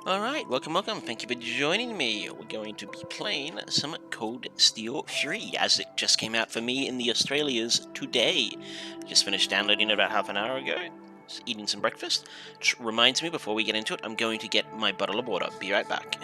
Alright, welcome. Thank you for joining me. We're going to be playing some Cold Steel 3, as it just came out for me in the Australias today. Just finished downloading it about half an hour ago. Just eating some breakfast. Which reminds me, before we get into it, I'm going to get my bottle of water. Be right back.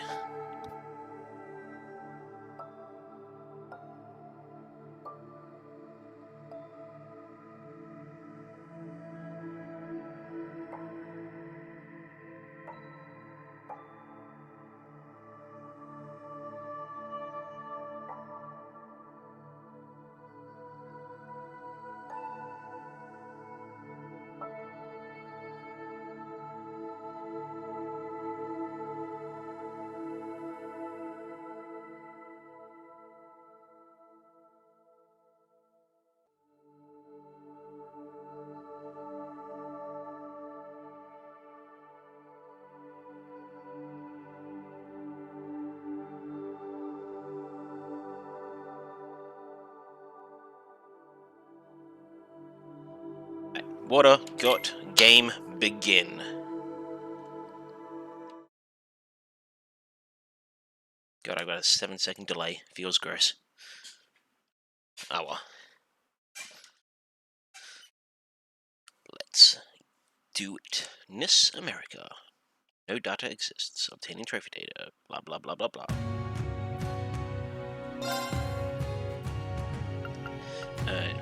Water, got, game, begin. God, I've got a 7-second delay. Feels gross. Oh well. Let's do it. NIS America. No data exists. Obtaining trophy data. Blah blah blah blah blah.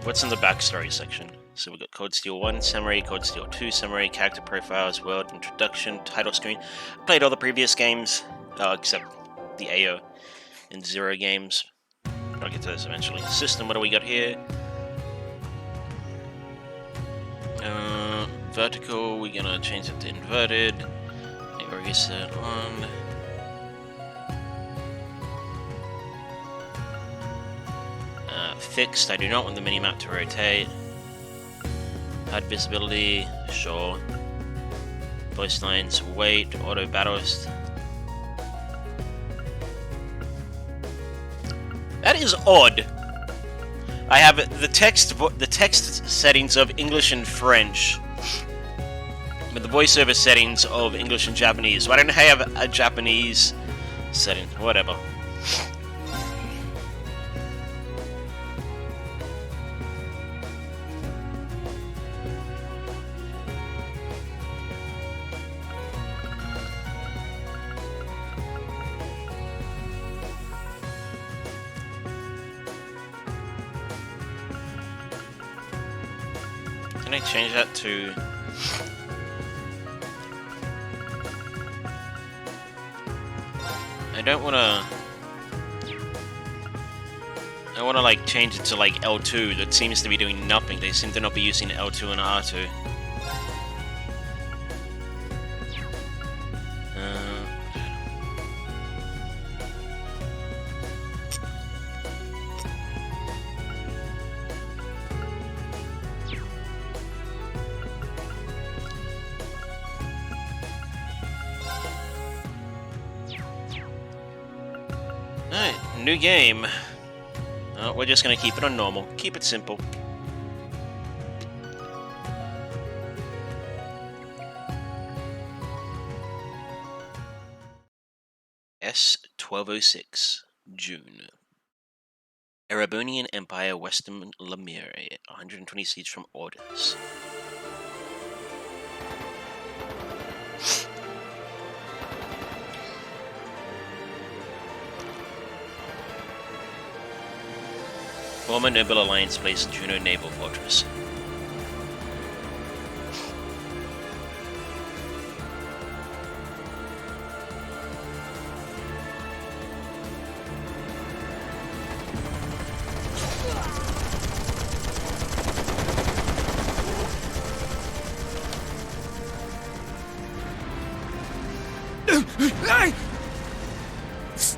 What's in the backstory section? So we've got Cold Steel 1 summary, Cold Steel 2 summary, character profiles, world introduction, title screen. I played all the previous games, except the AO and Zero games. I'll get to this eventually. System, what do we got here? Vertical, we're gonna change it to inverted. Reset on. Fixed, I do not want the minimap to rotate. Hide visibility, sure. Voice lines, wait, auto battlist. That is odd. I have the text settings of English and French, but the voiceover settings of English and Japanese. Why don't I have a Japanese setting? Whatever. Can I change that to... I don't wanna... I wanna like change it to like L2. That seems to be doing nothing. They seem to not be using L2 and R2. Alright, new game. We're just gonna keep it on normal. Keep it simple. S-1206, June. Erebonian Empire, Western Lemire, 120 siege from orders. Form a noble alliance place in Juno Naval Fortress.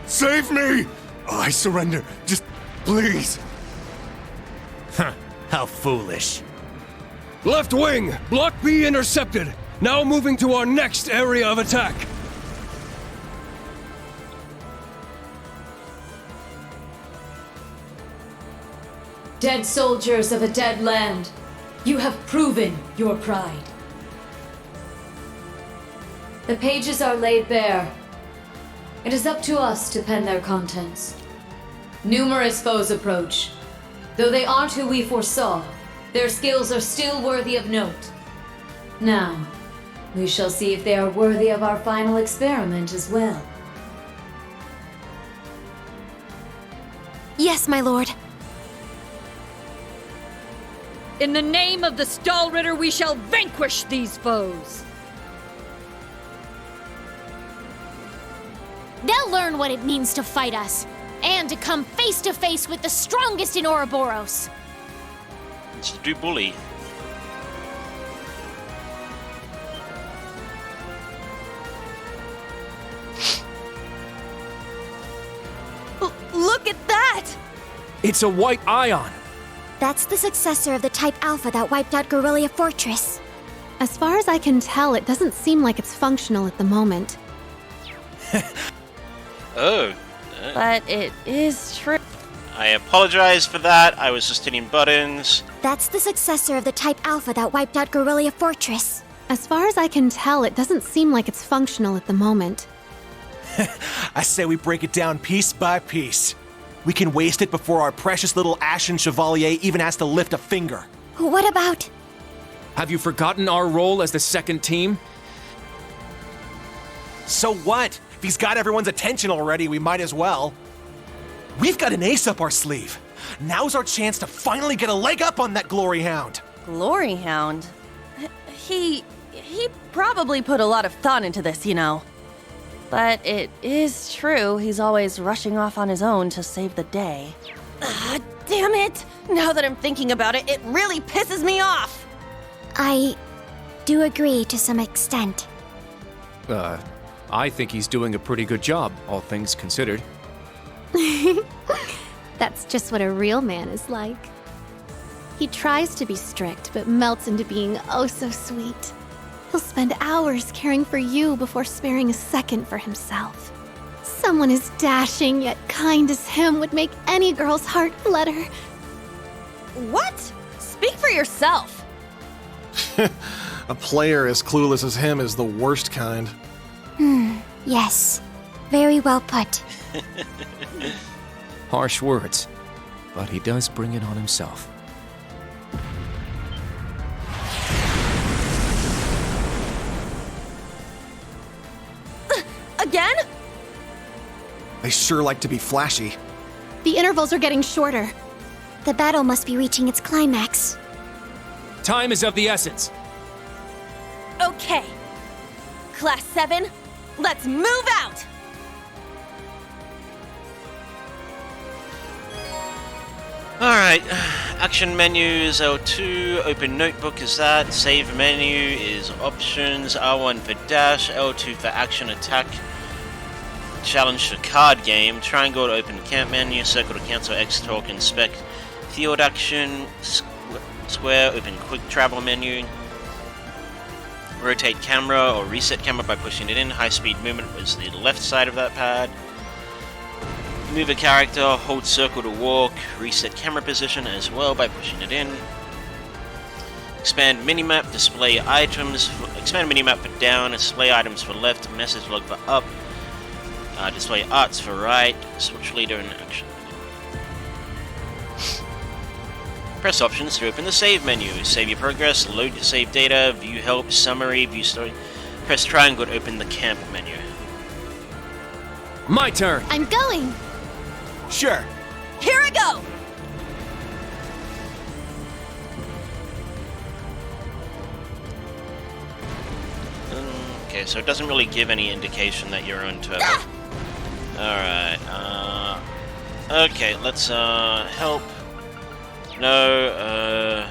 Save me! Oh, I surrender. Just please. Huh, how foolish. Left wing! Block B intercepted! Now moving to our next area of attack! Dead soldiers of a dead land, you have proven your pride. The pages are laid bare. It is up to us to pen their contents. Numerous foes approach. Though they aren't who we foresaw, their skills are still worthy of note. Now, we shall see if they are worthy of our final experiment as well. Yes, my lord. In the name of the Stahlritter, we shall vanquish these foes! They'll learn what it means to fight us, and to come face to face with the strongest in Ouroboros. It's the bully. Look at that! It's a white ion. That's the successor of the Type Alpha that wiped out Guerrilla Fortress. As far as I can tell, it doesn't seem like it's functional at the moment. Oh. But it is true. I apologize for that. I was just hitting buttons. That's the successor of the Type Alpha that wiped out Guerrilla Fortress. As far as I can tell, it doesn't seem like it's functional at the moment. I say we break it down piece by piece. We can waste it before our precious little Ashen Chevalier even has to lift a finger. What about... Have you forgotten our role as the second team? So what? If he's got everyone's attention already, we might as well. We've got an ace up our sleeve. Now's our chance to finally get a leg up on that Glory Hound. Glory Hound? He probably put a lot of thought into this, you know. But it is true he's always rushing off on his own to save the day. Damn it! Now that I'm thinking about it, it really pisses me off! I do agree to some extent. I think he's doing a pretty good job, all things considered. That's just what a real man is like. He tries to be strict, but melts into being oh so sweet. He'll spend hours caring for you before sparing a second for himself. Someone as dashing yet kind as him would make any girl's heart flutter. What? Speak for yourself! A player as clueless as him is the worst kind. Yes. Very well put. Harsh words, but he does bring it on himself. Again? They sure like to be flashy. The intervals are getting shorter. The battle must be reaching its climax. Time is of the essence. Okay. Class 7, let's move out! Alright, action menu is L2, open notebook is that, save menu is options, R1 for dash, L2 for action attack, challenge for card game, triangle to open camp menu, circle to cancel, X talk, inspect, field action, square, open quick travel menu, rotate camera or reset camera by pushing it in, high speed movement was the left side of that pad. Move a character, hold circle to walk, reset camera position as well by pushing it in. Expand minimap, display items, expand minimap for down, display items for left, message log for up, display arts for right, switch leader in action. Press options to open the save menu, save your progress, load your save data, view help, summary, view story. Press triangle to open the camp menu. My turn! I'm going! Sure. Here I go! Okay, so it doesn't really give any indication that you're on turbo. Alright, okay, let's, help. No,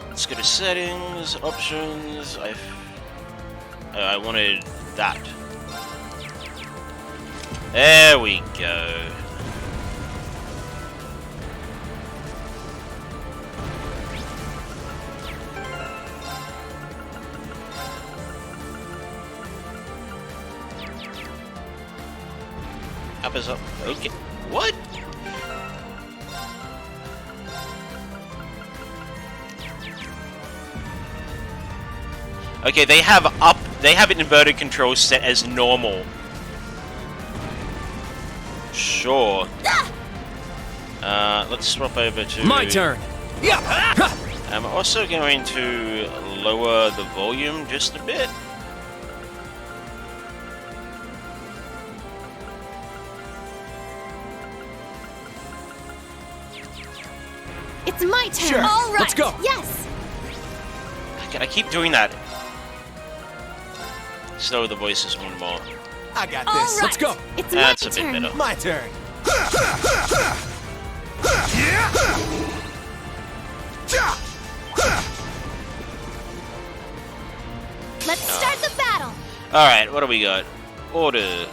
let's go to settings, options, I wanted that. There we go. Up is up. Okay. What? Okay, they have inverted controls set as normal. Sure. Let's swap over to... My turn! Yeah! I'm also going to lower the volume just a bit. It's my turn. Sure. All right. Let's go. Yes. I keep doing that. Slow the voices one more. I got All this. right. Let's go. It's That's my a bit turn. better. My turn. Let's start the battle. Alright, what do we got? Order.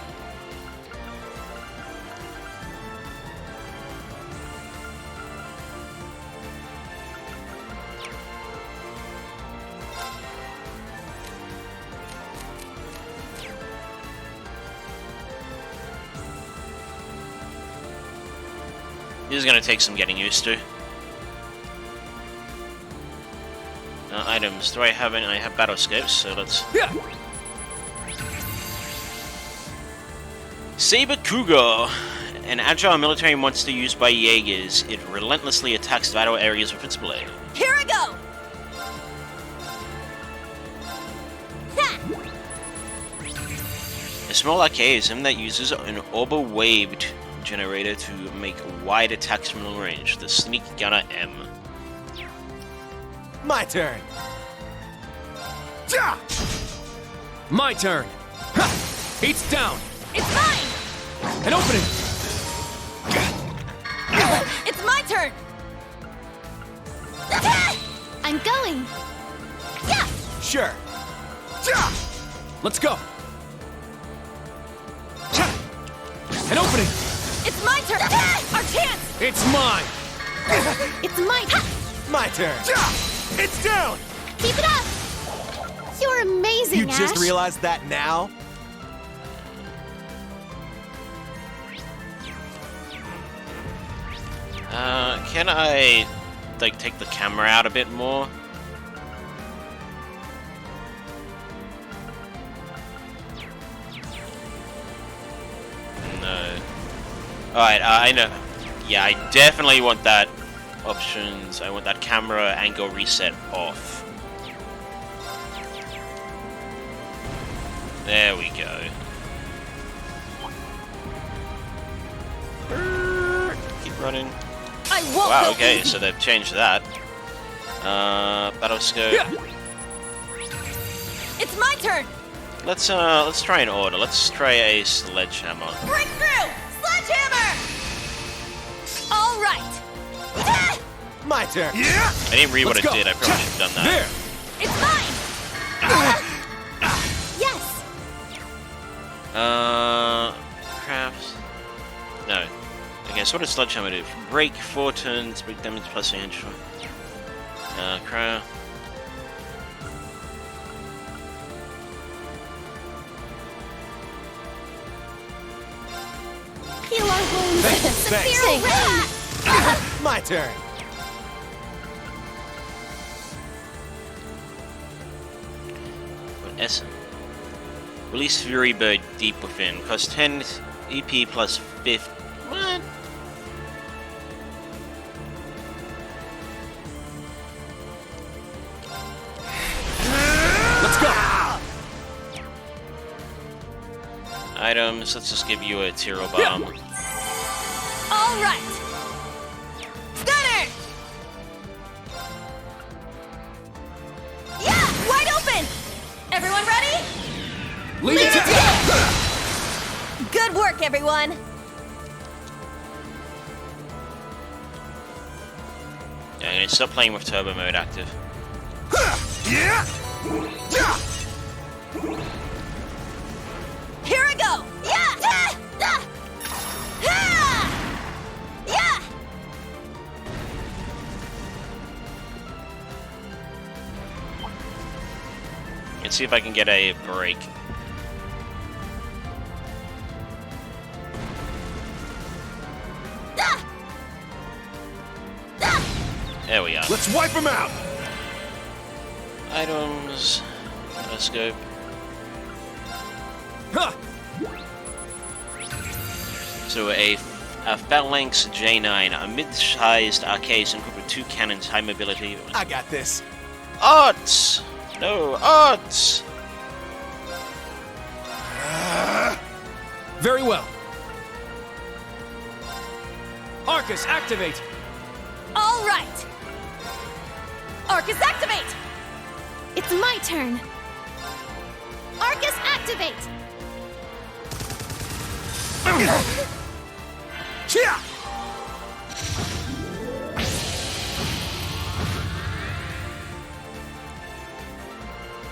This is gonna take some getting used to. Items. Do I have any? I have battle scopes, so let's... Yeah! Saber Cougar, an agile military monster used by Jaegers. It relentlessly attacks vital areas with its blade. Here I go! A small archaism that uses an orbital wave generator to make wide attacks from long range. The Sneak Gunner M. My turn. My turn! Ha! Eats down! It's mine! An opening! It's my turn! I'm going. Yeah! Sure. Let's go! An opening! It's my turn! Our chance! It's mine! It's my turn. My turn. It's down. Keep it up. You're amazing, You Ash. just realized that now? Can I, like, take the camera out a bit more? No. Alright, I know. Yeah, I definitely want that options. I want that camera angle reset off. There we go. Keep running. I won't Wow, go okay, easy. so they've changed that. Battle scope. Yeah. It's my turn! Let's try an order. Let's try a sledgehammer. Breakthrough! Sledgehammer! All right! My turn. Yeah! I didn't read what Let's it go. did. I probably should have done that. There! It's mine! Yes. Crafts. No. Okay, so what does sledgehammer do? Break 4 turns, break damage plus 100. Craft. Heal our wounds. Thanks. Severe rat. My turn. What essence? Release Fury Bird deep within. Cost 10 EP plus 50. What? Let's go! Items. Let's just give you a Tiro Bomb. All right! Stunner! Yeah! Wide open! Everyone ready? Lead it to... Good work, everyone! Yeah, I'm gonna stop playing with turbo mode active. Yeah! Here I go! Yeah! Yeah! Let's see if I can get a break. There we are. Let's wipe him out! Items. Telescope. Huh. So a Phalanx J9, a mid-sized arcade equipped with 2 cannons, high mobility. I got this. Odds! No, odds! Very well. Arcus, activate! All right! Arcus, activate! It's my turn. Arcus, activate! Chia!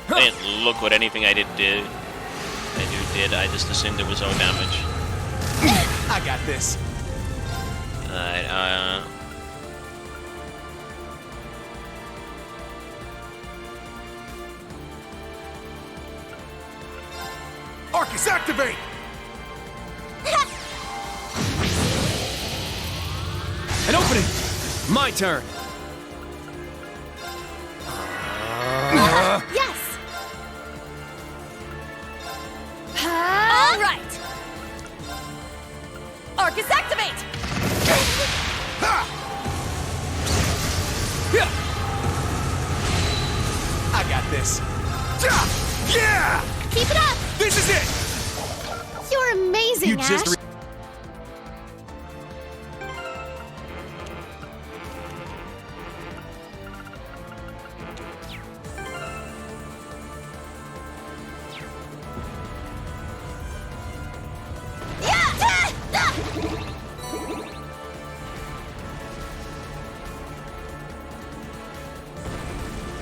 I didn't look what anything I did. I just assumed it was all damage. I got this. Alright, Arcus, activate! An opening! My turn! Yes! All right! Arcus, activate! I got this. Yeah! Keep it up! This is it! You're amazing, You Ash. just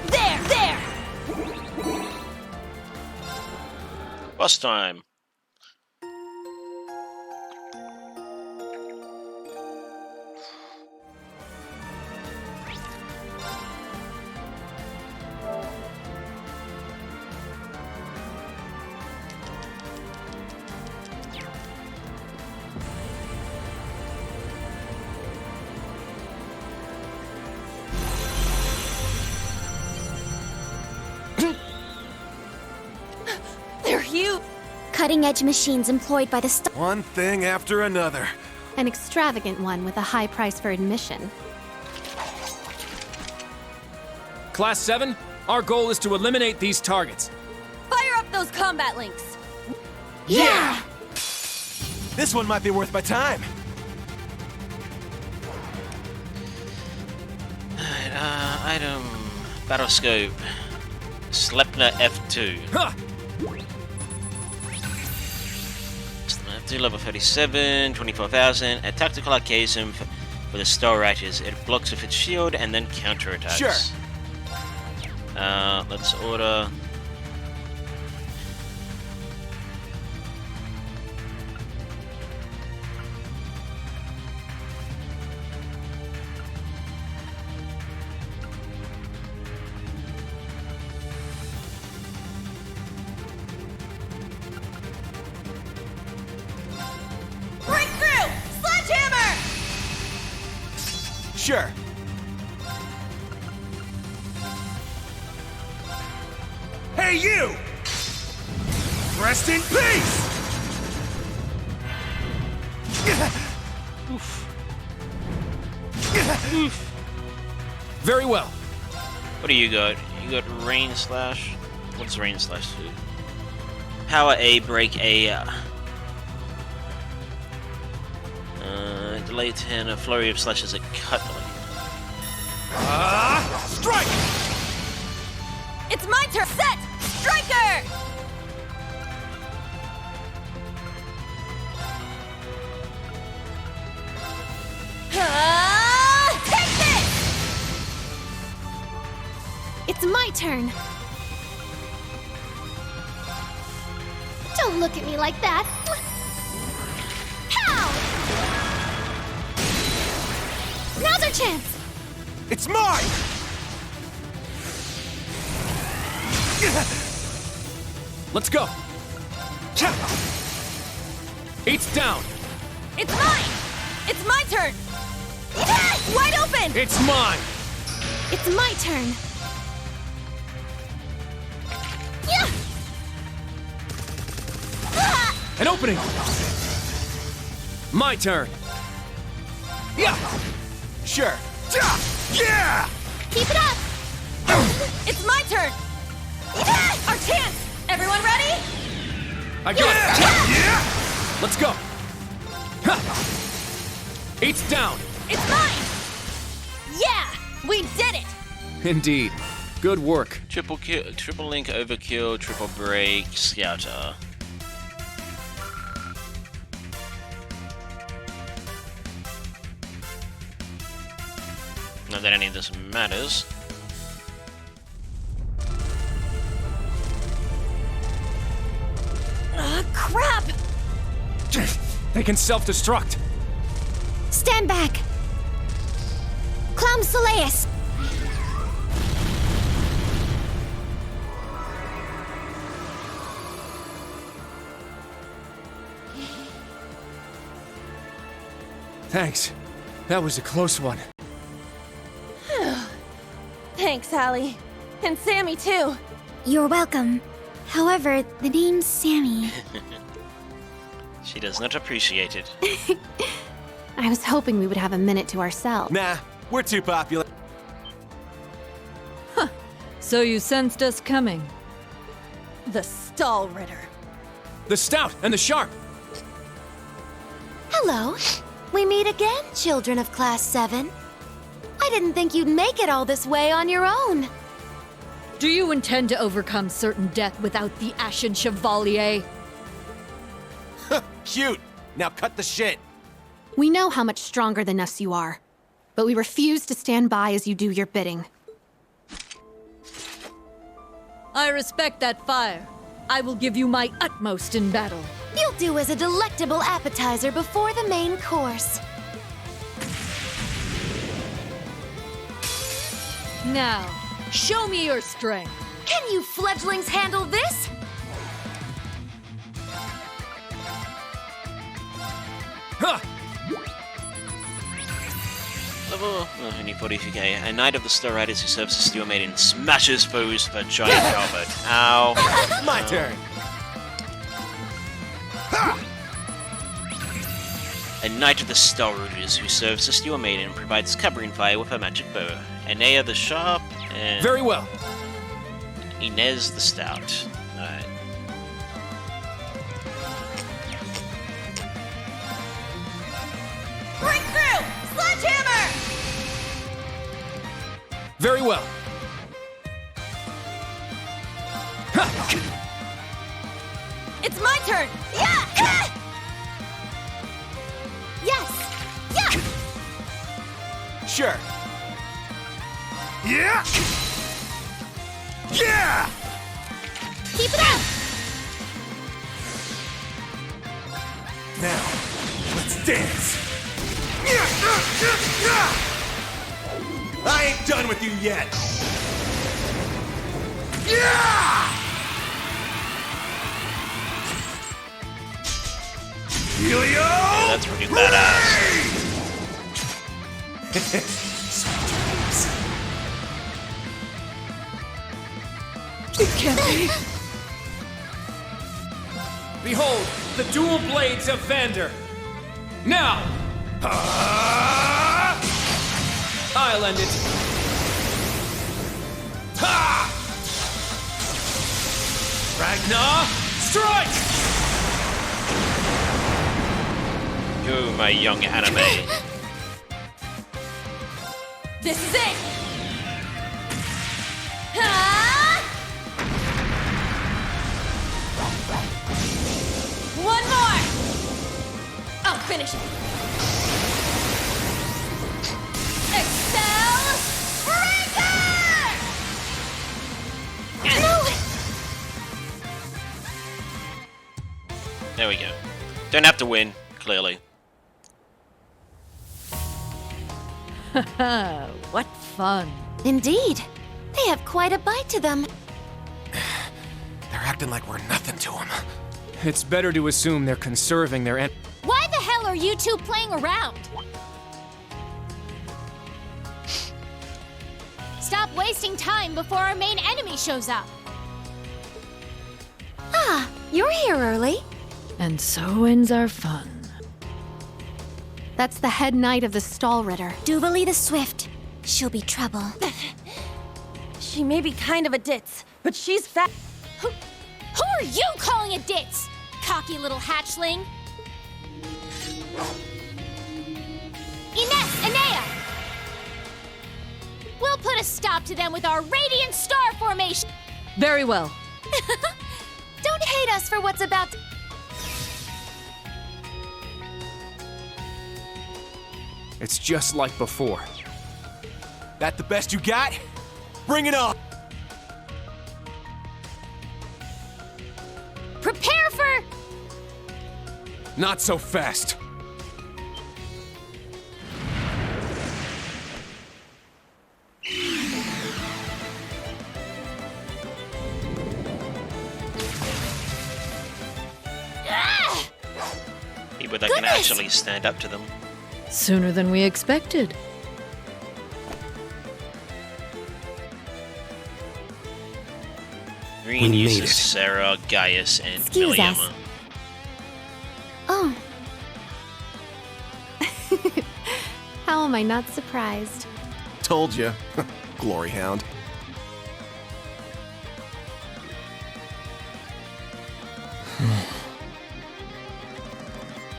There! boss time. They're huge! Cutting-edge machines employed by the one thing after another. An extravagant one with a high price for admission. Class 7, our goal is to eliminate these targets. Fire up those combat links! Yeah! This one might be worth my time. Alright, item. Battlescope. Slepner F2. Huh! Slepner F2, level 37, 24,000. A tactical archaism for the Star Riders. It blocks with its shield and then counterattacks. Sure. Let's order. Break through! Sledgehammer! Sure. Hey, you! Rest in peace! Very well. What do you got? You got Rain Slash? What's Rain Slash do? Power A, break A. Delay 10, a flurry of slashes at Cutling. Strike! It's my turn! Set! Striker! Take this! It's my turn. Don't look at me like that. Pow! Now's our chance. It's mine! Let's go. It's down. It's mine! It's my turn! Yes! Wide open! It's mine. It's my turn. Yeah! An opening! My turn! Yeah! Sure. Yeah! Keep it up! It's my turn! Our chance! Everyone ready? I got it! Yeah! Let's go! Ha! 8's down! It's mine! Yeah! We did it! Indeed. Good work. Triple kill, triple link overkill, triple break, scouter. Not that any of this matters. Crap! They can self-destruct. Stand back! Clown Soleus! Thanks. That was a close one. Thanks, Allie. And Sammy, too. You're welcome. However, the name's Sammy. She does not appreciate it. I was hoping we would have a minute to ourselves. Nah, we're too popular. So you sensed us coming. The Stall Ritter. The Stout and the Sharp! Hello. We meet again, children of Class 7. I didn't think you'd make it all this way on your own. Do you intend to overcome certain death without the Ashen Chevalier? Cute. Now cut the shit. We know how much stronger than us you are, but we refuse to stand by as you do your bidding. I respect that fire. I will give you my utmost in battle. You'll do as a delectable appetizer before the main course. Now, show me your strength. Can you fledglings handle this? Huh! Level only 40k. A Knight of the Star Riders who serves as Steel Maiden smashes foes for giant halberd. Ow. My turn. A Knight of the Star Riders who serves as Steel Maiden provides covering fire with a magic bow. Enea the Sharp and Very well. Inez the Stout. Alright. Breakthrough! Sledgehammer! Very well. It's my turn! Yeah! Yes! Yeah! Sure. Yeah! Yeah! Keep it up! Now, let's dance! I ain't done with you yet. Yeah! Helio! Yeah, that's pretty badass. It can't be. Behold, the dual blades of Vander. Now! I'll end it. Ha! Ragnar, strike! Go, my young anime. This is it! Ah! One more! I'll finish it! Excel Breaker! There we go. Don't have to win, clearly. What fun. Indeed. They have quite a bite to them. They're acting like we're nothing to them. It's better to assume they're conserving their Why the hell are you two playing around? Stop wasting time before our main enemy shows up. Ah, you're here early. And so ends our fun. That's the head knight of the Stahlritter. Duvalie the Swift. She'll be trouble. She may be kind of a ditz, but she's fat. Who are you calling a ditz? Cocky little hatchling. Ines, Anea! We'll put a stop to them with our Radiant Star Formation. Very well. Don't hate us for what's about to... It's just like before. That the best you got? Bring it on! Prepare for... Not so fast. Ah! People that can actually stand up to them. Sooner than we expected. Green We uses made it. Sarah, Gaius, and Excuse us. Miliama. Oh. How am I not surprised? Told you. Glory Hound.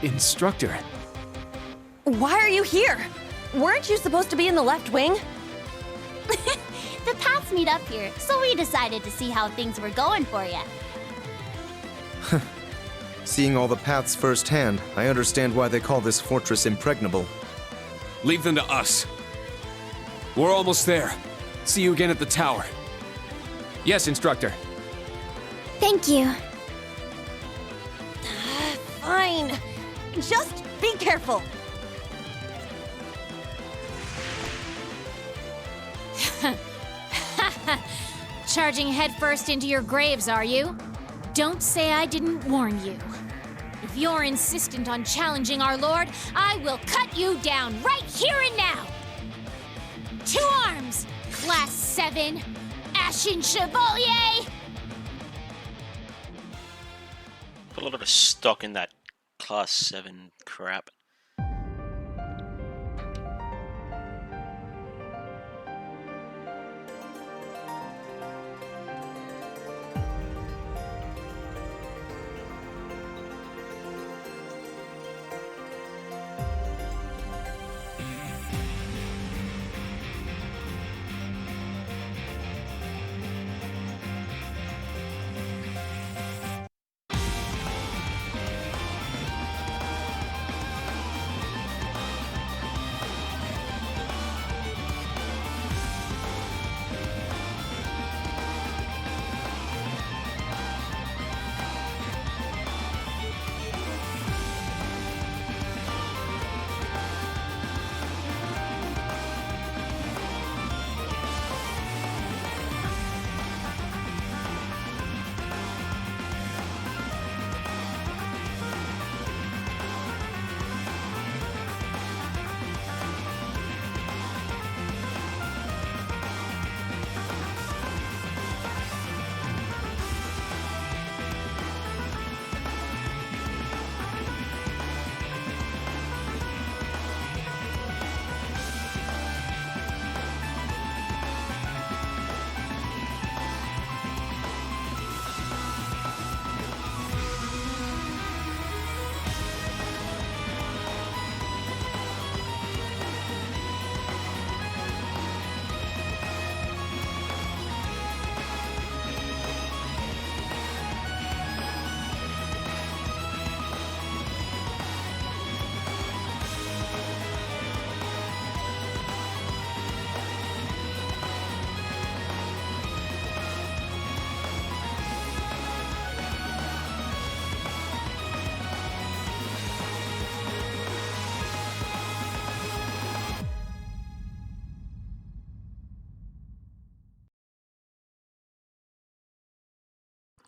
Instructor. Why are you here? Weren't you supposed to be in the left wing? The paths meet up here, so we decided to see how things were going for you. Seeing all the paths firsthand, I understand why they call this fortress impregnable. Leave them to us. We're almost there. See you again at the tower. Yes, instructor. Thank you. Fine. Just be careful. Charging headfirst into your graves, are you? Don't say I didn't warn you. If you're insistent on challenging our lord, I will cut you down right here and now! 2 arms! Class 7, Ashen Chevalier! Put a lot of stock in that Class 7 crap.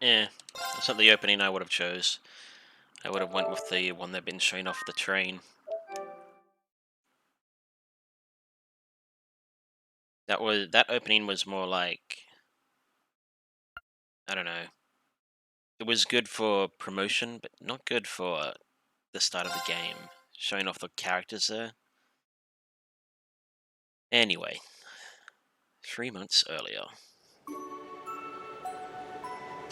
Yeah, that's not the opening I would have chose. I would have went with the one they've been showing off the train. That opening was more like, I don't know. It was good for promotion, but not good for the start of the game. Showing off the characters there. Anyway, 3 months earlier.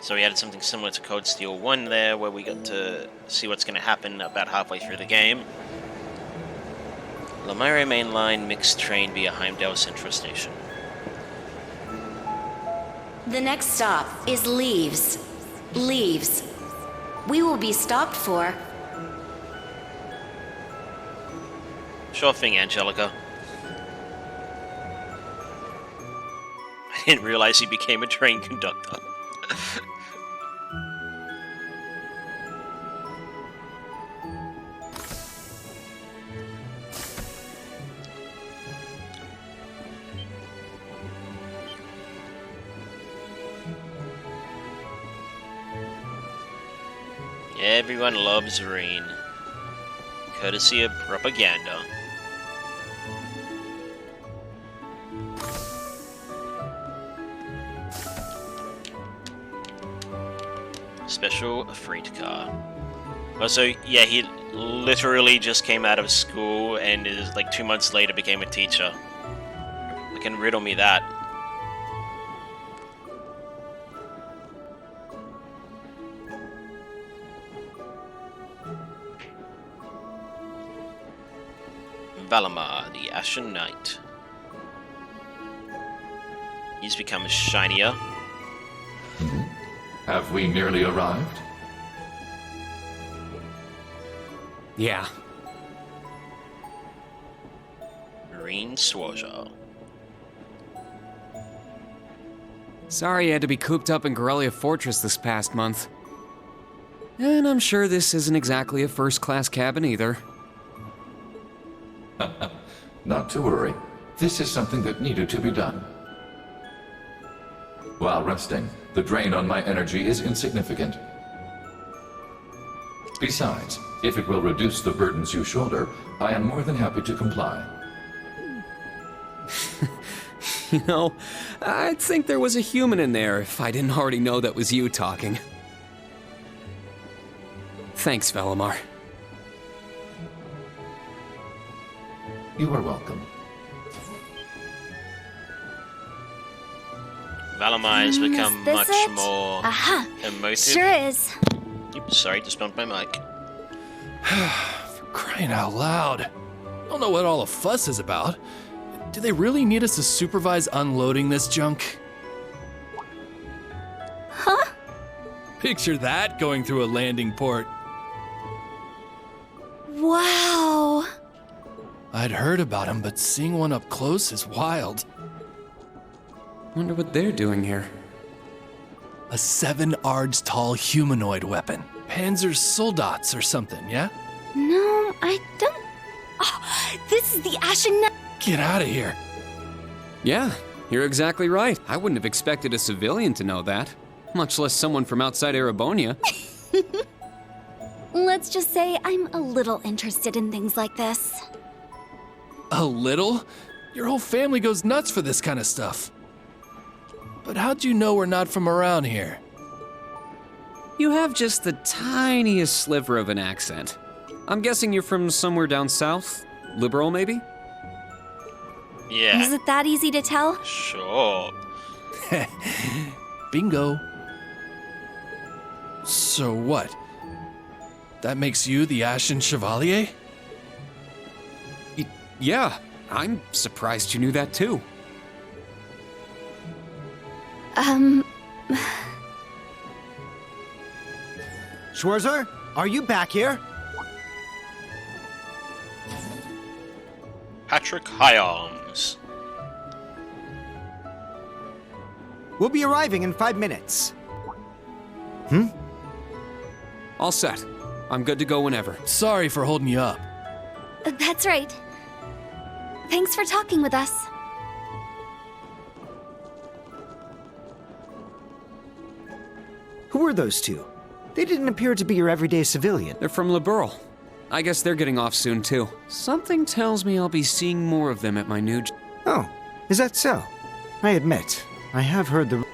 So we added something similar to Code Steel 1 there, where we got to see what's going to happen about halfway through the game. Lamire Main Line mixed train via Heimdall Central Station. The next stop is Leaves. Leaves. We will be stopped for... Sure thing, Angelica. I didn't realize he became a train conductor. Everyone loves Reen. Courtesy of propaganda. Special freight car. Also, yeah, he literally just came out of school and is like 2 months later became a teacher. You can riddle me that. Valamar, the Ashen Knight. He's become shinier. Have we nearly arrived? Yeah. Reen Swaja. Sorry you had to be cooped up in Corellia Fortress this past month. And I'm sure this isn't exactly a first-class cabin either. Not to worry. This is something that needed to be done. While resting, the drain on my energy is insignificant. Besides, if it will reduce the burdens you shoulder, I am more than happy to comply. You know, I'd think there was a human in there if I didn't already know that was you talking. Thanks, Valamar. You are welcome. Valamar has become much it? more Aha! emotive. Sure is. Oops, sorry, just bumped my mic. For crying out loud. I don't know what all the fuss is about. Do they really need us to supervise unloading this junk? Huh? Picture that going through a landing port. Wow. I'd heard about them, but seeing one up close is wild. Wonder what they're doing here. A 7 ards tall humanoid weapon. Panzer Soldats or something, yeah? No, I don't. Oh, this is the Ashen Knight. Get out of here. Yeah, you're exactly right. I wouldn't have expected a civilian to know that, much less someone from outside Erebonia. Let's just say I'm a little interested in things like this. A little? Your whole family goes nuts for this kind of stuff. But how'd you know we're not from around here? You have just the tiniest sliver of an accent. I'm guessing you're from somewhere down south? Liberal, maybe? Yeah. Is it that easy to tell? Sure. Bingo. So what? That makes you the Ashen Chevalier? Yeah, I'm surprised you knew that too. Schwarzer, are you back here? Patrick Hyarms. We'll be arriving in 5 minutes. All set. I'm good to go whenever. Sorry for holding you up. That's right. Thanks for talking with us. Who are those two? They didn't appear to be your everyday civilian. They're from Liberal. I guess they're getting off soon too. Something tells me I'll be seeing more of them at my new Oh, is that so? I admit, I have heard the...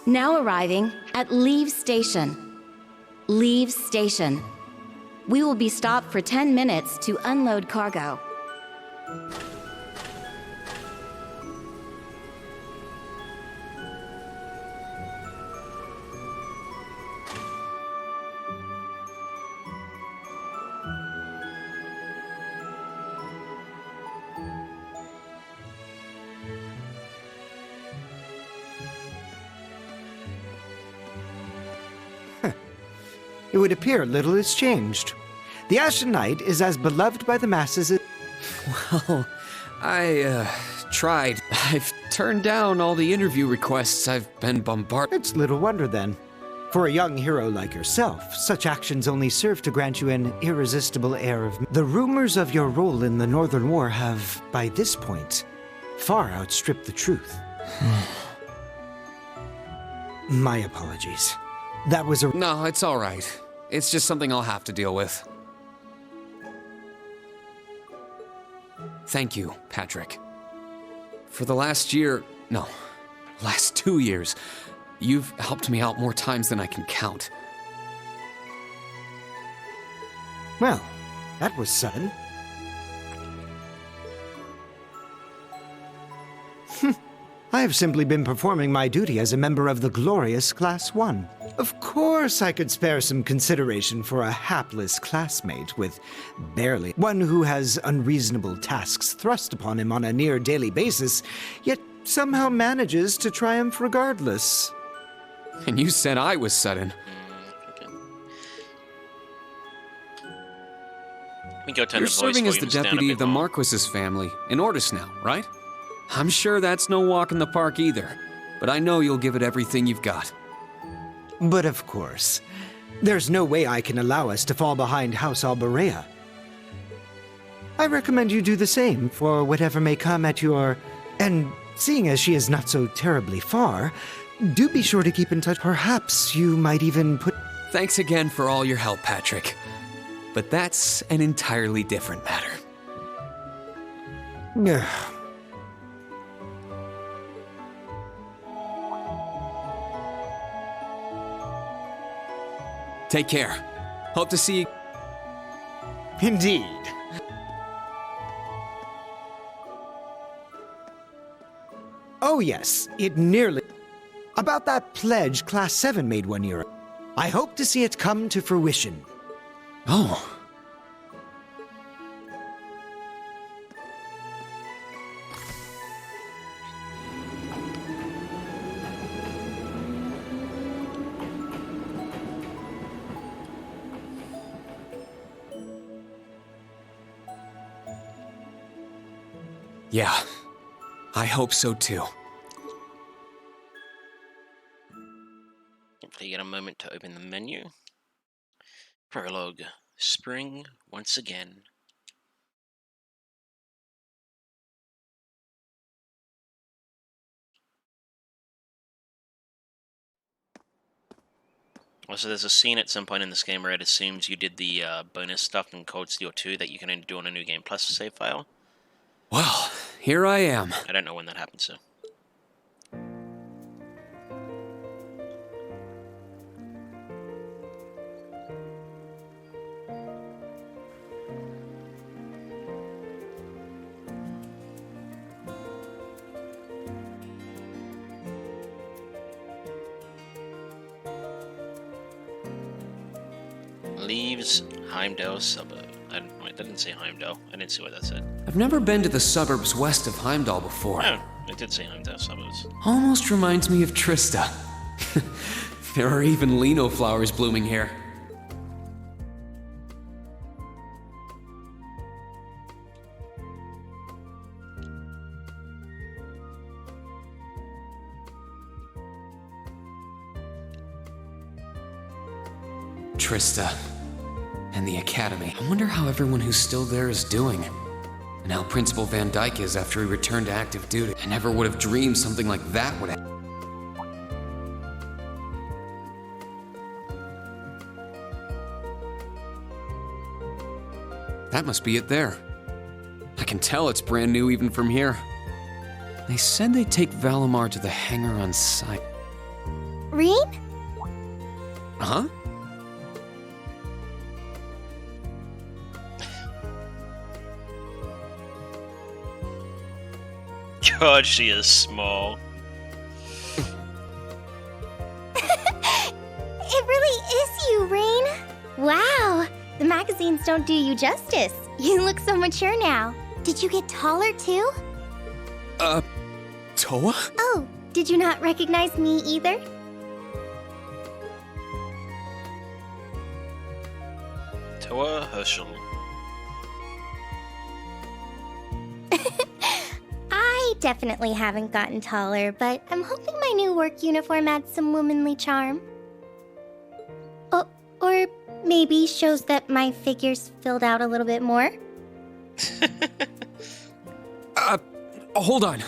Now arriving at Leave Station. Leave Station. We will be stopped for 10 minutes to unload cargo. It would appear little has changed. The Ashen Knight is as beloved by the masses as... Well, I tried. I've turned down all the interview requests I've been bombarded. It's little wonder then. For a young hero like yourself, such actions only serve to grant you an irresistible air of... The rumors of your role in the Northern War have, by this point, far outstripped the truth. My apologies. That was a... No, it's all right. It's just something I'll have to deal with. Thank you, Patrick. For the last 2 years, you've helped me out more times than I can count. Well, that was sudden. I have simply been performing my duty as a member of the glorious Class 1. Of course I could spare some consideration for a hapless classmate with barely one who has unreasonable tasks thrust upon him on a near daily basis, yet somehow manages to triumph regardless. And you said I was sudden. You're serving as the deputy of the Marquis's family in Ordis now, right? I'm sure that's no walk in the park either, but I know you'll give it everything you've got. But of course, there's no way I can allow us to fall behind House Alberea. I recommend you do the same for whatever may come at your... And seeing as she is not so terribly far, do be sure to keep in touch. Perhaps you might even put... Thanks again for all your help, Patrick. But that's an entirely different matter. Take care. Hope to see you. Indeed. Oh yes, it nearly... About that pledge Class 7 made 1 year ago. I hope to see it come to fruition. Oh. Yeah, I hope so too. Hopefully you get a moment to open the menu. Prologue. Spring once again. Also, there's a scene at some point in this game where it assumes you did the bonus stuff in Cold Steel 2 that you can only do on a New Game Plus save file. Well, here I am. I don't know when that happens, so. Leaves Heimdall suburb. Wait, that didn't say Heimdall. I didn't see what that said. I've never been to the suburbs west of Heimdall before. Oh, it did say Heimdall suburbs. Almost reminds me of Trista. There are even lino flowers blooming here. Trista. And the Academy. I wonder how everyone who's still there is doing. And how Principal Van Dyke is after he returned to active duty. I never would have dreamed something like that would happen. That must be it there. I can tell it's brand new even from here. They said they'd take Valimar to the hangar on site. Rean? Huh? God, she is small. It really is you, Rean. Wow, the magazines don't do you justice. You look so mature now. Did you get taller too? Toa? Oh, did you not recognize me either? Toa Herschel. I definitely haven't gotten taller, but I'm hoping my new work uniform adds some womanly charm. Or maybe shows that my figure's filled out a little bit more. Hold on.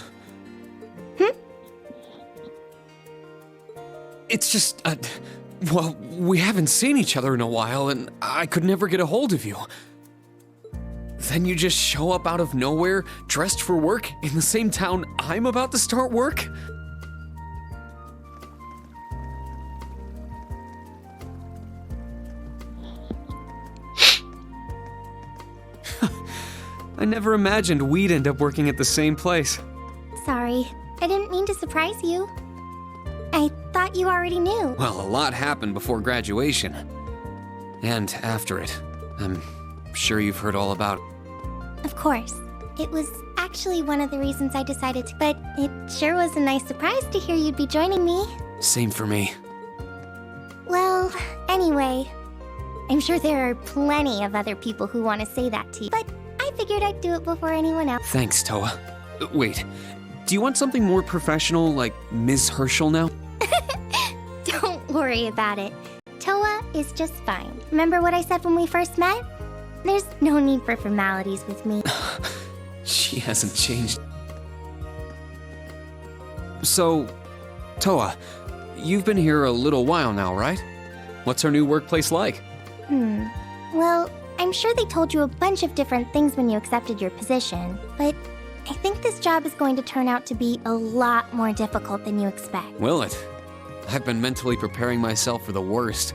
It's just, well, we haven't seen each other in a while, and I could never get a hold of you. Then you just show up out of nowhere, dressed for work, in the same town I'm about to start work? I never imagined we'd end up working at the same place. Sorry, I didn't mean to surprise you. I thought you already knew. Well, a lot happened before graduation. And after it. I'm sure you've heard all about it. Of course. It was actually one of the reasons I decided to, but it sure was a nice surprise to hear you'd be joining me. Same for me. Well, anyway, I'm sure there are plenty of other people who want to say that to you, but I figured I'd do it before anyone else. Thanks, Toa. Wait, do you want something more professional, like Ms. Herschel now? Don't worry about it. Toa is just fine. Remember what I said when we first met? There's no need for formalities with me. She hasn't changed. So, Toa, you've been here a little while now, right? What's our new workplace like? Well, I'm sure they told you a bunch of different things when you accepted your position, but I think this job is going to turn out to be a lot more difficult than you expect. Will it? I've been mentally preparing myself for the worst.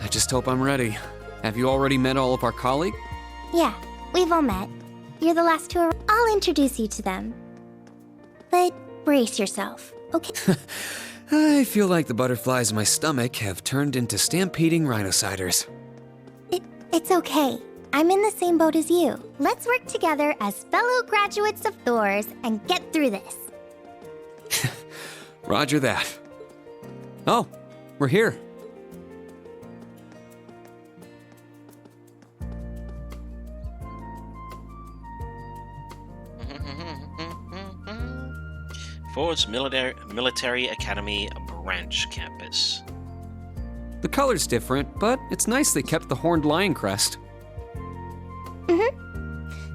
I just hope I'm ready. Have you already met all of our colleagues? Yeah, we've all met. You're the last to arrive. I'll introduce you to them. But brace yourself, okay? I feel like the butterflies in my stomach have turned into stampeding rhinociders. It's okay. I'm in the same boat as you. Let's work together as fellow graduates of Thors and get through this. Roger that. Oh, we're here. Ford's Military Academy Branch Campus. The color's different, but it's nice they kept the horned lion crest.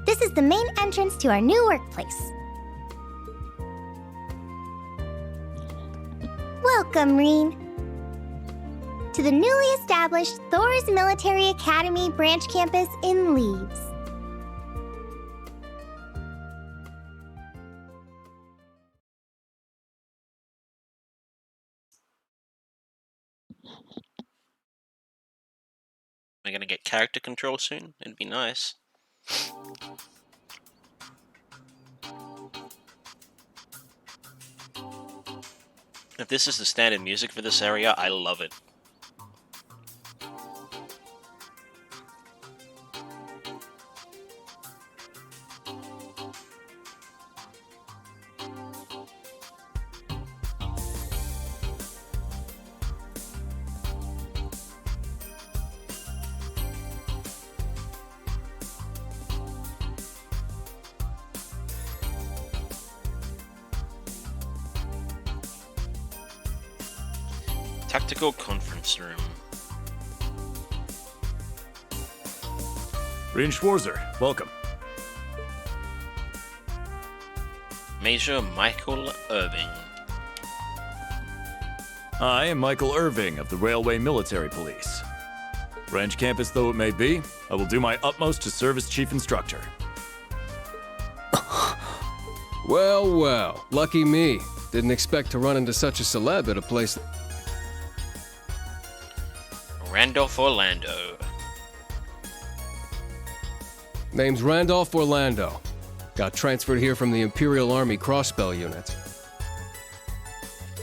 This is the main entrance to our new workplace. Welcome, Rean, to the newly established Thors Military Academy Branch Campus in Leaves. We're gonna get character control soon. It'd be nice. If this is the standard music for this area, I love it. Tactical conference room. Rean Schwarzer, welcome. Major Michael Irving. I am Michael Irving of the Railway Military Police. Branch campus though it may be, I will do my utmost to serve as chief instructor. Well, well, lucky me. Didn't expect to run into such a celeb at a place. Randolph Orlando. Name's Randolph Orlando. Got transferred here from the Imperial Army Crossbell Unit.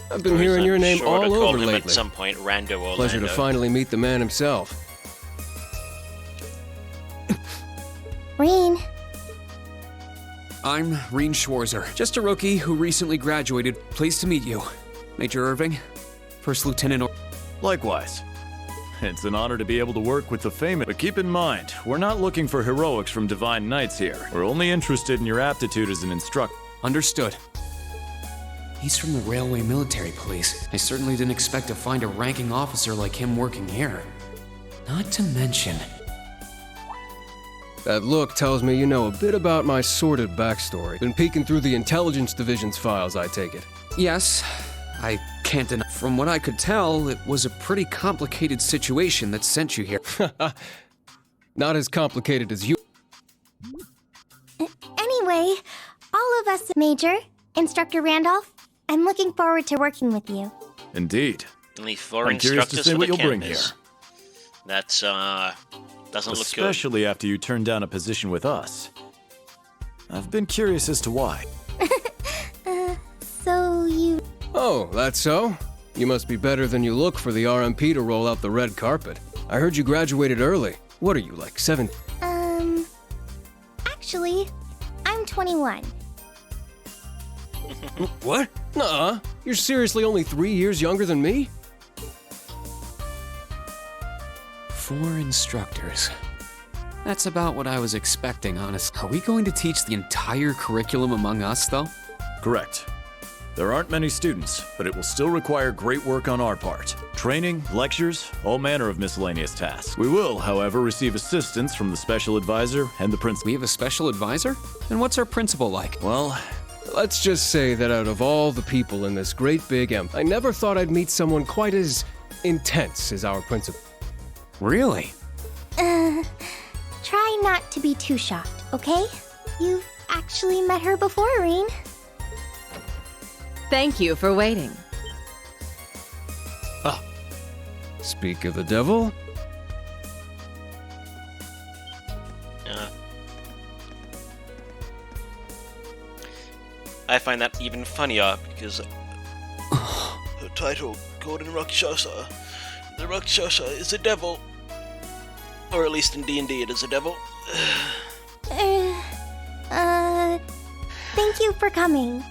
I've been hearing your name Sure to all call over him lately. at some point, Rando Orlando. Pleasure to finally meet the man himself. Reen. I'm Reen Schwarzer, just a rookie who recently graduated. Pleased to meet you. Major Irving, First Lieutenant Likewise. It's an honor to be able to work with the famous, but keep in mind, we're not looking for heroics from Divine Knights here. We're only interested in your aptitude as an instructor. Understood. He's from the Railway Military Police. I certainly didn't expect to find a ranking officer like him working here. Not to mention... That look tells me you know a bit about my sordid backstory. Been peeking through the Intelligence Division's files, I take it. Yes, I can't deny. From what I could tell, it was a pretty complicated situation that sent you here. Not as complicated as you. Anyway, all of us, Major, Instructor Randolph, I'm looking forward to working with you. Indeed. Only 4 I'm curious to instructors see for what the you'll bring here. campus. That's, doesn't look good. Especially after you turned down a position with us. I've been curious as to why. So you... Oh, that's so? You must be better than you look for the RMP to roll out the red carpet. I heard you graduated early. What are you, like 7? Actually, I'm 21. What? Nuh-uh. You're seriously only 3 years younger than me? 4 instructors. That's about what I was expecting, honest. Are we going to teach the entire curriculum among us, though? Correct. There aren't many students, but it will still require great work on our part. Training, lectures, all manner of miscellaneous tasks. We will, however, receive assistance from the special advisor and the principal. We have a special advisor? And what's our principal like? Well, let's just say that out of all the people in this great big empire, I never thought I'd meet someone quite as intense as our principal. Really? Try not to be too shocked, okay? You've actually met her before, Reen. Thank you for waiting. Speak of the devil. I find that even funnier because the title, Golden Rakshasa. The Rakshasa is a devil. Or at least in D&D it is a devil. Thank you for coming.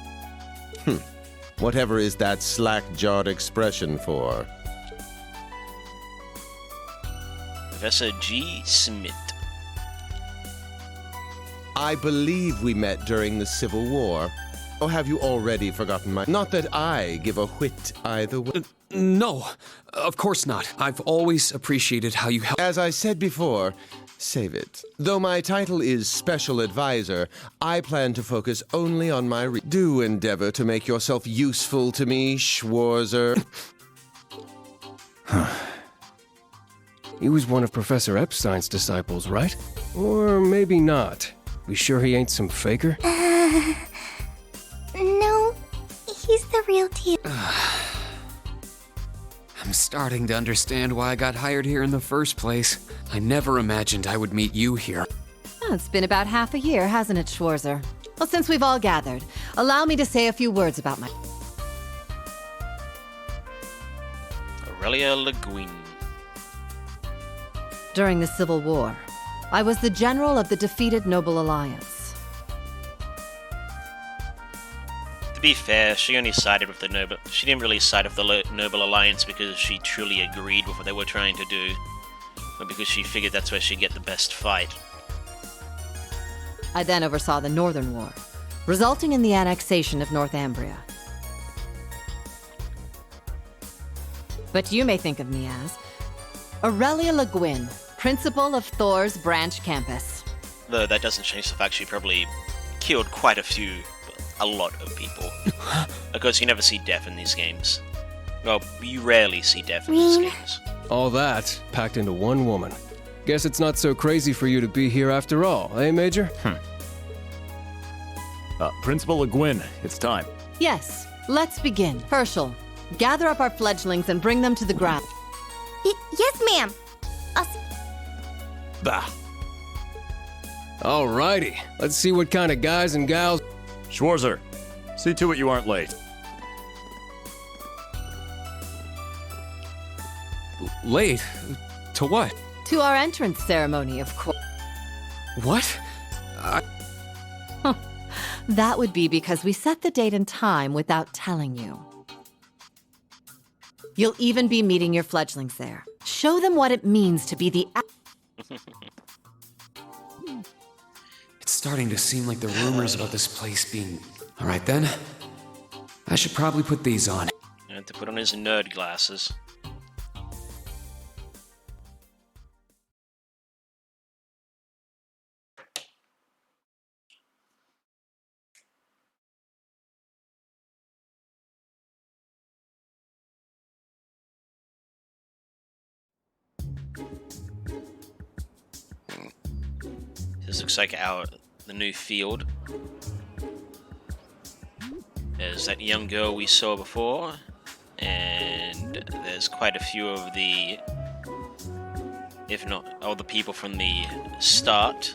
Whatever is that slack-jawed expression for? Professor G. Smith. I believe we met during the Civil War. Or have you already forgotten my... Not that I give a whit either way. No, of course not. I've always appreciated how you help. As I said before, save it. Though my title is Special Advisor, I plan to focus only on my... Do endeavor to make yourself useful to me, Schwarzer. He was one of Professor Epstein's disciples, right? Or maybe not. We sure he ain't some faker? No, he's the real deal. I'm starting to understand why I got hired here in the first place. I never imagined I would meet you here. Oh, it's been about half a year, hasn't it, Schwarzer? Well, since we've all gathered, allow me to say a few words about my... Aurelia Le Guin. During the Civil War, I was the general of the defeated Noble Alliance. To be fair, she only sided with the Noble... She didn't really side with the Noble Alliance because she truly agreed with what they were trying to do. But because she figured that's where she'd get the best fight. I then oversaw the Northern War, resulting in the annexation of Northumbria. But you may think of me as Aurelia Le Guin, principal of Thor's branch campus. Though that doesn't change the fact she probably killed quite a lot of people. Of course, you never see death in these games. Well, you rarely see death in these games. All that packed into one woman. Guess it's not so crazy for you to be here after all, eh, Major? Principal Le Guin, it's time. Yes, let's begin. Herschel, gather up our fledglings and bring them to the ground. Yes, ma'am. Bah. Alrighty, let's see what kind of guys and gals. Schwarzer, see to it you aren't late. Late? To what? To our entrance ceremony, of course. What? That would be because we set the date and time without telling you. You'll even be meeting your fledglings there. Show them what it means to be the... It's starting to seem like the rumors about this place being... Alright then. I should probably put these on. I had to put on his nerd glasses. This looks like the new field. There's that young girl we saw before, and there's quite a few of the, if not all the people from the start.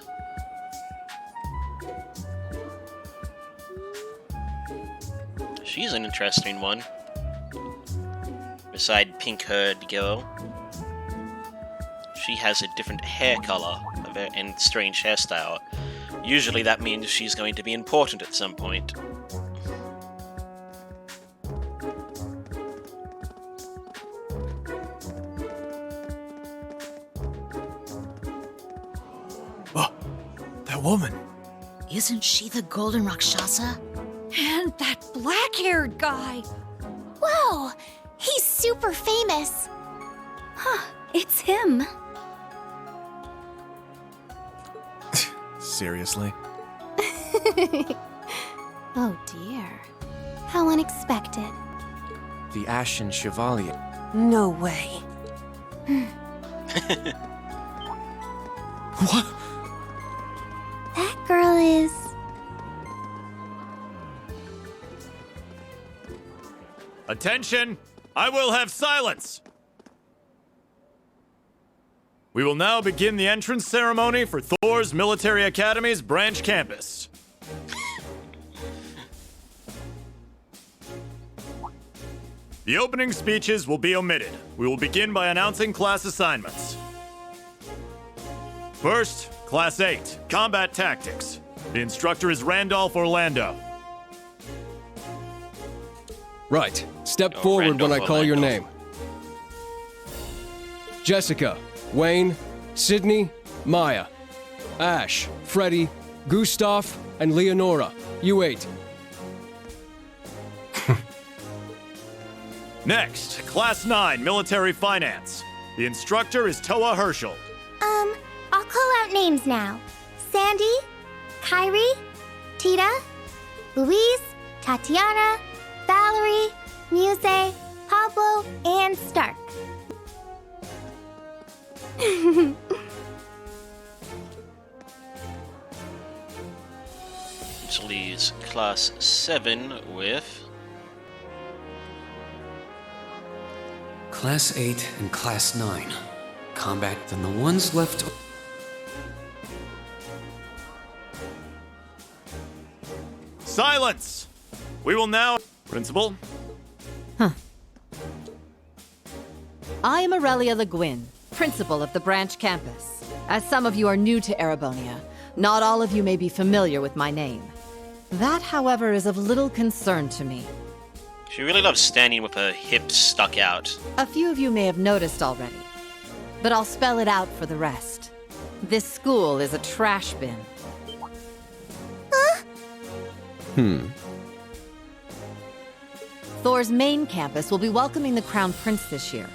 She's an interesting one. Beside pink-haired girl, she has a different hair color and strange hairstyle. Usually that means she's going to be important at some point. Oh, that woman. Isn't she the Golden Rakshasa? And that black-haired guy. Whoa! He's super famous. Huh, it's him. Seriously? Oh dear. How unexpected. The Ashen Chevalier. No way. What? That girl is... Attention! I will have silence! We will now begin the entrance ceremony for Thor's Military Academy's branch campus. The opening speeches will be omitted. We will begin by announcing class assignments. First, Class 8, Combat Tactics. The instructor is Randolph Orlando. Right. Step forward when I call your name. Jessica, Wayne, Sydney, Maya, Ash, Freddy, Gustav, and Leonora. You 8. Next, Class 9, Military Finance. The instructor is Toa Herschel. I'll call out names now. Sandy, Kyrie, Tita, Louise, Tatiana, Valerie, Muse, Pablo, and Stark. Which leaves Class 7 with... Class 8 and Class 9. Combat, then the ones left... Silence! We will now... Principal? I am Aurelia Le Guin, principal of the branch campus. As some of you are new to Erebonia, not all of you may be familiar with my name. That, however, is of little concern to me. She really loves standing with her hips stuck out. A few of you may have noticed already, but I'll spell it out for the rest. This school is a trash bin. Thor's main campus will be welcoming the Crown Prince this year.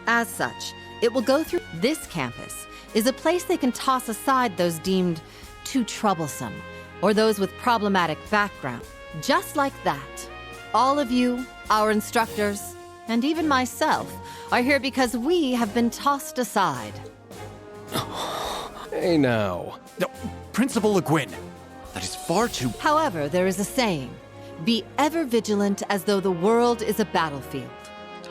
As such, it will go through this campus is a place they can toss aside those deemed too troublesome or those with problematic background. Just like that. All of you, our instructors, and even myself are here because we have been tossed aside. Hey now. No, Principal Le Guin. That is far too... However, there is a saying, be ever vigilant as though the world is a battlefield.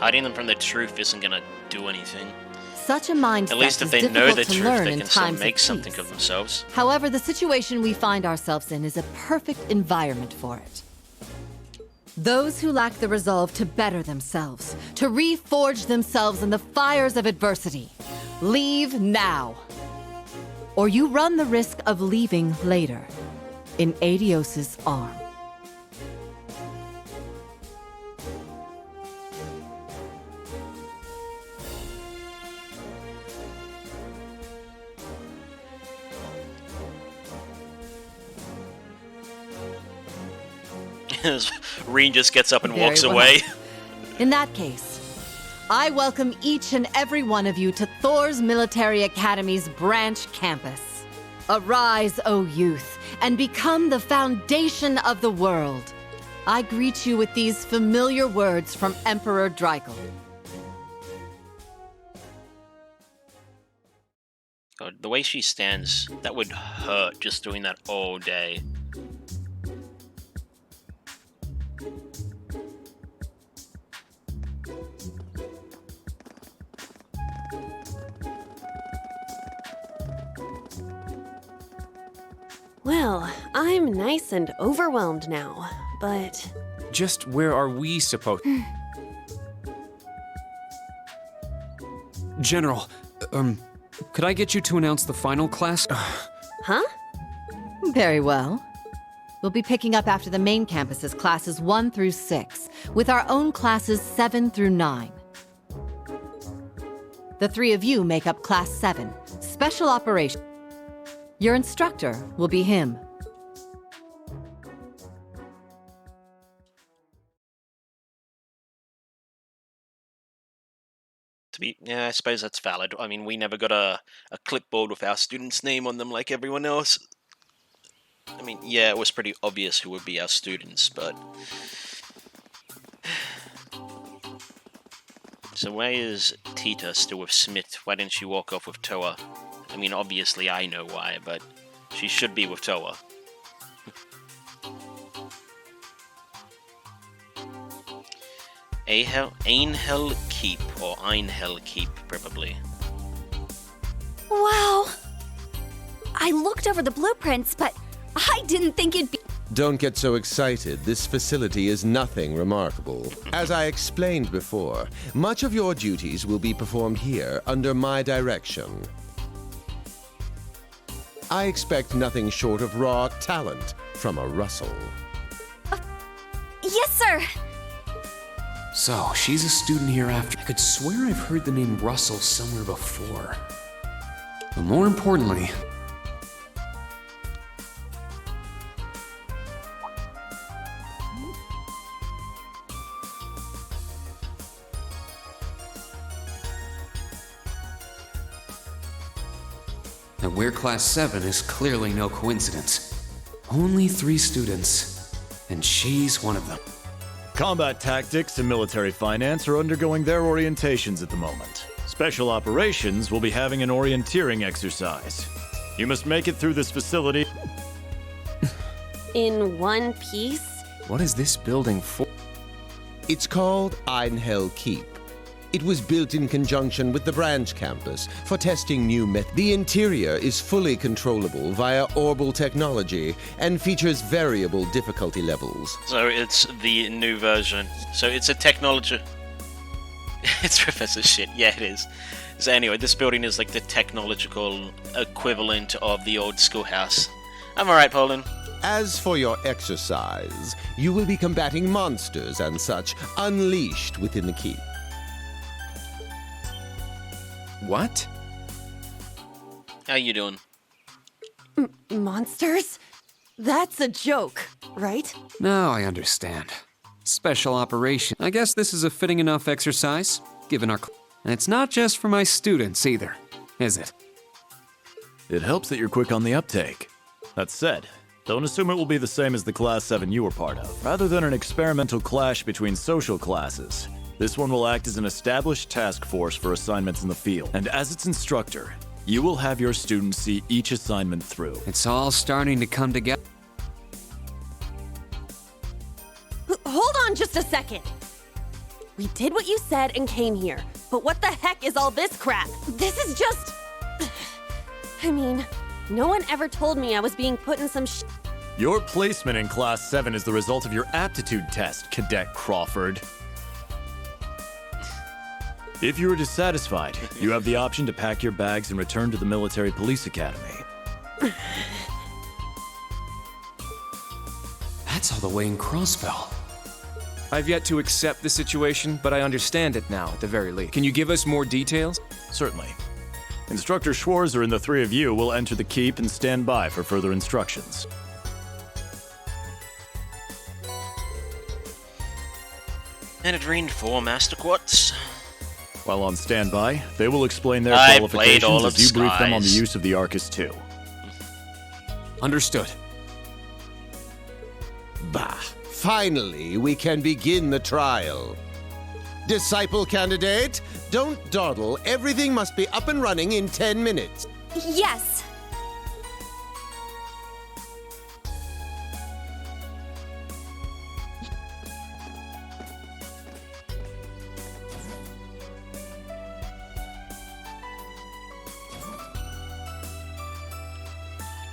Hiding them from the truth isn't gonna do anything. Such a mindset At least if is they know the difficult to truth, learn they in can still times of make something peace. of themselves. However, the situation we find ourselves in is a perfect environment for it. Those who lack the resolve to better themselves, to reforge themselves in the fires of adversity, leave now. Or you run the risk of leaving later, in Adios's arm. Reen just gets up and Very walks well. away. In that case, I welcome each and every one of you to Thor's Military Academy's branch campus. Arise, O youth, and become the foundation of the world. I greet you with these familiar words from Emperor Dreikel. God, the way she stands, that would hurt just doing that all day. Well, I'm nice and overwhelmed now, but... Just where are we supposed... General, could I get you to announce the final class? Huh? Very well. We'll be picking up after the main campus's classes 1 through 6, with our own classes 7 through 9. The three of you make up Class 7, Special Operations. Your instructor will be him. Yeah, I suppose that's valid. I mean, we never got a clipboard with our student's name on them like everyone else. I mean, yeah, it was pretty obvious who would be our students, but... So why is Tita still with Smith? Why didn't she walk off with Toa? I mean, obviously I know why, but she should be with Toa. Ainhel Keep, or Einhel Keep, probably. Wow! I looked over the blueprints, but I didn't think it'd be... Don't get so excited. This facility is nothing remarkable. As I explained before, much of your duties will be performed here under my direction. I expect nothing short of raw talent from a Russell. Yes, sir! So, she's a student here after. I could swear I've heard the name Russell somewhere before. But more importantly... that we're Class 7 is clearly no coincidence. Only 3 students, and she's one of them. Combat tactics and military finance are undergoing their orientations at the moment. Special operations will be having an orienteering exercise. You must make it through this facility. In one piece? What is this building for? It's called Einhel Keep. It was built in conjunction with the branch campus for testing new methods. The interior is fully controllable via Orbal technology and features variable difficulty levels. So it's the new version. So it's a technology... It's Professor shit. Yeah, it is. So anyway, this building is like the technological equivalent of the old schoolhouse. I'm alright, Poland. As for your exercise, you will be combating monsters and such unleashed within the keep. What? How you doing? Monsters? That's a joke, right? Now I understand. Special operation. I guess this is a fitting enough exercise, given our... And it's not just for my students either, is it? It helps that you're quick on the uptake. That said, don't assume it will be the same as the Class 7 you were part of. Rather than an experimental clash between social classes, this one will act as an established task force for assignments in the field. And as its instructor, you will have your students see each assignment through. It's all starting to come together. Hold on just a second. We did what you said and came here. But what the heck is all this crap? This is just... I mean, no one ever told me I was being put in some Your placement in Class 7 is the result of your aptitude test, Cadet Crawford. If you are dissatisfied, you have the option to pack your bags and return to the Military Police Academy. That's all the way in Crossbell. I've yet to accept the situation, but I understand it now, at the very least. Can you give us more details? Certainly. Instructor Schwarzer and the three of you will enter the keep and stand by for further instructions. Enadrine 4 Master Quartz. While on standby, they will explain their I played qualifications all as of you brief them on the Skies. use of the Arcus 2. Understood. Bah, finally we can begin the trial. Disciple candidate, don't dawdle. Everything must be up and running in 10 minutes. Yes.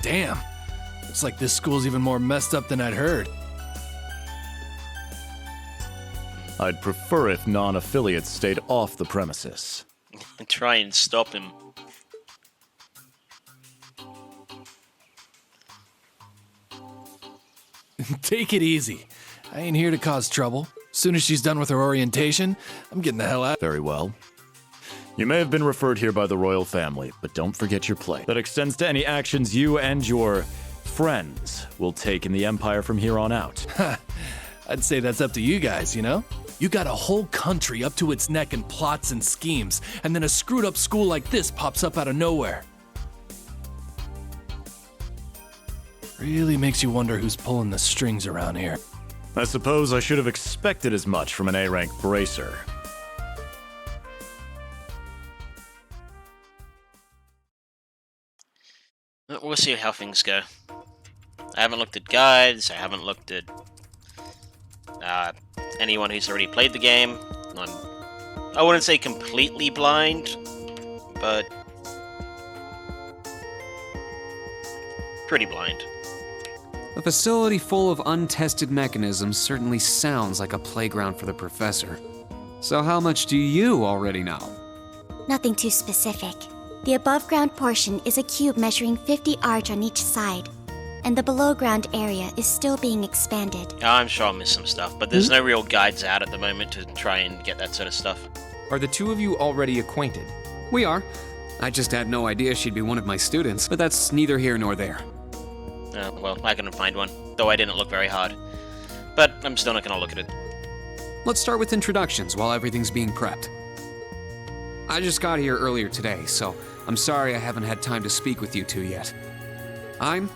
Damn. Looks like this school's even more messed up than I'd heard. I'd prefer if non-affiliates stayed off the premises. Try and stop him. Take it easy. I ain't here to cause trouble. Soon as she's done with her orientation, I'm getting the hell out. Very well. You may have been referred here by the royal family, but don't forget your place. That extends to any actions you and your friends will take in the Empire from here on out. I'd say that's up to you guys, you know? You got a whole country up to its neck in plots and schemes, and then a screwed up school like this pops up out of nowhere. Really makes you wonder who's pulling the strings around here. I suppose I should have expected as much from an A-rank bracer. We'll see how things go. I haven't looked at guides, I haven't looked at anyone who's already played the game. I wouldn't say completely blind, but pretty blind. A facility full of untested mechanisms certainly sounds like a playground for the professor. So how much do you already know? Nothing too specific. The above-ground portion is a cube measuring 50 arch on each side, and the below-ground area is still being expanded. I'm sure I'll miss some stuff, but there's no real guides out at the moment to try and get that sort of stuff. Are the two of you already acquainted? We are. I just had no idea she'd be one of my students, but that's neither here nor there. Oh, well, I couldn't find one, though I didn't look very hard. But I'm still not gonna look at it. Let's start with introductions while everything's being prepped. I just got here earlier today, so I'm sorry I haven't had time to speak with you two yet. I'm...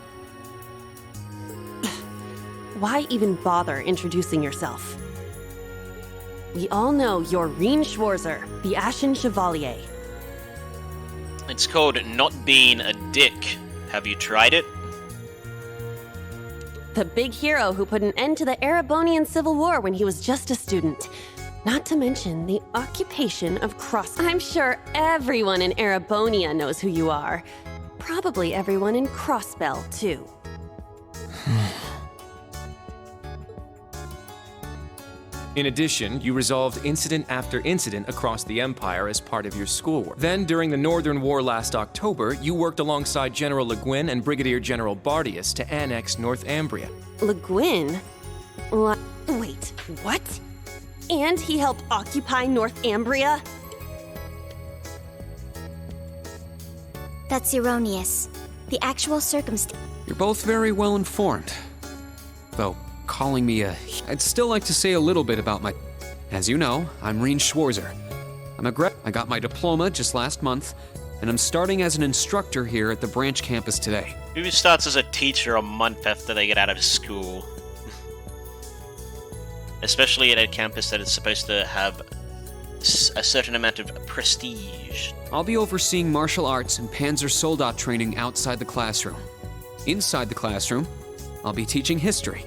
Why even bother introducing yourself? We all know you're Reen Schwarzer, the Ashen Chevalier. It's called Not Being a Dick. Have you tried it? The big hero who put an end to the Erebonian Civil War when he was just a student. Not to mention the occupation of Cross. I'm sure everyone in Erebonia knows who you are. Probably everyone in Crossbell, too. In addition, you resolved incident after incident across the Empire as part of your schoolwork. Then, during the Northern War last October, you worked alongside General Le Guin and Brigadier General Bardius to annex Northumbria. Le Guin? Wait, what? And he helped occupy Northumbria? That's erroneous. The actual circumstance. You're both very well informed. Though, calling me a... I'd still like to say a little bit about my... As you know, I'm Reen Schwarzer. I got my diploma just last month, and I'm starting as an instructor here at the branch campus today. Who starts as a teacher a month after they get out of school? Especially at a campus that is supposed to have a certain amount of prestige. I'll be overseeing martial arts and Panzer Soldat training outside the classroom. Inside the classroom, I'll be teaching history.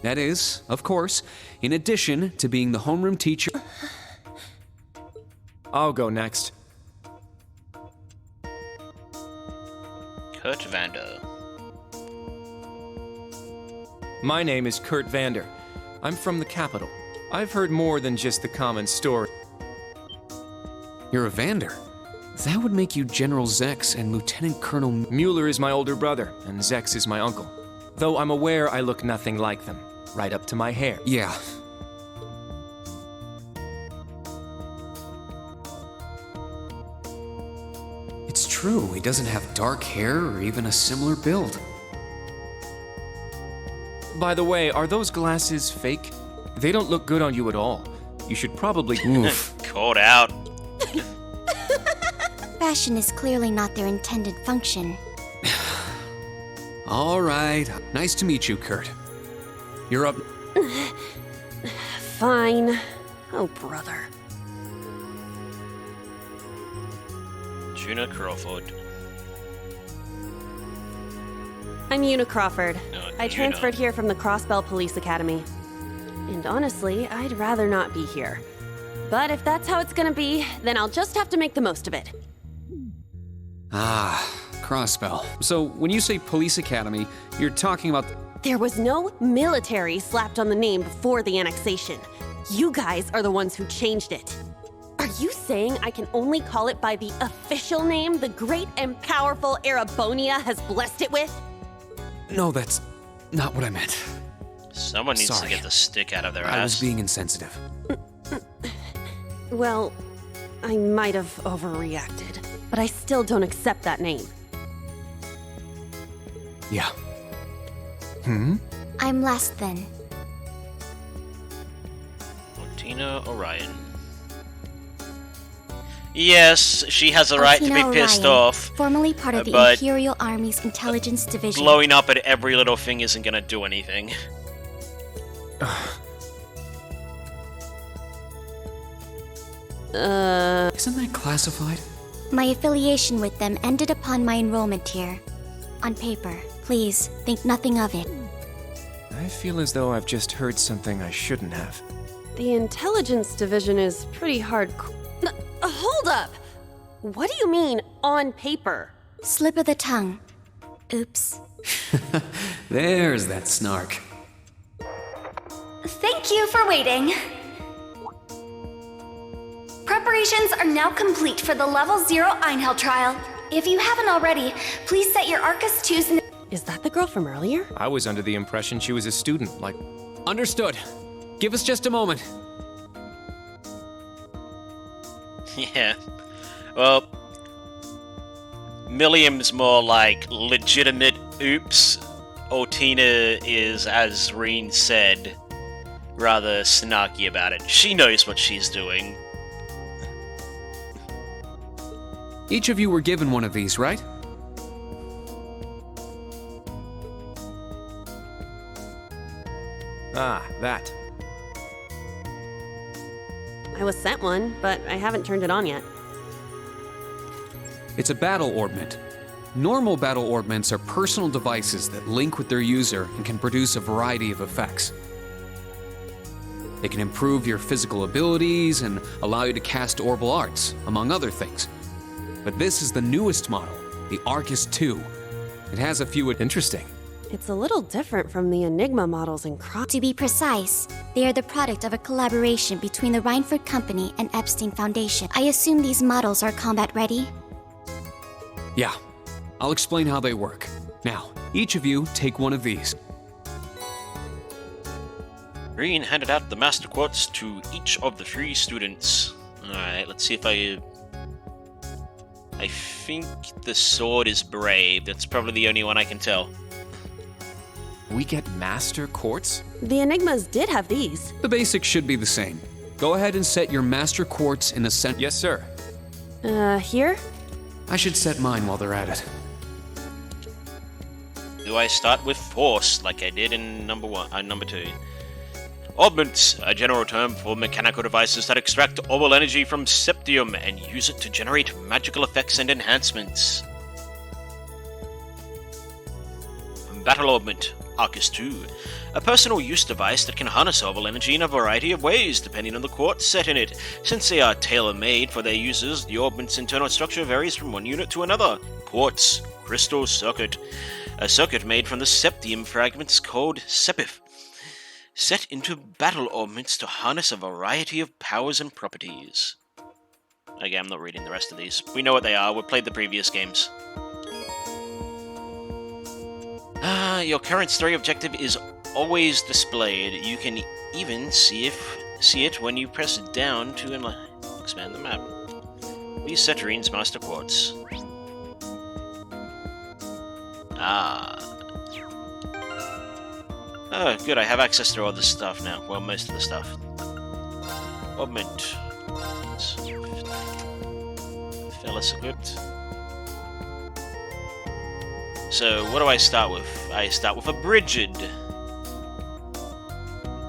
That is, of course, in addition to being the homeroom teacher. I'll go next. Kurt Vander. My name is Kurt Vander. I'm from the capital. I've heard more than just the common story. You're a Vander. That would make you General Zex and Lieutenant Colonel Mueller is my older brother, and Zex is my uncle. Though I'm aware I look nothing like them, right up to my hair. Yeah. It's true, he doesn't have dark hair or even a similar build. By the way, are those glasses fake? They don't look good on you at all. You should probably... Oof. Called out. Fashion is clearly not their intended function. All right. Nice to meet you, Kurt. You're up. Fine. Oh, brother. Juna Crawford. I'm Una Crawford. I Una. transferred here from the Crossbell Police Academy. And honestly, I'd rather not be here. But if that's how it's gonna be, then I'll just have to make the most of it. Ah, Crossbell. So, when you say Police Academy, you're talking about... There was no military slapped on the name before the annexation. You guys are the ones who changed it. Are you saying I can only call it by the official name the great and powerful Erebonia has blessed it with? No, that's not what I meant. Someone needs Sorry. to get the stick out of their I was ass. being insensitive. Well, I might have overreacted, but I still don't accept that name. Yeah. I'm last then. Martina Orion. Yes, she has a right to be Martina pissed Orion, off. Formerly part of the but Imperial Army's Intelligence Division. blowing up at every little thing isn't gonna do anything. Isn't that classified? My affiliation with them ended upon my enrollment here. On paper, please think nothing of it. I feel as though I've just heard something I shouldn't have. The intelligence division is pretty hard. Hold up! What do you mean, on paper? Slip of the tongue. Oops. There's that snark. Thank you for waiting. Preparations are now complete for the Level 0 Einhell trial. If you haven't already, please set your Arcus 2s in... Is that the girl from earlier? I was under the impression she was a student, like... Understood. Give us just a moment. Yeah. Well, Milliam's more like legitimate oops. Otina is, as Reen said, rather snarky about it. She knows what she's doing. Each of you were given one of these, right? Ah, that. I was sent one, but I haven't turned it on yet. It's a battle orbment. Normal battle orbments are personal devices that link with their user and can produce a variety of effects. They can improve your physical abilities and allow you to cast orbital arts, among other things. But this is the newest model, the Arcus 2. It has a few... Interesting. It's a little different from the Enigma models in Cross. To be precise, they are the product of a collaboration between the Reinford Company and Epstein Foundation. I assume these models are combat ready? Yeah. I'll explain how they work. Now, each of you take one of these. Reen handed out the Master Quartz to each of the 3 students. Alright, let's see if I think the sword is Brave. That's probably the only one I can tell. We get Master Quartz? The Enigmas did have these. The basics should be the same. Go ahead and set your Master Quartz in the center. Yes, sir. Here? I should set mine while they're at it. Do I start with Force, like I did in number 2? Orbments, a general term for mechanical devices that extract orbital energy from Septium and use it to generate magical effects and enhancements. Battle Orbment, Arcus 2, a personal use device that can harness orbital energy in a variety of ways, depending on the quartz set in it. Since they are tailor-made for their users, the orbit's internal structure varies from one unit to another. Quartz Crystal Circuit. A circuit made from the septium fragments called Sepif, set into battle orbits to harness a variety of powers and properties. Again, I'm not reading the rest of these. We know what they are, we've played the previous games. Your current story objective is always displayed. You can even see it when you press down to expand the map. These Citrine's Master Quartz. Oh, good, I have access to all this stuff now. Well, most of the stuff. Augment. Fellas equipped. So, what do I start with? I start with a Brigid.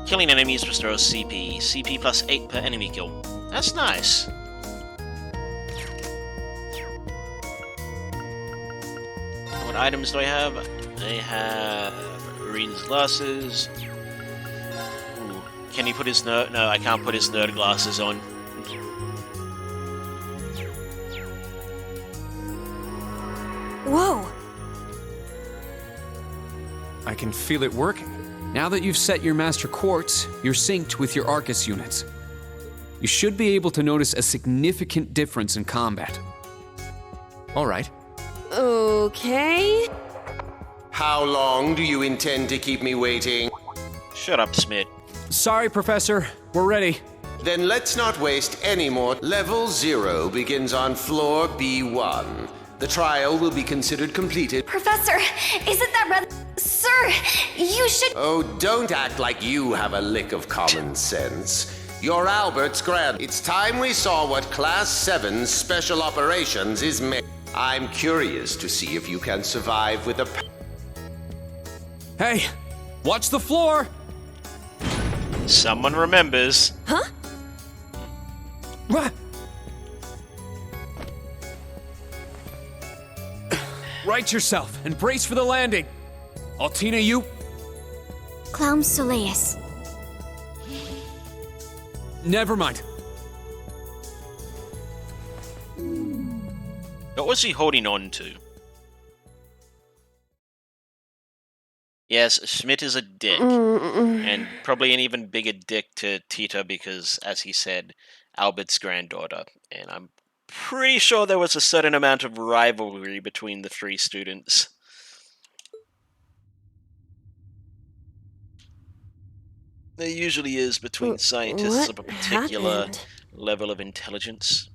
Killing enemies restores CP. CP plus 8 per enemy kill. That's nice. What items do I have? I have Marine's glasses. Ooh. Can he put his nerd? No, I can't put his nerd glasses on. Whoa! I can feel it working. Now that you've set your Master Quartz, you're synced with your Arcus units. You should be able to notice a significant difference in combat. All right. Okay. How long do you intend to keep me waiting? Shut up, Smith. Sorry, Professor. We're ready. Then let's not waste any more. Level 0 begins on floor B1. The trial will be considered completed. Professor, isn't that rather... Sir, you should... Oh, don't act like you have a lick of common sense. You're Albert's grand. It's time we saw what Class 7's special operations is made. I'm curious to see if you can survive with a... Hey, watch the floor! Someone remembers. Huh? What? Right yourself and brace for the landing. Altina, you... Clown Soleus. Never mind. What was he holding on to? Yes, Schmidt is a dick. And probably an even bigger dick to Tita because, as he said, Albert's granddaughter. And I'm pretty sure there was a certain amount of rivalry between the three students. There usually is between scientists of a particular level of intelligence.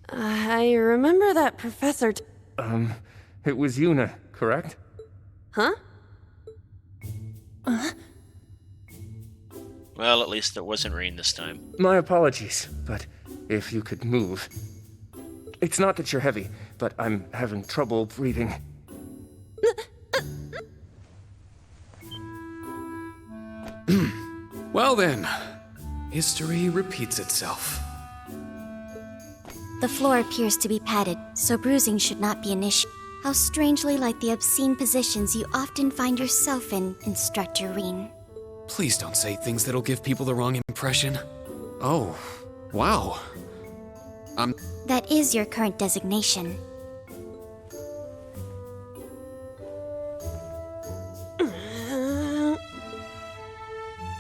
I remember that professor... It was Yuna, correct? Huh? Well, at least it wasn't rain this time. My apologies, but if you could move. It's not that you're heavy, but I'm having trouble breathing. Well then, history repeats itself. The floor appears to be padded, so bruising should not be an issue. How strangely like the obscene positions you often find yourself in, Instructor Reen. Please don't say things that'll give people the wrong impression. Oh, wow. That is your current designation.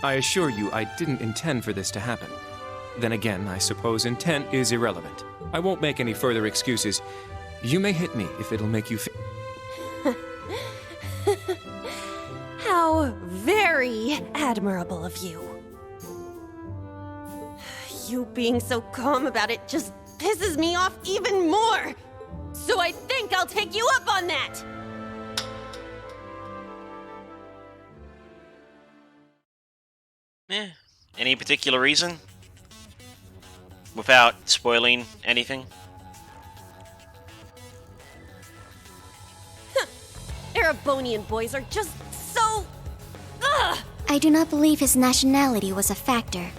I assure you, I didn't intend for this to happen. Then again, I suppose intent is irrelevant. I won't make any further excuses. You may hit me if it'll make you feel... How very admirable of you. You being so calm about it just pisses me off even more. So I think I'll take you up on that. Any particular reason? Without spoiling anything? Erebonian boys are just so... Ugh! I do not believe his nationality was a factor.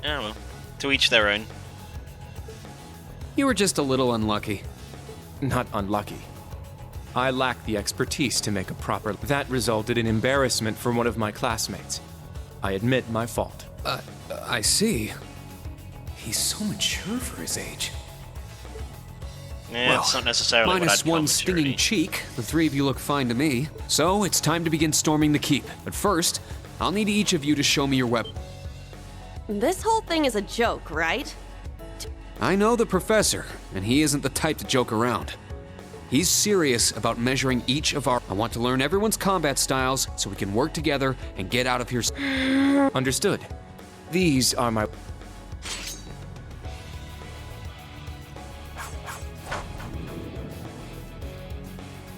Oh well, to each their own. You were just a little unlucky. Not unlucky. I lacked the expertise to make a proper... That resulted in embarrassment for one of my classmates. I admit my fault. I see. He's so mature for his age. Yeah, it's not necessarily what I'd minus call one maturity. stinging cheek, the three of you look fine to me. So, it's time to begin storming the keep. But first, I'll need each of you to show me your weapon. This whole thing is a joke, right? I know the professor, and he isn't the type to joke around. He's serious about measuring each of our... I want to learn everyone's combat styles so we can work together and get out of here. Understood. These are my...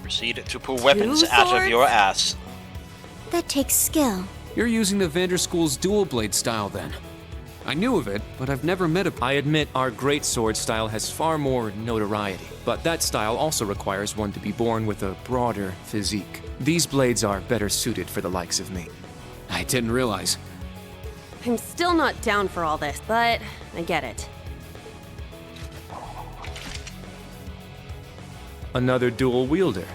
Proceed to pull weapons Two out of swords? your ass. That takes skill. You're using the Vanderschool's dual blade style then. I knew of it, but I've never met a... I admit our great sword style has far more notoriety, but that style also requires one to be born with a broader physique. These blades are better suited for the likes of me. I didn't realize. I'm still not down for all this, but I get it. Another dual wielder.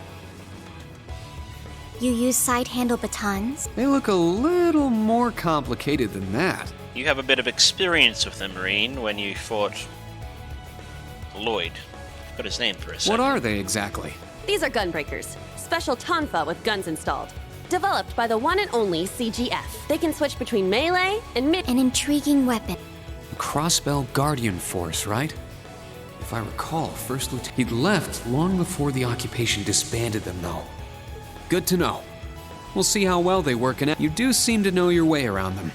You use side handle batons? They look a little more complicated than that. You have a bit of experience with them, Marine, when you fought Lloyd. Got his name for a second. What are they exactly? These are gunbreakers, special tonfa with guns installed. Developed by the one and only CGF. They can switch between melee and mid- An intriguing weapon. Crossbell Guardian Force, right? If I recall, First Lieutenant... He'd left long before the occupation disbanded them, though. Good to know. We'll see how well they work, and you do seem to know your way around them.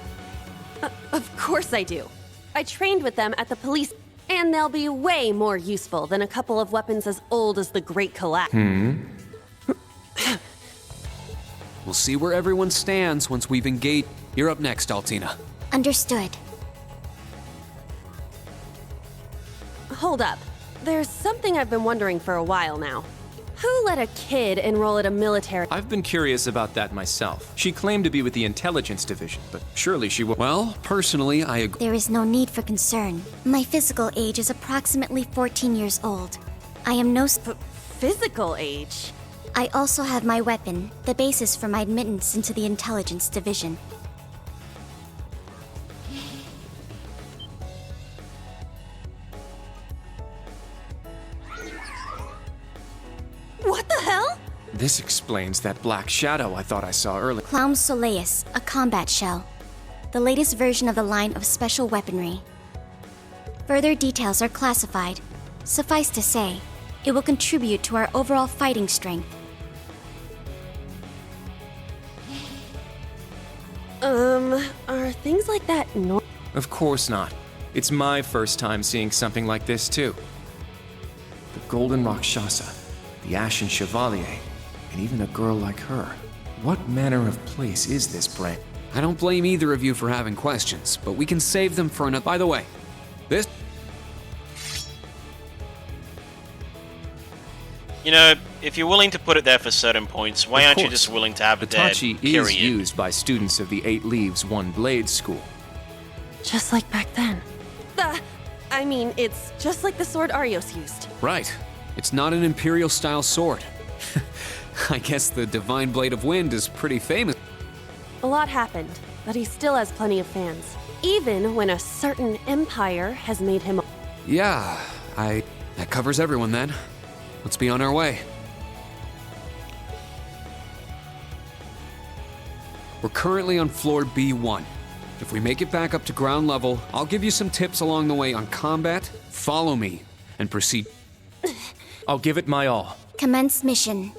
Of course I do. I trained with them at the police, and they'll be way more useful than a couple of weapons as old as the Great Collapse. We'll see where everyone stands once we've engaged... You're up next, Altina. Understood. Hold up. There's something I've been wondering for a while now. Who let a kid enroll at a military... I've been curious about that myself. She claimed to be with the intelligence division, but surely she will... Well, personally, I agree. There is no need for concern. My physical age is approximately 14 years old. I am no... Physical age? I also have my weapon, the basis for my admittance into the intelligence division. What the hell? This explains that black shadow I thought I saw earlier. Clown Soleus, a combat shell. The latest version of the line of special weaponry. Further details are classified. Suffice to say, it will contribute to our overall fighting strength. Are things like that Of course not. It's my first time seeing something like this, too. The Golden Rakshasa, the Ashen Chevalier, and even a girl like her. What manner of place is this, Brent? I don't blame either of you for having questions, but we can save them for another... By the way, this... You know, if you're willing to put it there for certain points, why aren't you just willing to have it there, Hitachi period? is used by students of the 8 Leaves, 1 Blade School. Just like back then. I mean, it's just like the sword Arios used. Right. It's not an Imperial-style sword. I guess the Divine Blade of Wind is pretty famous. A lot happened, but he still has plenty of fans. Even when a certain empire has made him... Yeah, that covers everyone then. Let's be on our way. We're currently on floor B1. If we make it back up to ground level, I'll give you some tips along the way on combat. Follow me and proceed. I'll give it my all. Commence mission.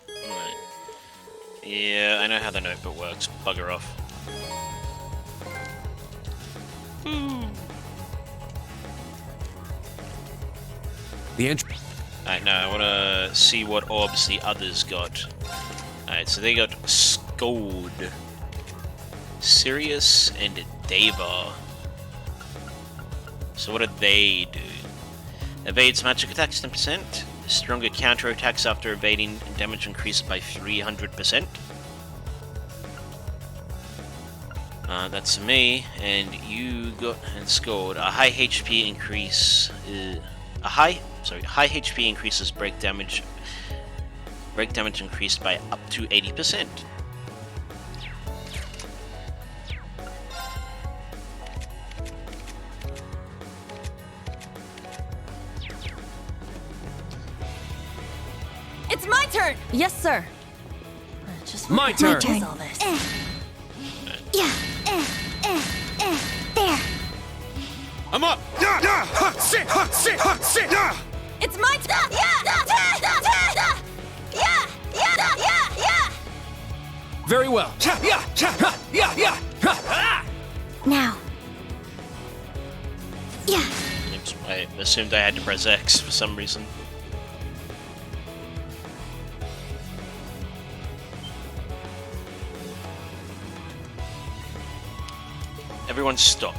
Right. Yeah, I know how the notebook works. Bugger off. The entry. Alright, now I want to see what orbs the others got. Alright, so they got Scold, Sirius, and Deva. So what do they do? Evades magic attacks 10%. Stronger counterattacks after evading, and damage increased by 300%. That's me, and you got and Scold. A high HP increase. High HP increases break damage Break damage increased by up to 80%. It's my turn! Yes, sir. Just My turn. All this. There. I'm up! Sit! It's my turn! Very well. Now. Yeah. Oops, I assumed I had to press X for some reason. Everyone stop.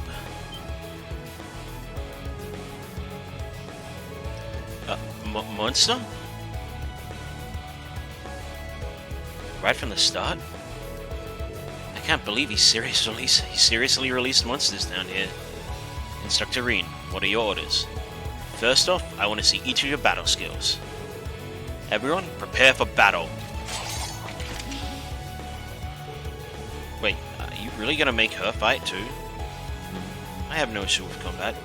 Monster? Right from the start? I can't believe he seriously released monsters down here. Instructor Reen, what are your orders? First off, I want to see each of your battle skills. Everyone, prepare for battle. Wait, are you really gonna make her fight too? I have no issue with combat.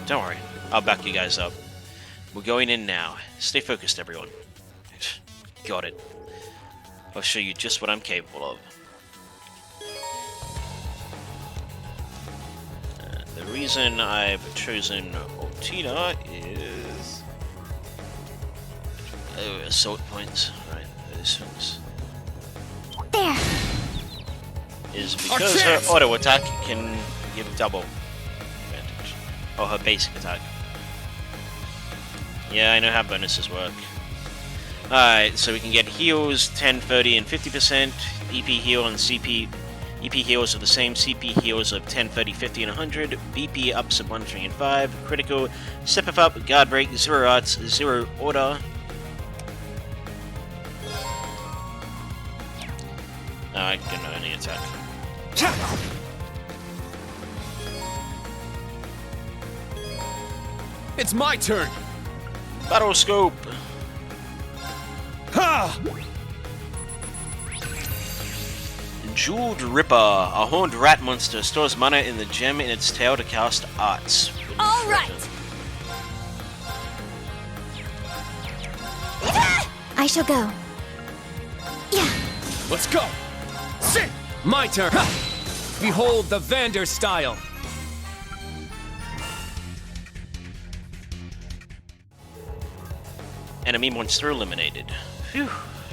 Don't worry, I'll back you guys up. We're going in now. Stay focused, everyone. Got it. I'll show you just what I'm capable of. The reason I've chosen Altina is... Oh, assault points. Right, those ones. There! Is because her auto attack can give double advantage. Or her basic attack. Yeah, I know how bonuses work. Alright, so we can get heals 10, 30, and 50%. EP heal and CP. EP heals are the same. CP heals of 10, 30, 50, and 100. BP ups of 1, 3, and 5. Critical. Step up, guard break, 0 arts, 0 order. I can only attack. It's my turn! Battle scope! Ha! Jeweled Ripper, a horned rat monster, stores mana in the gem in its tail to cast arts. All right! I shall go. Yeah. Let's go! Sit! My turn. Behold the Vander style. Enemy monster eliminated. Phew,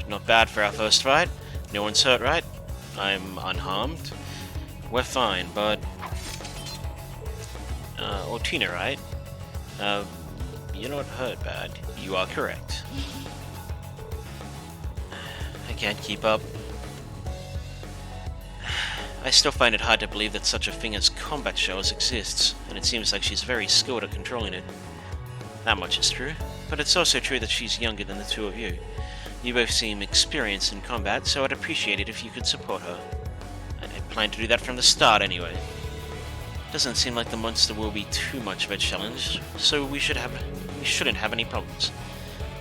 not bad for our first fight. No one's hurt, right? I'm unharmed. We're fine, but... Altina, right? You're not hurt bad. You are correct. I can't keep up. I still find it hard to believe that such a thing as combat shells exists, and it seems like she's very skilled at controlling it. That much is true, but it's also true that she's younger than the two of you. You both seem experienced in combat, so I'd appreciate it if you could support her. I plan to do that from the start anyway. Doesn't seem like the monster will be too much of a challenge, so we shouldn't have any problems.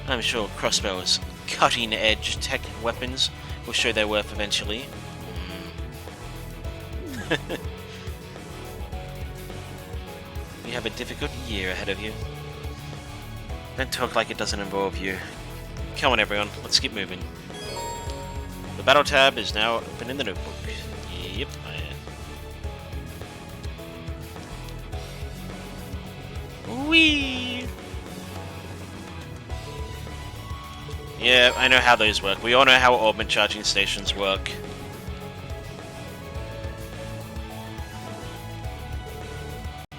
I'm sure crossbows, cutting-edge tech weapons, will show their worth eventually. You have a difficult year ahead of you. Don't talk like it doesn't involve you. Come on everyone, let's keep moving. The battle tab is now open in the notebook. Yep, Whee! Yeah, I know how those work. We all know how orbit charging stations work.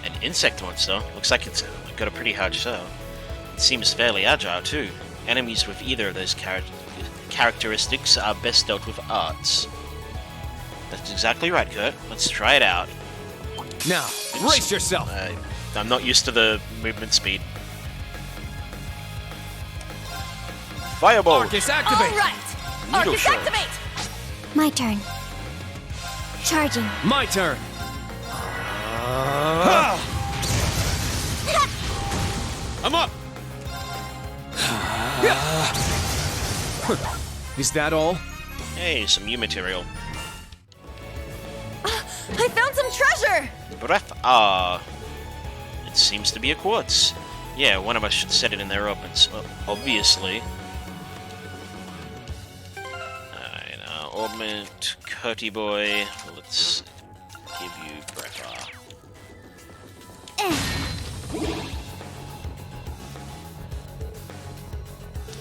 An insect monster? Looks like it's got a pretty hard shell. It seems fairly agile too. Enemies with either of those characteristics are best dealt with arts. That's exactly right, Kurt. Let's try it out. Now, brace yourself! I'm not used to the movement speed. Fireball! Arcus, activate! All right! Needle Arcus, shot. activate! My turn. Charging. My turn! I'm up! Is that all? Hey, some new material. I found some treasure! Breath It seems to be a quartz. Yeah, one of us should set it in their opens. Obviously. Alright, augment Curty Boy. Let's give you Breath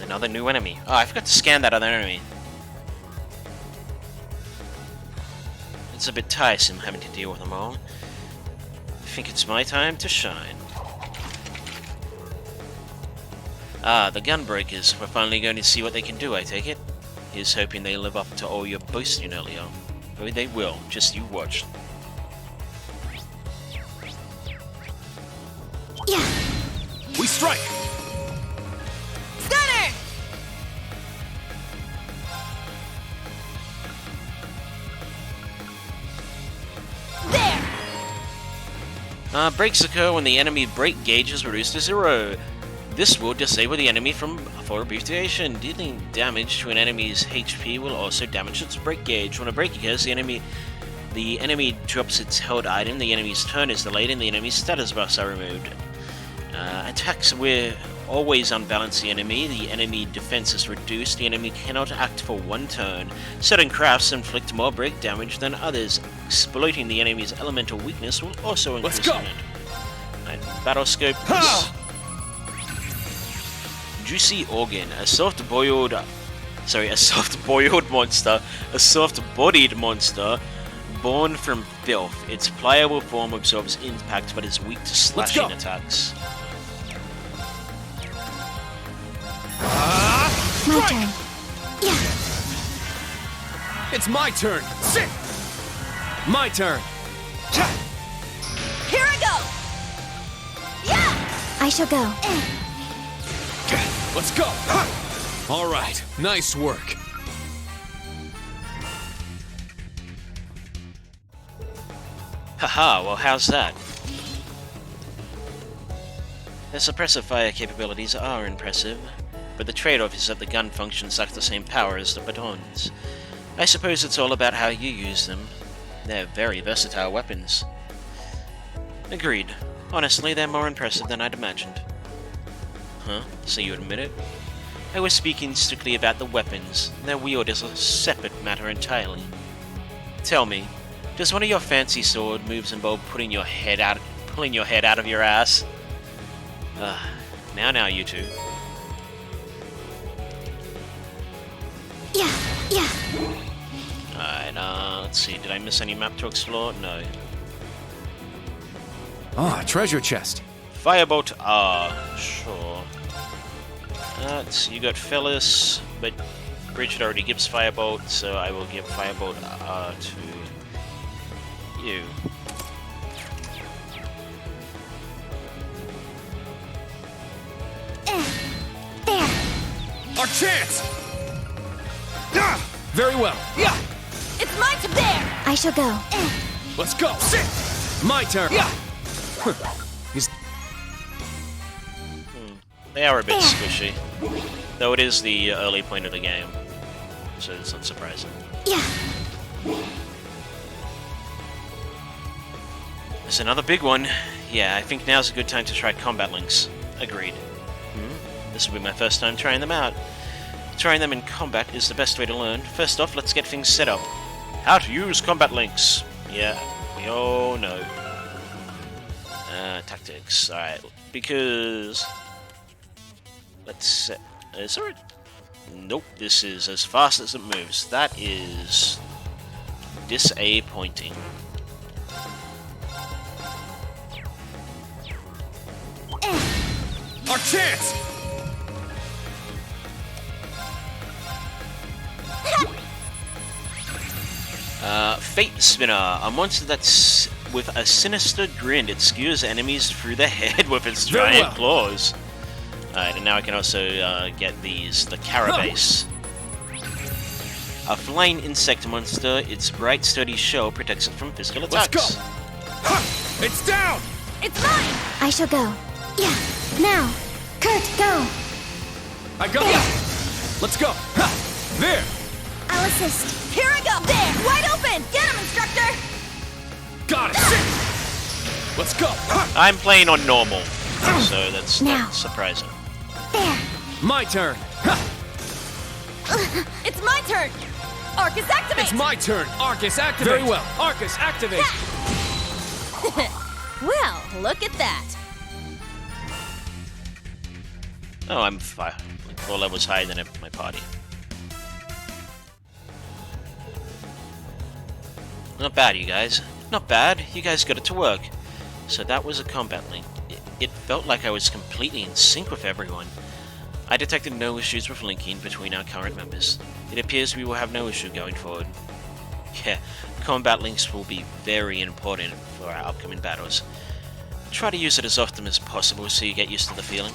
Another new enemy. Oh, I forgot to scan that other enemy. It's a bit tiresome having to deal with them all. I think it's my time to shine. Ah, the Gunbreakers. We're finally going to see what they can do, I take it. Here's hoping they live up to all your boasting earlier. Oh, they will. Just you watch. Yeah. We strike! Stunner! Breaks occur when the enemy break gauge is reduced to 0. This will disable the enemy for a brief duration. Dealing damage to an enemy's HP will also damage its break gauge. When a break occurs, the enemy drops its held item, the enemy's turn is delayed, and the enemy's status buffs are removed. Attacks will always unbalance the enemy defense is reduced, the enemy cannot act for one turn. Certain crafts inflict more break damage than others. Exploiting the enemy's elemental weakness will also increase it. Battle scope. Juicy Organ, a soft-bodied monster born from filth. Its pliable form absorbs impact but is weak to slashing attacks. My turn. Yeah. It's my turn. Sit. My turn. Here I go. Yeah. I shall go. Let's go. All right. Nice work. Haha, well how's that? Their suppressive fire capabilities are impressive, but the trade-off is that the gun functions lack the same power as the batons. I suppose it's all about how you use them. They're very versatile weapons. Agreed. Honestly, they're more impressive than I'd imagined. Huh? So you admit it? I was speaking strictly about the weapons. Their wield is a separate matter entirely. Tell me, does one of your fancy sword moves involve pulling your head out of your ass? Now, you two. Yeah. Alright, let's see. Did I miss any map to explore? No. Ah, treasure chest. Firebolt sure. Let's see, you got Phyllis, but Bridget already gives Firebolt, so I will give Firebolt to you. There. Our chance! Very well. Yeah. It's my turn. There. I shall go. Let's go. Sit. My turn. Yeah. They are a bit squishy, though it is the early point of the game, so it's not surprising. Yeah. There's another big one. Yeah, I think now's a good time to try combat links. Agreed. This will be my first time trying them out. Trying them in combat is the best way to learn. First off, let's get things set up. How to use combat links. Yeah, we all know. Tactics. Alright, because... Let's set... Is there a... Nope, this is as fast as it moves. That is... disappointing. Our chance! Fate Spinner, a monster that's with a sinister grin. It skewers enemies through the head with its giant claws. Alright, and now I can also get these, the Carapace. A flying insect monster, its bright, sturdy shell protects it from physical attacks. Let's go! It's down! It's mine! I shall go. Yeah. Now. Kurt, go. I go! Let's go! Ha! There! I'll assist. Here I go! There! Wide open! Get him, instructor! Got it! Let's go! I'm playing on normal, so that's not surprising. There! My turn! It's my turn! Arcus, activate! It's my turn! Arcus, activate! Very well. Arcus, activate! Well, look at that. Oh, I'm 4 levels higher than my party. Not bad, you guys. Not bad. You guys got it to work. So that was a combat link. It felt like I was completely in sync with everyone. I detected no issues with linking between our current members. It appears we will have no issue going forward. Yeah, combat links will be very important for our upcoming battles. Try to use it as often as possible so you get used to the feeling.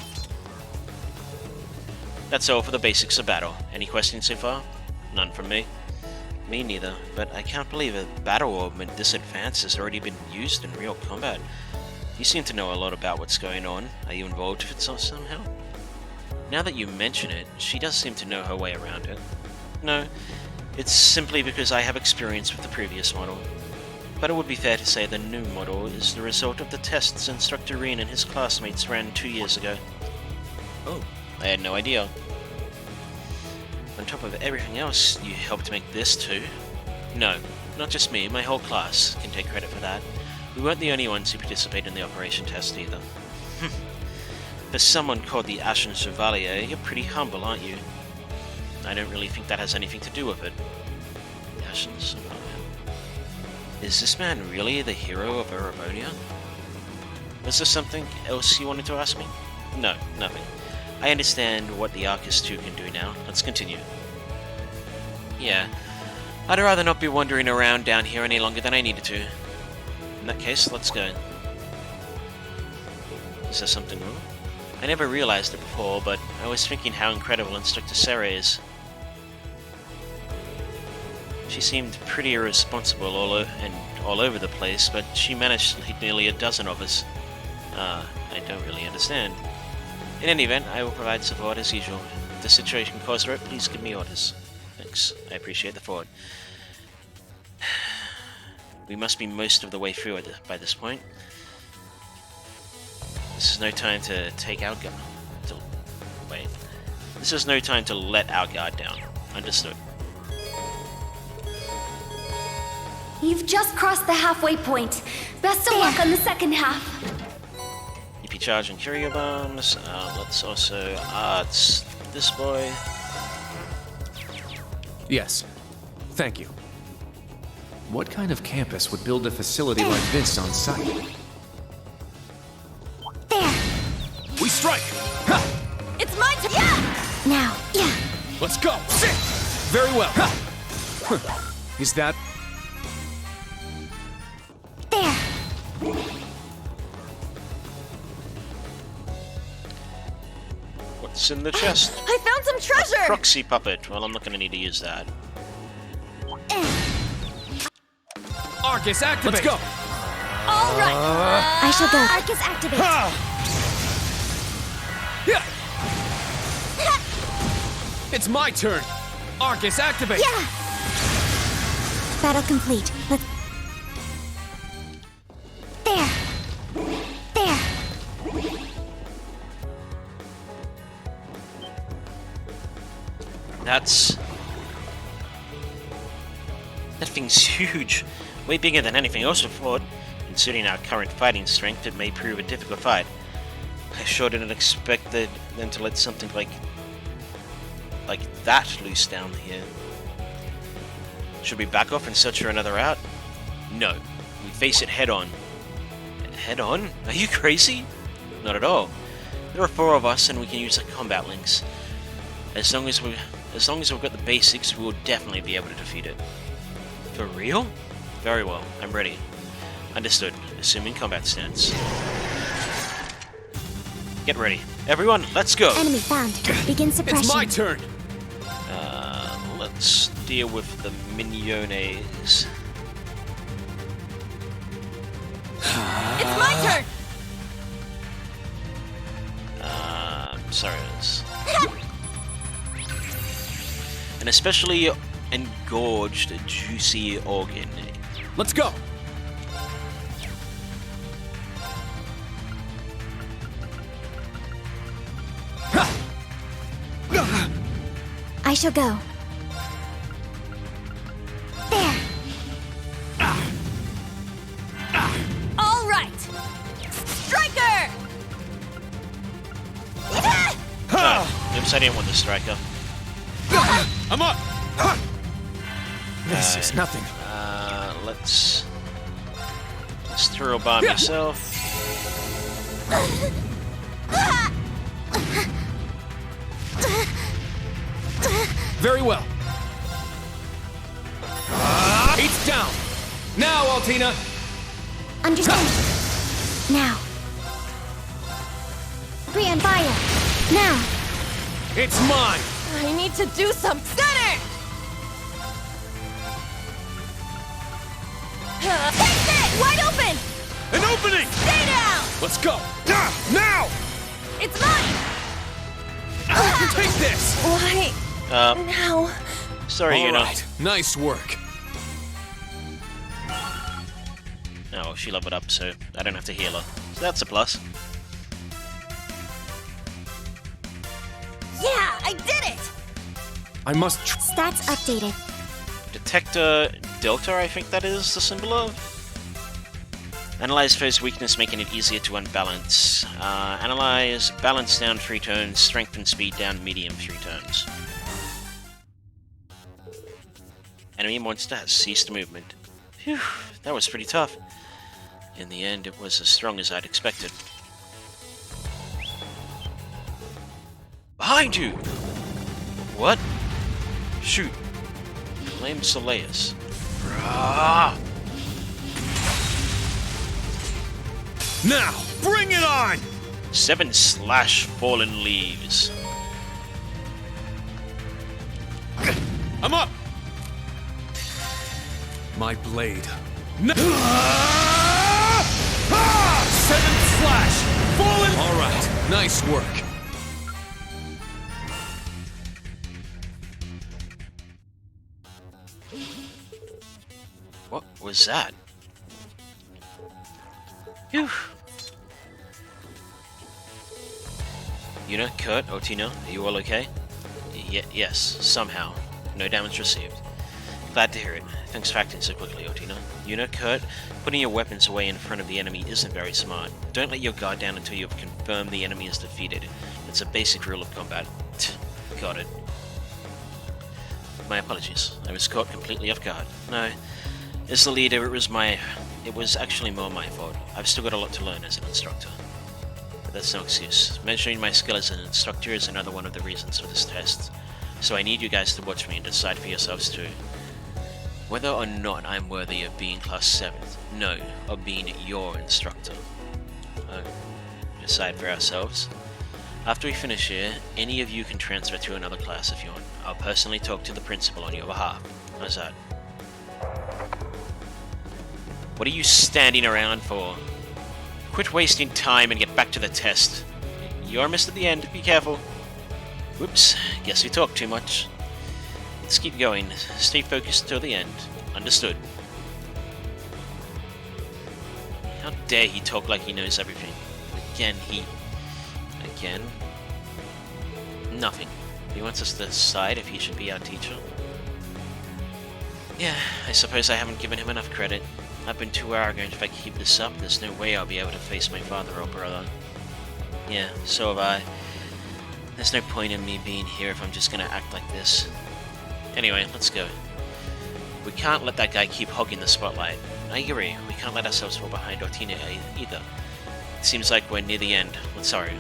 That's all for the basics of battle. Any questions so far? None from me. Me neither, but I can't believe a battle orb this advanced has already been used in real combat. You seem to know a lot about what's going on. Are you involved with it somehow? Now that you mention it, she does seem to know her way around it. No, it's simply because I have experience with the previous model. But it would be fair to say the new model is the result of the tests Instructor Reen and his classmates ran 2 years ago. Oh, I had no idea. On top of everything else, you helped make this too? No, not just me, my whole class can take credit for that. We weren't the only ones who participated in the operation test either. For someone called the Ashen Chevalier, you're pretty humble, aren't you? I don't really think that has anything to do with it. Ashen Chevalier. Is this man really the hero of Erebonia? Was there something else you wanted to ask me? No, nothing. I understand what the Arcus 2 can do now. Let's continue. Yeah, I'd rather not be wandering around down here any longer than I needed to. In that case, let's go. Is there something wrong? I never realized it before, but I was thinking how incredible Instructor Sarah is. She seemed pretty irresponsible all over the place, but she managed to lead nearly a dozen of us. I don't really understand. In any event, I will provide support as usual. If the situation calls for it, please give me orders. Thanks. I appreciate the thought. We must be most of the way through it by this point. This is no time to take our guard. Wait. This is no time to let our guard down. Understood. You've just crossed the halfway point. Best of luck on the second half. EP charge and curio bombs. Let's also arts this boy. Yes. Thank you. What kind of campus would build a facility like this on site? We strike! Ha! It's my turn! Yeah! Now, yeah! Let's go! Sit! Very well! Ha! Is that... There! What's in the chest? I found some treasure! Proxy puppet. Well, I'm not going to need to use that. Arcus, activate! Let's go! All right! I shall go. Arcus, activate! Yeah. It's my turn! Arcus, activate! Yeah! Battle complete. Let's... There! There! That thing's huge. Way bigger than anything else we've fought. Considering our current fighting strength, it may prove a difficult fight. I sure didn't expect them to let something like that loose down here. Should we back off and search for another route? No. We face it head on. Head on? Are you crazy? Not at all. There are 4 of us and we can use the combat links. As long as we've got the basics, we will definitely be able to defeat it. For real? Very well, I'm ready. Understood. Assuming combat stance. Get ready. Everyone, let's go! Enemy found. Begin suppression. It's my turn! Let's deal with the miniones. It's my turn! Sorry. especially engorged, juicy organ. Let's go! I shall go. There. All right! Striker! Oops, I didn't want the striker. I'm up! This is nothing. Let's throw a bomb yourself. Very well. Eight's down. Now, Altina. Understand. Now. Brian, fire. Now. It's mine. I need to do some center! Take it! Wide open! An opening! Stay down! Let's go. Now! It's mine! Take this! Why? Now. Sorry, All right. Nice work. Oh, she leveled up, so I don't have to heal her. So that's a plus. Yeah, I did it! I must. Stats updated. Detector Delta, I think that is the symbol of. Analyze foe's weakness, making it easier to unbalance. Analyze balance down 3 turns, strength and speed down medium 3 turns. Enemy monster has ceased movement. Phew, that was pretty tough. In the end, it was as strong as I'd expected. Behind you! What? Shoot. Flame Soleus. Now, bring it on! 7 slash fallen leaves. I'm up! My blade. No. 7 slash! Fallen! Alright, nice work. What was that? Phew. Yuna, Kurt, Otino, are you all okay? Yes, somehow. No damage received. Glad to hear it. Thanks for acting so quickly, Otino. Yuna, Kurt, putting your weapons away in front of the enemy isn't very smart. Don't let your guard down until you've confirmed the enemy is defeated. It's a basic rule of combat. Got it. My apologies. I was caught completely off guard. No, as the leader, it was actually more my fault. I've still got a lot to learn as an instructor. But that's no excuse. Measuring my skill as an instructor is another one of the reasons for this test. So I need you guys to watch me and decide for yourselves too. Whether or not I'm worthy of being class 7th. No, of being your instructor. Decide for ourselves. After we finish here, any of you can transfer to another class if you want. I'll personally talk to the principal on your behalf. How's that? What are you standing around for? Quit wasting time and get back to the test. You're missed at the end. Be careful. Whoops. Guess we talked too much. Let's keep going. Stay focused till the end. Understood. How dare he talk like he knows everything? Again. Nothing. He wants us to decide if he should be our teacher. Yeah, I suppose I haven't given him enough credit. I've been too arrogant. If I keep this up, there's no way I'll be able to face my father or brother. Yeah, so have I. There's no point in me being here if I'm just gonna act like this. Anyway, let's go. We can't let that guy keep hogging the spotlight. I agree, we can't let ourselves fall behind Otino either. It seems like we're near the end. Let's hurry.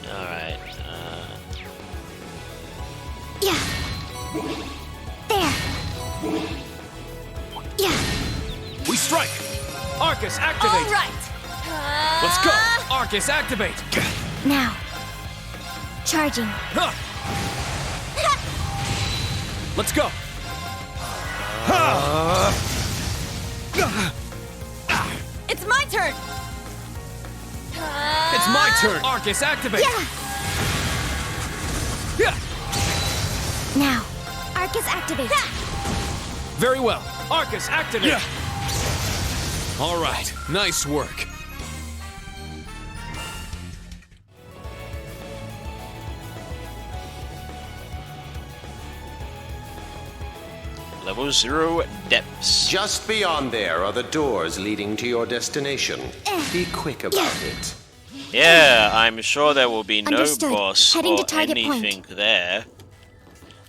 Alright, Yeah. There. Yeah. We strike! Arcus, activate! All right. Let's go! Arcus, activate! Now. Charging. Let's go! It's my turn! It's my turn! Arcus, activate! Yeah. Yeah! Now, Arcus activate. Very well. Arcus, activate! Yeah. All right, nice work. Level 0 depths. Just beyond there are the doors leading to your destination. Be quick about it. Yeah, I'm sure there will be no Understood. boss Heading or to target anything there.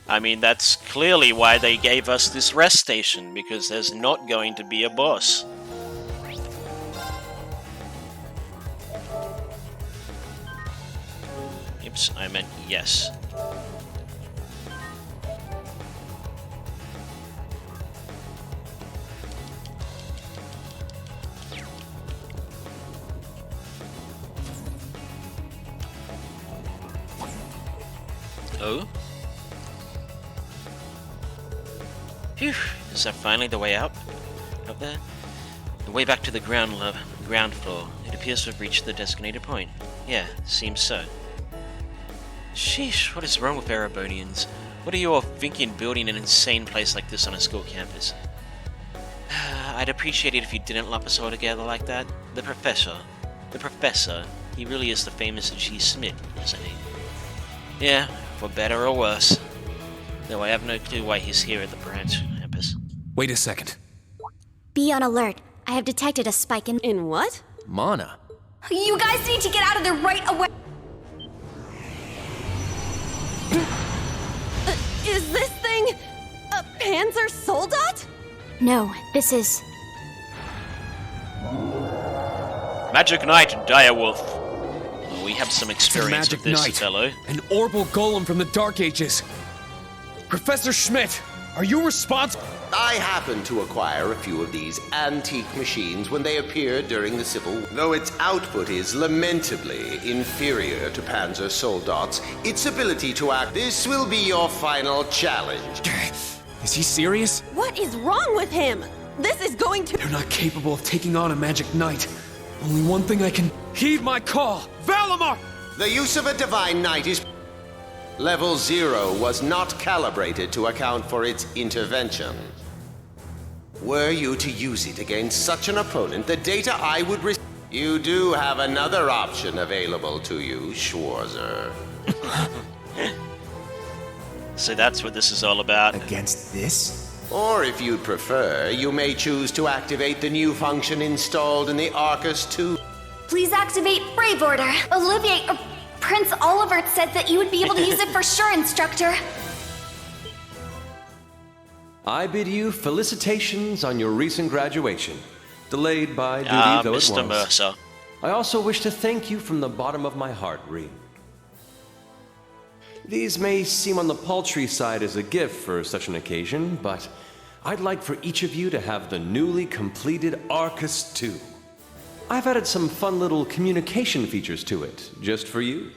I mean, that's clearly why they gave us this rest station, because there's not going to be a boss. Oops, I meant yes. Oh? Phew, is that finally the way out? Up there? The way back to the ground floor. It appears to have reached the designated point. Yeah, seems so. Sheesh, what is wrong with Erebonians? What are you all thinking building an insane place like this on a school campus? I'd appreciate it if you didn't lump us all together like that. The professor, he really is the famous G. Smith, isn't he? Yeah, for better or worse. Though I have no clue why he's here at the branch campus. Wait a second. Be on alert. I have detected a spike in... In what? Mana. You guys need to get out of there right away! Is this thing a Panzer Soldat? No, this is... Magic Knight Direwolf. Well, we have some experience with this fellow. An Orbal Golem from the Dark Ages. Professor Schmidt, are you responsible? I happened to acquire a few of these antique machines when they appeared during the Civil War. Though its output is lamentably inferior to Panzer Soldat's, its ability to act... This will be your final challenge. Is he serious? What is wrong with him? This is going to... They're not capable of taking on a Magic Knight. Only one thing I can... Heed my call! Valimar! The use of a Divine Knight is... Level 0 was not calibrated to account for its intervention. Were you to use it against such an opponent, the data I would receive... You do have another option available to you, Schwarzer. So that's what this is all about. Against this? Or if you'd prefer, you may choose to activate the new function installed in the Arcus 2. Please activate Brave Order. Olivier, Prince Olivert said that you would be able to use it for sure, Instructor. I bid you felicitations on your recent graduation. Delayed by duty though it was. Mr. Mercer. I also wish to thank you from the bottom of my heart, Reed. These may seem on the paltry side as a gift for such an occasion, but I'd like for each of you to have the newly completed Arcus 2. I've added some fun little communication features to it, just for you.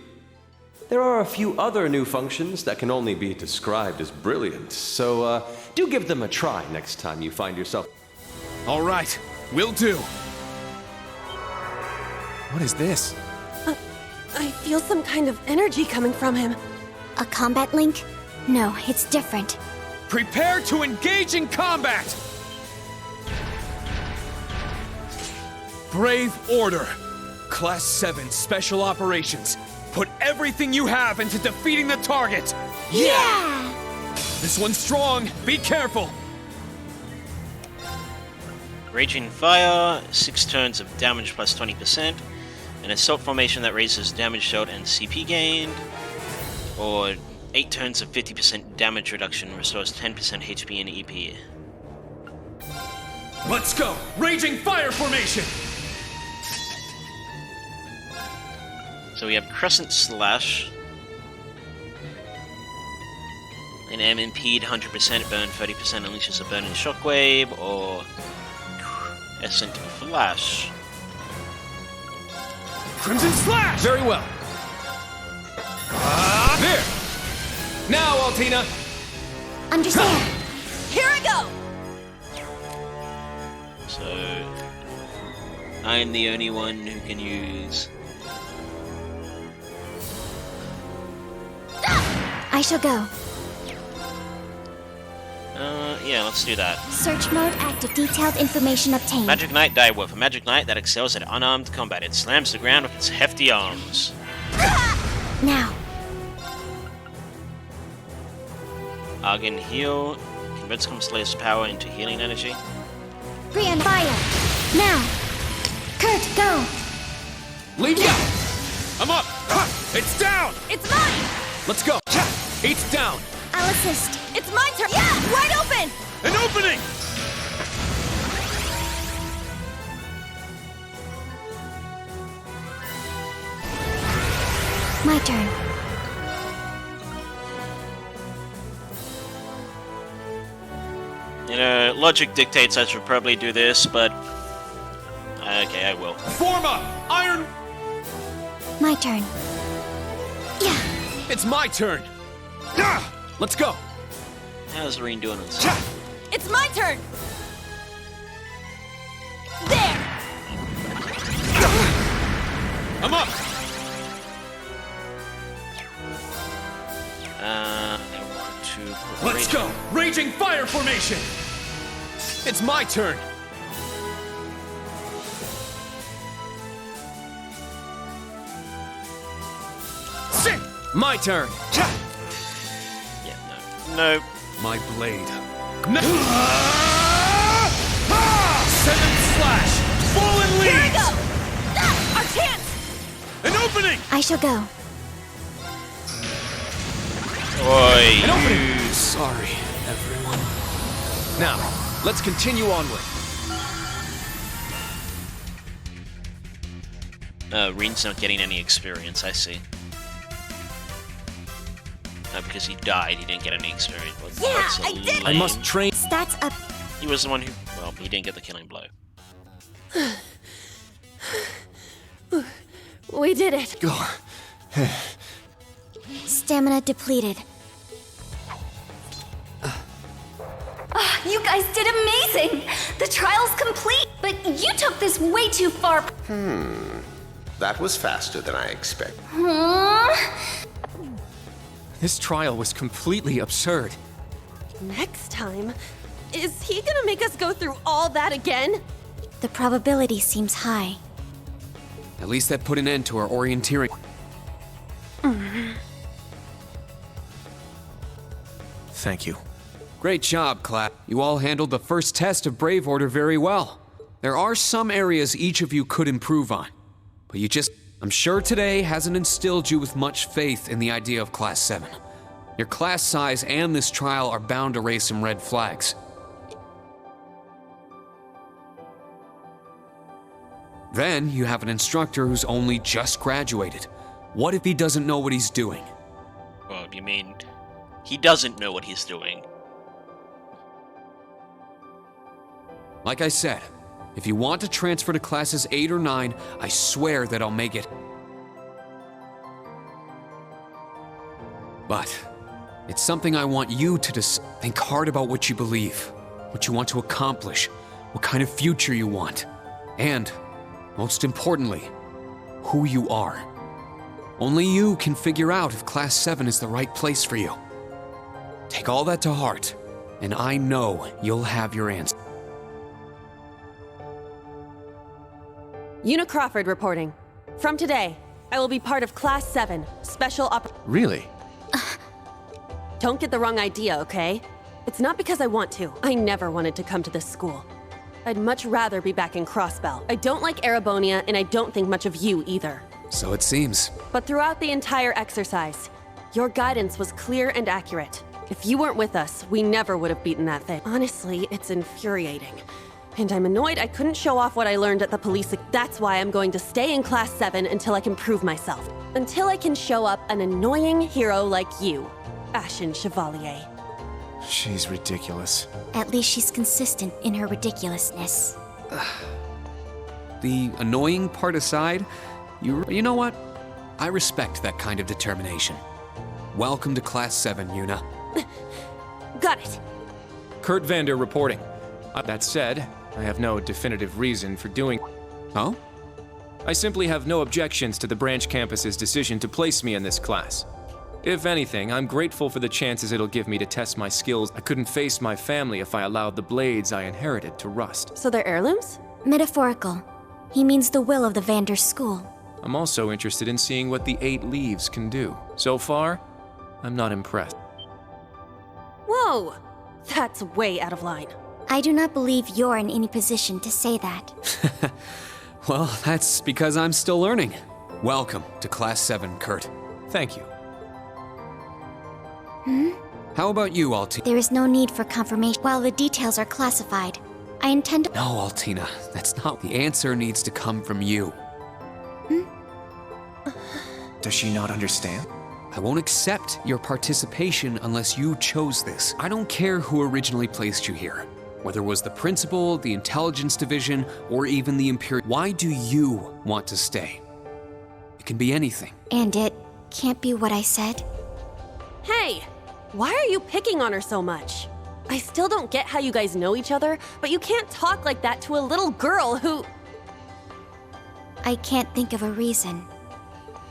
There are a few other new functions that can only be described as brilliant, so do give them a try next time you find yourself... All right, will do. What is this? I feel some kind of energy coming from him. A combat link? No, it's different. Prepare to engage in combat! Brave Order. Class 7 Special Operations. Put everything you have into defeating the target! Yeah! This one's strong. Be careful. Raging Fire, 6 turns of damage plus 20%. An Assault Formation that raises damage dealt and CP gained. Or 8 turns of 50% damage reduction, restores 10% HP and EP. Let's go! Raging Fire Formation! So we have Crescent Slash. An M impede 100%, burn 30%, unleashes a burning shockwave, or Crescent Flash. Crimson Slash! Very well. There! Now, Altina! Understand! Here I go! So... I'm the only one who can use... I shall go. Yeah, let's do that. Search mode active. Detailed information obtained. Magic Knight Direwolf, a magic knight that excels at unarmed combat. It slams the ground with its hefty arms. Now. Argon Heal. Converts Slayer's power into healing energy. Brian, fire. Now. Kurt, go. Leave ya! I'm up! Ha! It's down! It's mine! Let's go! Eight's down! I'll assist. It's my turn! Yeah! Wide open! An opening! My turn. You know, logic dictates I should probably do this, but... Okay, I will. Form up! Iron... My turn. Yeah. It's my turn! Let's go! How's Rean doing this? It's my turn! There! I'm up! I want to put Let's go! Raging fire formation! It's my turn! Sit! My turn! Yeah, no. My blade. Seven slash! Fallen leaves! Here we go! Ah, our chance! An opening! I shall go. Oi, An opening! Sorry, everyone. Now, let's continue onward. Rean's not getting any experience, I see. Because he died, he didn't get any experience. Well, Yeah, that's I did! lame. I must train. Stats up. He was the one who... Well, he didn't get the killing blow. We did it. Stamina depleted. You guys did amazing! The trial's complete, but you took this way too far. That was faster than I expected. This trial was completely absurd. Next time, is he gonna make us go through all that again? The probability seems high. At least that put an end to our orienteering. Thank you. Great job, Clap. You all handled the first test of Brave Order very well. There are some areas each of you could improve on, but I'm sure today hasn't instilled you with much faith in the idea of Class 7. Your class size and this trial are bound to raise some red flags. Then you have an instructor who's only just graduated. What if he doesn't know what he's doing? Well, you mean... He doesn't know what he's doing. Like I said, if you want to transfer to classes 8 or 9, I swear that I'll make it. But it's something I want you to think hard about what you believe, what you want to accomplish, what kind of future you want, and, most importantly, who you are. Only you can figure out if Class 7 is the right place for you. Take all that to heart, and I know you'll have your answer. Una Crawford reporting. From today, I will be part of Class 7, Special Really? Don't get the wrong idea, okay? It's not because I want to. I never wanted to come to this school. I'd much rather be back in Crossbell. I don't like Erebonia, and I don't think much of you either. So it seems. But throughout the entire exercise, your guidance was clear and accurate. If you weren't with us, we never would have beaten that thing. Honestly, it's infuriating. And I'm annoyed I couldn't show off what I learned at the police. That's why I'm going to stay in Class 7 until I can prove myself. Until I can show up an annoying hero like you, Ashen Chevalier. She's ridiculous. At least she's consistent in her ridiculousness. The annoying part aside, you know what? I respect that kind of determination. Welcome to Class 7, Una. Got it. Kurt Vander reporting. That said, I have no definitive reason for doing... Oh? I simply have no objections to the branch campus's decision to place me in this class. If anything, I'm grateful for the chances it'll give me to test my skills. I couldn't face my family if I allowed the blades I inherited to rust. So they're heirlooms? Metaphorical. He means the will of the Vander School. I'm also interested in seeing what the 8 leaves can do. So far, I'm not impressed. Whoa! That's way out of line. I do not believe you're in any position to say that. Well, that's because I'm still learning. Welcome to Class 7, Kurt. Thank you. How about you, Altina? There is no need for confirmation. While the details are classified, I intend to— No, Altina, that's not. The answer needs to come from you. Does she not understand? I won't accept your participation unless you chose this. I don't care who originally placed you here. Whether it was the principal, the intelligence division, or even the Imperial. Why do you want to stay? It can be anything. And it can't be what I said. Hey! Why are you picking on her so much? I still don't get how you guys know each other, but you can't talk like that to a little girl who— I can't think of a reason.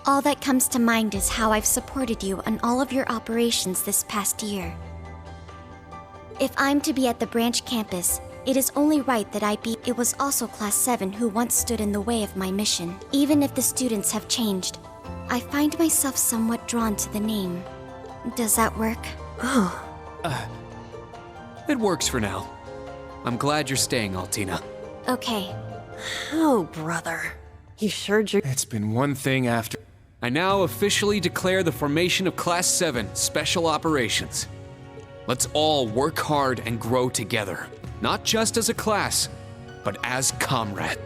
All that comes to mind is how I've supported you on all of your operations this past year. If I'm to be at the branch campus, it is only right that I be. It was also Class 7 who once stood in the way of my mission. Even if the students have changed, I find myself somewhat drawn to the name. Does that work? It works for now. I'm glad you're staying, Altina. Okay. Oh, brother. You sure drew— It's been one thing after. I now officially declare the formation of Class 7 Special Operations. Let's all work hard and grow together. Not just as a class, but as comrades.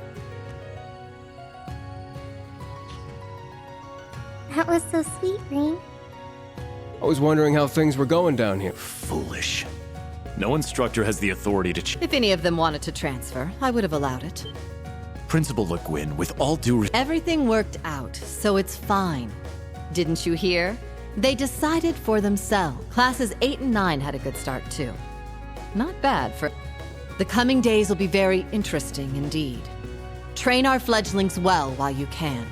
That was so sweet, Rean. I was wondering how things were going down here. Foolish. No instructor has the authority to If any of them wanted to transfer, I would have allowed it. Principal Le Guin, with all due Everything worked out, so it's fine. Didn't you hear? They decided for themselves. Classes 8 and 9 had a good start, too. Not bad for— The coming days will be very interesting indeed. Train our fledglings well while you can.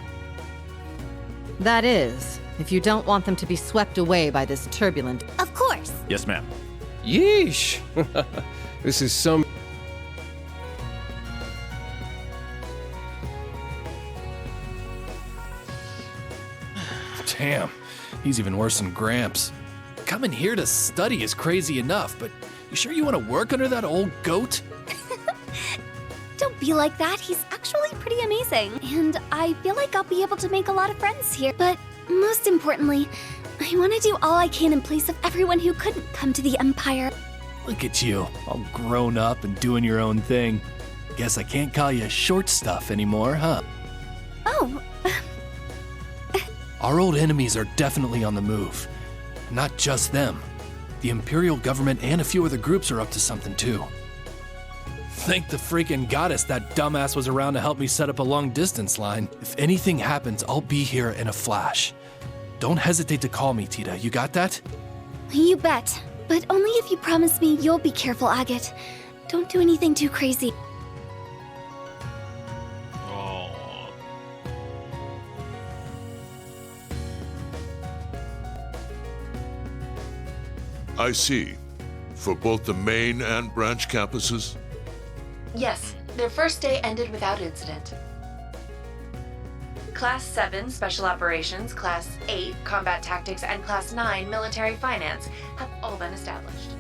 That is, if you don't want them to be swept away by this turbulent— Of course! Yes, ma'am. Yeesh! This is some— Damn, he's even worse than Gramps. Coming here to study is crazy enough, but you sure you want to work under that old goat? Don't be like that. He's actually pretty amazing. And I feel like I'll be able to make a lot of friends here. But most importantly, I want to do all I can in place of everyone who couldn't come to the Empire. Look at you, all grown up and doing your own thing. Guess I can't call you short stuff anymore, huh? Oh, Our old enemies are definitely on the move. Not just them. The Imperial government and a few other groups are up to something too. Thank the freaking goddess that dumbass was around to help me set up a long-distance line. If anything happens, I'll be here in a flash. Don't hesitate to call me, Tita. You got that? you bet. But only if you promise me you'll be careful, Agate. Don't do anything too crazy. I see. For both the main and branch campuses? Yes, their first day ended without incident. Class 7, Special Operations, Class 8, Combat Tactics, and Class 9, Military Finance have all been established.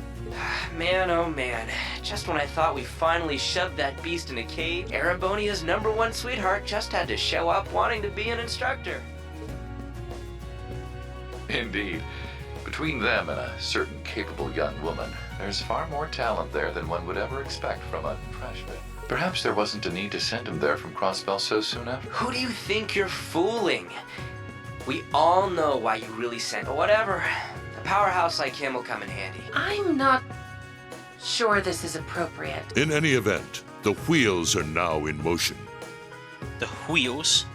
Man, oh man. Just when I thought we finally shoved that beast in a cage, Erebonia's #1 sweetheart just had to show up wanting to be an instructor. Indeed. Between them and a certain capable young woman, there's far more talent there than one would ever expect from a freshman. Perhaps there wasn't a need to send him there from Crossbell so soon after. Who do you think you're fooling? We all know why you really sent, but whatever. A powerhouse like him will come in handy. I'm not sure this is appropriate. In any event, the wheels are now in motion. The wheels?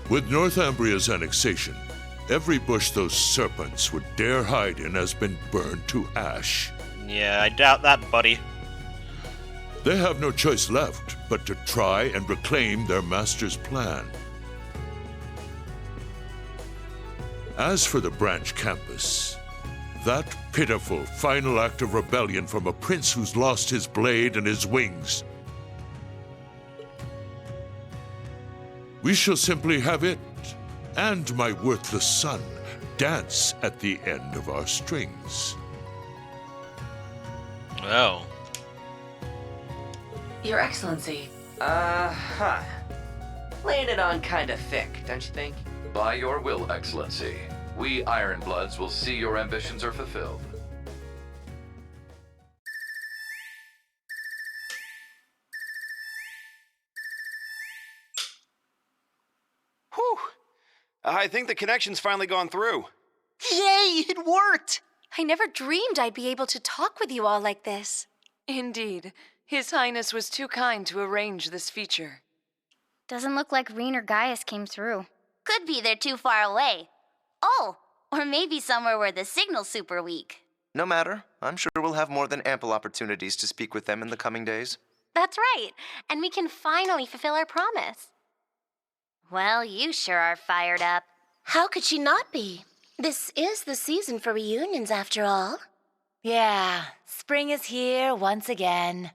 With Northumbria's annexation, every bush those serpents would dare hide in has been burned to ash. Yeah, I doubt that, buddy. They have no choice left but to try and reclaim their master's plan. As for the branch campus, that pitiful final act of rebellion from a prince who's lost his blade and his wings. We shall simply have it, and my worthless son, dance at the end of our strings. Well. Your Excellency. Laying it on kinda thick, don't you think? By your will, Excellency, we Ironbloods will see your ambitions are fulfilled. Whew! I think the connection's finally gone through. Yay, it worked! I never dreamed I'd be able to talk with you all like this. Indeed. His Highness was too kind to arrange this feature. Doesn't look like Rean or Gaius came through. Could be they're too far away. Oh, or maybe somewhere where the signal's super weak. No matter. I'm sure we'll have more than ample opportunities to speak with them in the coming days. That's right, and we can finally fulfill our promise. Well, you sure are fired up. How could she not be? This is the season for reunions, after all. Yeah, spring is here once again.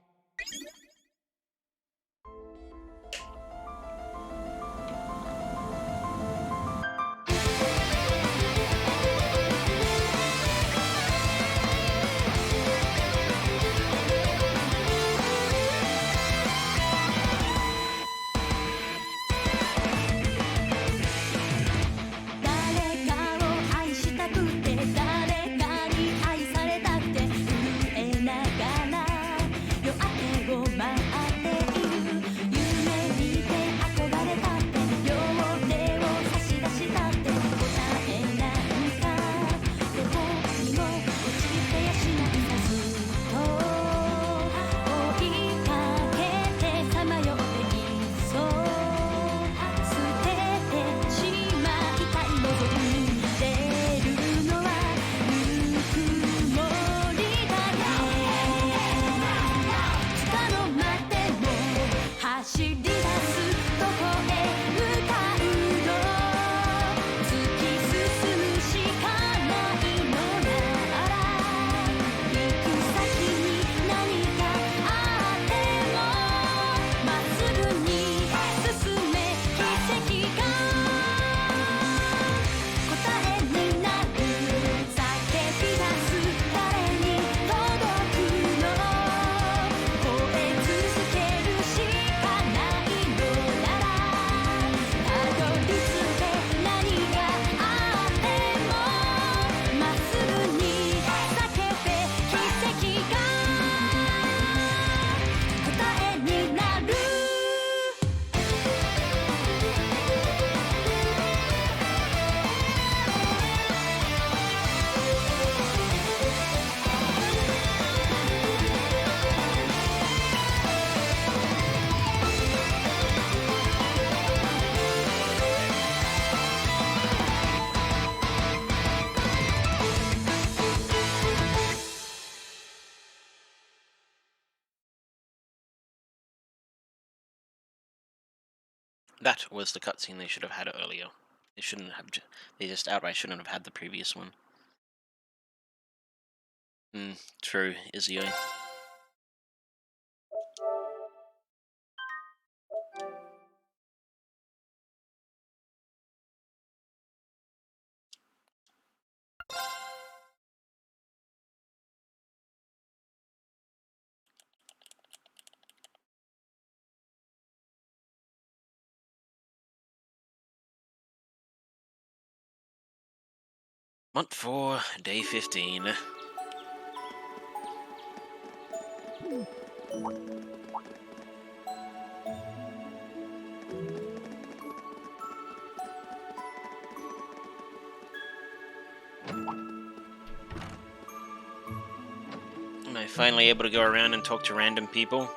That was the cutscene they should have had earlier. They shouldn't have. They just outright shouldn't have had the previous one. True, Izio. Month 4, day 15. Am I finally able to go around and talk to random people?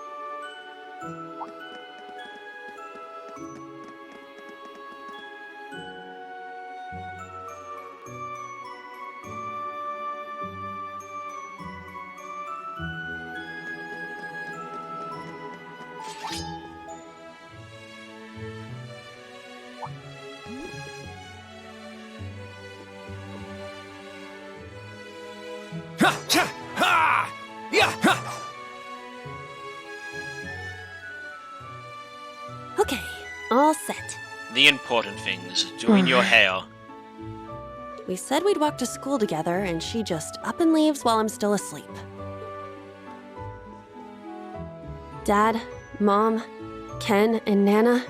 Ha! Cha! Ha! Yeah! Ha! Okay, all set. The important things, doing your hair. We said we'd walk to school together, and she just up and leaves while I'm still asleep. Dad, Mom, Ken, and Nana,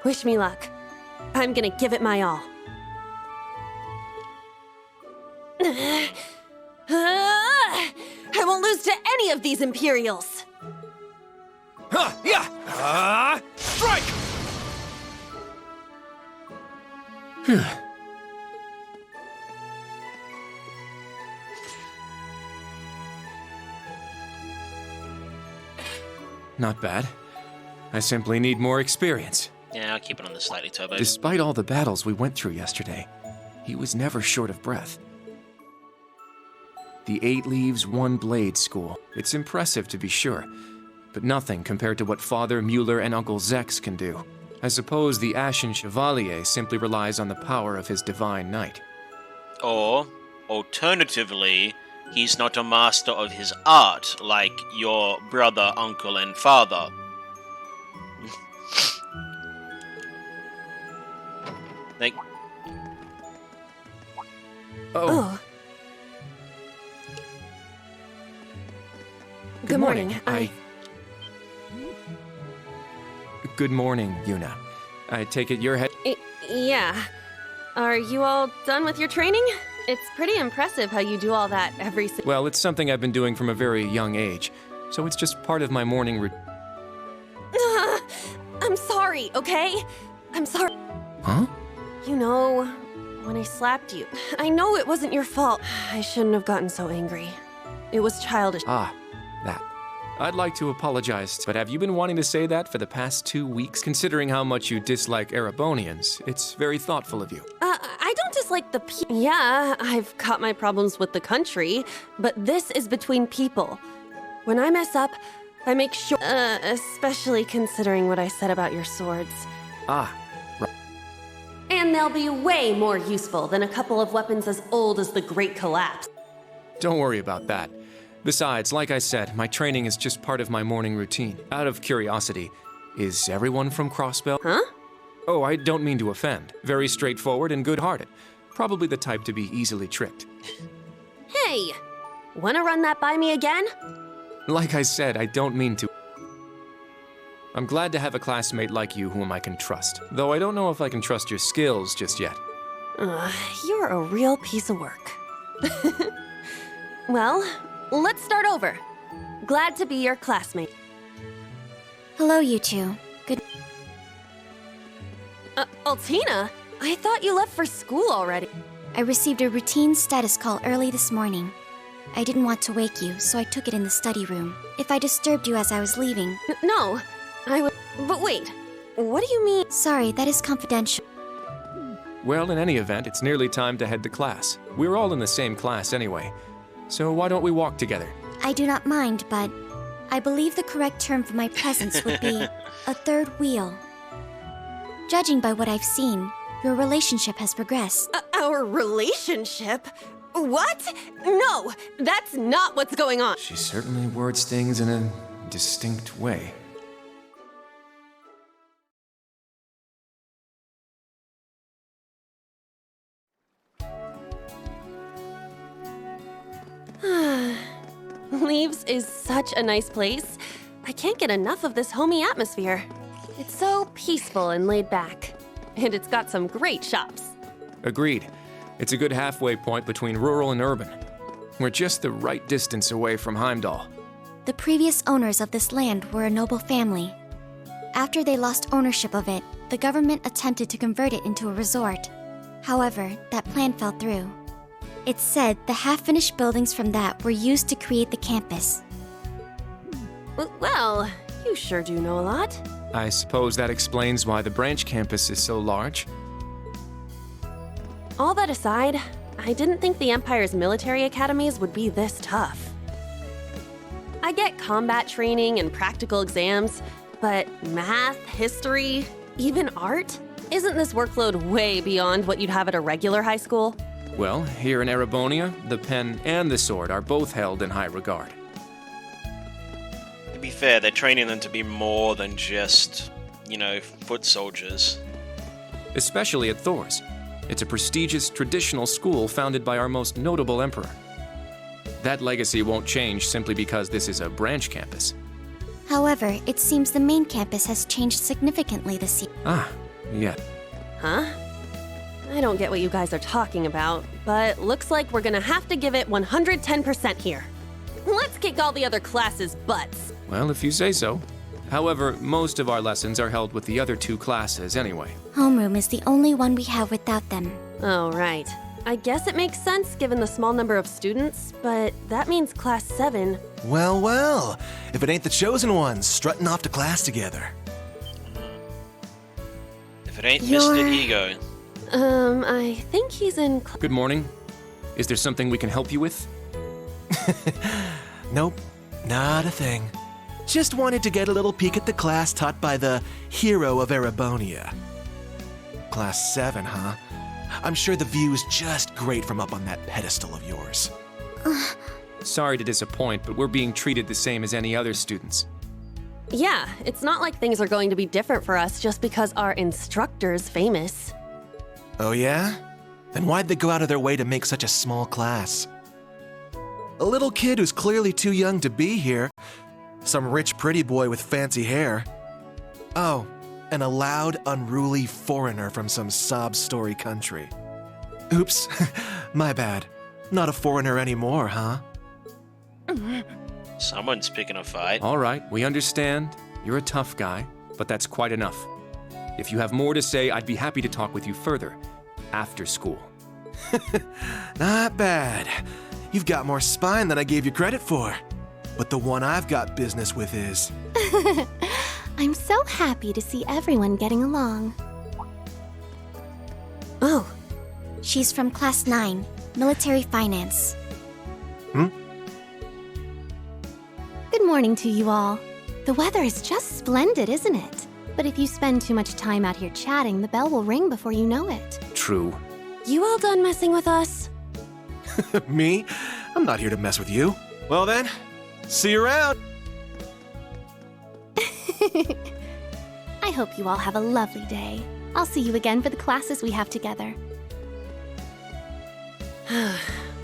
wish me luck. I'm gonna give it my all. I won't lose to any of these Imperials! Huh! Yeah! Strike! Phew. Not bad. I simply need more experience. Yeah, I'll keep it on the slightly turbo. Despite all the battles we went through yesterday, he was never short of breath. The 8 Leaves, 1 Blade school. It's impressive to be sure, but nothing compared to what Father Mueller and Uncle Zex can do. I suppose the Ashen Chevalier simply relies on the power of his Divine Knight. Or, alternatively, he's not a master of his art like your brother, uncle, and father. Like... Oh. Good morning. Good morning, Yuna. I take it your head... Yeah. Are you all done with your training? It's pretty impressive how you do all that every Well, it's something I've been doing from a very young age, so it's just part of my morning routine. I'm sorry, okay? I'm sorry. Huh? You know, when I slapped you, I know it wasn't your fault. I shouldn't have gotten so angry. It was childish. Ah, that. I'd like to apologize, but have you been wanting to say that for the past 2 weeks? Considering how much you dislike Erebonians, it's very thoughtful of you. I don't dislike the Yeah, I've got my problems with the country, but this is between people. When I mess up, I make sure, especially considering what I said about your swords. Ah, right. And they'll be way more useful than a couple of weapons as old as the Great Collapse. Don't worry about that. Besides, like I said, my training is just part of my morning routine. Out of curiosity, is everyone from Crossbell? Huh? Oh, I don't mean to offend. Very straightforward and good-hearted. Probably the type to be easily tricked. Hey! Wanna run that by me again? Like I said, I don't mean to. I'm glad to have a classmate like you whom I can trust. Though I don't know if I can trust your skills just yet. You're a real piece of work. Well, let's start over. Glad to be your classmate. Hello, you two. Good. Altina? I thought you left for school already. I received a routine status call early this morning. I didn't want to wake you, so I took it in the study room. If I disturbed you as I was leaving... No, I would... But wait, what do you mean? Sorry, that is confidential. Well, in any event, it's nearly time to head to class. We're all in the same class anyway. So why don't we walk together? I do not mind, but I believe the correct term for my presence would be a third wheel. Judging by what I've seen, your relationship has progressed. Our relationship? What? No, that's not what's going on. She certainly words things in a distinct way. Leaves is such a nice place. I can't get enough of this homey atmosphere. It's so peaceful and laid back. And it's got some great shops. Agreed. It's a good halfway point between rural and urban. We're just the right distance away from Heimdall. The previous owners of this land were a noble family. After they lost ownership of it, the government attempted to convert it into a resort. However, that plan fell through. It's said the half-finished buildings from that were used to create the campus. Well, you sure do know a lot. I suppose that explains why the branch campus is so large. All that aside, I didn't think the Empire's military academies would be this tough. I get combat training and practical exams, but math, history, even art? Isn't this workload way beyond what you'd have at a regular high school? Well, here in Erebonia, the pen and the sword are both held in high regard. To be fair, they're training them to be more than just, foot soldiers. Especially at Thor's. It's a prestigious traditional school founded by our most notable emperor. That legacy won't change simply because this is a branch campus. However, it seems the main campus has changed significantly this year. Ah, yeah. Huh? I don't get what you guys are talking about, but looks like we're gonna have to give it 110% here. Let's kick all the other classes' butts. Well, if you say so. However, most of our lessons are held with the other two classes anyway. Homeroom is the only one we have without them. Oh, right. I guess it makes sense given the small number of students, but that means Class 7. Well, well. If it ain't the chosen ones strutting off to class together. If it ain't Mr. Ego. I think he's in... Good morning. Is there something we can help you with? Nope, not a thing. Just wanted to get a little peek at the class taught by the hero of Erebonia. Class 7, huh? I'm sure the view is just great from up on that pedestal of yours. Sorry to disappoint, but we're being treated the same as any other students. Yeah, it's not like things are going to be different for us just because our instructor's famous. Oh yeah? Then why'd they go out of their way to make such a small class? A little kid who's clearly too young to be here. Some rich pretty boy with fancy hair. Oh, and a loud, unruly foreigner from some sob story country. Oops, my bad. Not a foreigner anymore, huh? Someone's picking a fight. All right, we understand. You're a tough guy, but that's quite enough. If you have more to say, I'd be happy to talk with you further. After school. Not bad. You've got more spine than I gave you credit for. But the one I've got business with is... I'm so happy to see everyone getting along. Oh. She's from Class 9, Military Finance. Good morning to you all. The weather is just splendid, isn't it? But if you spend too much time out here chatting, the bell will ring before you know it. True. You all done messing with us? Me? I'm not here to mess with you. Well then, see you around. I hope you all have a lovely day. I'll see you again for the classes we have together.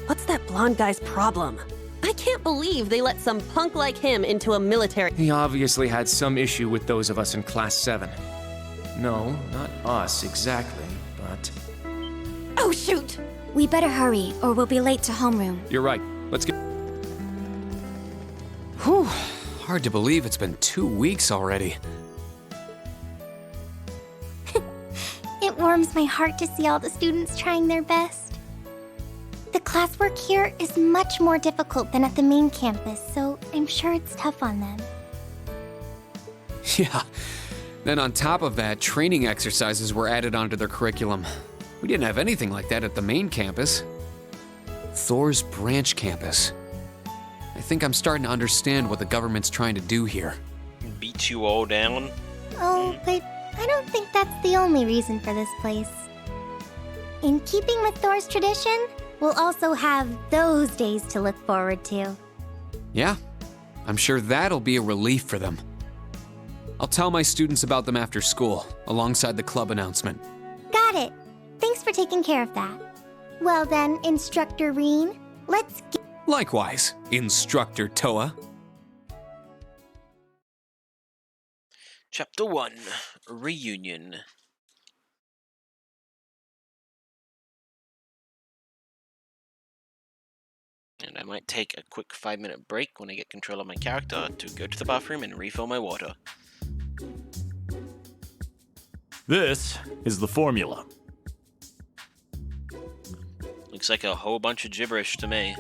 What's that blonde guy's problem? I can't believe they let some punk like him into a military... He obviously had some issue with those of us in Class 7. No, not us exactly, but... Oh, shoot! We better hurry, or we'll be late to homeroom. You're right. Let's get... Whew. Hard to believe it's been 2 weeks already. It warms my heart to see all the students trying their best. The classwork here is much more difficult than at the main campus, so I'm sure it's tough on them. Yeah. Then on top of that, training exercises were added onto their curriculum. We didn't have anything like that at the main campus. Thor's branch campus. I think I'm starting to understand what the government's trying to do here. Beat you all down? Oh, but I don't think that's the only reason for this place. In keeping with Thor's tradition, we'll also have those days to look forward to. Yeah, I'm sure that'll be a relief for them. I'll tell my students about them after school, alongside the club announcement. Got it. Thanks for taking care of that. Well then, Instructor Reen, let's get... Likewise, Instructor Toa. Chapter 1, Reunion. And I might take a quick 5-minute break when I get control of my character to go to the bathroom and refill my water. This is the formula. Looks like a whole bunch of gibberish to me.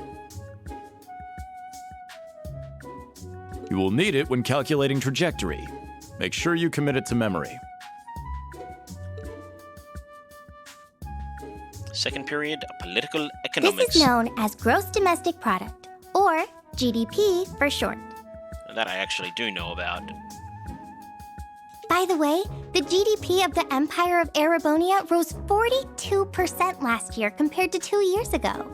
You will need it when calculating trajectory. Make sure you commit it to memory. Second period, Political Economics. This is known as Gross Domestic Product, or GDP for short. That I actually do know about. By By the way, the GDP of the Empire of Erebonia rose 42% last year compared to 2 years ago.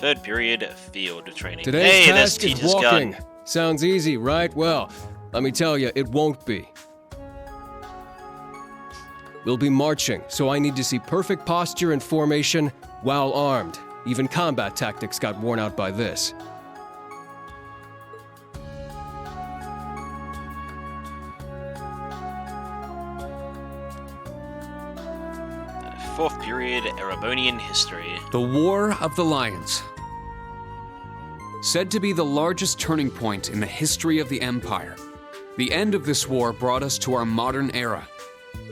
Third period field training. Today's hey, there's task is teacher's walking. gun. Sounds easy, right? Well, let me tell you, it won't be. We'll be marching, so I need to see perfect posture and formation while armed. Even combat tactics got worn out by this. Fourth period Erebonian history. The War of the Lions. Said to be the largest turning point in the history of the Empire. The end of this war brought us to our modern era.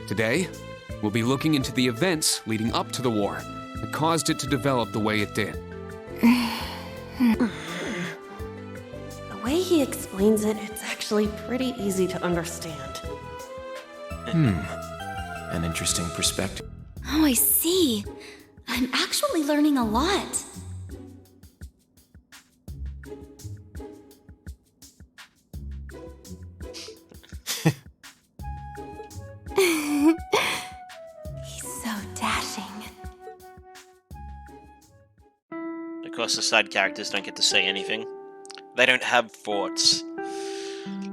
Today, we'll be looking into the events leading up to the war that caused it to develop the way it did. The way he explains it, it's actually pretty easy to understand. An interesting perspective. Oh, I see. I'm actually learning a lot. He's so dashing. Of course, the side characters don't get to say anything. They don't have thoughts.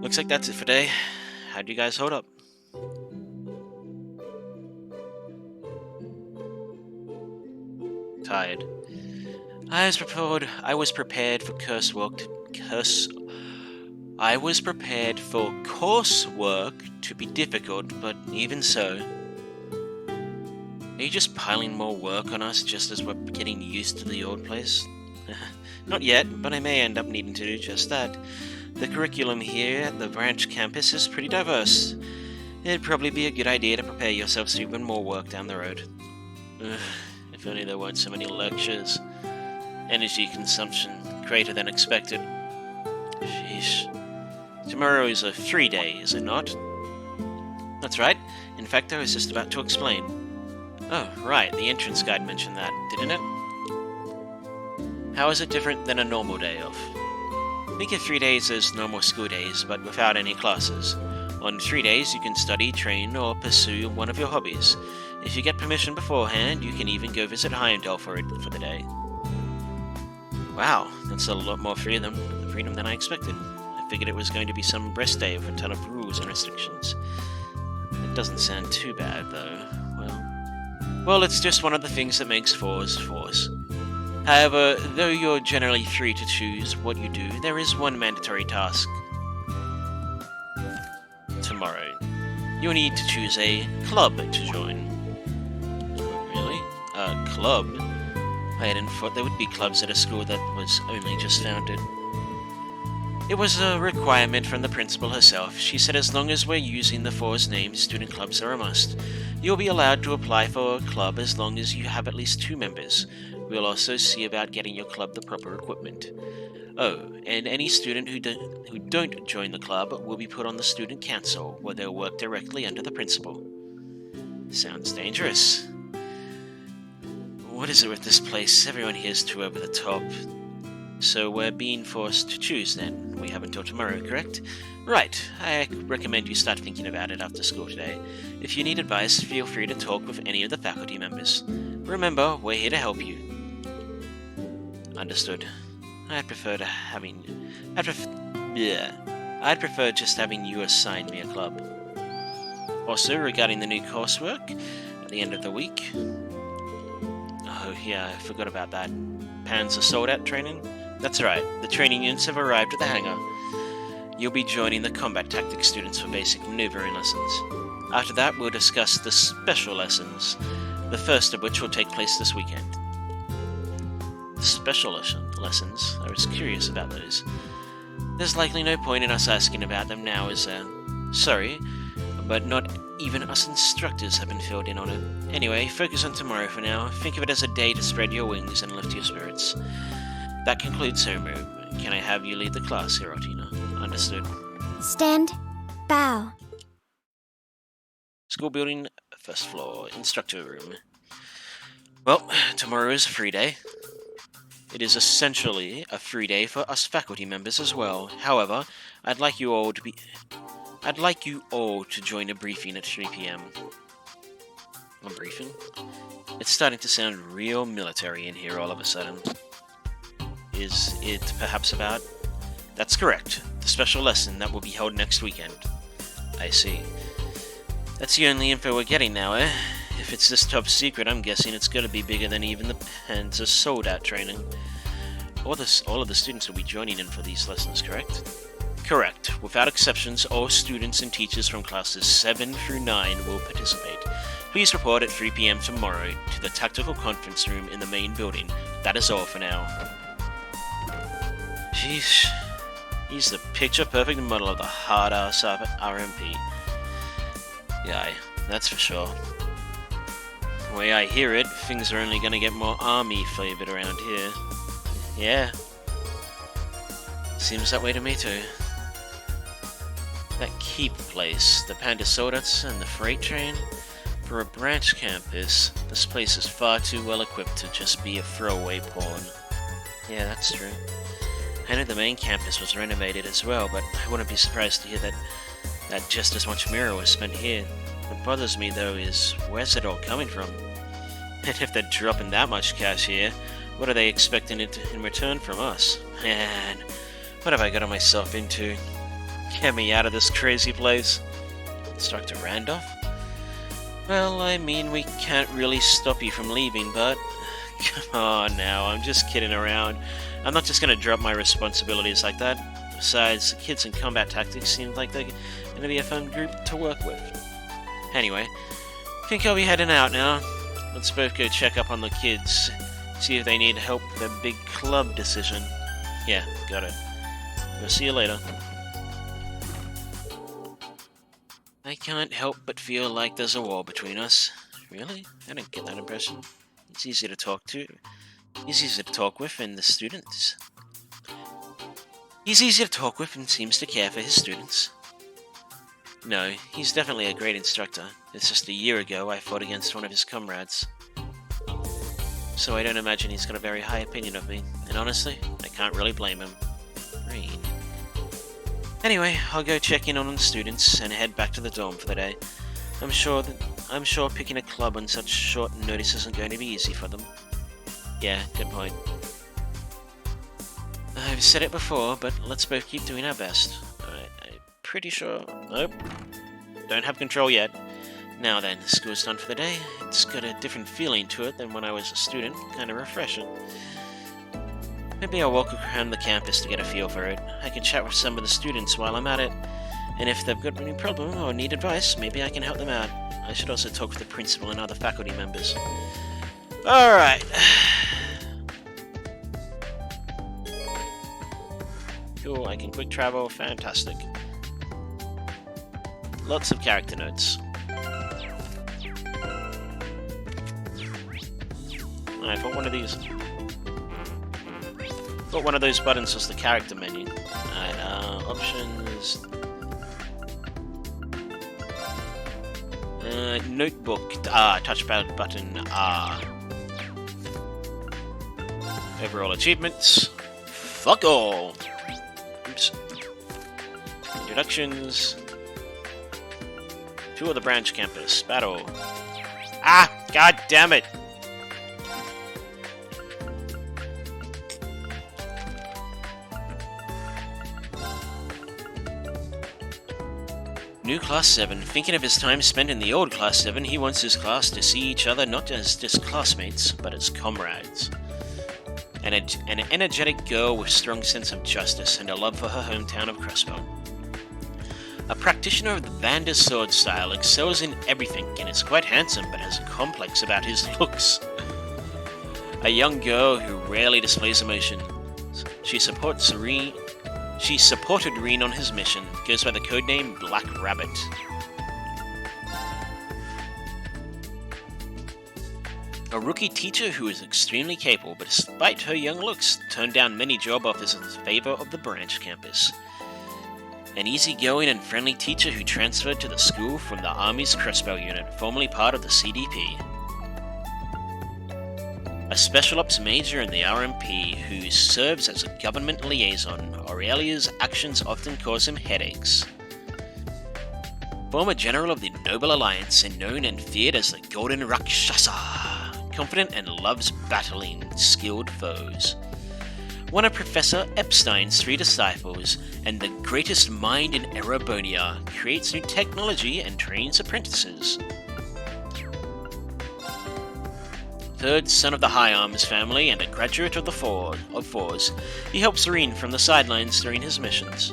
Looks like that's it for today. How'd you guys hold up? Tired. I was prepared for coursework to be difficult, but even so. Are you just piling more work on us just as we're getting used to the old place? Not yet, but I may end up needing to do just that. The curriculum here at the branch campus is pretty diverse. It'd probably be a good idea to prepare yourselves for even more work down the road. If only there weren't so many lectures. Energy consumption greater than expected. Sheesh. Tomorrow is a free day, is it not? That's right. In fact, I was just about to explain. Oh, right, the entrance guide mentioned that, didn't it? How is it different than a normal day off? Think of 3 days as normal school days, but without any classes. On 3 days, you can study, train, or pursue one of your hobbies. If you get permission beforehand, you can even go visit Hyandal for the day. Wow, that's a lot more freedom than I expected. I figured it was going to be some rest day with a ton of rules and restrictions. It doesn't sound too bad, though. Well, it's just one of the things that makes fours fours. However, though you're generally free to choose what you do, there is one mandatory task. Tomorrow, you'll need to choose a club to join. Really? A club? I hadn't thought there would be clubs at a school that was only just founded. It was a requirement from the principal herself. She said as long as we're using the Fours name, student clubs are a must. You'll be allowed to apply for a club as long as you have at least 2 members. We'll also see about getting your club the proper equipment. Oh, and any student who don't join the club will be put on the student council, where they'll work directly under the principal. Sounds dangerous. What is it with this place? Everyone here is too over the top. So we're being forced to choose then. We have until tomorrow, correct? Right. I recommend you start thinking about it after school today. If you need advice, feel free to talk with any of the faculty members. Remember, we're here to help you. Understood. I'd prefer just having you assign me a club. Also, regarding the new coursework, at the end of the week... Oh yeah, I forgot about that. Panzer Soldat training? That's right, the training units have arrived at the hangar. You'll be joining the combat tactics students for basic maneuvering lessons. After that, we'll discuss the special lessons, the first of which will take place this weekend. Special lessons? I was curious about those. There's likely no point in us asking about them now, is there? Sorry, but not even us instructors have been filled in on it. Anyway, focus on tomorrow for now. Think of it as a day to spread your wings and lift your spirits. That concludes homeroom. Can I have you lead the class, Hirotina? Understood. Stand. Bow. School building, first floor, instructor room. Well, tomorrow is a free day. It is essentially a free day for us faculty members as well. However, I'd like you all to join a briefing at 3 p.m. A briefing? It's starting to sound real military in here all of a sudden. Is it perhaps about? That's correct. The special lesson that will be held next weekend. I see. That's the only info we're getting now, eh? If it's this top secret, I'm guessing it's gonna be bigger than even the Panzer Soldat training. All of the students will be joining in for these lessons, correct? Correct. Without exceptions, all students and teachers from classes 7 through 9 will participate. Please report at 3 p.m. tomorrow to the tactical conference room in the main building. That is all for now. Jeez. He's the picture-perfect model of the hard-ass RMP. Yeah, that's for sure. The way I hear it, things are only gonna get more army-flavored around here. Yeah. Seems that way to me too. That keep place, the Panda Soldats and the freight train. For a branch campus, this place is far too well equipped to just be a throwaway pawn. Yeah, that's true. I know the main campus was renovated as well, but I wouldn't be surprised to hear that just as much mirror was spent here. What bothers me though is, where's it all coming from? And if they're dropping that much cash here, what are they expecting in return from us? Man, what have I gotten myself into? Get me out of this crazy place. Instructor Randolph? Well, I mean, we can't really stop you from leaving, but... Come on now, I'm just kidding around. I'm not just gonna drop my responsibilities like that. Besides, the kids in combat tactics seem like they're gonna be a fun group to work with. Anyway, I think I'll be heading out now. Let's both go check up on the kids, see if they need help with their big club decision. Yeah, got it. We'll see you later. I can't help but feel like there's a wall between us. Really? I don't get that impression. He's easy to talk to. He's easy to talk with, and the students. He's easy to talk with and seems to care for his students. No, he's definitely a great instructor. It's just a year ago I fought against one of his comrades. So I don't imagine he's got a very high opinion of me, and honestly, I can't really blame him. Green. Anyway, I'll go check in on the students and head back to the dorm for the day. I'm sure picking a club on such short notice isn't going to be easy for them. Yeah, good point. I've said it before, but let's both keep doing our best. I'm pretty sure... Nope. Don't have control yet. Now then, school's done for the day. It's got a different feeling to it than when I was a student. Kinda refreshing. Maybe I'll walk around the campus to get a feel for it. I can chat with some of the students while I'm at it. And if they've got any problem or need advice, maybe I can help them out. I should also talk with the principal and other faculty members. Alright. Cool, I can quick travel. Fantastic. Lots of character notes. I thought one of these... I thought one of those buttons was the character menu. Alright, options... notebook, touchpad button, Overall achievements, fuck all! Oops. Introductions. Tour of the branch campus, battle. Ah! God damn it! New Class 7. Thinking of his time spent in the old Class 7, he wants his class to see each other not as just classmates, but as comrades. An energetic girl with strong sense of justice and a love for her hometown of Crespel. A practitioner of the Vander sword style, excels in everything and is quite handsome but has a complex about his looks. A young girl who rarely displays emotion. She supported Reen on his mission, goes by the codename Black Rabbit. A rookie teacher who is extremely capable, but despite her young looks, turned down many job offers in favor of the branch campus. An easygoing and friendly teacher who transferred to the school from the Army's Crespel unit, formerly part of the CDP. a Special Ops Major in the RMP who serves as a government liaison. Aurelia's actions often cause him headaches. Former general of the Noble Alliance and known and feared as the Golden Rakshasa. Confident and loves battling skilled foes. One of Professor Epstein's 3 disciples and the greatest mind in Erebonia, creates new technology and trains apprentices. Third son of the High Arms family and a graduate of the Fours, he helps Serene from the sidelines during his missions.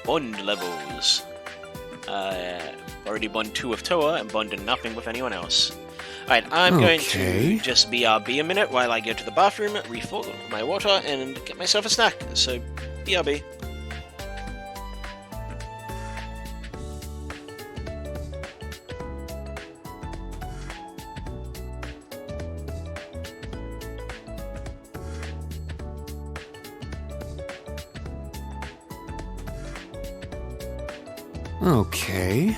Bond levels. Already bond 2 with Toa and bonded nothing with anyone else. Alright, I'm going to just BRB a minute while I go to the bathroom, refill my water, and get myself a snack. So, BRB. Okay.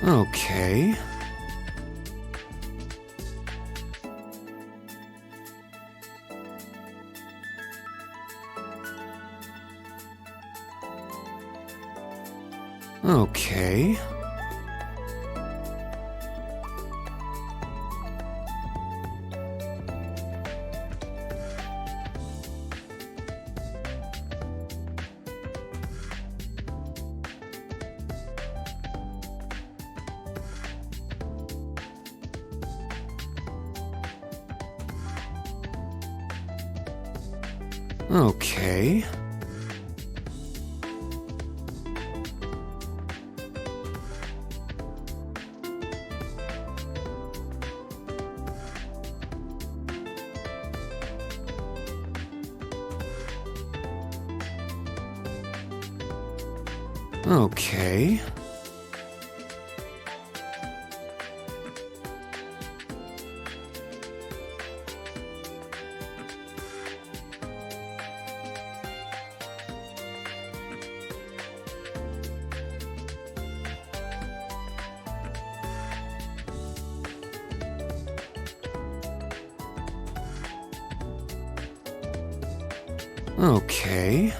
Okay. Okay. Okay. Okay. Okay.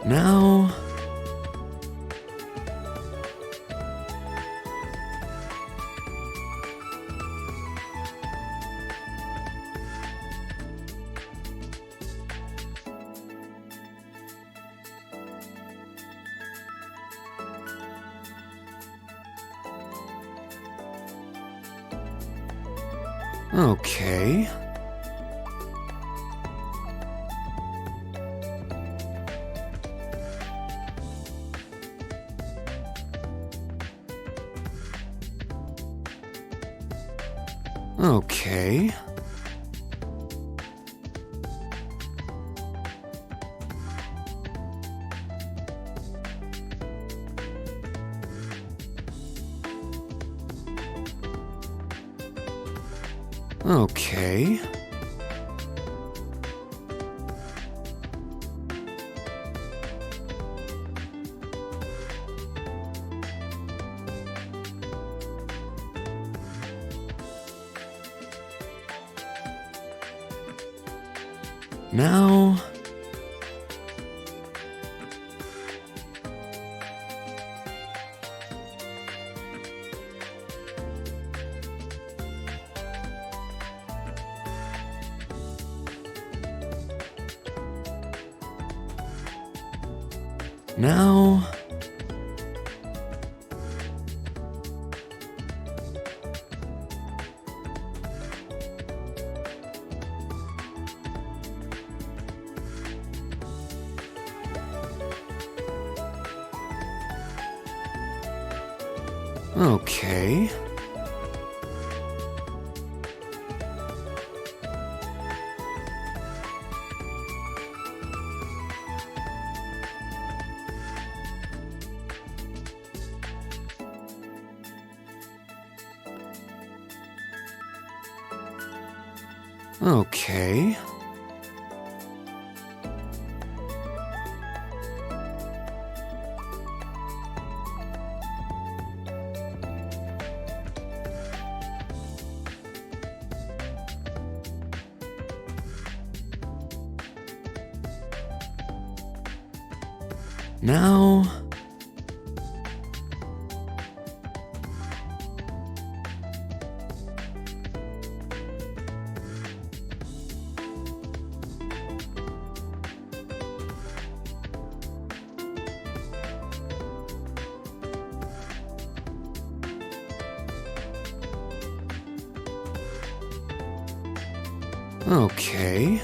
Now... Okay. Okay. Okay. Now... Now... Okay. Okay. Now... Okay.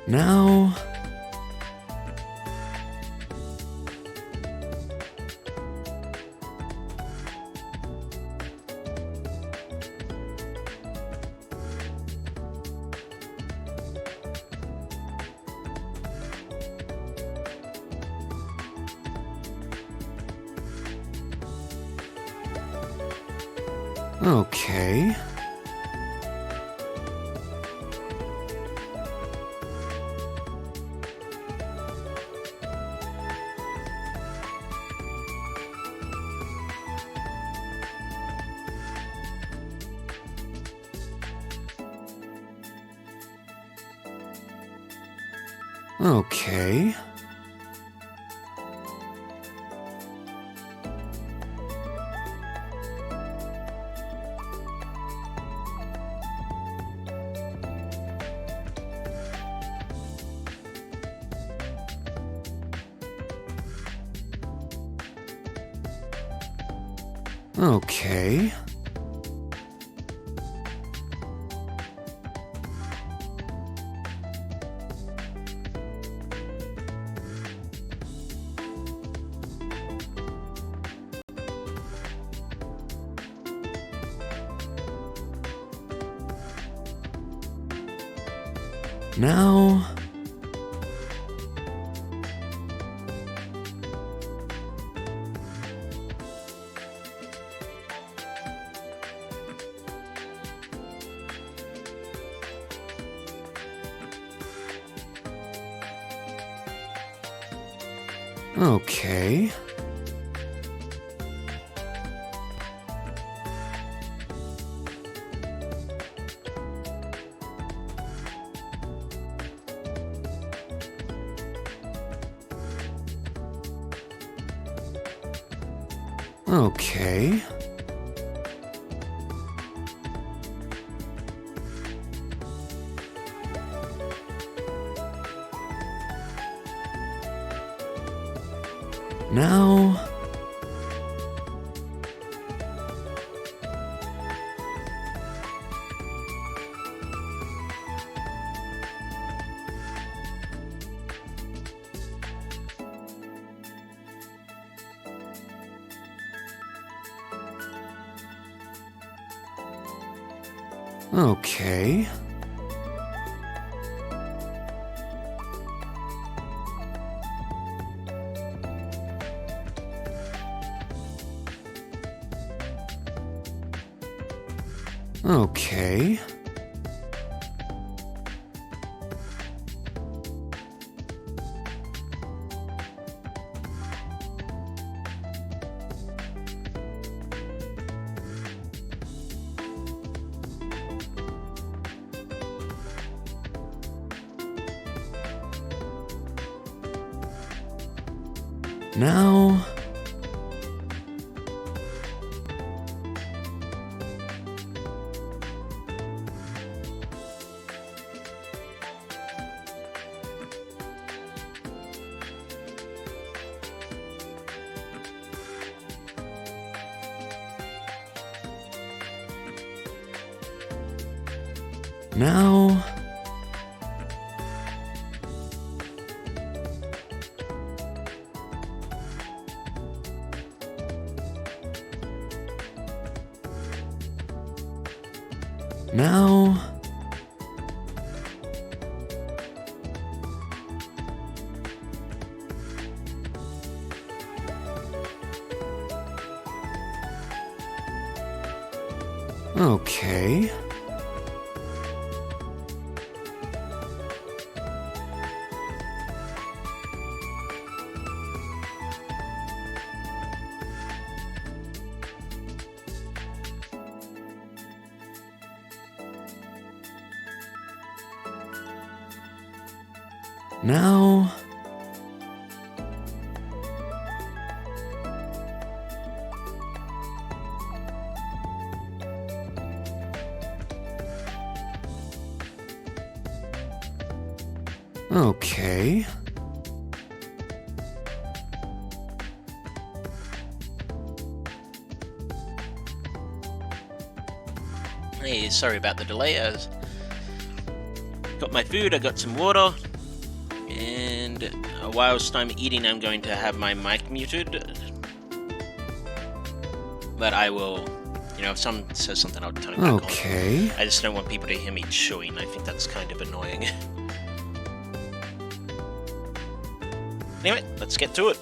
Now... Okay. Okay. Okay. Now... Okay. Okay. Now... Okay. Okay. Now... Now... Now... Okay. Now... Okay. Hey, sorry about the delay. I got my food, I got some water, and whilst I'm eating I'm going to have my mic muted. But I will, you know, if someone says something I'll turn it back on. Okay. I just don't want people to hear me chewing. I think that's kind of annoying. Anyway, let's get to it.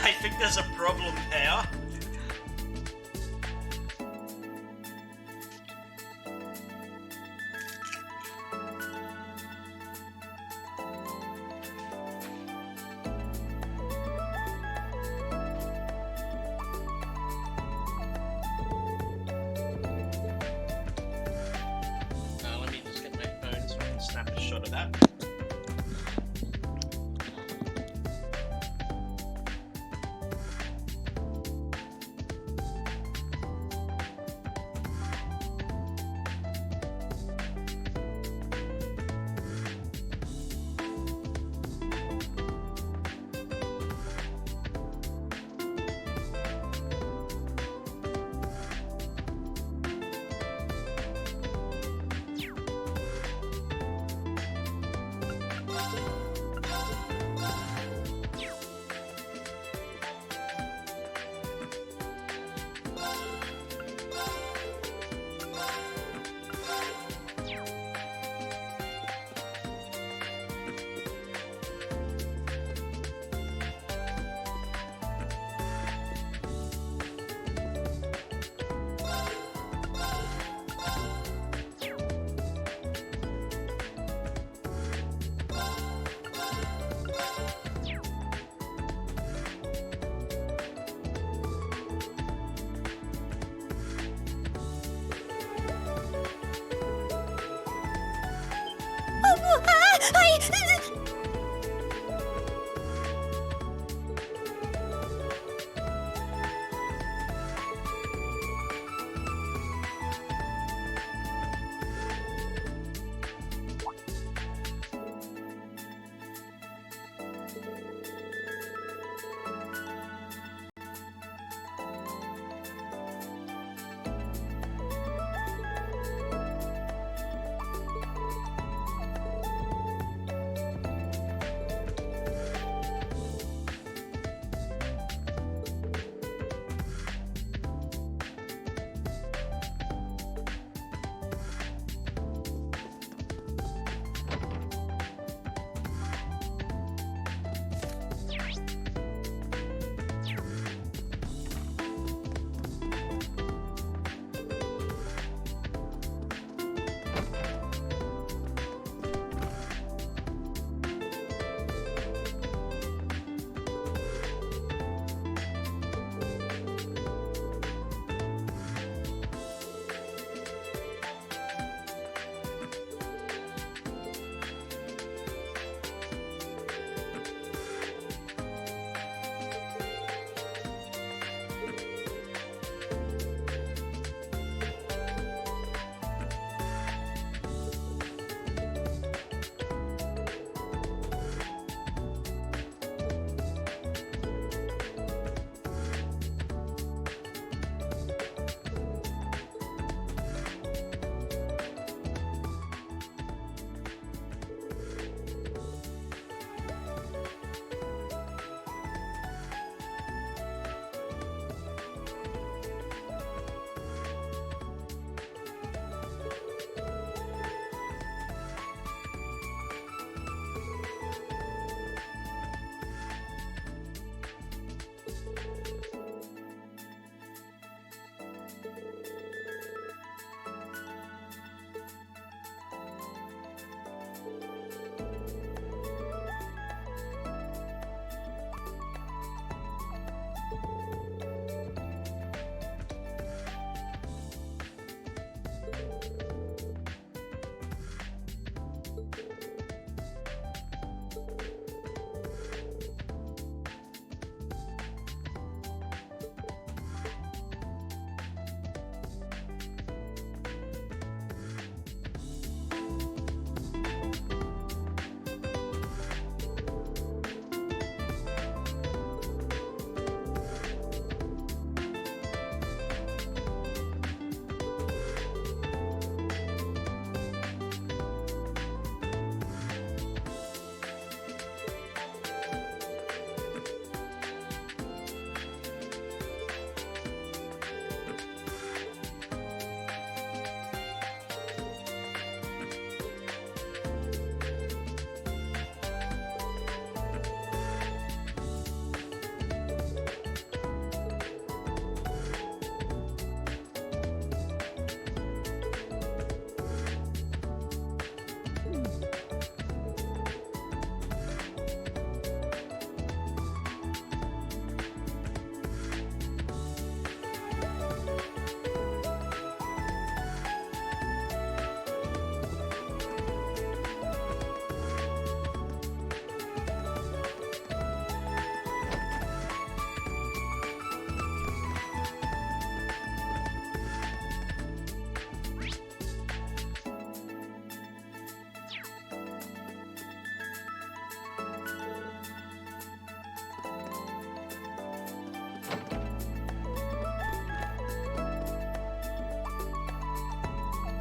I think there's a problem here. Let me just get my phone so I can snap a shot of that.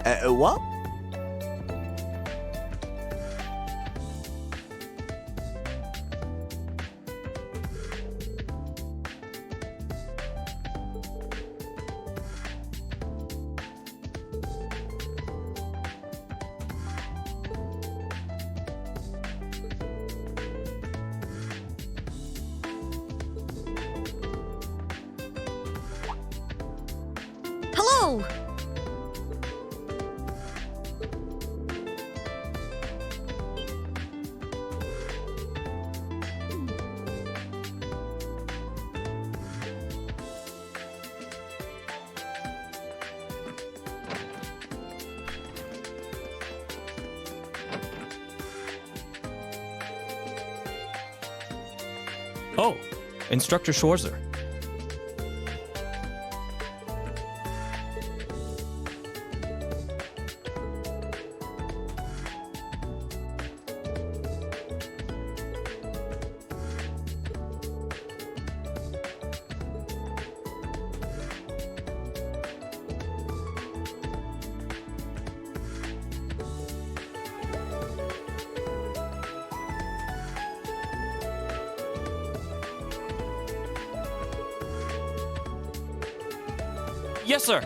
What? Hello! Oh, Instructor Schwarzer. Yes, sir.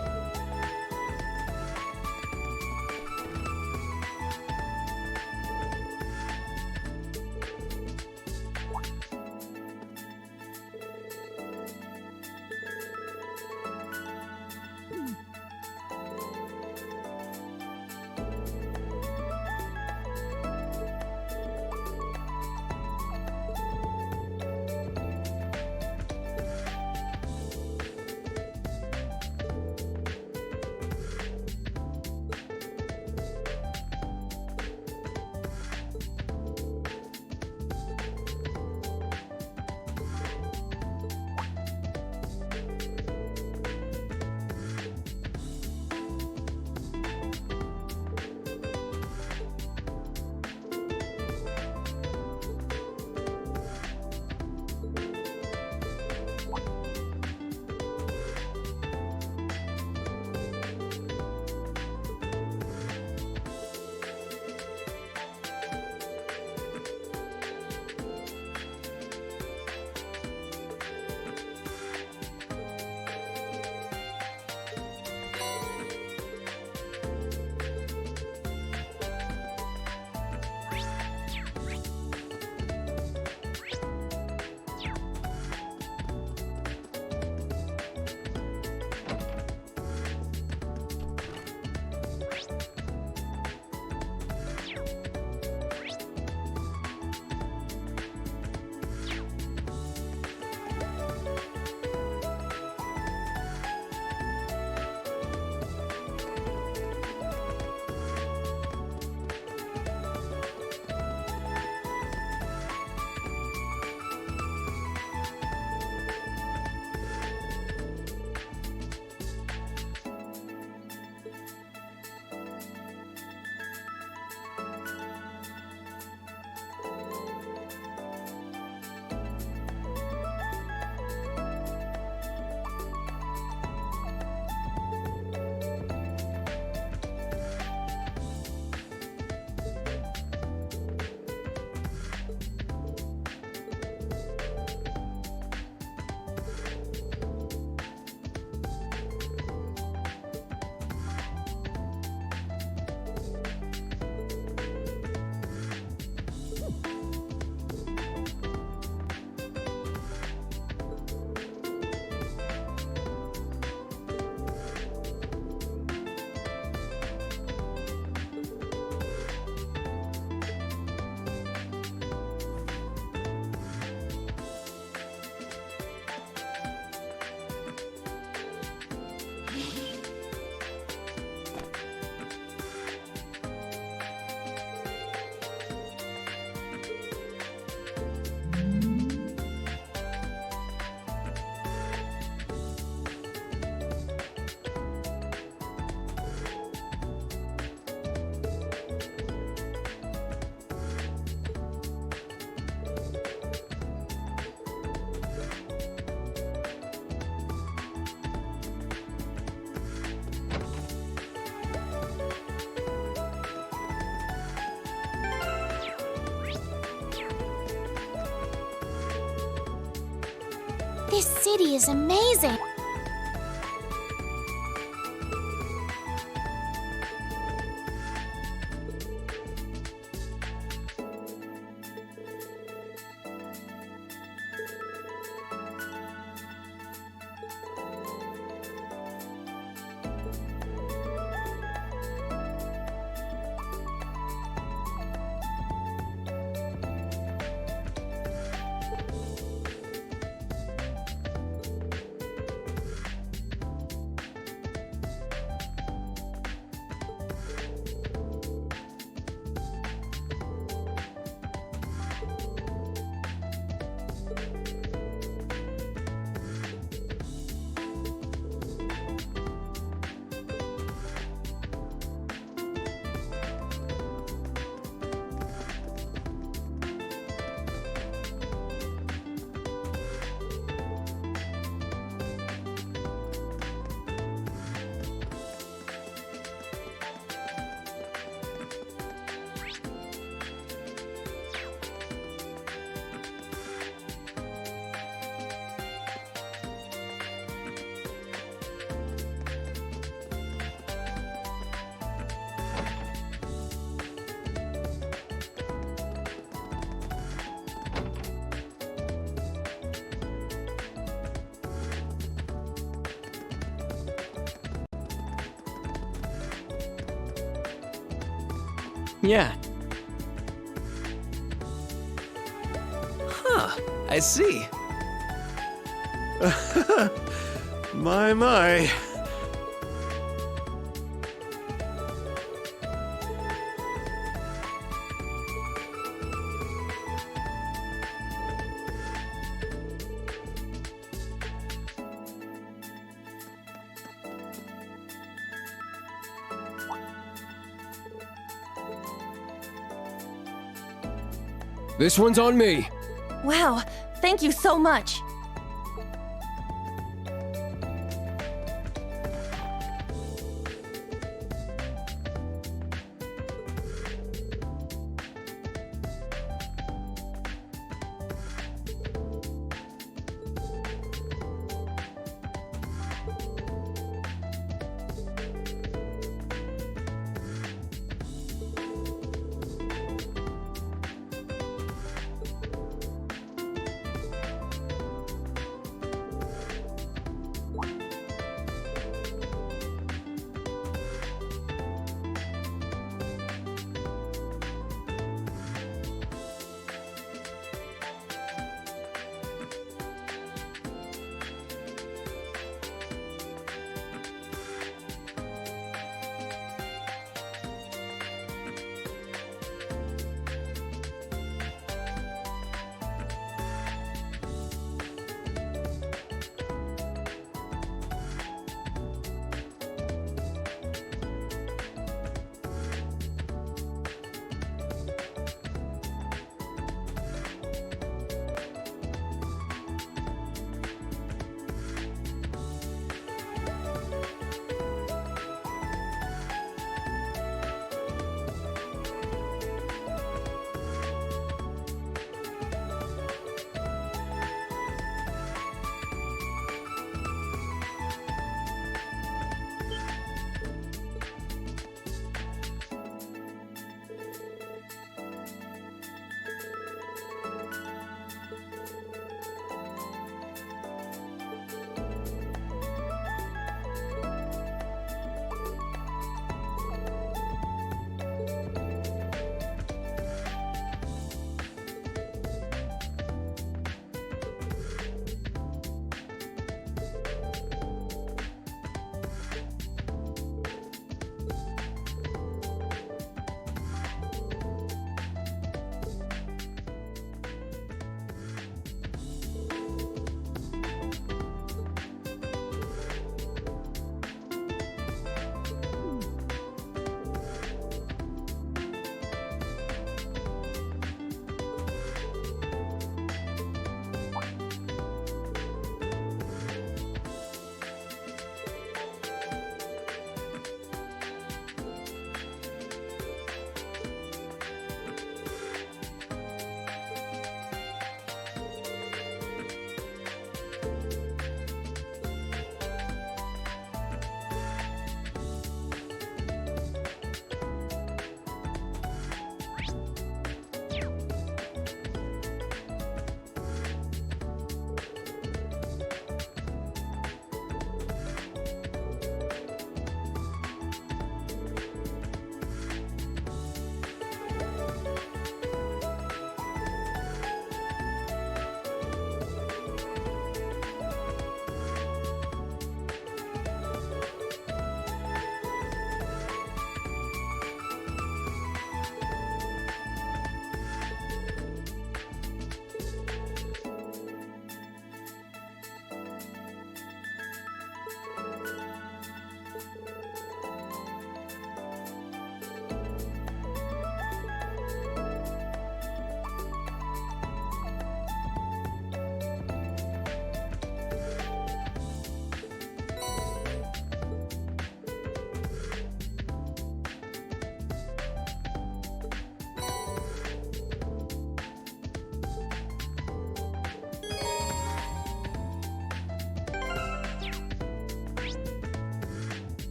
This city is amazing. Yeah. Huh, I see. My. This one's on me. Wow, thank you so much.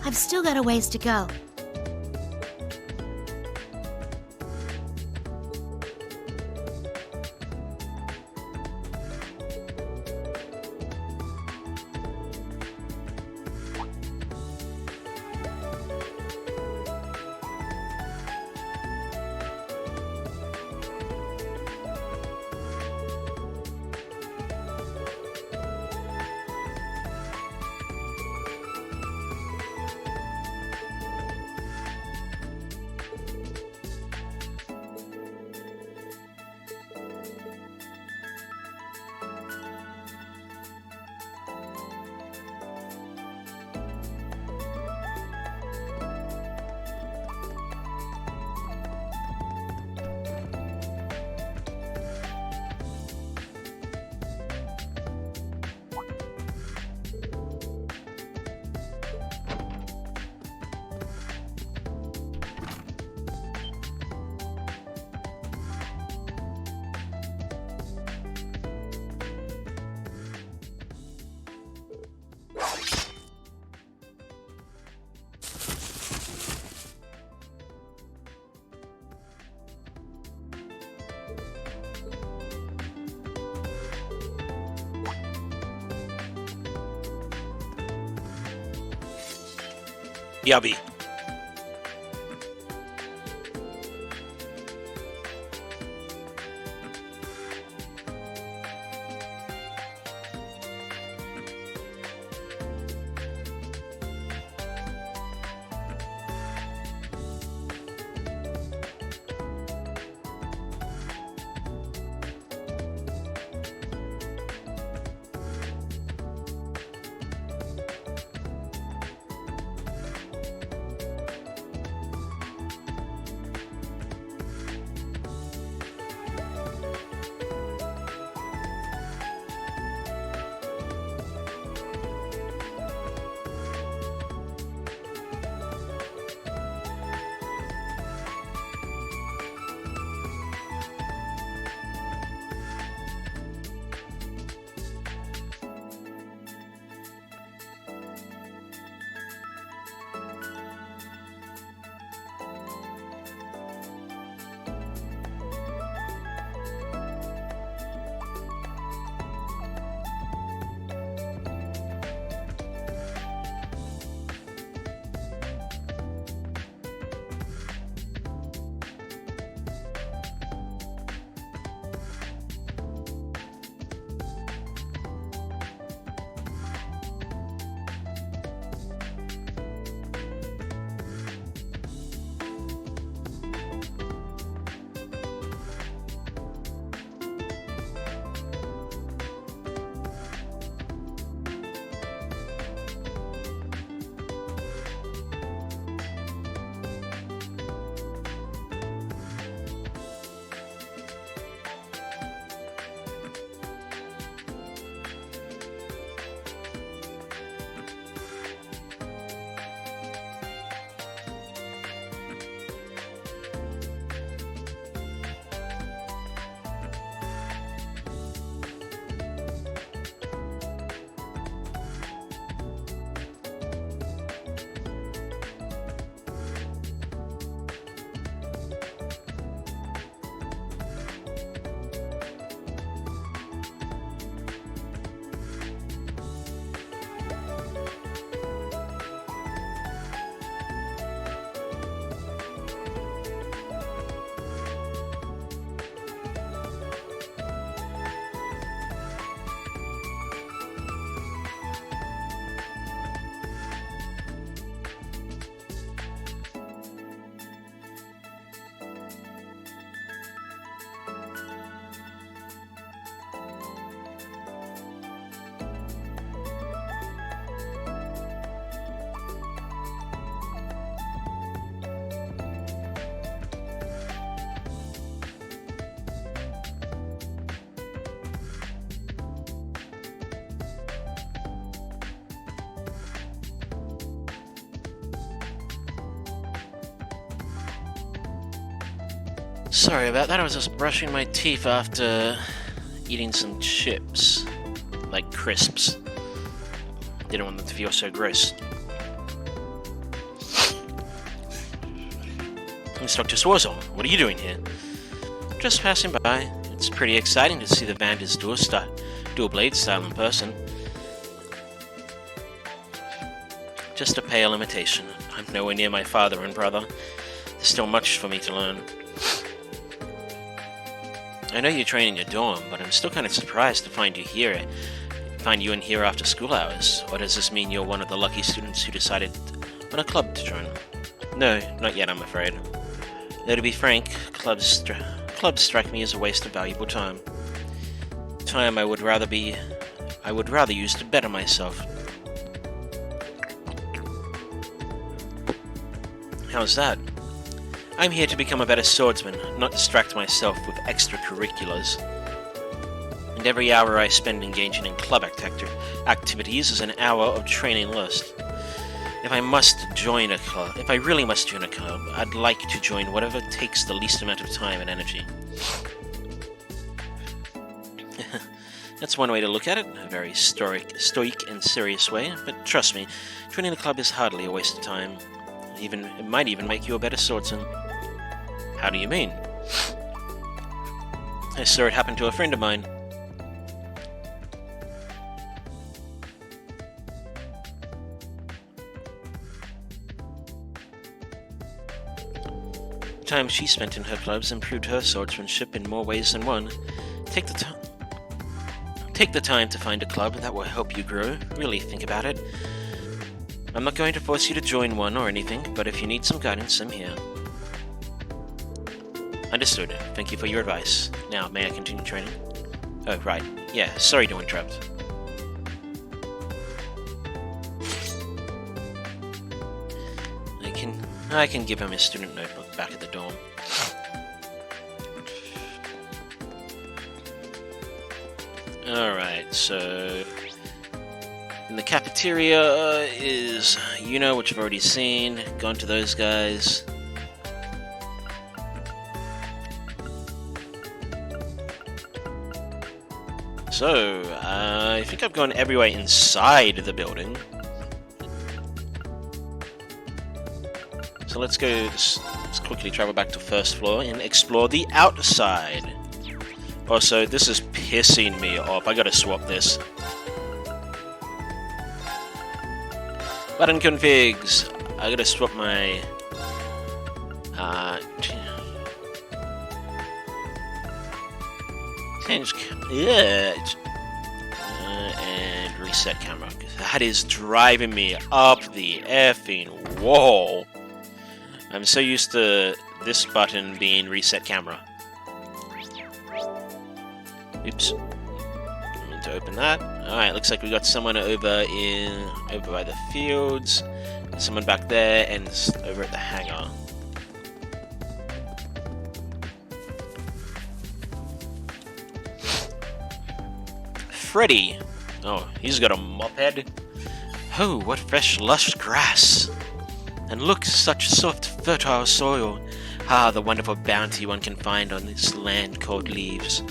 I've still got a ways to go. Yubby. Sorry about that, I was just brushing my teeth after eating some chips. Like crisps. Didn't want them to feel so gross. Instructor Schwarzer, what are you doing here? Just passing by. It's pretty exciting to see the Vander's dual blade style in person. Just a pale imitation. I'm nowhere near my father and brother. There's still much for me to learn. I know you train in your dorm, but I'm still kind of surprised to find you in here after school hours. Or does this mean you're one of the lucky students who decided on a club to join? No, not yet, I'm afraid. Though to be frank, clubs strike me as a waste of valuable time. Time I would rather use to better myself. How's that? I'm here to become a better swordsman, not distract myself with extracurriculars. And every hour I spend engaging in club activities is an hour of training lost. If I really must join a club, I'd like to join whatever takes the least amount of time and energy. That's one way to look at it, a very stoic and serious way, but trust me, joining the club is hardly a waste of time. It might even make you a better swordsman. How do you mean? I saw it happen to a friend of mine. The time she spent in her clubs improved her swordsmanship in more ways than one. Take the time to find a club that will help you grow. Really think about it. I'm not going to force you to join one or anything, but if you need some guidance, I'm here. Understood. Thank you for your advice. Now, may I continue training? Oh, right. Yeah, sorry to interrupt. I can give him his student notebook back at the dorm. Alright, so... in the cafeteria is Yuno, which I've already seen. Gone to those guys. So, I think I've gone everywhere inside the building. So let's quickly travel back to first floor and explore the outside. Also, this is pissing me off. I gotta swap this. Button configs. I gotta swap my... change... yeah. And reset camera. That is driving me up the effing wall. I'm so used to this button being reset camera. Oops. I need to open that. Alright, looks like we got someone over by the fields, someone back there, and over at the hangar. Freddy! Oh, he's got a moped. Oh, what fresh, lush grass! And look, such soft, fertile soil. Ah, the wonderful bounty one can find on this land called Leaves.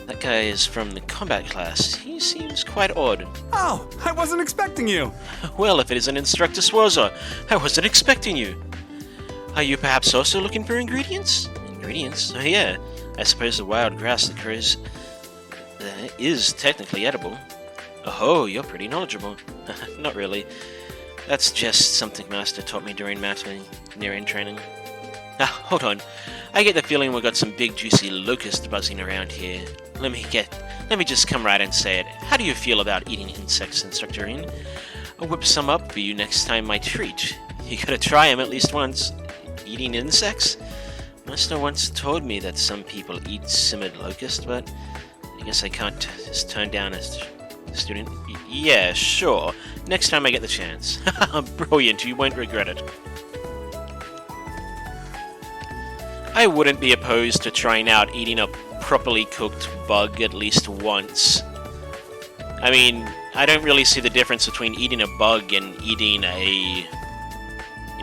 That guy is from the combat class. He seems quite odd. Oh, I wasn't expecting you! Well, if it isn't Instructor Schwarzer, I wasn't expecting you. Are you perhaps also looking for ingredients? Ingredients? Oh yeah, I suppose the wild grass that grows is technically edible. Oh, you're pretty knowledgeable. Not really. That's just something Master taught me during near-end training. Ah, hold on. I get the feeling we've got some big juicy locust buzzing around here. Let me just come right and say it. How do you feel about eating insects, Instructor Ian? I'll whip some up for you next time I treat. You gotta try them at least once. Eating insects? Master once told me that some people eat simmered locust, but I guess I can't just turn down a student. Yeah, sure. Next time I get the chance. Brilliant, you won't regret it. I wouldn't be opposed to trying out eating a properly cooked bug at least once. I mean, I don't really see the difference between eating a bug and eating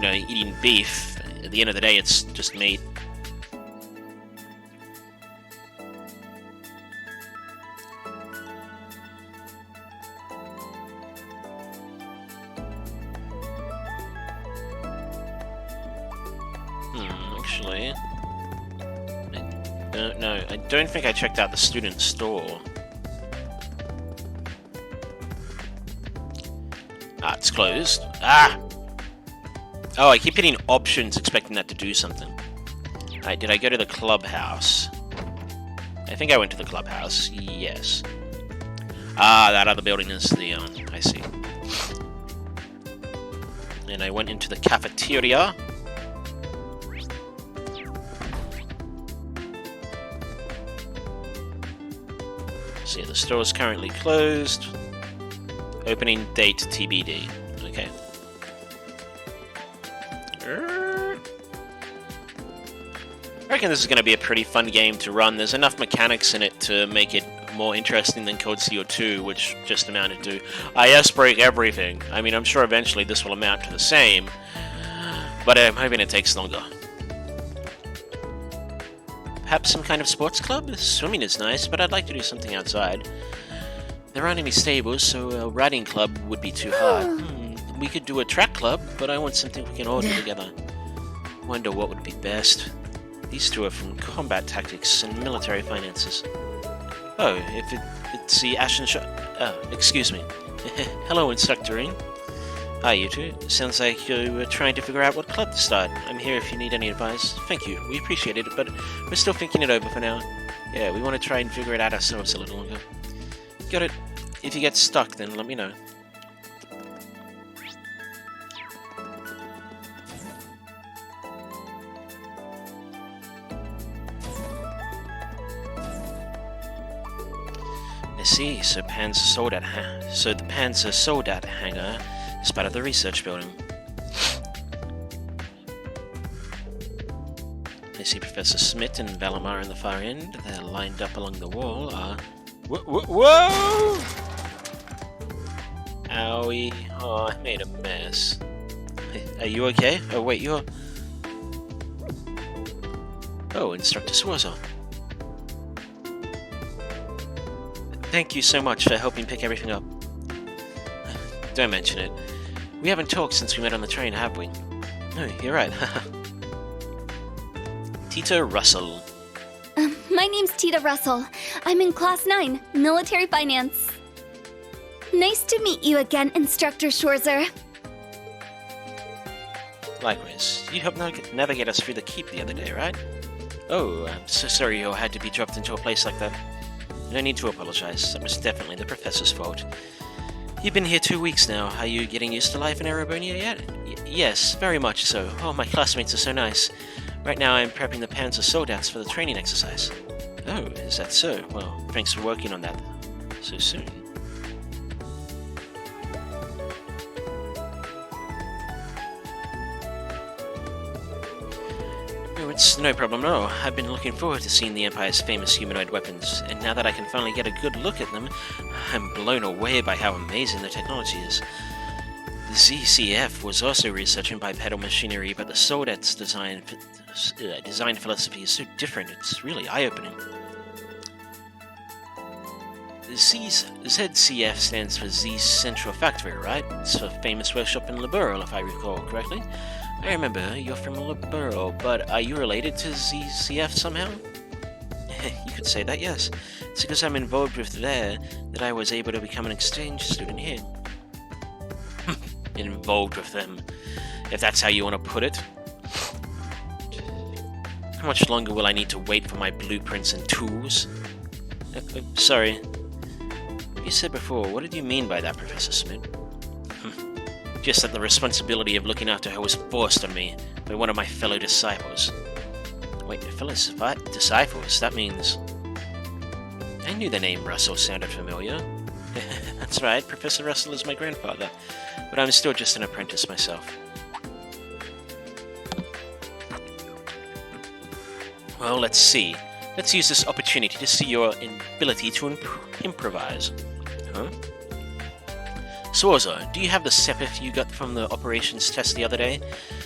eating beef. At the end of the day, it's just meat. Actually... No, I don't think I checked out the student store. Ah, it's closed. Ah! Oh, I keep hitting options expecting that to do something. Alright, did I go to the clubhouse? I think I went to the clubhouse, yes. Ah, that other building is the, I see. And I went into the cafeteria. See, the store is currently closed. Opening date TBD. Okay. I reckon this is going to be a pretty fun game to run. There's enough mechanics in it to make it more interesting than Code Steel 2, which just amounted to, I break everything. I mean, I'm sure eventually this will amount to the same, but I'm hoping it takes longer. Perhaps some kind of sports club? Swimming is nice, but I'd like to do something outside. There aren't any stables, so a riding club would be too hard. We could do a track club, but I want something we can all do together. Wonder what would be best. These two are from combat tactics and military finances. Oh, if it's the Ashen excuse me. Hello, Instructorine. Hi, you two. Sounds like you were trying to figure out what club to start. I'm here if you need any advice. Thank you. We appreciate it, but we're still thinking it over for now. Yeah, we want to try and figure it out ourselves a little longer. Got it. If you get stuck, then let me know. I see. So the Panzer Soldat hangar is part of the research building. I see Professor Smith and Valamar in the far end. They're lined up along the wall. Whoa! Owie. Oh, I made a mess. Are you okay? Oh, wait, you're... Oh, Instructor Swarzar. Thank you so much for helping pick everything up. Don't mention it. We haven't talked since we met on the train, have we? No, you're right. Tita Russell. My name's Tita Russell. I'm in Class 9, Military Finance. Nice to meet you again, Instructor Schwarzer. Likewise. You helped navigate us through the keep the other day, right? Oh, I'm so sorry you had to be dropped into a place like that. No need to apologize. That was definitely the professor's fault. You've been here 2 weeks now. Are you getting used to life in Erebonia yet? Yes, very much so. Oh, my classmates are so nice. Right now I'm prepping the Panzer Soldats for the training exercise. Oh, is that so? Well, thanks for working on that so soon. Oh, it's no problem at all. I've been looking forward to seeing the Empire's famous humanoid weapons, and now that I can finally get a good look at them, I'm blown away by how amazing the technology is. The ZCF was also researching bipedal machinery, but the Soldat's design philosophy is so different, it's really eye-opening. The ZCF stands for Z Central Factory, right? It's a famous workshop in Liberl, if I recall correctly. I remember you're from Liberl, but are you related to ZCF somehow? You could say that, yes. It's because I'm involved with there that I was able to become an exchange student here. Involved with them, if that's how you want to put it. How much longer will I need to wait for my blueprints and tools? Sorry. You said before, what did you mean by that, Professor Smith? Just that the responsibility of looking after her was forced on me by one of my fellow disciples. Wait, fellow disciples? That means... I knew the name Russell sounded familiar. That's right, Professor Russell is my grandfather, but I'm still just an apprentice myself. Well, let's see. Let's use this opportunity to see your ability to improvise. Huh? Swarzar, do you have the Sepith you got from the operations test the other day?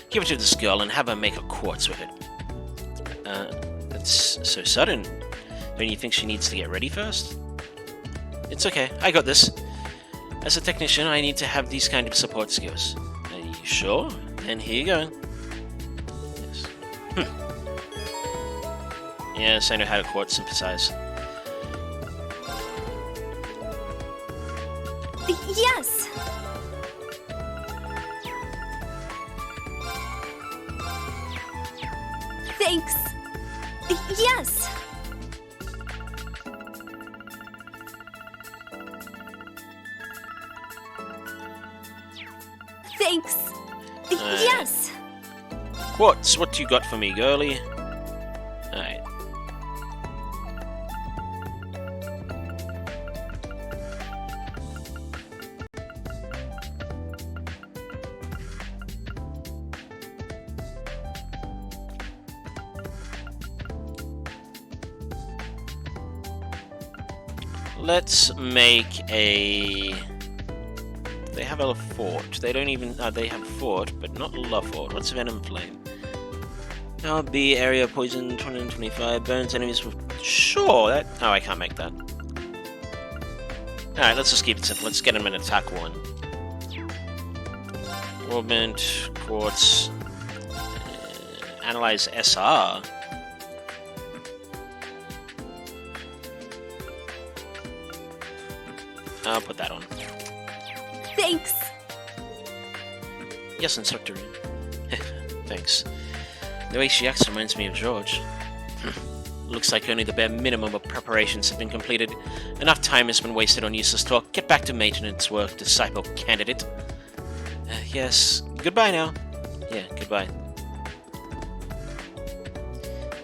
Give it to this girl and have her make a quartz with it. That's so sudden. Don't you think she needs to get ready first? It's okay, I got this. As a technician, I need to have these kind of support skills. Are you sure? Then here you go. Yes. Yes, I know how to quote synthesize. Yes! Thanks. Yes! Thanks. Yes! Quartz, what you got for me, girlie? Alright. Let's make a... They have a fort. They don't even... they have a fort, but not a fort. What's Venom Flame? Now B area poison 225 burns enemies with... Sure, that... Oh, I can't make that. Alright, let's just keep it simple. Let's get him an attack one. Augment, Quartz... analyze SR. I'll put that on. Thanks. Yes, Instructor. Thanks. The way she acts reminds me of George. Looks like only the bare minimum of preparations have been completed. Enough time has been wasted on useless talk. Get back to maintenance work, disciple candidate. Yes. Goodbye now. Yeah, goodbye.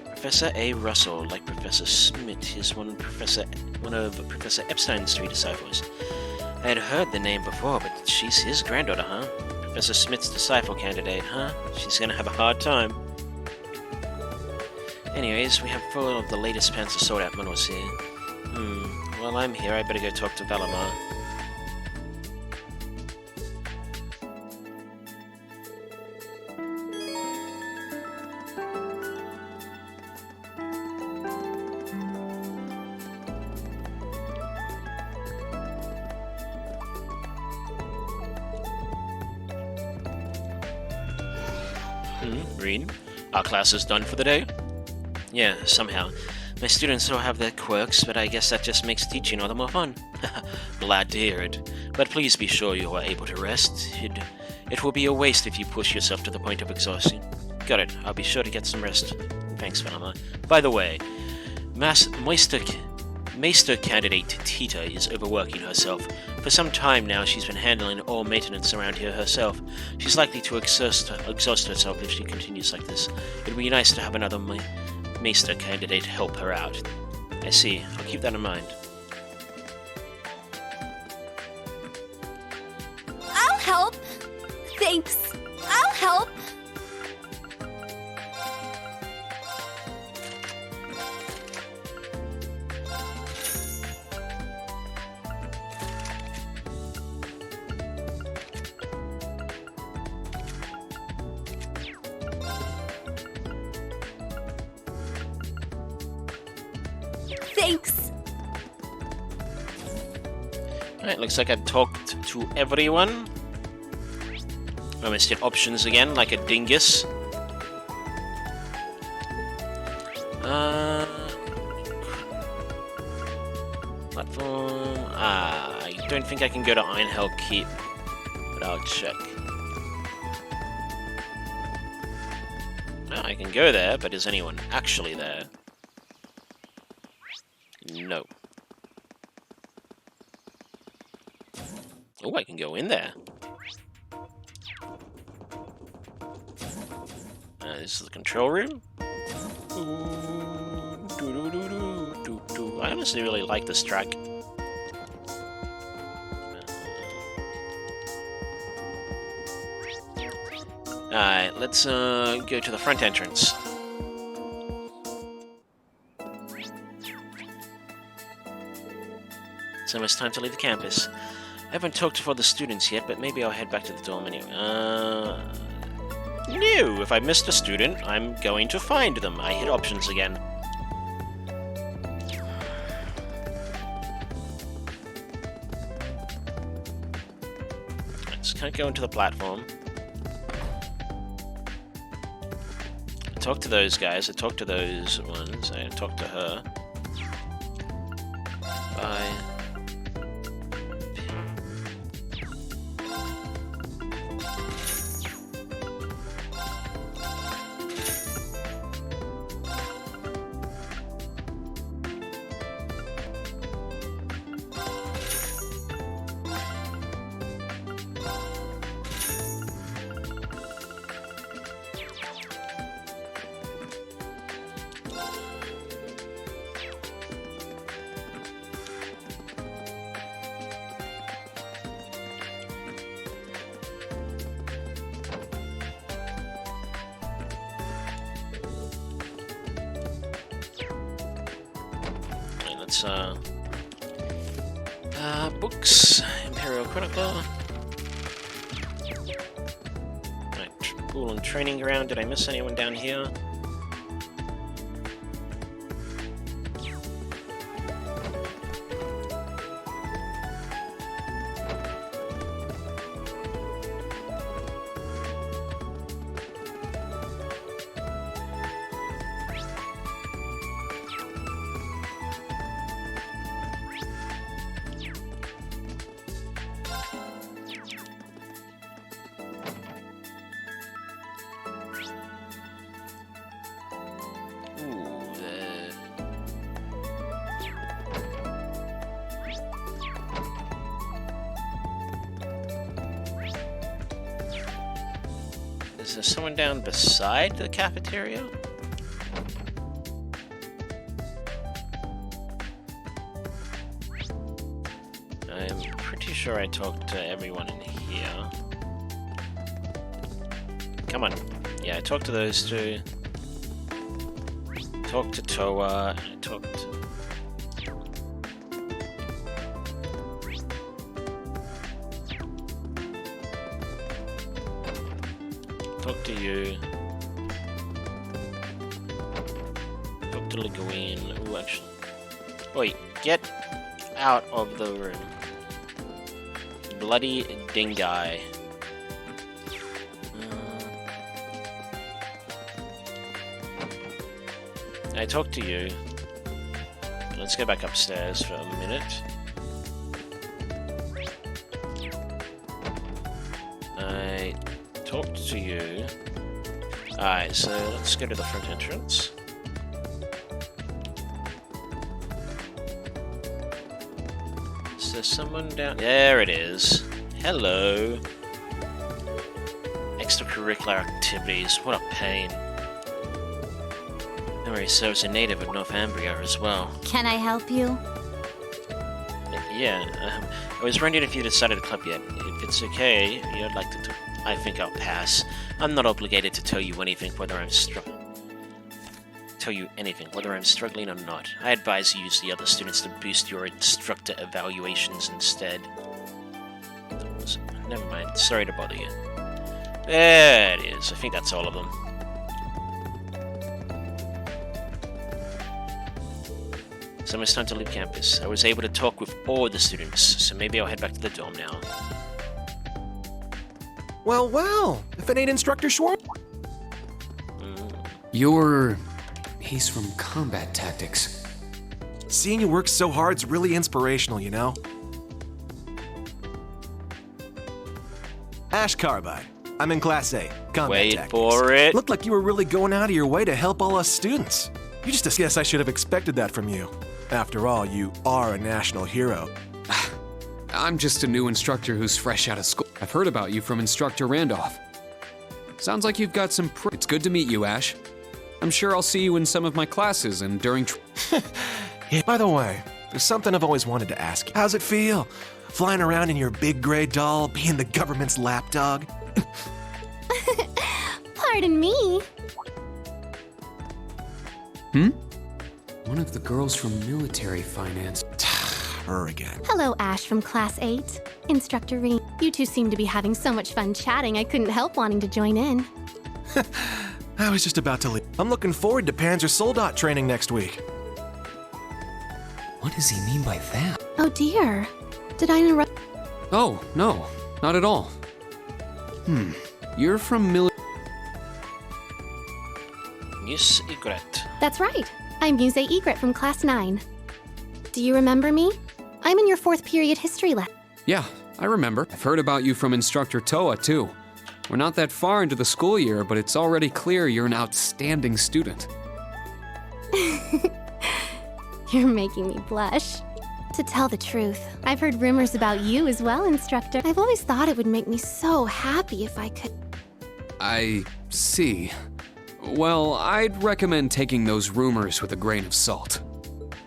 Professor A. Russell, like Professor Smith, is one of Professor Epstein's 3 disciples. I had heard the name before, but she's his granddaughter, huh? Professor Smith's disciple candidate, huh? She's gonna have a hard time. Anyways, we have 4 of the latest Panzer Sword Admirals here. While I'm here, I better go talk to Valamar. Reed, our class is done for the day? Yeah, somehow. My students all have their quirks, but I guess that just makes teaching all the more fun. Glad to hear it. But please be sure you are able to rest. It will be a waste if you push yourself to the point of exhaustion. Got it. I'll be sure to get some rest. Thanks, Velma. By the way, Maester candidate Tita is overworking herself. For some time now, she's been handling all maintenance around here herself. She's likely to exhaust herself if she continues like this. It'd be nice to have another Maester candidate help her out. I see. I'll keep that in mind. I'll help. Thanks. I'll help. Thanks. Alright, looks like I've talked to everyone. I almost hit options again, like a dingus. Platform... I don't think I can go to Ironhell Keep, but I'll check. I can go there, but is anyone actually there? No. Oh, I can go in there. This is the control room. I honestly really like this track. Alright, let's go to the front entrance. It's almost time to leave the campus. I haven't talked to all the students yet, but maybe I'll head back to the dorm anyway. No! If I missed a student, I'm going to find them. I hit options again. Let's kind of go into the platform. talked to those guys. I talked to those ones. I talked to her. Bye. Books, Imperial Chronicler. Right, pool and training ground. Did I miss anyone down here? Is there someone down beside the cafeteria? I'm pretty sure I talked to everyone in here. Come on. Yeah, I talked to those two. Talked to Toa, and I talked to... Talk to you. Talk to Liguine. Ooh, actually. Wait, get out of the room. Bloody dingai. I talked to you. Let's go back upstairs for a minute. I talked to you. Alright, so let's go to the front entrance. Is there someone down? There it is. Hello. Extracurricular activities. What a pain. Memory serves a native of Northumbria as well. Can I help you? Yeah, I was wondering if you'd decided to club yet. If it's okay, you'd like to I think I'll pass. I'm not obligated to tell you anything whether I'm struggling. Whether I'm struggling or not. I advise you use the other students to boost your instructor evaluations instead. Never mind. Sorry to bother you. There it is. I think that's all of them. So it's time to leave campus. I was able to talk with all the students, so maybe I'll head back to the dorm now. Well, well, if it ain't Instructor Schwartz. He's from Combat Tactics. Seeing you work so hard's really inspirational, you know? Ash Carbide. I'm in Class A, Combat Wait Tactics. for it. Looked like you were really going out of your way to help all us students. You just guess I should have expected that from you. After all, you are a national hero. I'm just a new instructor who's fresh out of school. I've heard about you from Instructor Randolph. Sounds like you've got some It's good to meet you, Ash. I'm sure I'll see you in some of my classes and during Yeah, by the way, there's something I've always wanted to ask you. How's it feel? Flying around in your big gray doll, being the government's lapdog? Pardon me. One of the girls from military finance. Her again. Hello, Ash from Class 8. Instructor Reed. You two seem to be having so much fun chatting, I couldn't help wanting to join in. I was just about to leave. I'm looking forward to Panzer Soldat training next week. What does he mean by that? Oh dear. Did I interrupt? Oh, no, not at all. Muse Egret. That's right. I'm Muse Egret from Class 9. Do you remember me? I'm in your 4th period history lesson. Yeah, I remember. I've heard about you from Instructor Toa, too. We're not that far into the school year, but it's already clear you're an outstanding student. You're making me blush. To tell the truth, I've heard rumors about you as well, Instructor. I've always thought it would make me so happy if I could... I see. Well, I'd recommend taking those rumors with a grain of salt.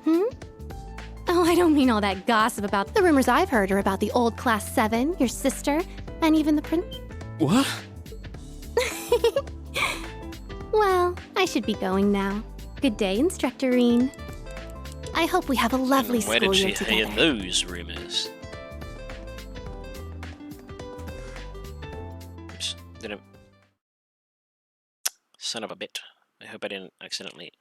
Oh, I don't mean all that gossip about... The rumors I've heard are about the old Class 7, your sister, and even the prince... What? Well, I should be going now. Good day, Instructor Reen. I hope we have a lovely school year together. Where did she hear those rumors? Oops, didn't... Son of a bit. I hope I didn't accidentally...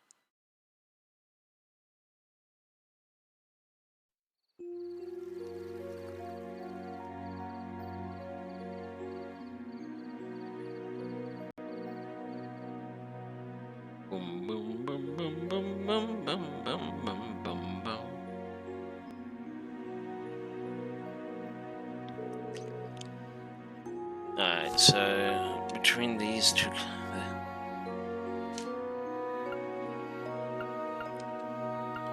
Boom, boom, boom, boom, boom, boom, boom, boom, boom, boom, boom. Alright, so between these two...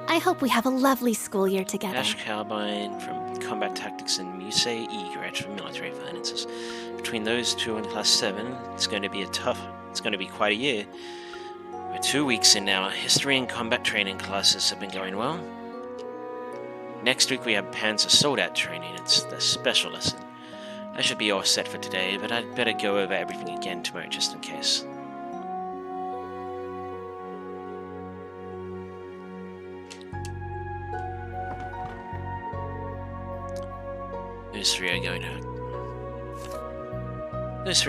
I hope we have a lovely school year together. Ash Carbine from Combat Tactics and Muse Egret from Military Finances. Between those two and Class 7, it's going to be quite a year. We're 2 weeks in now. History and combat training classes have been going well. Next week we have Panzer Soldat training. It's the special lesson. I should be all set for today, but I'd better go over everything again tomorrow just in case. Those three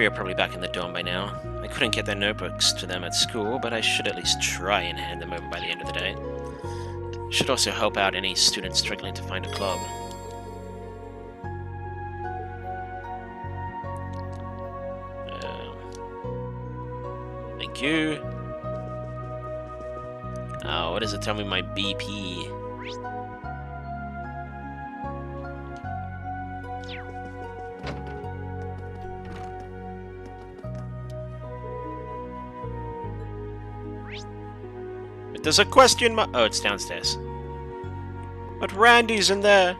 are probably back in the dorm by now. I couldn't get their notebooks to them at school, but I should at least try and hand them over by the end of the day. Should also help out any students struggling to find a club. Thank you. Oh, what does it tell me my BP? There's a question mark. Oh, it's downstairs. But Randy's in there.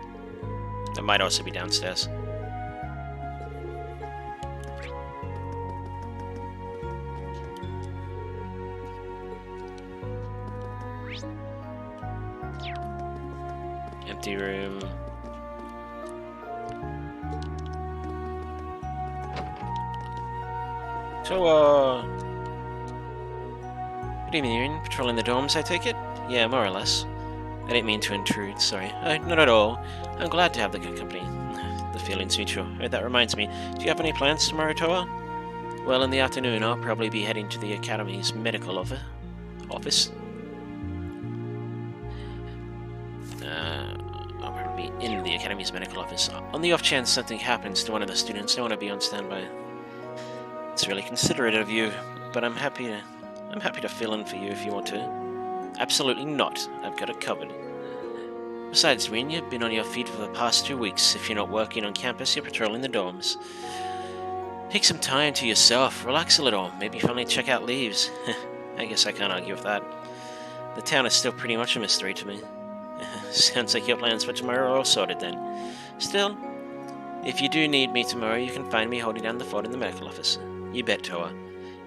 That might also be downstairs. Empty room. So, good evening, Erin. Patrolling the dorms, I take it? Yeah, more or less. I didn't mean to intrude, sorry. Not at all. I'm glad to have the good company. The feeling's mutual. That reminds me, do you have any plans tomorrow, Toa? Well, in the afternoon, I'll probably be heading to the Academy's medical office. I'll probably be in the Academy's medical office. On the off chance something happens to one of the students, I want to be on standby. It's really considerate of you, but I'm happy to fill in for you if you want to. Absolutely not. I've got it covered. Besides, Rin, you've been on your feet for the past 2 weeks. If you're not working on campus, you're patrolling the dorms. Take some time to yourself, relax a little, maybe finally check out Leaves. I guess I can't argue with that. The town is still pretty much a mystery to me. Sounds like your plans for tomorrow are all sorted then. Still, if you do need me tomorrow, you can find me holding down the fort in the medical office. You bet, Toa.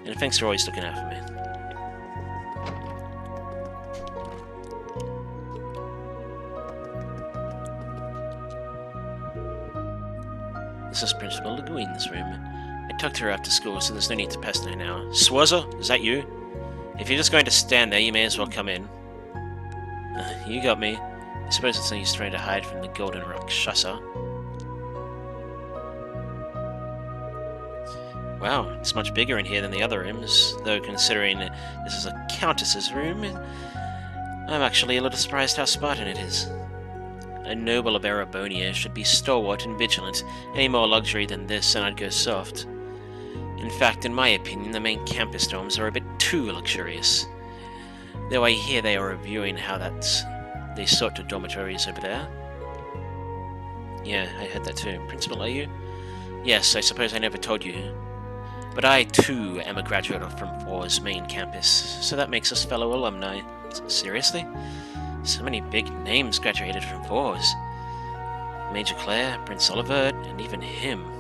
And thanks for always looking out for me. This is Principal Le Guin's room. I tucked her after school, so there's no need to pester her now. Swazza, is that you? If you're just going to stand there, you may as well come in. You got me. I suppose it's no use trying to hide from the Golden Rakshasa. Wow, it's much bigger in here than the other rooms, though considering this is a countess's room, I'm actually a little surprised how Spartan it is. A noble of Erebonia should be stalwart and vigilant. Any more luxury than this and I'd go soft. In In fact, in my opinion, the main campus dorms are a bit too luxurious. Though I hear they are reviewing how they sort of dormitories over there. Yeah, I heard that too. Principal, are you? Yes, I suppose I never told you. But I, too, am a graduate from 4's main campus, so that makes us fellow alumni. Seriously? So many big names graduated from 4's. Major Claire, Prince Oliver, and even him.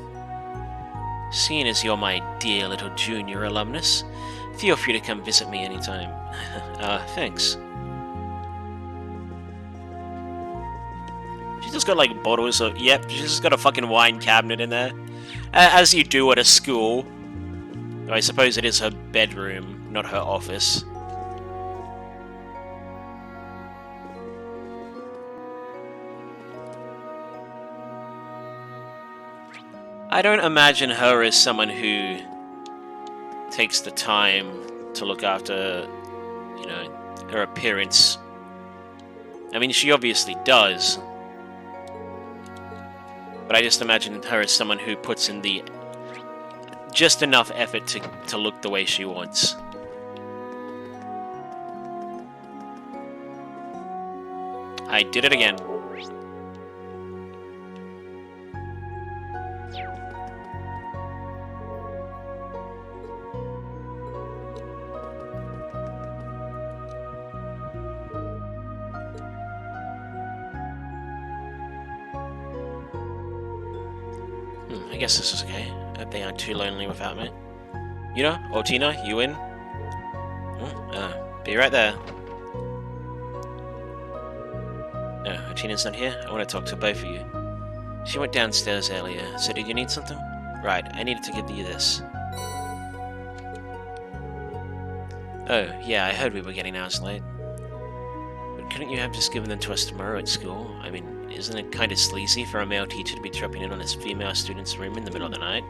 Seeing as you're my dear little junior alumnus, feel free to come visit me anytime. Thanks. She's just got like bottles of... Yep, she's just got a fucking wine cabinet in there. As you do at a school. I suppose it is her bedroom, not her office. I don't imagine her as someone who takes the time to look after, you know, her appearance. I mean, she obviously does. But I just imagine her as someone who puts in the just enough effort to look the way she wants. I did it again. I guess this is okay. I hope they aren't too lonely without me. Yuna? Otina? You in? Be right there. No, Otina's not here. I want to talk to both of you. She went downstairs earlier, so did you need something? Right, I needed to give you this. Oh, yeah, I heard we were getting hours late. But couldn't you have just given them to us tomorrow at school? I mean, isn't it kind of sleazy for a male teacher to be dropping in on his female student's room in the middle of the night?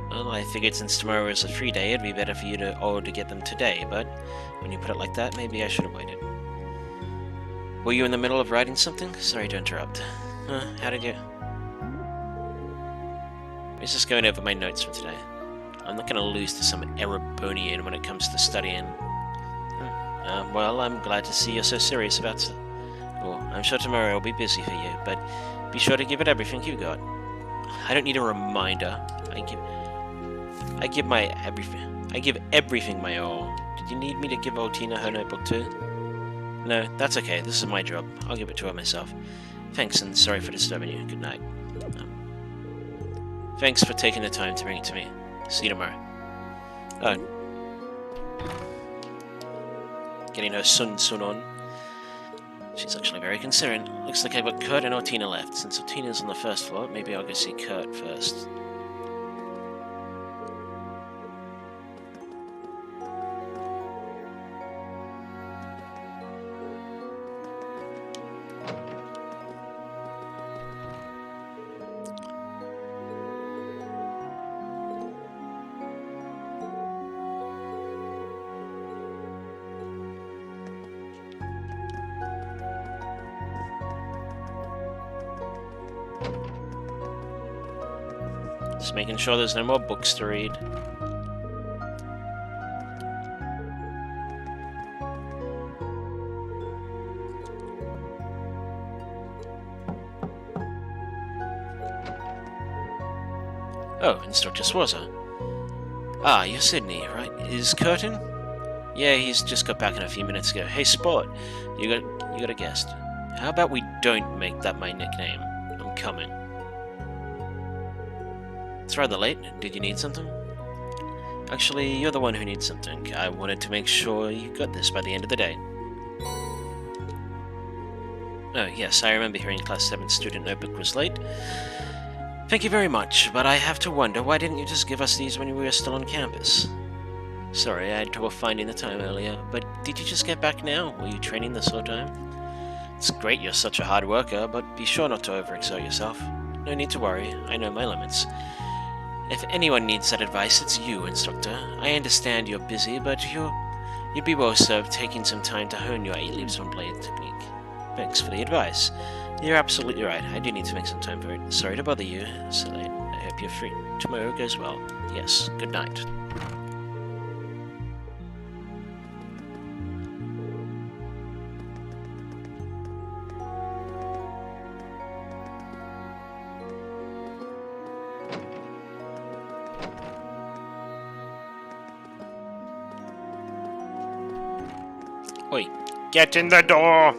Well, I figured since tomorrow is a free day, it'd be better for you to get them today, but when you put it like that, maybe I should have waited. Were you in the middle of writing something? Sorry to interrupt. How did you... I was just going over my notes for today. I'm not going to lose to some Erebonian when it comes to studying. Well, I'm glad to see you're so serious about it. Well, I'm sure tomorrow will be busy for you, but be sure to give it everything you got. I don't need a reminder. I give everything my all. Did you need me to give Otina her notebook too? No, that's okay. This is my job. I'll give it to her myself. Thanks, and sorry for disturbing you. Good night. Thanks for taking the time to bring it to me. See you tomorrow. Oh. Getting her sun on. She's actually very concerned. Looks like I've got Kurt and Otina left. Since Otina's on the first floor, maybe I'll go see Kurt first. Just making sure there's no more books to read. Oh, Instructor Schwarzer. Ah, you're Sydney, right? Is Kurt in? Yeah, he's just got back in a few minutes ago. Hey, Sport, you got a guest. How about we don't make that my nickname? I'm coming. It's rather late. Did you need something? Actually, you're the one who needs something. I wanted to make sure you got this by the end of the day. Oh, yes, I remember hearing Class 7 student notebook was late. Thank you very much, but I have to wonder, why didn't you just give us these when we were still on campus? Sorry, I had trouble finding the time earlier, but did you just get back now? Were you training this whole time? It's great you're such a hard worker, but be sure not to overexert yourself. No need to worry, I know my limits. If anyone needs that advice, it's you, Instructor. I understand you're busy, but you'd be well served taking some time to hone your 8 leaves on blade technique. Thanks for the advice. You're absolutely right. I do need to make some time for it. Sorry to bother you so late. I hope your free tomorrow goes well. Yes, good night. Oi, get in the door!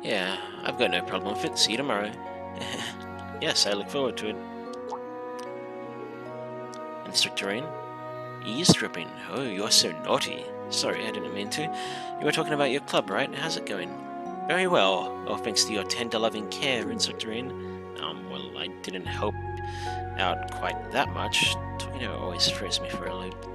Yeah, I've got no problem with it. See you tomorrow. Yes, I look forward to it. Instructorine? Eavesdropping? Oh, you're so naughty. Sorry, I didn't mean to. You were talking about your club, right? How's it going? Very well. All thanks to your tender loving care, Instructorine. Well, I didn't help out quite that much. Talking to her always throws me for a loop.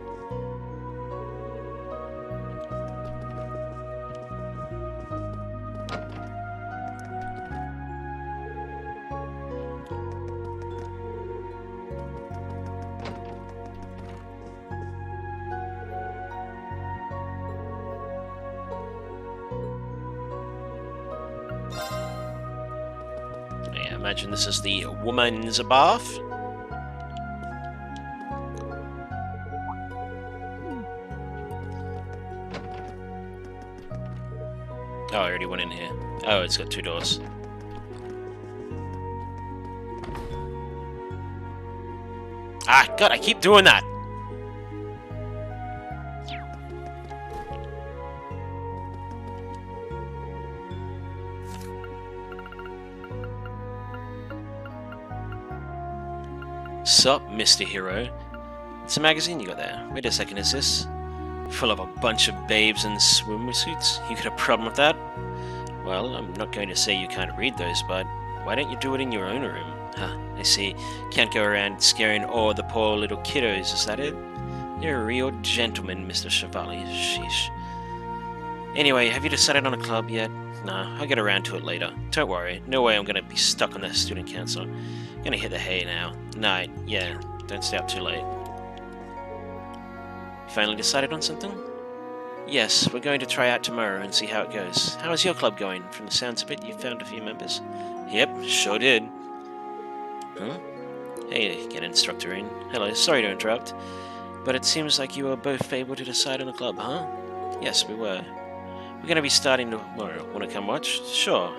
I imagine this is the woman's bath. Oh, I already went in here. Oh, it's got 2 doors. Ah, God, I keep doing that! Sup, Mr. Hero? It's a magazine you got there. Wait a second, is this? Full of a bunch of babes in swimsuits? You got a problem with that? Well, I'm not going to say you can't read those, but why don't you do it in your own room? Huh, I see. Can't go around scaring all the poor little kiddos, is that it? You're a real gentleman, Mr. Chevalier. Sheesh. Anyway, have you decided on a club yet? Nah, I'll get around to it later. Don't worry, no way I'm gonna be stuck on the student council. Gonna hit the hay now. Night, yeah, don't stay up too late. Finally decided on something? Yes, we're going to try out tomorrow and see how it goes. How is your club going? From the sounds of it, you found a few members. Yep, sure did. Huh? Hey again, Instructorine. Hello, sorry to interrupt. But it seems like you were both able to decide on a club, huh? Yes, we were. We're going to be starting tomorrow. Want to come watch? Sure.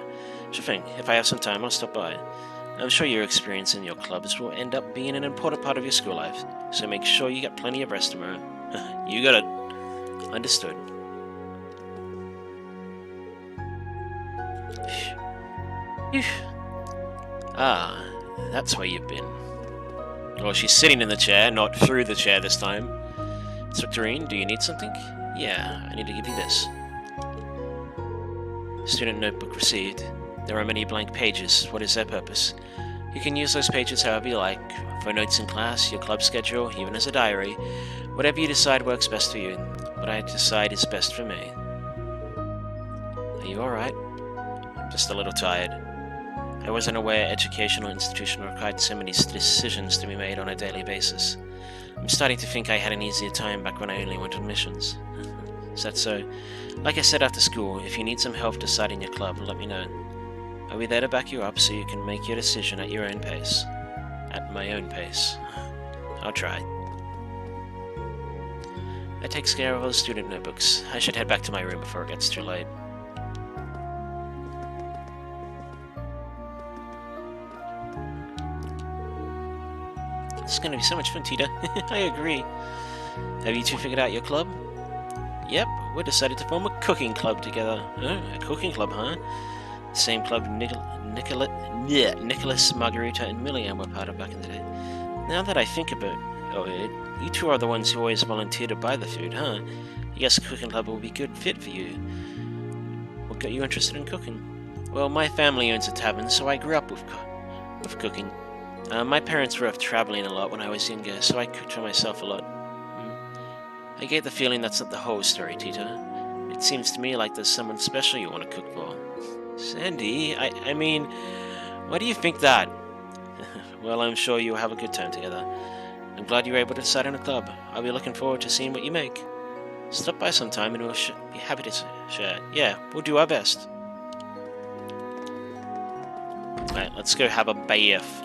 Sure thing. If I have some time, I'll stop by. I'm sure your experience in your clubs will end up being an important part of your school life, so make sure you get plenty of rest tomorrow. You got it. Understood. Ah, that's where you've been. Well, she's sitting in the chair, not through the chair this time. Instructorine, do you need something? Yeah, I need to give you this. Student notebook received. There are many blank pages. What is their purpose? You can use those pages however you like, for notes in class, your club schedule, even as a diary. Whatever you decide works best for you. What I decide is best for me. Are you alright? Just a little tired. I wasn't aware educational institution required so many decisions to be made on a daily basis. I'm starting to think I had an easier time back when I only went on missions. Is that so? Like I said after school, if you need some help deciding your club, let me know. I'll be there to back you up so you can make your decision at your own pace. At my own pace. I'll try. That takes care of all the student notebooks. I should head back to my room before it gets too late. This is gonna be so much fun, Tita. I agree. Have you two figured out your club? Yep, we decided to form a cooking club together. Oh, a cooking club, huh? The same club Nicholas, Margarita, and Millian were part of back in the day. Now that I think about it, you two are the ones who always volunteer to buy the food, huh? I guess a cooking club will be a good fit for you. What got you interested in cooking? Well, my family owns a tavern, so I grew up with cooking. My parents were off traveling a lot when I was younger, so I cooked for myself a lot. I get the feeling that's not the whole story, Tita. It seems to me like there's someone special you want to cook for. Sandy, I mean, why do you think that? Well, I'm sure you'll have a good time together. I'm glad you were able to decide on a club. I'll be looking forward to seeing what you make. Stop by sometime and we'll be happy to share. Yeah, we'll do our best. Right, let's go have a bath.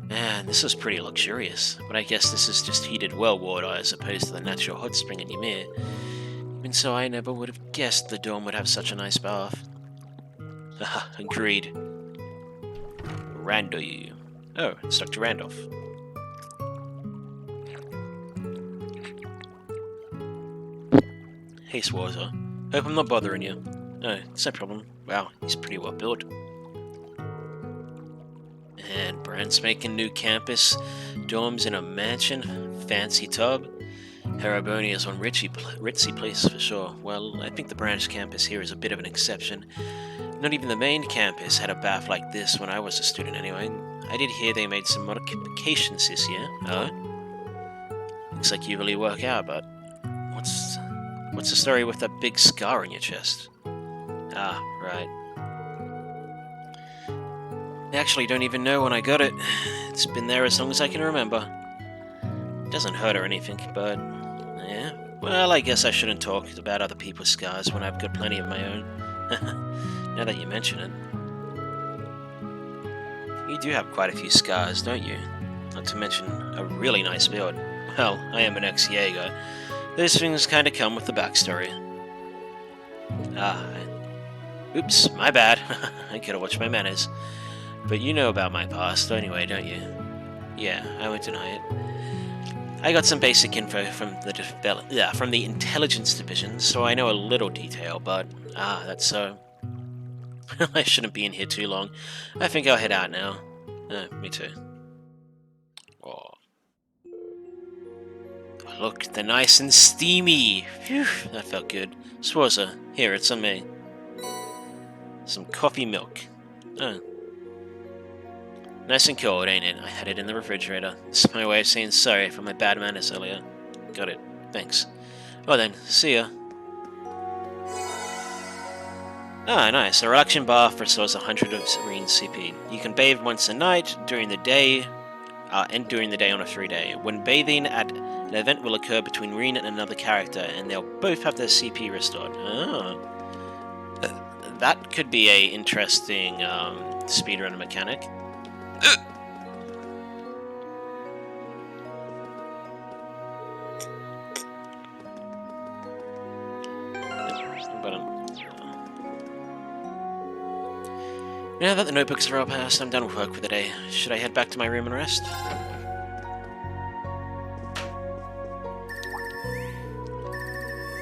Man, this is pretty luxurious, but I guess this is just heated well water as opposed to the natural hot spring in Ymir. Even so, I never would have guessed the dorm would have such a nice bath. Haha, agreed. Randall. Oh, it's Dr. Randolph. Hey, Schwarzer. Hope I'm not bothering you. No, it's no problem. Wow, he's pretty well built. And Brand's making new campus, dorms in a mansion, fancy tub. Harabonia is one ritzy place for sure. Well, I think the branch campus here is a bit of an exception. Not even the main campus had a bath like this when I was a student anyway. I did hear they made some modifications this year. Oh? Looks like you really work out, but what's the story with that big scar on your chest? Ah, right. I actually don't even know when I got it. It's been there as long as I can remember. It doesn't hurt or anything, but yeah. Well, I guess I shouldn't talk about other people's scars when I've got plenty of my own. Now that you mention it. You do have quite a few scars, don't you? Not to mention a really nice build. Well, I am an ex-Jaeger. Those things kinda come with the backstory. Oops, my bad. I gotta watch my manners. But you know about my past anyway, don't you? Yeah, I won't deny it. I got some basic info from the intelligence division, so I know a little detail, but that's so. I shouldn't be in here too long. I think I'll head out now. Me too. Oh. Look, they're nice and steamy. Phew, that felt good. Schwarzer, here, it's on me. Some coffee milk. Oh. Nice and cold, ain't it? I had it in the refrigerator. It's my way of saying sorry for my bad manners earlier. Got it. Thanks. Well then, see ya. Ah, nice. A relaxing bath restores 100 of Serene's CP. You can bathe once a night, during the day, and during the day on a free day. When bathing at an event will occur between Reen and another character, and they'll both have their CP restored. Oh. That could be a interesting speedrun mechanic. Now that the notebooks are all passed, I'm done with work for the day. Should I head back to my room and rest?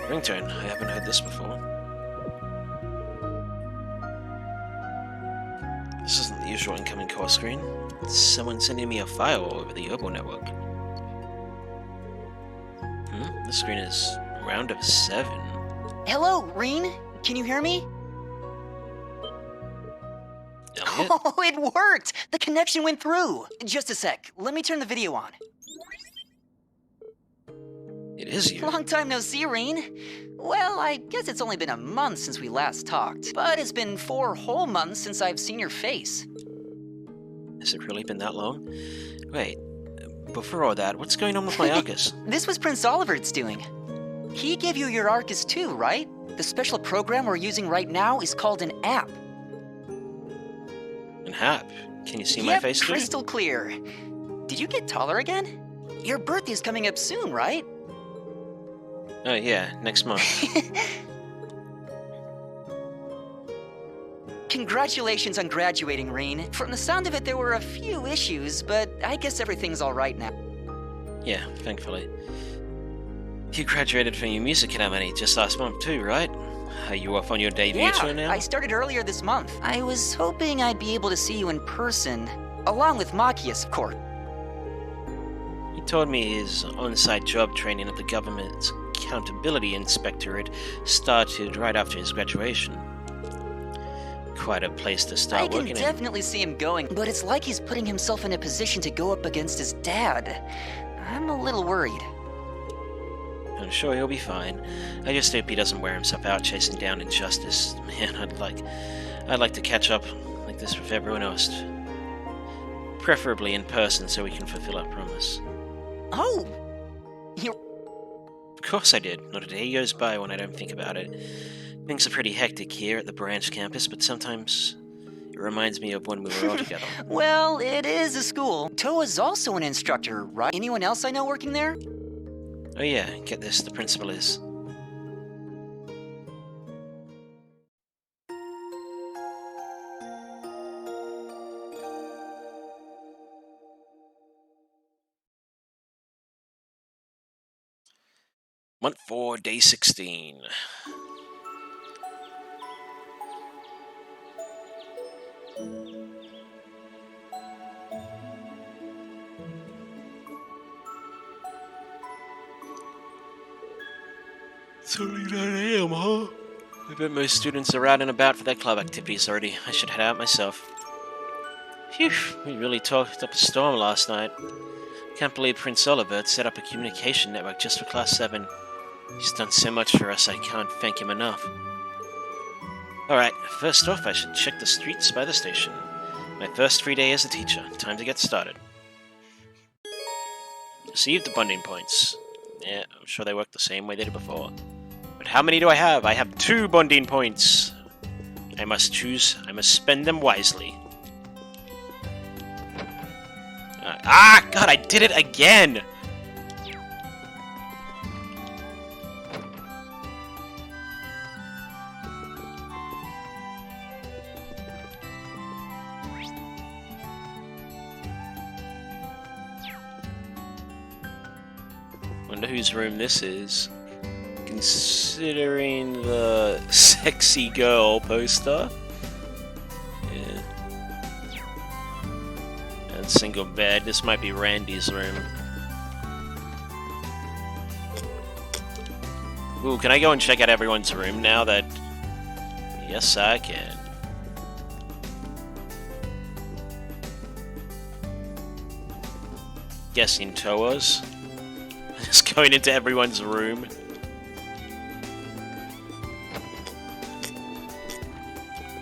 Ringtone. I haven't heard this before. This isn't the usual incoming call screen. It's someone sending me a file over the Yobo network. The screen is round of 7. Hello, Reen. Can you hear me? Oh, it worked! The connection went through! Just a sec, let me turn the video on. It is you. Long time no see, Reen. Well, I guess it's only been a month since we last talked, but it's been 4 whole months since I've seen your face. Has it really been that long? Wait, before all that, what's going on with my Arcus? This was Prince Oliver's doing. He gave you your Arcus too, right? The special program we're using right now is called an app. An app? Can you see my face too? Crystal clear. Did you get taller again? Your birthday's coming up soon, right? Oh yeah, next month. Congratulations on graduating, Reen. From the sound of it, there were a few issues, but I guess everything's all right now. Yeah, thankfully. You graduated from your music academy just last month too, right? Are you off on your debut tour now? I started earlier this month. I was hoping I'd be able to see you in person, along with Machias, of course. He told me his on-site job training at the government's accountability inspectorate started right after his graduation. Quite a place to start working in. I can definitely see him going, but it's like he's putting himself in a position to go up against his dad. I'm a little worried. I'm sure he'll be fine. I just hope he doesn't wear himself out chasing down injustice. Man, I'd like to catch up like this with everyone else. Preferably in person so we can fulfill our promise. Oh! Of course I did. Not a day goes by when I don't think about it. Things are pretty hectic here at the branch campus, but sometimes it reminds me of when we were all together. Well, it is a school. Toa's also an instructor, right? Anyone else I know working there? Oh yeah, get this, the principal is. Month 4, day 16. It's only 9 AM, huh? I bet most students are out and about for their club activities already. I should head out myself. Phew, we really talked up a storm last night. Can't believe Prince Olivert set up a communication network just for Class 7. He's done so much for us, I can't thank him enough. Alright, first off I should check the streets by the station. My first free day as a teacher. Time to get started. Received the bonding points. Yeah, I'm sure they work the same way they did before. But how many do I have? I have 2 bonding points. I must choose. I must spend them wisely. God, I did it again! Wonder whose room this is. Considering the sexy girl poster. Yeah. And single bed. This might be Randy's room. Ooh, can I go and check out everyone's room now that... Yes, I can. Guessing Toa's. Just going into everyone's room.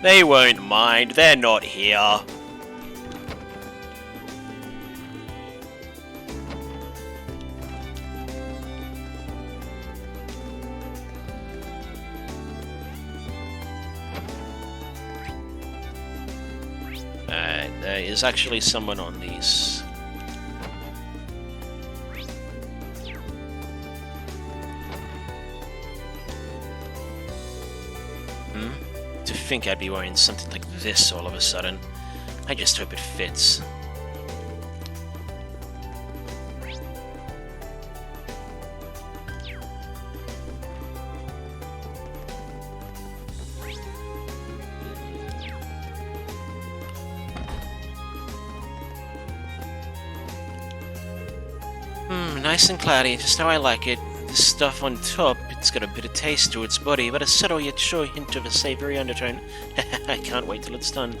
They won't mind, they're not here. There is actually someone on these. To think I'd be wearing something like this all of a sudden. I just hope it fits. Nice and cloudy, just how I like it. This stuff on top, it's got a bit of taste to its body, but a subtle yet sure hint of a savory undertone. I can't wait till it's done.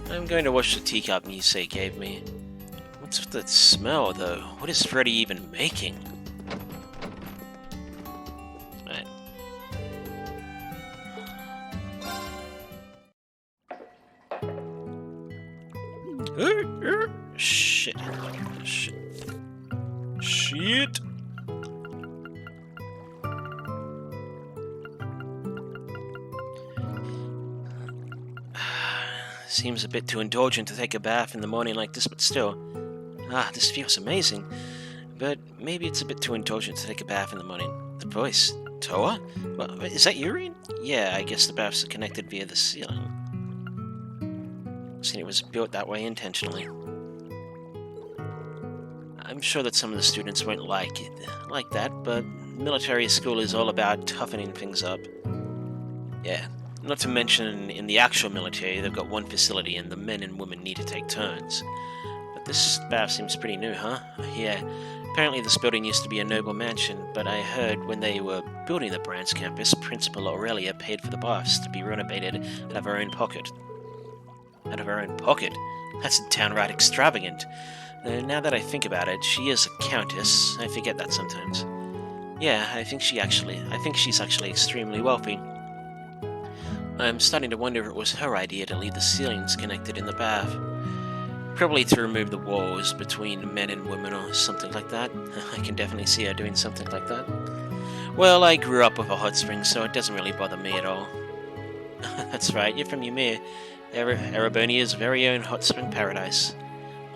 I'm going to wash the teacup Nisei gave me. What's with that smell, though? What is Freddy even making? Right. Shit. Shit. Shit. Seems a bit too indulgent to take a bath in the morning like this, but still. This feels amazing. But maybe it's a bit too indulgent to take a bath in the morning. The voice. Toa? Well, is that Yuri? Yeah, I guess the baths are connected via the ceiling. It was built that way intentionally. I'm sure that some of the students won't like it like that, but military school is all about toughening things up. Yeah, not to mention in the actual military they've got one facility and the men and women need to take turns. But this bath seems pretty new, huh? Yeah, apparently this building used to be a noble mansion, but I heard when they were building the branch campus, Principal Aurelia paid for the baths to be renovated out of her own pocket. Out of her own pocket? That's downright extravagant. Now that I think about it, she is a countess. I forget that sometimes. Yeah, I think she's actually extremely wealthy. I'm starting to wonder if it was her idea to leave the ceilings connected in the bath. Probably to remove the walls between men and women or something like that. I can definitely see her doing something like that. Well, I grew up with a hot spring, so it doesn't really bother me at all. That's right, you're from Ymir, Erebonia's very own hot spring paradise.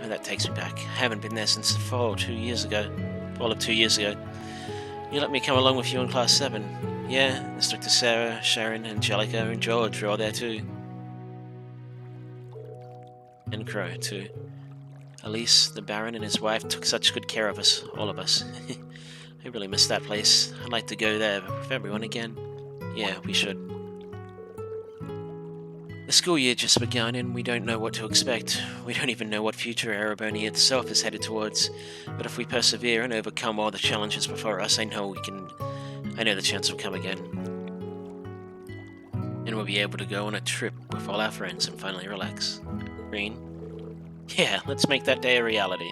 Oh, that takes me back. I haven't been there since the fall of 2 years ago. You let me come along with you in Class 7. Yeah, Instructor Sarah, Sharon, Angelica, and George were all there too. And Crow, too. Elise, the Baron, and his wife took such good care of us, all of us. I really miss that place. I'd like to go there with everyone again. Yeah, we should. The school year just begun and we don't know what to expect. We don't even know what future Erebonia itself is headed towards. But if we persevere and overcome all the challenges before us, I know the chance will come again. And we'll be able to go on a trip with all our friends and finally relax. Green? Yeah, let's make that day a reality.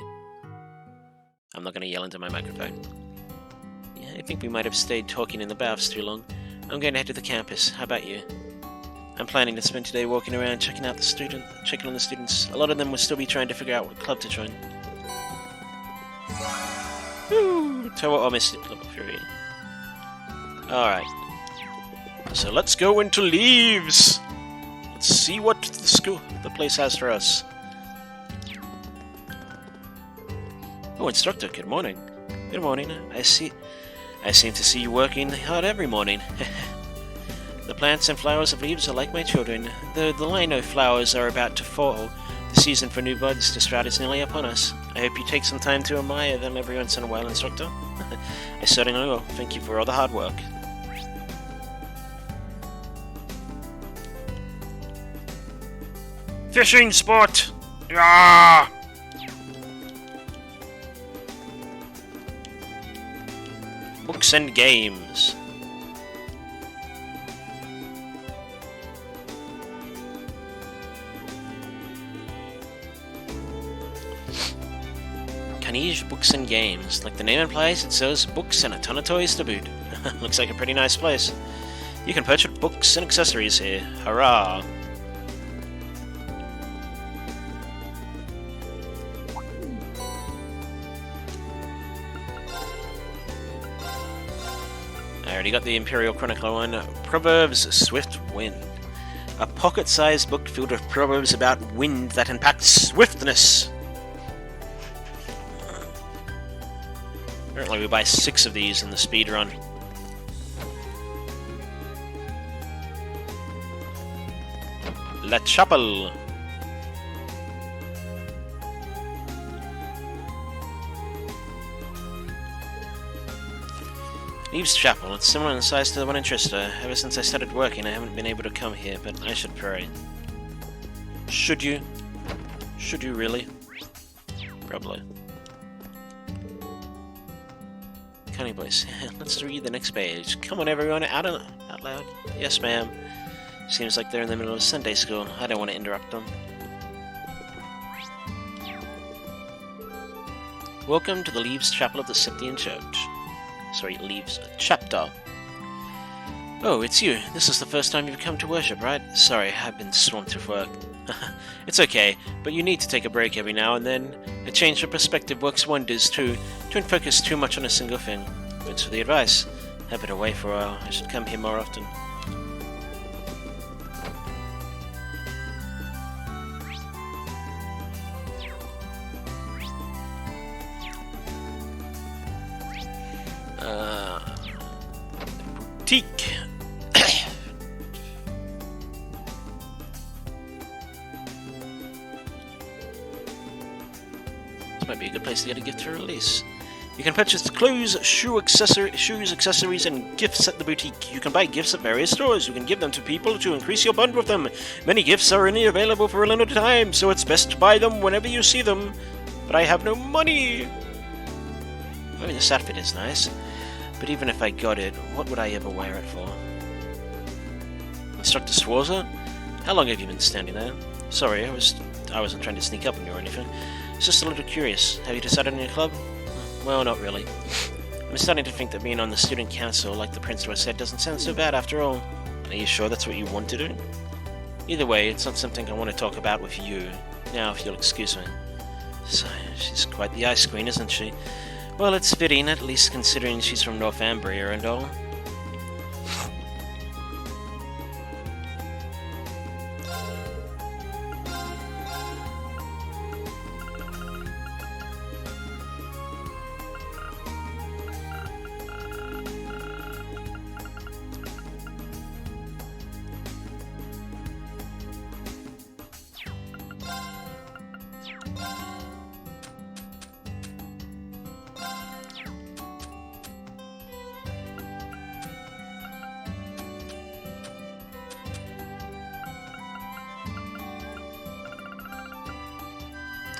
I'm not going to yell into my microphone. Yeah, I think we might have stayed talking in the baths too long. I'm going to head to the campus. How about you? I'm planning to spend today walking around checking on the students. A lot of them will still be trying to figure out what club to join. Woo! Toa almost hit level 3. Alright. So let's go into Leaves! Let's see what the place has for us. Oh, Instructor, good morning. Good morning. I seem to see you working hard every morning. The plants and flowers of Leaves are like my children. The lino flowers are about to fall. The season for new buds to sprout is nearly upon us. I hope you take some time to admire them every once in a while, Instructor. I certainly will. Thank you for all the hard work. Fishing spot! Ah! Books and games. Carnegie Books and Games. Like the name implies, it sells books and a ton of toys to boot. Looks like a pretty nice place. You can purchase books and accessories here. Hurrah! I already got the Imperial Chronicler one. Proverbs Swift Wind. A pocket-sized book filled with proverbs about wind that impacts swiftness. Apparently we buy 6 of these in the speed run. La Chapel. Leaves Chapel. It's similar in size to the one in Trista. Ever since I started working, I haven't been able to come here, but I should pray. Should you? Should you really? Probably. Canny place. Let's read the next page. Come on, everyone, out loud. Yes, ma'am. Seems like they're in the middle of Sunday school. I don't want to interrupt them. Welcome to the Leaves Chapel of the Scythian Church. Sorry, Leaves Chapter. Oh, it's you. This is the first time you've come to worship, right? Sorry, I've been swamped with work. It's okay, but you need to take a break every now and then. A change of perspective works wonders too. Don't focus too much on a single thing. Thanks for the advice. I've been away for a while. I should come here more often. Boutique. This might be a good place to get a gift for release. You can purchase clothes, shoes, accessories, and gifts at the boutique. You can buy gifts at various stores. You can give them to people to increase your bond with them. Many gifts are only available for a limited time, so it's best to buy them whenever you see them. But I have no money. I mean, this outfit is nice. But even if I got it, what would I ever wear it for? Instructor Schwarzer? How long have you been standing there? Sorry, I wasn't trying to sneak up on you or anything. It's just a little curious. Have you decided on your club? Well, not really. I'm starting to think that being on the student council, like the principal said, doesn't sound so bad after all. Are you sure that's what you want to do? Either way, it's not something I want to talk about with you. Now, if you'll excuse me. So, she's quite the ice queen, isn't she? Well, it's fitting, at least considering she's from Northumbria and all.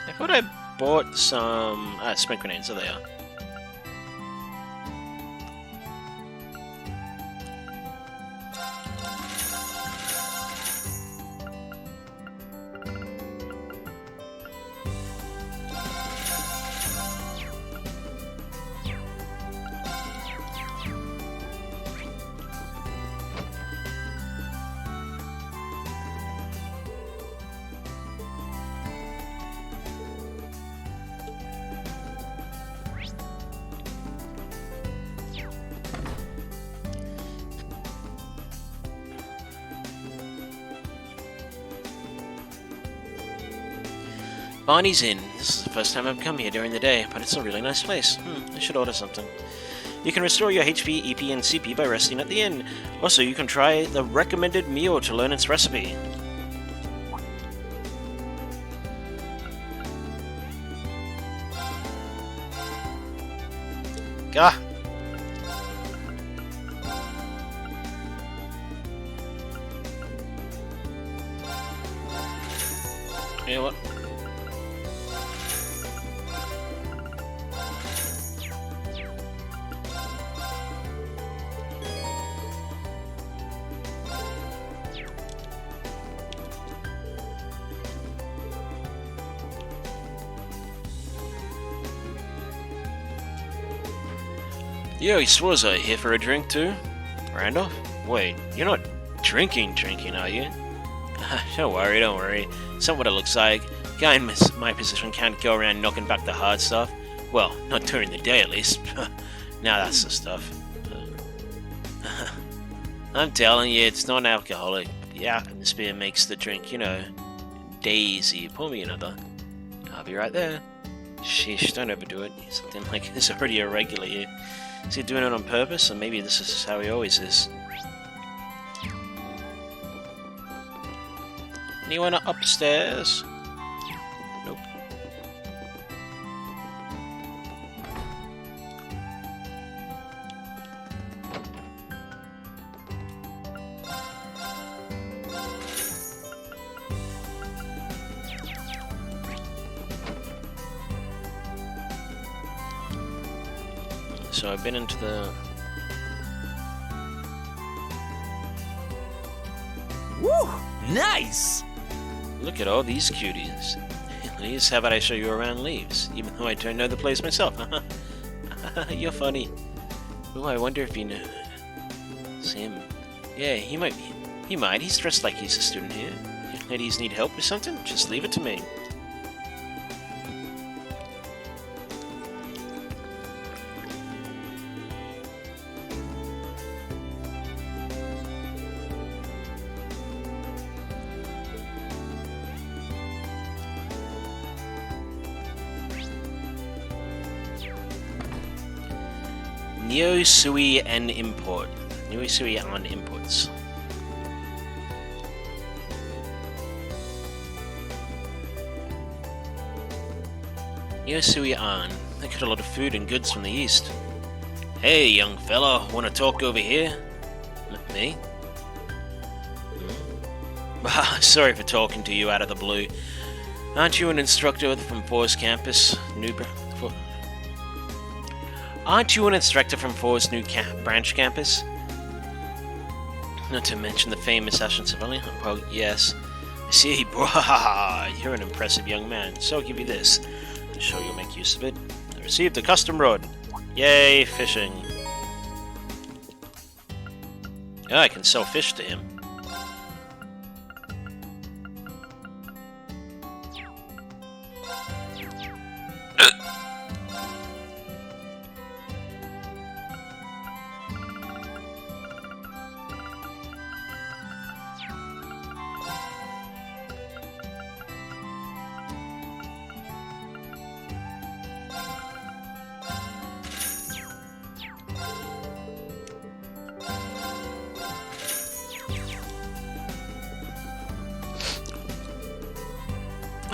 I thought I bought some smoke grenades. Oh, they are. Barney's Inn. This is the first time I've come here during the day, but it's a really nice place. I should order something. You can restore your HP, EP, and CP by resting at the inn. Also, you can try the recommended meal to learn its recipe. Gah! You know what? Yo, Schwarzer, here for a drink too? Randolph? Wait, you're not drinking, are you? Don't worry. It's not what it looks like. Guy in my position can't go around knocking back the hard stuff. Well, not during the day at least. Now that's the stuff. I'm telling you, it's not alcoholic. The atmosphere makes the drink, you know. Daisy, pour me another. I'll be right there. Sheesh, don't overdo it. Something like this already irregular here. Is he doing it on purpose, or maybe this is how he always is? Anyone upstairs? Nope. So I've been into the... Woo! Nice! Look at all these cuties. Leaves, how about I show you around Leaves? Even though I don't know the place myself. You're funny. Oh, I wonder if you know... It's him. Yeah, he might be. He might. He's dressed like he's a student here. If ladies need help with something, just leave it to me. Neo Sui and Import. Neo Sui on Imports. Neo Sui on. They got a lot of food and goods from the east. Hey, young fella, wanna talk over here? Me? Sorry for talking to you out of the blue. Aren't you an instructor from Forest Campus, Aren't you an instructor from Forest New Branch Campus? Not to mention the famous Ashen Civilian? Well, yes. See, you're an impressive young man, so I'll give you this. I'm sure you'll make use of it. I received a custom rod. Yay, fishing. Oh, I can sell fish to him.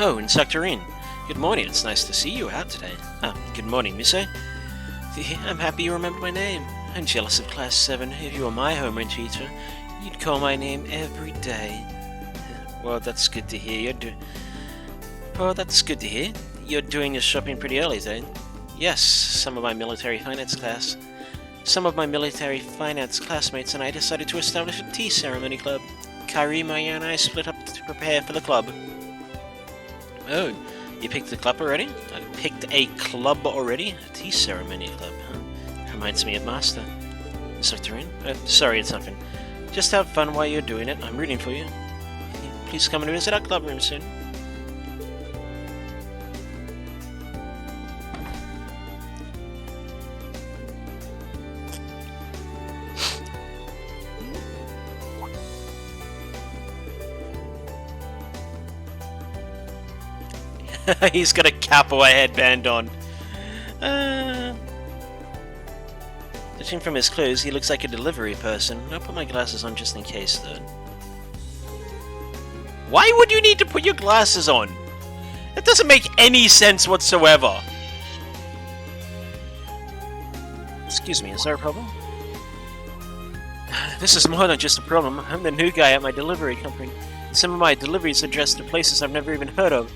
Oh, Insectorine. Good morning, it's nice to see you out today. Ah, good morning, Missy. I'm happy you remembered my name. I'm jealous of Class 7. If you were my homeroom teacher, you'd call my name every day. Well, that's good to hear. You're doing your shopping pretty early, then? Yes, some of my military finance classmates and I decided to establish a tea ceremony club. Kairi, Maya, and I split up to prepare for the club. Oh, you picked the club already? I picked a club already? A tea ceremony club, huh? Reminds me of Master. Insectorine? Sorry, it's nothing. Just have fun while you're doing it. I'm rooting for you. Please come and visit our club room soon. He's got a Capoe headband on. Judging from his clothes, he looks like a delivery person. I'll put my glasses on just in case, though. Why would you need to put your glasses on? That doesn't make any sense whatsoever. Excuse me, is there a problem? This is more than just a problem. I'm the new guy at my delivery company. Some of my deliveries are addressed to places I've never even heard of.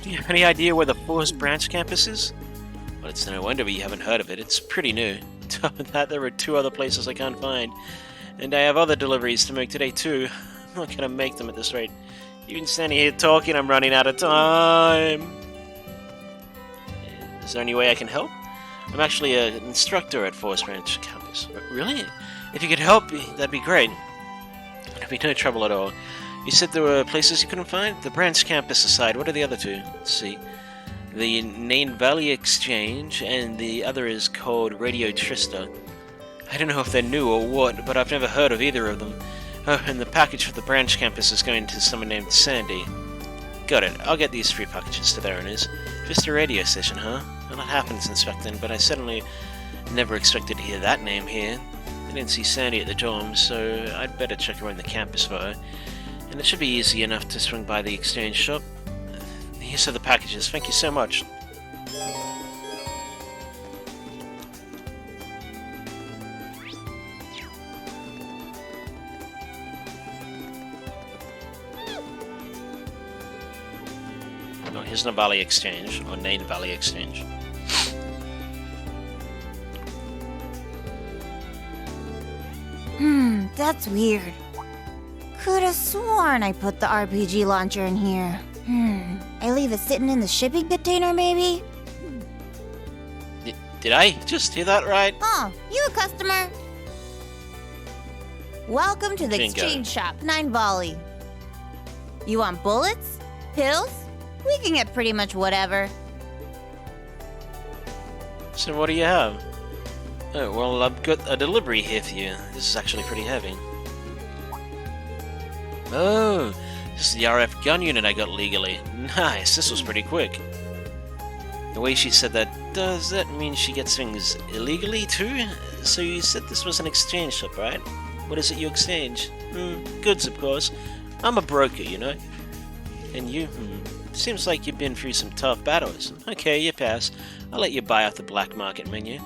Do you have any idea where the Forest Branch campus is? Well, it's no wonder you haven't heard of it. It's pretty new. Top of that, there are 2 other places I can't find. And I have other deliveries to make today, too. I'm not gonna make them at this rate. Even standing here talking, I'm running out of time. Is there any way I can help? I'm actually an instructor at Forest Branch campus. Really? If you could help, that'd be great. There'd be no trouble at all. You said there were places you couldn't find? The Branch campus aside, what are the other 2? Let's see. The Nain Valley Exchange, and the other is called Radio Trista. I don't know if they're new or what, but I've never heard of either of them. Oh, and the package for the Branch campus is going to someone named Sandy. Got it. I'll get these 3 packages to their owners. Just a radio station, huh? Well, that happened since back then, but I certainly never expected to hear that name here. I didn't see Sandy at the dorm, so I'd better check around the campus for her. And it should be easy enough to swing by the exchange shop. Here's the packages. Thank you so much. Oh, here's the Valley Exchange, or Nain Valley Exchange. That's weird. Could've sworn I put the RPG launcher in here. I leave it sitting in the shipping container, maybe? Did I just hear that right? Oh, you a customer? Welcome to the Bingo. exchange shop, 9 Volley. You want bullets? Pills? We can get pretty much whatever. So what do you have? Oh, well, I've got a delivery here for you. This is actually pretty heavy. Oh, this is the RF gun unit I got legally. Nice, this was pretty quick. The way she said that, does that mean she gets things illegally too? So you said this was an exchange shop, right? What is it you exchange? Goods, of course. I'm a broker, you know. And you, seems like you've been through some tough battles. Okay, you pass. I'll let you buy off the black market menu.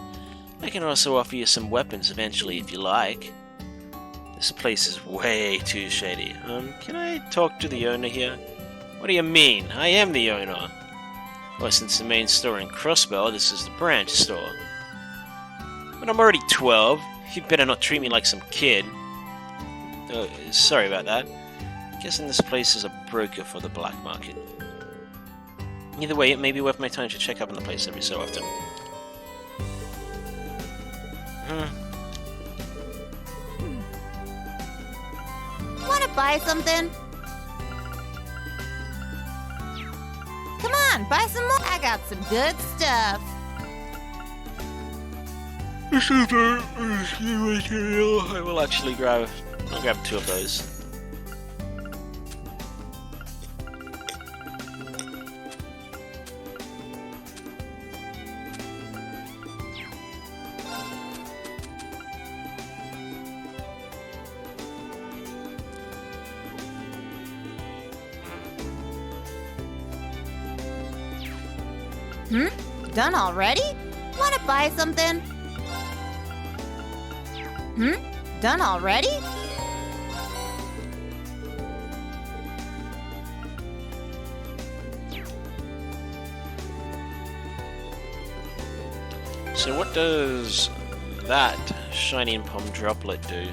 I can also offer you some weapons eventually if you like. This place is way too shady. Can I talk to the owner here? What do you mean? I am the owner. Well, since the main store in Crossbell, this is the branch store. But I'm already 12. You better not treat me like some kid. Oh, sorry about that. Guessing this place is a broker for the black market. Either way, it may be worth my time to check up on the place every so often. buy something? Come on, buy some more. I got some good stuff. This is the material. I will actually grab 2 of those. Done already? Wanna buy something? Done already? So what does that Shining Palm droplet do?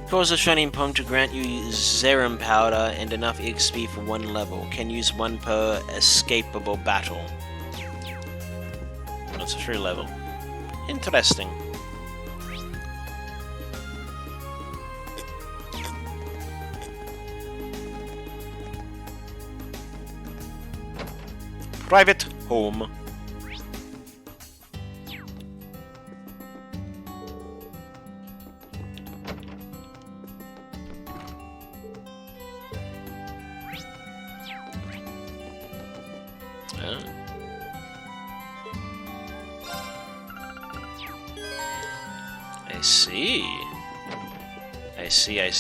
Cause a Shining Palm to grant you Zerum powder and enough XP for 1 level. Can use 1 per escapable battle. That's a true level. Interesting. Private home.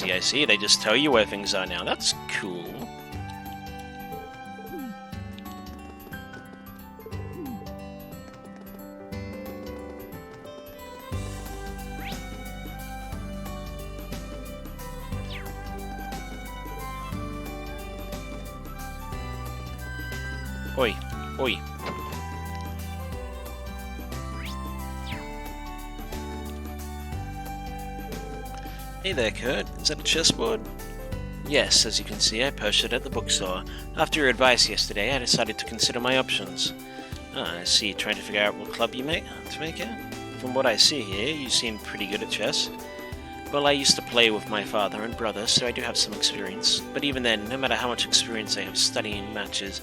I see. They just tell you where things are now. That's cool. Oi, oi. Hey there, Kurt. Is that a chessboard? Yes, as you can see, I purchased it at the bookstore. After your advice yesterday, I decided to consider my options. I see you're trying to figure out what club you make it. From what I see here, you seem pretty good at chess. Well, I used to play with my father and brother, so I do have some experience. But even then, no matter how much experience I have studying matches,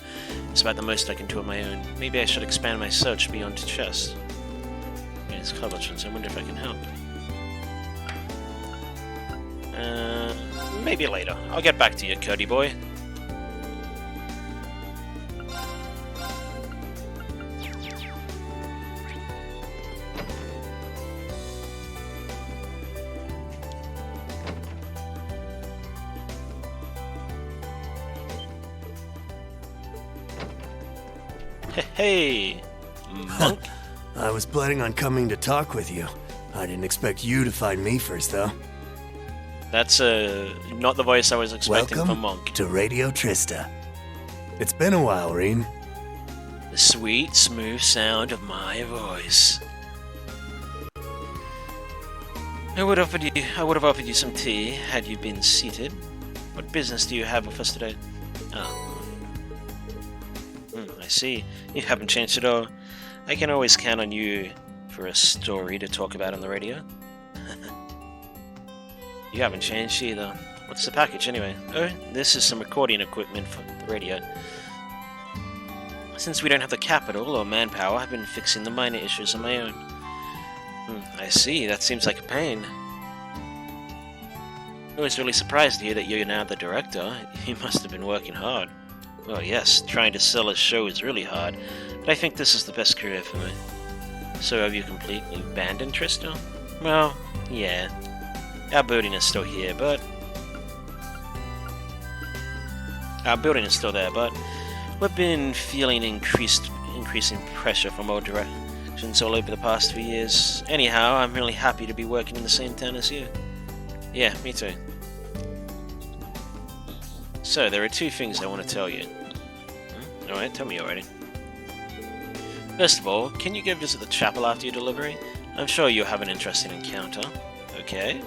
it's about the most I can do on my own. Maybe I should expand my search beyond chess. It's club options. I wonder if I can help. Maybe later. I'll get back to you, Cody boy. Hey, monk. I was planning on coming to talk with you. I didn't expect you to find me first, though. That's not the voice I was expecting from Monk. To Radio Trista. It's been a while, Rean. The sweet, smooth sound of my voice. I would have offered you some tea had you been seated. What business do you have with us today? Oh. I see. You haven't changed at all. I can always count on you for a story to talk about on the radio. You haven't changed either. What's the package anyway? Oh, this is some recording equipment for the radio. Since we don't have the capital or manpower, I've been fixing the minor issues on my own. I see. That seems like a pain. I was really surprised to hear that you're now the director. You must have been working hard. Well, yes, trying to sell a show is really hard, but I think this is the best career for me. So have you completely abandoned Trista? Well, yeah. Our building is still here, but... Our building is still there, but we've been feeling increasing pressure from all directions all over the past few years. Anyhow, I'm really happy to be working in the same town as you. Yeah, me too. So, there are 2 things I want to tell you. Alright, tell me already. First of all, can you go visit the chapel after your delivery? I'm sure you'll have an interesting encounter. Okay?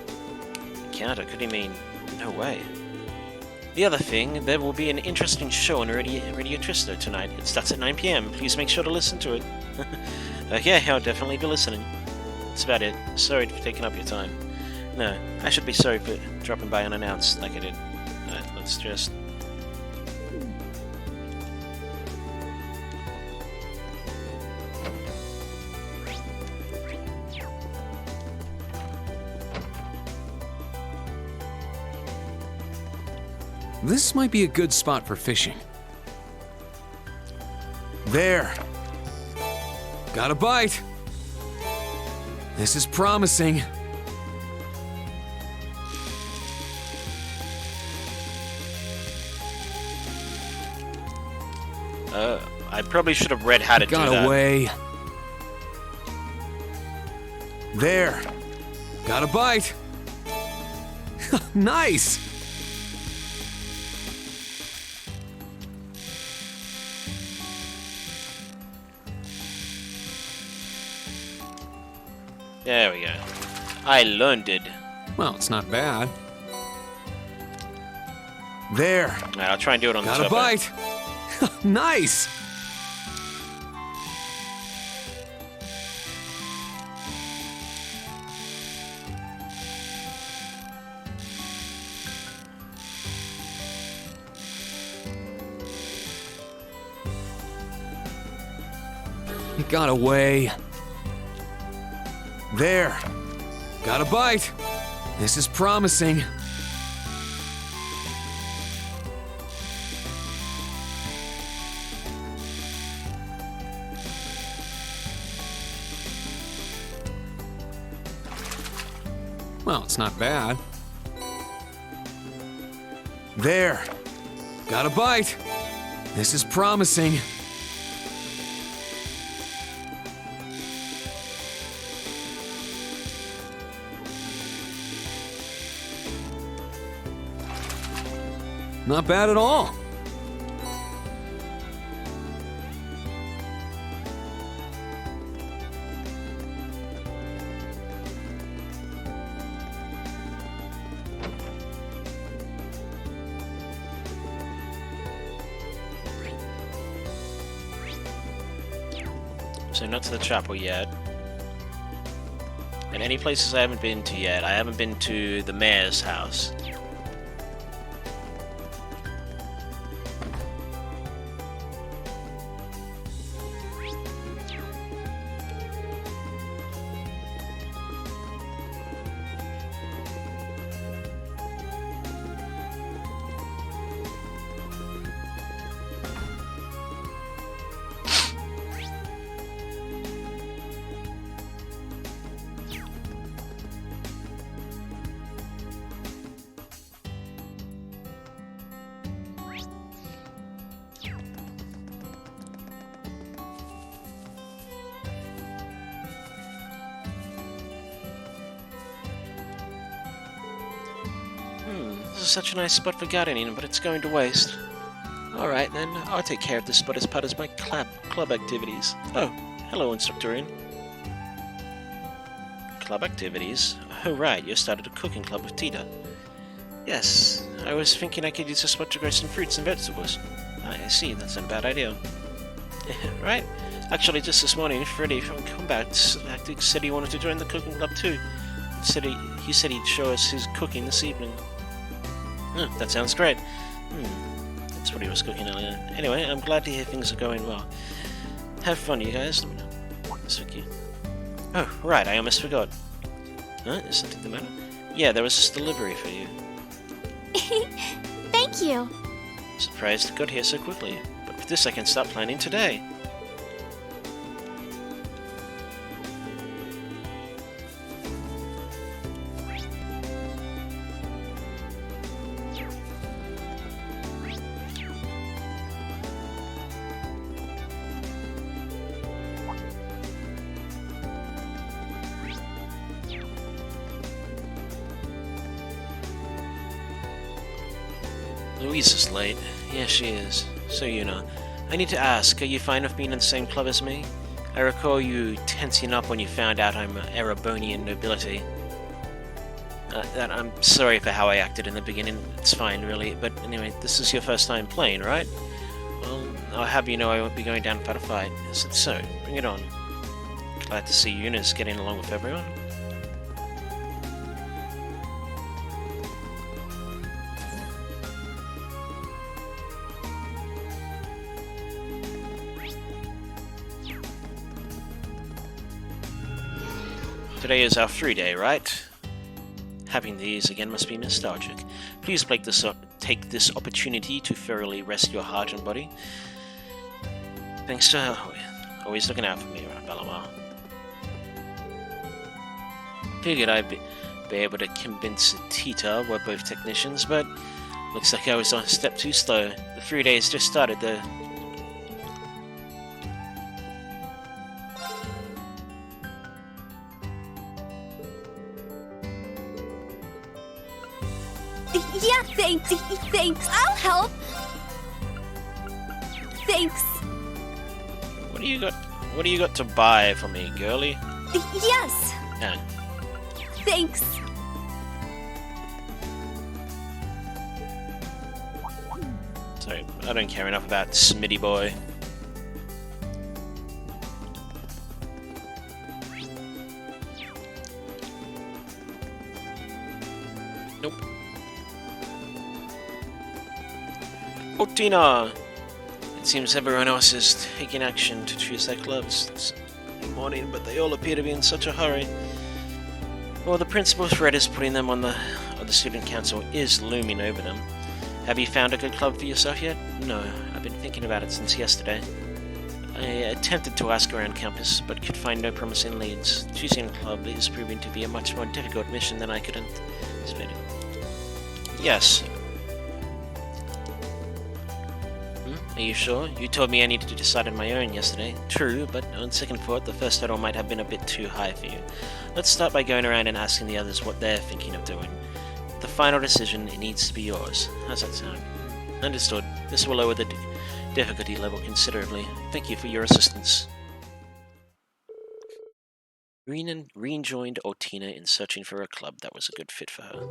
Encounter? Could he mean... No way. The other thing, there will be an interesting show on Radio Tristo tonight. It starts at 9 p.m. Please make sure to listen to it. Yeah, I'll definitely be listening. That's about it. Sorry for taking up your time. No, I should be sorry for dropping by unannounced like I did. Let's just... This might be a good spot for fishing. There! Got a bite! This is promising. I probably should have read how to do that. Got away. There! Got a bite! Nice! There we go. I learned it. Well, it's not bad. There! Alright, I'll try and do it on the Got a top. bite! Nice! It got away. There! Got a bite! This is promising. Well, it's not bad. There! Got a bite! This is promising. Not bad at all. So not to the chapel yet. And any places I haven't been to yet. I haven't been to the mayor's house. This is such a nice spot for gardening, but it's going to waste. Alright then, I'll take care of this spot as part of my club activities. Oh, hello, Instructorian. Club activities? Oh right, you started a cooking club with Tita. Yes, I was thinking I could use this spot to grow some fruits and vegetables. I see, that's not a bad idea. Right? Actually, just this morning, Freddy from Combat Tactics said he wanted to join the cooking club too. He said he'd show us his cooking this evening. That sounds great. That's what he was cooking earlier. Anyway, I'm glad to hear things are going well. Have fun, you guys. Let me know. Thank you. Oh, right, I almost forgot. Is something the matter? Yeah, there was this delivery for you. Thank you. Surprised it got here so quickly. But with this I can start planning today. Louise is late. Yeah, she is. So you know. I need to ask, are you fine with being in the same club as me? I recall you tensing up when you found out I'm Erebonian nobility. I'm sorry for how I acted in the beginning. It's fine, really. But anyway, this is your first time playing, right? Well, I'll have you know I won't be going down without a fight. Is it so? Bring it on. Glad to see Eunice getting along with everyone. Today is our free day, right? Having these again must be nostalgic. Please take this opportunity to thoroughly rest your heart and body. Thanks to always looking out for me around Valamar. Figured I'd be able to convince Tita we're both technicians, but looks like I was on a step too slow. The 3 days just started though. Yeah, thanks. I'll help. Thanks. What do you got to buy for me, girlie? Yes. Thanks. Sorry, I don't care enough about Smitty boy. Nope. Otina! It seems everyone else is taking action to choose their clubs this morning, but they all appear to be in such a hurry. Well, the principal threat is putting them on the student council is looming over them. Have you found a good club for yourself yet? No, I've been thinking about it since yesterday. I attempted to ask around campus, but could find no promising leads. Choosing a club is proving to be a much more difficult mission than I could anticipate. Yes. Are you sure? You told me I needed to decide on my own yesterday. True, but on second thought, the first hurdle might have been a bit too high for you. Let's start by going around and asking the others what they're thinking of doing. The final decision, it needs to be yours. How's that sound? Understood. This will lower the difficulty level considerably. Thank you for your assistance. Reen joined Otina in searching for a club that was a good fit for her.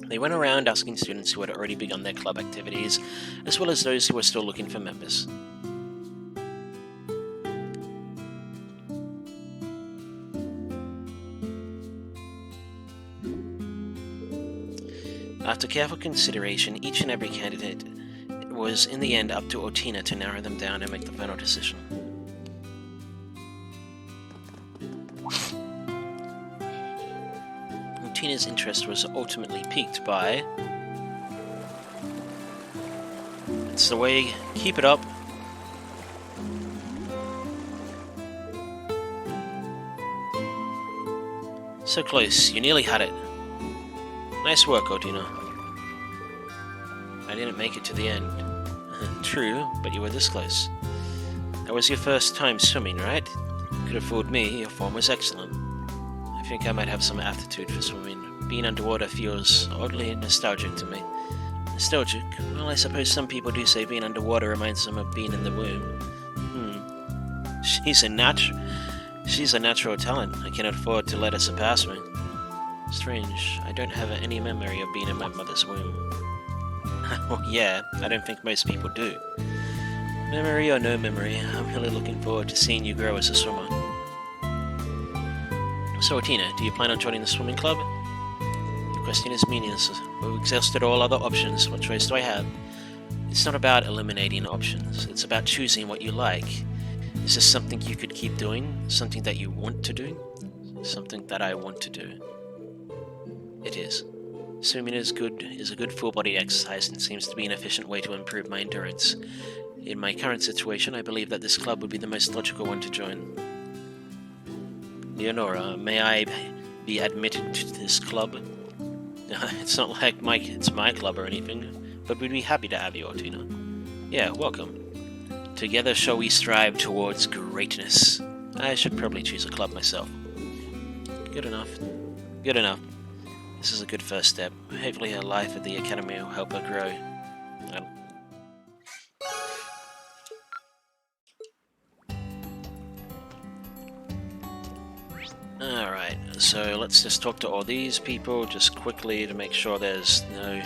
They went around asking students who had already begun their club activities, as well as those who were still looking for members. After careful consideration, each and every candidate was in the end up to Otina to narrow them down and make the final decision. Otina's interest was ultimately piqued by... It's the way, keep it up. So close, you nearly had it. Nice work, Otina. I didn't make it to the end. True, but you were this close. That was your first time swimming, right? Could have fooled me, your form was excellent. I think I might have some aptitude for swimming. Being underwater feels oddly nostalgic to me. Nostalgic? Well, I suppose some people do say being underwater reminds them of being in the womb. She's a natural talent. I cannot afford to let her surpass me. Strange. I don't have any memory of being in my mother's womb. Well, yeah, I don't think most people do. Memory or no memory, I'm really looking forward to seeing you grow as a swimmer. So, Otina, do you plan on joining the swimming club? Your question is meaningless. We've exhausted all other options. What choice do I have? It's not about eliminating options. It's about choosing what you like. Is this something you could keep doing? Something that you want to do? Something that I want to do. It is. Swimming is a good full-body exercise and seems to be an efficient way to improve my endurance. In my current situation, I believe that this club would be the most logical one to join. Leonora, may I be admitted to this club? It's not like it's my club or anything, but we'd be happy to have you, Otina. Yeah, welcome. Together shall we strive towards greatness. I should probably choose a club myself. Good enough. Good enough. This is a good first step. Hopefully her life at the academy will help her grow. So let's just talk to all these people just quickly to make sure there's no...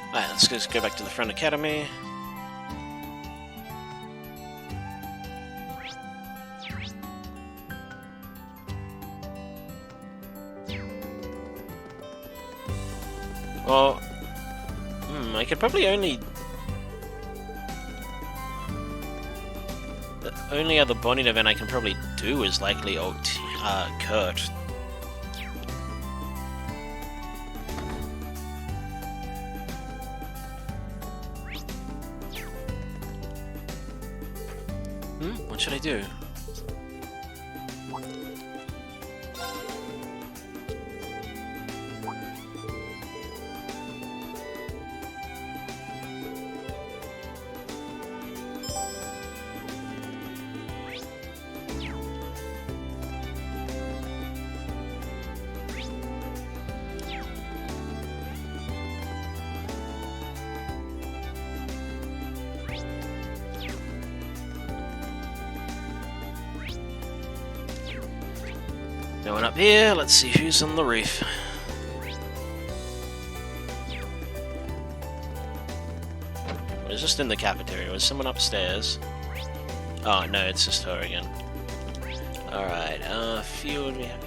Alright, let's just go back to the front academy. Well, I could probably only... The only other bonding event I can probably do is likely Kurt. What should I do? No one up here, let's see who's on the roof. I was just in the cafeteria, was someone upstairs? Oh no, it's just her again. Alright, field we have...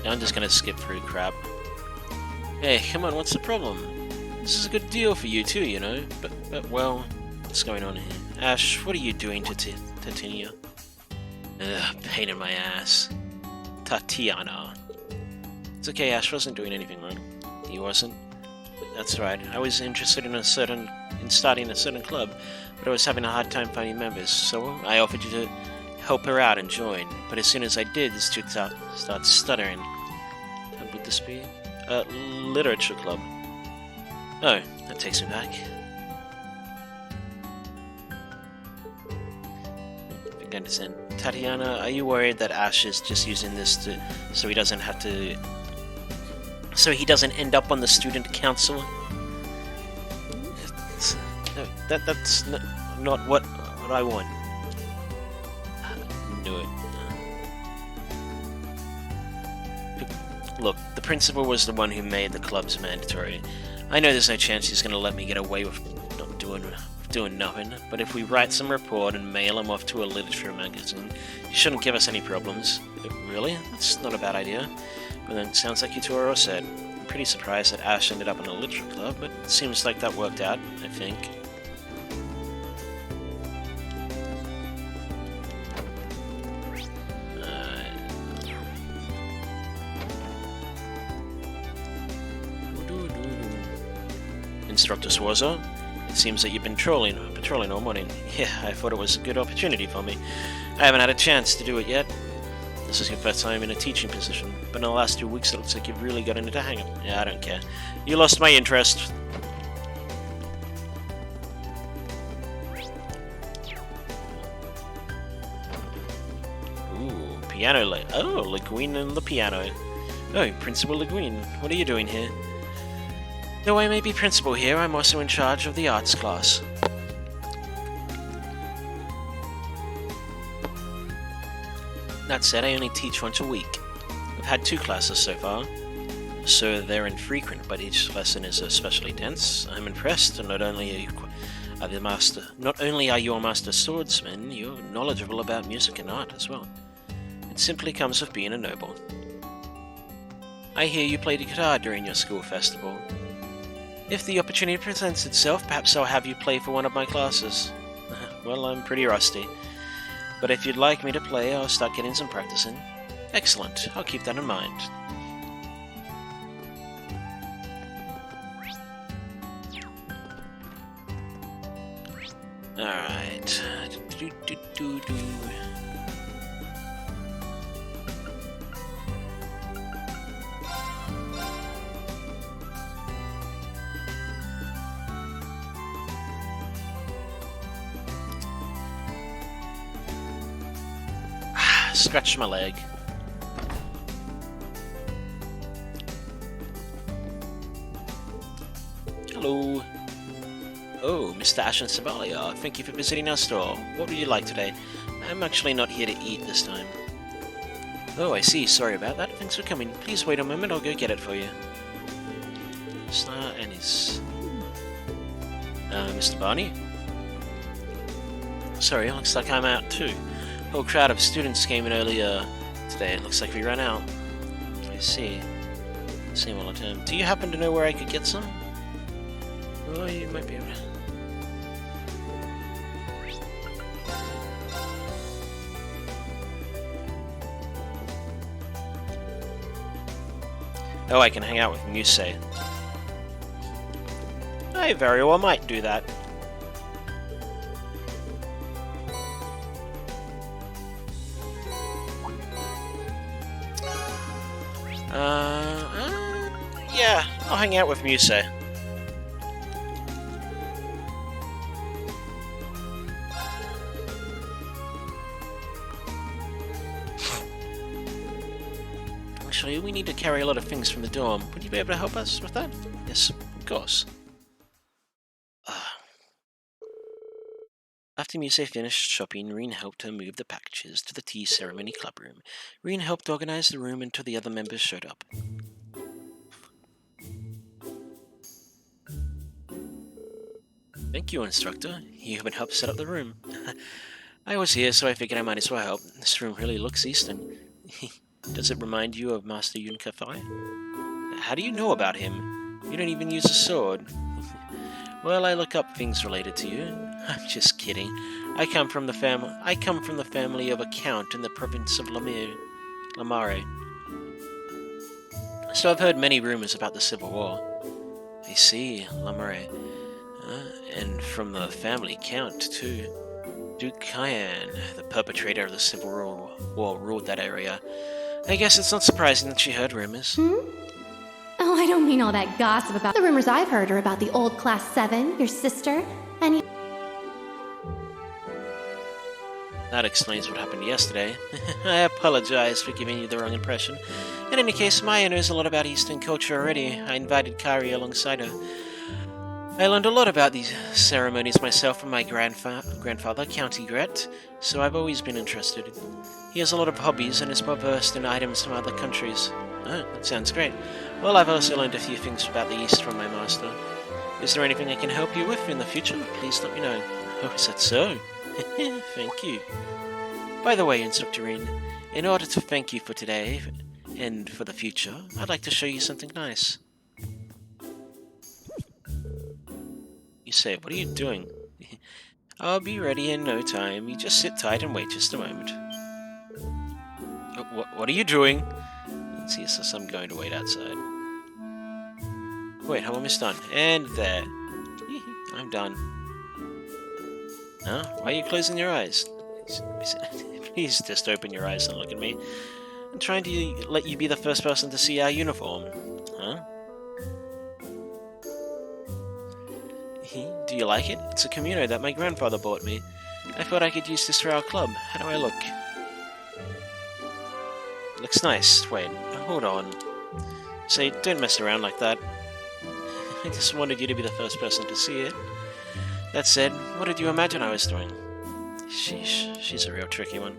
I'm just gonna skip through crap. Hey, come on, what's the problem? This is a good deal for you too, you know. But well, what's going on here? Ash, what are you doing to Tatiana? Ugh, pain in my ass. Tatiana. It's okay, Ash wasn't doing anything wrong. He wasn't. That's right. I was interested in starting a certain club, but I was having a hard time finding members, so I offered you to help her out and join. But as soon as I did, this chick started stuttering. Would this be? Literature club. Oh, that takes me back. I understand. Tatiana, are you worried that Ash is just using this so he doesn't have to... So he doesn't end up on the student council? No, that's not what I want. I knew it. Look, the principal was the one who made the clubs mandatory. I know there's no chance he's going to let me get away with not doing nothing, but if we write some report and mail him off to a literature magazine, he shouldn't give us any problems. Really? That's not a bad idea. But then it sounds like you two are all set. I'm pretty surprised that Ash ended up in a literature club, but it seems like that worked out, I think. Instructor Schwarzer, it seems that you've been patrolling all morning. Yeah, I thought it was a good opportunity for me. I haven't had a chance to do it yet. This is your first time in a teaching position, but in the last 2 weeks it looks like you've really gotten into the hang of it. Yeah, I don't care. You lost my interest. Ooh, piano oh, Le Guin and the piano. Oh, Principal Le Guin, what are you doing here? Though I may be principal here, I'm also in charge of the arts class. That said, I only teach once a week. I've had 2 classes so far, so they're infrequent, but each lesson is especially dense. I'm impressed, and not only are you a master swordsman, you're knowledgeable about music and art as well. It simply comes with being a noble. I hear you played the guitar during your school festival. If the opportunity presents itself, perhaps I'll have you play for one of my classes. Well, I'm pretty rusty. But if you'd like me to play, I'll start getting some practice in. Excellent, I'll keep that in mind. Alright. scratched my leg. Hello. Oh, Mr. Ashen Savalia, thank you for visiting our store. What would you like today? I'm actually not here to eat this time. Oh, I see. Sorry about that. Thanks for coming. Please wait a moment, I'll go get it for you. Star Ennis. Mr. Barney? Sorry, looks like I'm out too. A whole crowd of students came in earlier today. It looks like we ran out. I see. Same all the time. Do you happen to know where I could get some? Oh, you might be able to... Oh, I can hang out with Muse. I very well might do that. Yeah, I'll hang out with Muse. Actually, we need to carry a lot of things from the dorm. Would you be able to help us with that? Yes, of course. After Muse finished shopping, Reen helped her move the packages to the tea ceremony club room. Reen helped organize the room until the other members showed up. Thank you, instructor. You even helped set up the room. I was here, so I figured I might as well help. This room really looks Eastern. Does it remind you of Master Yun Kafai? How do you know about him? You don't even use a sword. Well, I look up things related to you. I'm just kidding. I come from the family of a count in the province of Lamare. So I've heard many rumors about the Civil War. I see, Lamare. And from the family count, too. Duke Kyan, the perpetrator of the Civil War, ruled that area. I guess it's not surprising that she heard rumors. Oh, I don't mean all that gossip about... The rumors I've heard are about the old Class 7, your sister, and you... That explains what happened yesterday. I apologize for giving you the wrong impression. In any case, Maya knows a lot about Eastern culture already. I invited Kari alongside her. I learned a lot about these ceremonies myself from my grandfather, Count Egret, so I've always been interested. He has a lot of hobbies and is well versed in items from other countries. Oh, that sounds great. Well, I've also learned a few things about the East from my master. Is there anything I can help you with in the future? Please let me know. Oh, is that so? Thank you. By the way, Instructor Reen, in order to thank you for today and for the future, I'd like to show you something nice. You say, what are you doing? I'll be ready in no time. You just sit tight and wait just a moment. What are you doing? Let's see, so I'm going to wait outside. Wait, I'm almost done. And there. I'm done. Huh? Why are you closing your eyes? Please just open your eyes and look at me. I'm trying to let you be the first person to see our uniform. Huh? Do you like it? It's a kimono that my grandfather bought me. I thought I could use this for our club. How do I look? Looks nice. Wait, hold on. Say, don't mess around like that. I just wanted you to be the first person to see it. That said, what did you imagine I was doing? Sheesh, she's a real tricky one.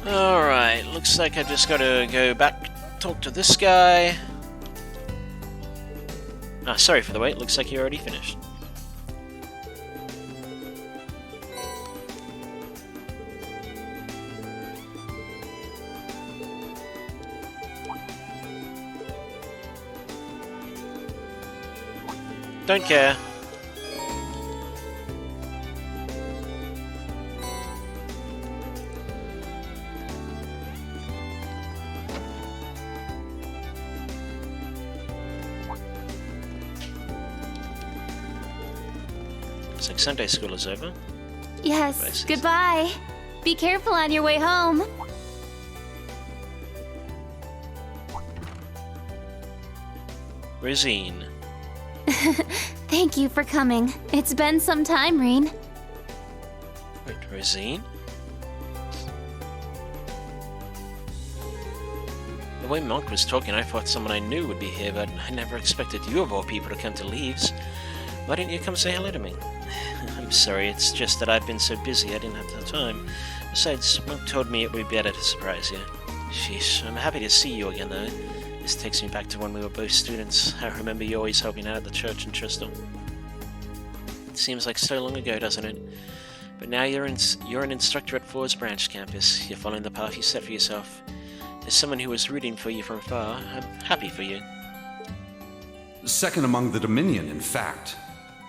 Alright, looks like I've just got to go back, talk to this guy. Ah, sorry for the wait. Looks like you already finished. Don't care. Looks like Sunday school is over. Yes, goodbye. Be careful on your way home. Rosine. Thank you for coming. It's been some time, Reen. Wait, Rosine? The way Monk was talking, I thought someone I knew would be here, but I never expected you of all people to come to Leaves. Why didn't you come say hello to me? I'm sorry, it's just that I've been so busy I didn't have the time. Besides, Monk told me it would be better to surprise you. Sheesh, I'm happy to see you again, though. This takes me back to when we were both students. I remember you always helping out at the church in Tristol. It seems like so long ago, doesn't it? But now you're an instructor at Fours Branch campus. You're following the path you set for yourself. As someone who was rooting for you from afar, I'm happy for you. Second among the Dominion, in fact.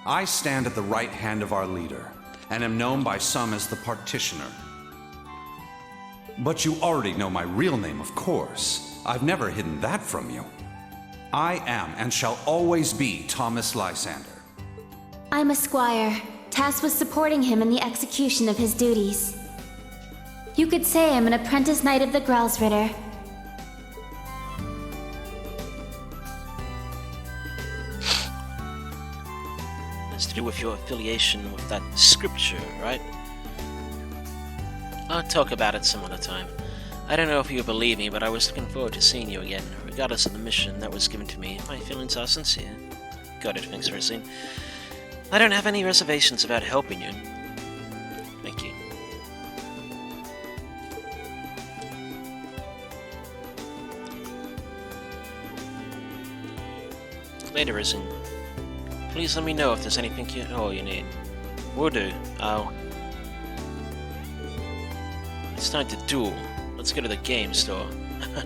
I stand at the right hand of our leader, and am known by some as the Partitioner. But you already know my real name, of course. I've never hidden that from you. I am and shall always be Thomas Lysander. I'm a squire, tasked with supporting him in the execution of his duties. You could say I'm an apprentice knight of the Gralsritter. It's to do with your affiliation with that scripture, right? I'll talk about it some other time. I don't know if you believe me, but I was looking forward to seeing you again. Regardless of the mission that was given to me, my feelings are sincere. Got it, thanks, Rosine. I don't have any reservations about helping you. Thank you. Later, Rosine. Please let me know if there's anything you need. Will do. It's time to duel. Let's go to the game store.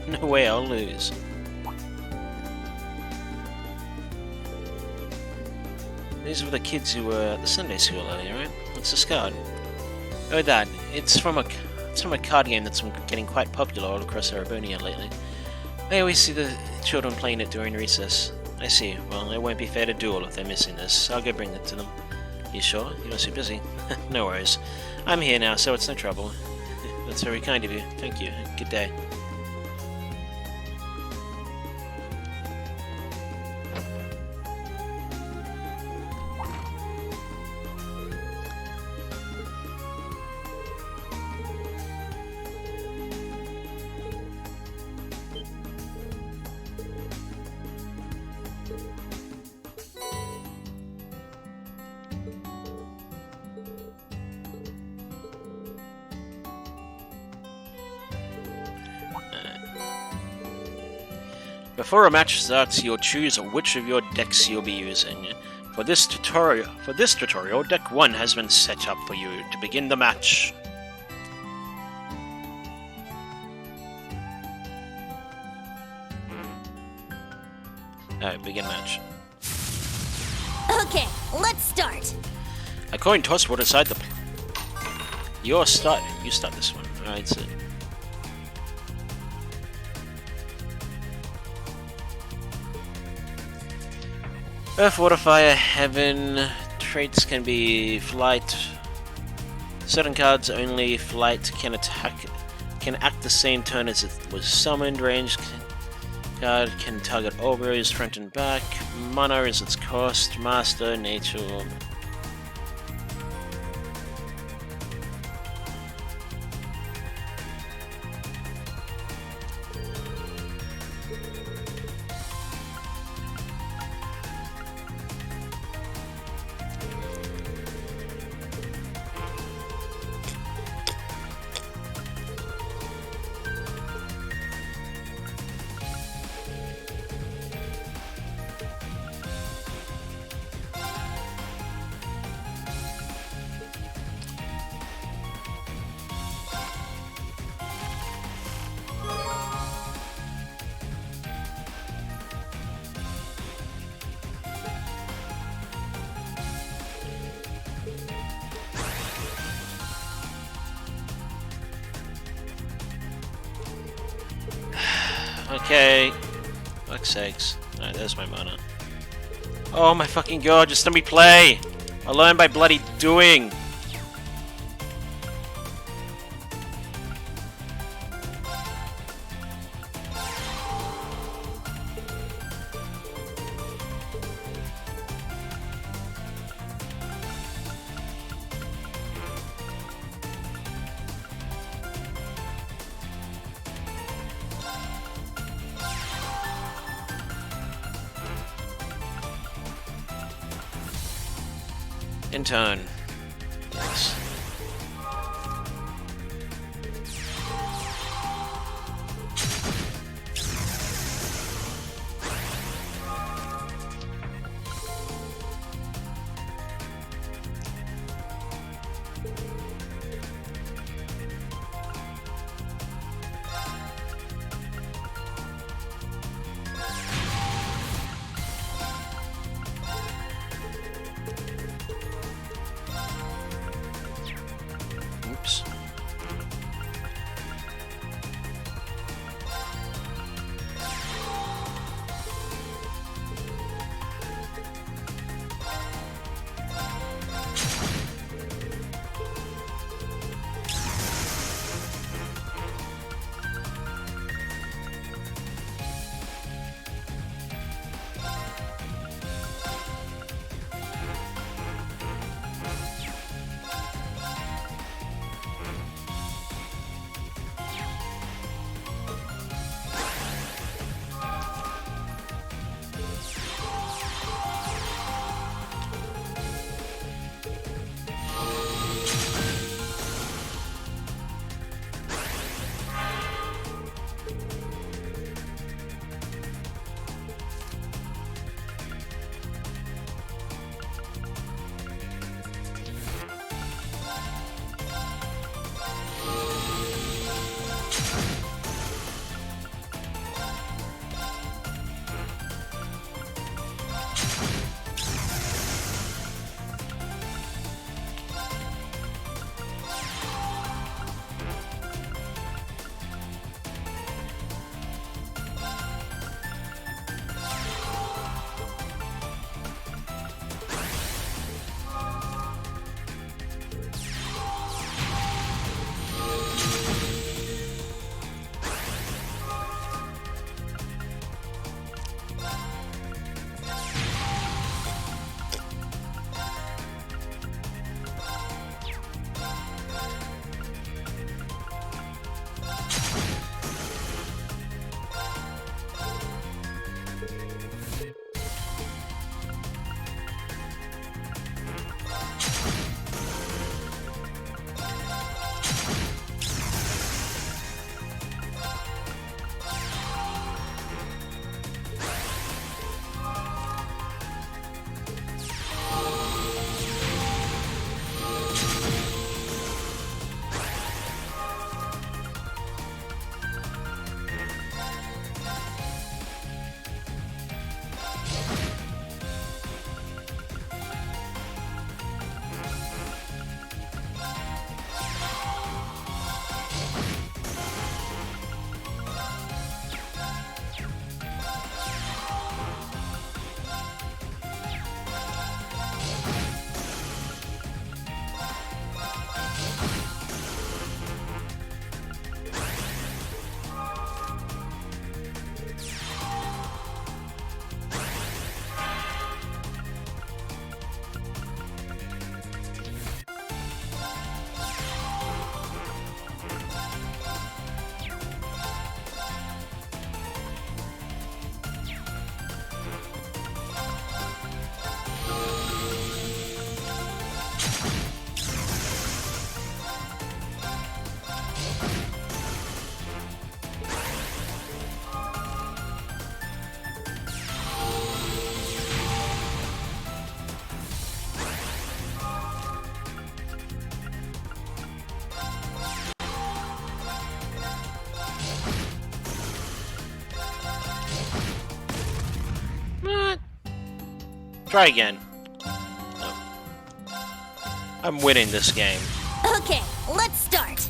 No way I'll lose. These were the kids who were at the Sunday school earlier, right? What's this card? Oh, that. It's from a card game that's been getting quite popular all across Erebonia lately. I always see the children playing it during recess. I see. Well, it won't be fair to duel if they're missing this. I'll go bring it to them. You sure? You must be busy. No worries. I'm here now, so it's no trouble. That's very kind of you. Thank you. Good day. Before a match starts, you'll choose which of your decks you'll be using. For this tutorial, Deck 1 has been set up for you to begin the match. Alright, begin match. Okay, let's start. A coin toss will decide the... You start this one. Alright, so... Earth, Water, Fire, Heaven. Traits can be Flight. Certain cards only Flight can act the same turn as it was summoned. Ranged card can target all rows front and back. Mana is its cost. Master, Nature. Okay. Fuck's sakes. Alright, there's my mana. Oh my fucking god, just let me play! I learn by bloody doing! In turn. Yes. Oops. Try again. No. I'm winning this game. Okay, let's start.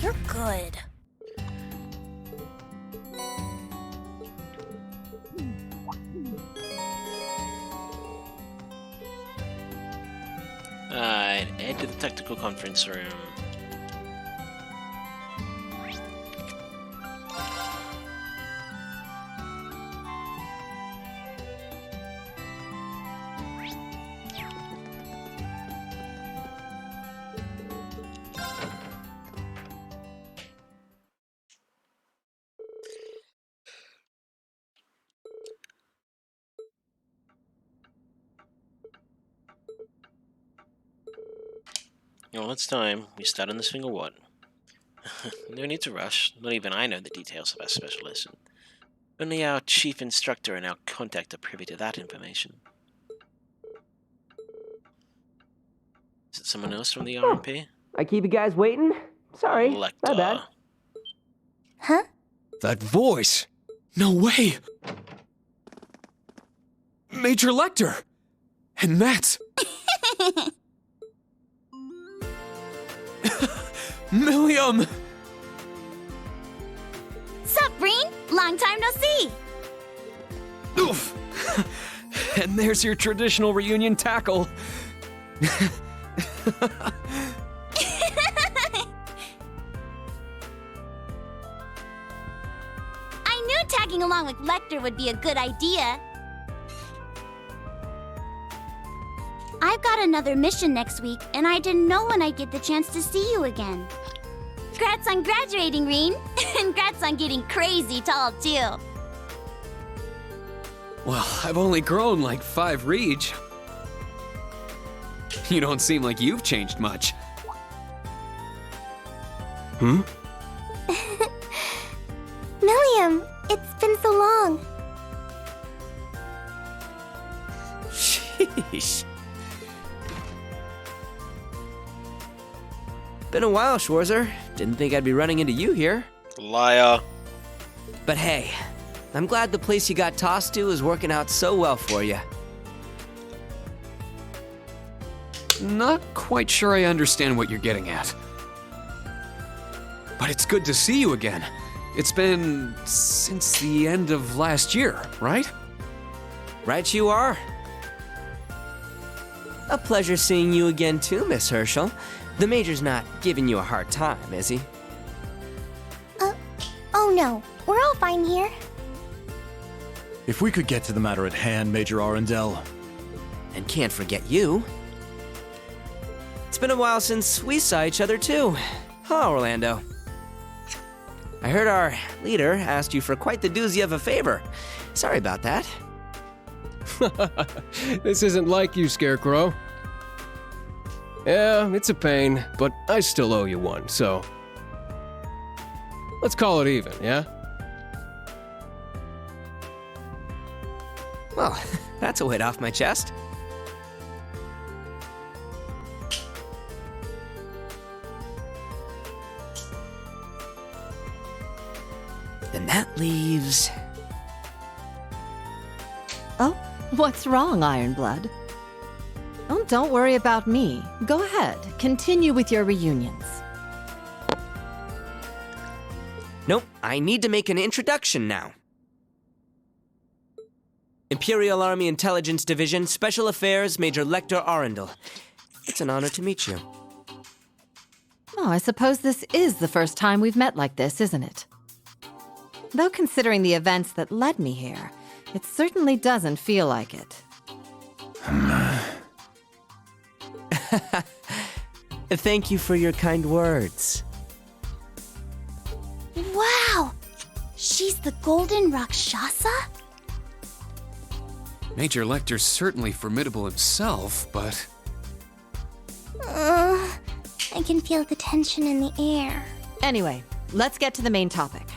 You're good. Alright, head to the tactical conference room. Well, it's time. We start on this thing or what? No need to rush. Not even I know the details of our special lesson. Only our chief instructor and our contact are privy to that information. Is it someone else from the RMP? I keep you guys waiting? Sorry, my bad. Huh? That voice! No way! Major Lecter! And that's... Millium! Sup, Breen? Long time no see! Oof! And there's your traditional reunion tackle. I knew tagging along with Lecter would be a good idea. I've got another mission next week, and I didn't know when I'd get the chance to see you again. Congrats on graduating, Reen. And congrats on getting crazy tall, too. Well, I've only grown like 5 reach. You don't seem like you've changed much. Hmm? Millium, it's been so long. Sheesh. Been a while, Schwarzer. Didn't think I'd be running into you here. Liar. But hey, I'm glad the place you got tossed to is working out so well for you. Not quite sure I understand what you're getting at. But it's good to see you again. It's been since the end of last year, right? Right you are. A pleasure seeing you again too, Miss Herschel. The Major's not giving you a hard time, is he? Oh no, we're all fine here. If we could get to the matter at hand, Major Arundel. And can't forget you. It's been a while since we saw each other too. Huh, Orlando? I heard our leader asked you for quite the doozy of a favor. Sorry about that. This isn't like you, Scarecrow. Yeah, it's a pain, but I still owe you one, so... let's call it even, yeah? Well, that's a weight off my chest. Then that leaves... Oh, what's wrong, Ironblood? Oh, don't worry about me. Go ahead, continue with your reunions. Nope, I need to make an introduction now. Imperial Army Intelligence Division, Special Affairs, Major Lecter Arundel. It's an honor to meet you. Oh, I suppose this is the first time we've met like this, isn't it? Though considering the events that led me here, it certainly doesn't feel like it. Thank you for your kind words. Wow! She's the Golden Rakshasa? Major Lecter's certainly formidable himself, but... I can feel the tension in the air. Anyway, let's get to the main topic.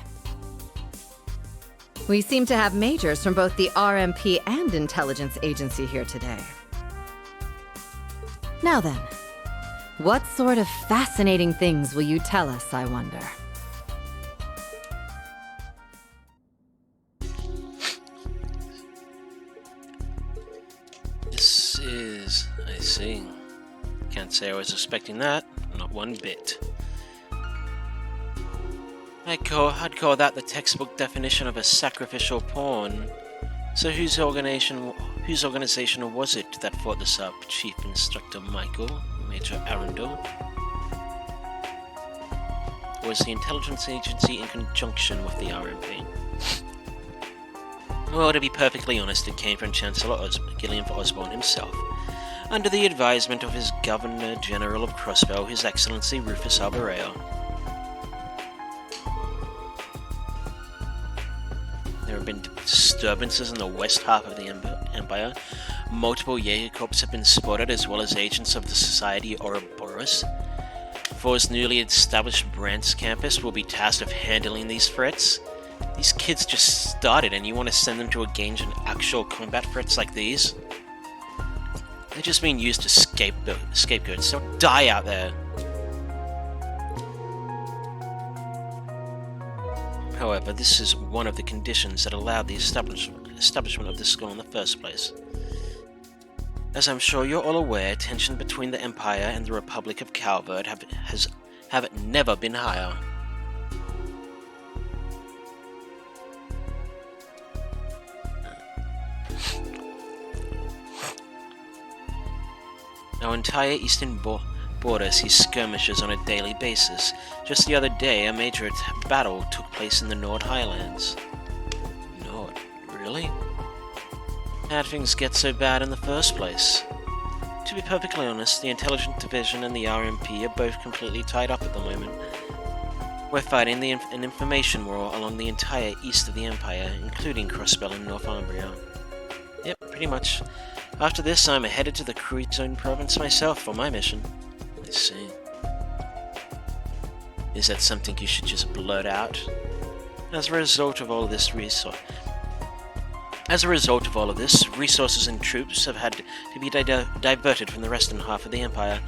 We seem to have majors from both the RMP and Intelligence Agency here today. Now then, what sort of fascinating things will you tell us, I wonder? This is... I see. Can't say I was expecting that. Not one bit. I'd call that the textbook definition of a sacrificial pawn. So whose organization was it that fought this up? Chief Instructor Michael? Major Arundel? Or was the Intelligence Agency in conjunction with the RMP? Well, to be perfectly honest, it came from Chancellor Gillian Osborne himself, under the advisement of his Governor General of Crossbell, His Excellency Rufus Albareo. There have been disturbances in the west half of the Empire. Multiple Jaeger Corps have been spotted, as well as agents of the Society Ouroboros. For's newly established Brant's campus will be tasked with handling these threats. These kids just started, and you want to send them to engage in actual combat threats like these? They're just being used to scapegoats, so die out there. However, this is one of the conditions that allowed the establishment of this school in the first place. As I'm sure you're all aware, tension between the Empire and the Republic of Calvert have never been higher. Our entire eastern border sees skirmishes on a daily basis. Just the other day, a major battle took place in the Nord Highlands. Nord? Really? How'd things get so bad in the first place? To be perfectly honest, the Intelligence Division and the RMP are both completely tied up at the moment. We're fighting an information war along the entire east of the Empire, including Crossbell and Northumbria. Yep, pretty much. After this, I'm headed to the Cruzone province myself for my mission. I see. Is that something you should just blurt out? As a result of all this resource... As a result of all of this, resources and troops have had to be diverted from the western half of the Empire.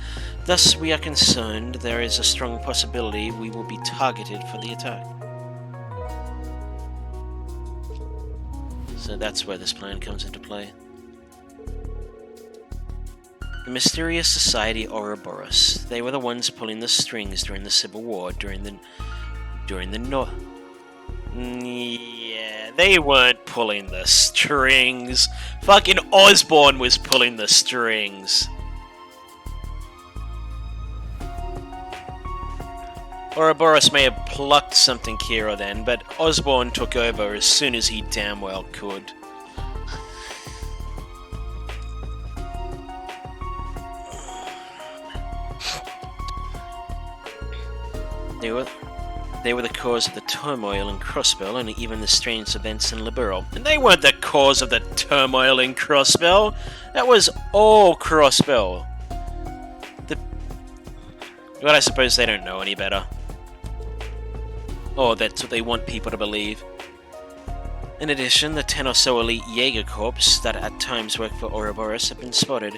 Thus, we are concerned there is a strong possibility we will be targeted for the attack. So that's where this plan comes into play. The mysterious society Ouroboros. They were the ones pulling the strings during the Civil War, during the Yeah, they weren't pulling the strings. Fucking Osborn was pulling the strings. Ouroboros may have plucked something here or then, but Osborn took over as soon as he damn well could. They were the cause of the turmoil in Crossbell and even the strange events in Liberal. And they weren't the cause of the turmoil in Crossbell. That was all Crossbell. But I suppose they don't know any better. Or that's what they want people to believe. In addition, the 10 or so elite Jaeger Corps that at times work for Ouroboros have been spotted.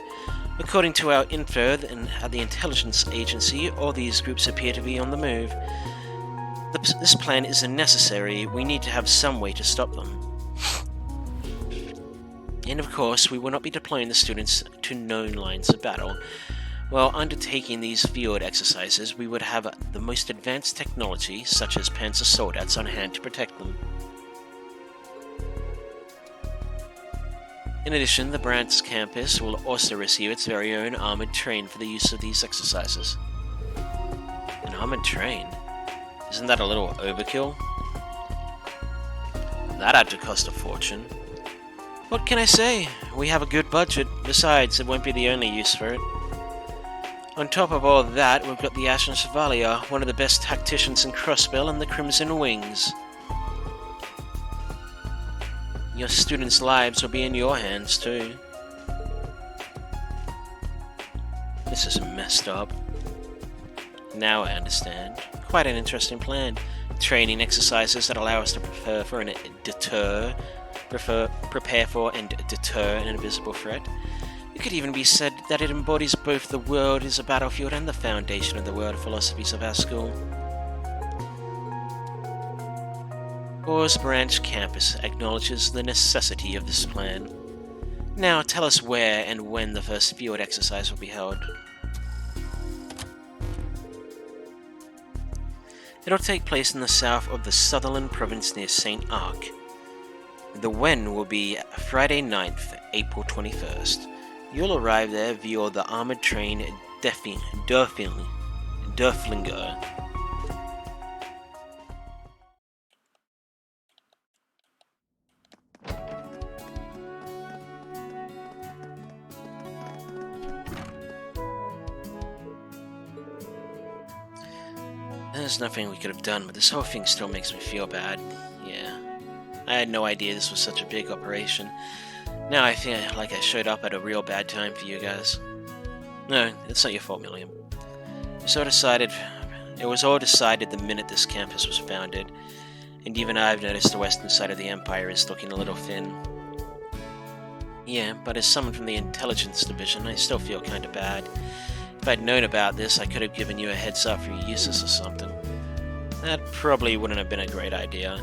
According to our info at the intelligence agency, all these groups appear to be on the move. This plan isn't necessary. We need to have some way to stop them. And of course, we will not be deploying the students to known lines of battle. While undertaking these field exercises, we would have the most advanced technology, such as Panzer Soldats, on hand to protect them. In addition, the Brandt's campus will also receive its very own armored train for the use of these exercises. An armored train? Isn't that a little overkill? That had to cost a fortune. What can I say? We have a good budget. Besides, it won't be the only use for it. On top of all that, we've got the Ashen Chevalier, one of the best tacticians in Crossbell, and the Crimson Wings. Your students' lives will be in your hands, too. This is messed up. Now I understand. Quite an interesting plan. Training exercises that allow us to prepare for and deter an invisible threat. It could even be said that it embodies both the world as a battlefield and the foundation of the world philosophies of our school. Boars Branch campus acknowledges the necessity of this plan. Now tell us where and when the first field exercise will be held. It'll take place in the south of the Sutherland province near St. Arc. The when will be Friday 9th, April 21st. You'll arrive there via the armored train Derflinger. There's nothing we could have done, but this whole thing still makes me feel bad. Yeah. I had no idea this was such a big operation. Now I feel like I showed up at a real bad time for you guys. No, it's not your fault, Milliam. It was all decided the minute this campus was founded, and even I've noticed the western side of the Empire is looking a little thin. Yeah, but as someone from the Intelligence Division, I still feel kinda bad. If I'd known about this, I could have given you a heads up for your uses or something. That probably wouldn't have been a great idea.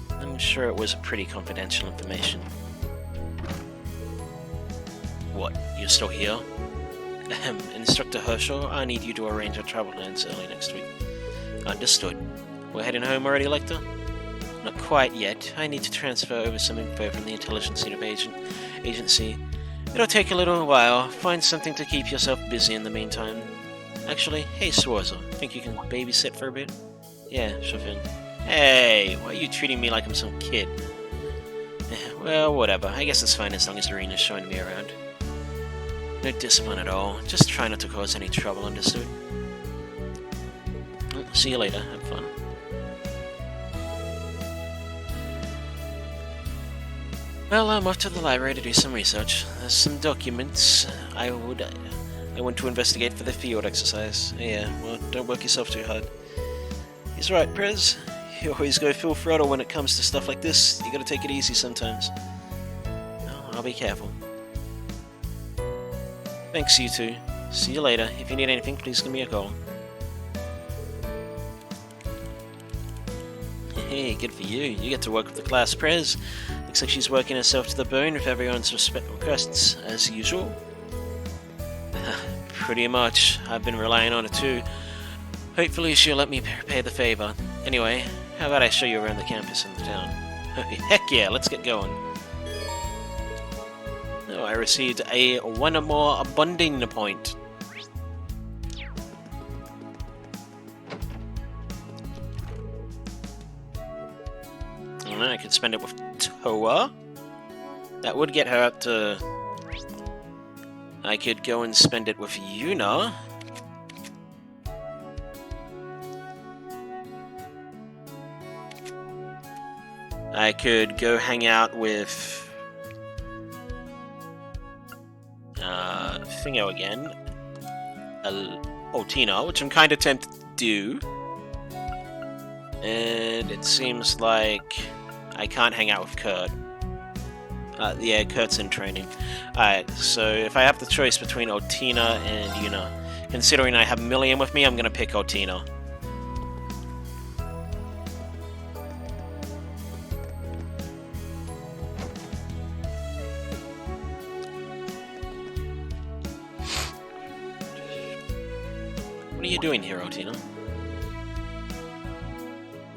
I'm sure it was pretty confidential information. What, you're still here? Instructor Herschel, I need you to arrange our travel plans early next week. Understood. We're heading home already, Lecter? Not quite yet. I need to transfer over some info from the Intelligence Agency. It'll take a little while. Find something to keep yourself busy in the meantime. Actually, hey Schwarzer, think you can babysit for a bit? Yeah, sure thing. Hey, why are you treating me like I'm some kid? Well, whatever. I guess it's fine as long as Irina's showing me around. No discipline at all. Just try not to cause any trouble, understood? See you later. Have fun. Well, I'm off to the library to do some research. There's some documents I want to investigate for the field exercise. Yeah, well, don't work yourself too hard. He's right, Prez. You always go full throttle when it comes to stuff like this. You gotta take it easy sometimes. Oh, I'll be careful. Thanks, you two. See you later. If you need anything, please give me a call. Hey, good for you. You get to work with the class pres. Looks like she's working herself to the bone with everyone's requests, as usual. Pretty much. I've been relying on her too. Hopefully she'll let me pay the favor. Anyway, how about I show you around the campus and the town? Heck yeah, let's get going. Oh, I received a one more bonding point. And then I could spend it with Toa. That would get her up to... I could go and spend it with Yuna. I could go hang out with Thingo again, Otina, which I'm kind of tempted to do, and it seems like I can't hang out with Kurt. Yeah, Kurt's in training. Alright, so if I have the choice between Otina and Yuna, considering I have Million with me, I'm gonna pick Otina. What are you doing here, Otina?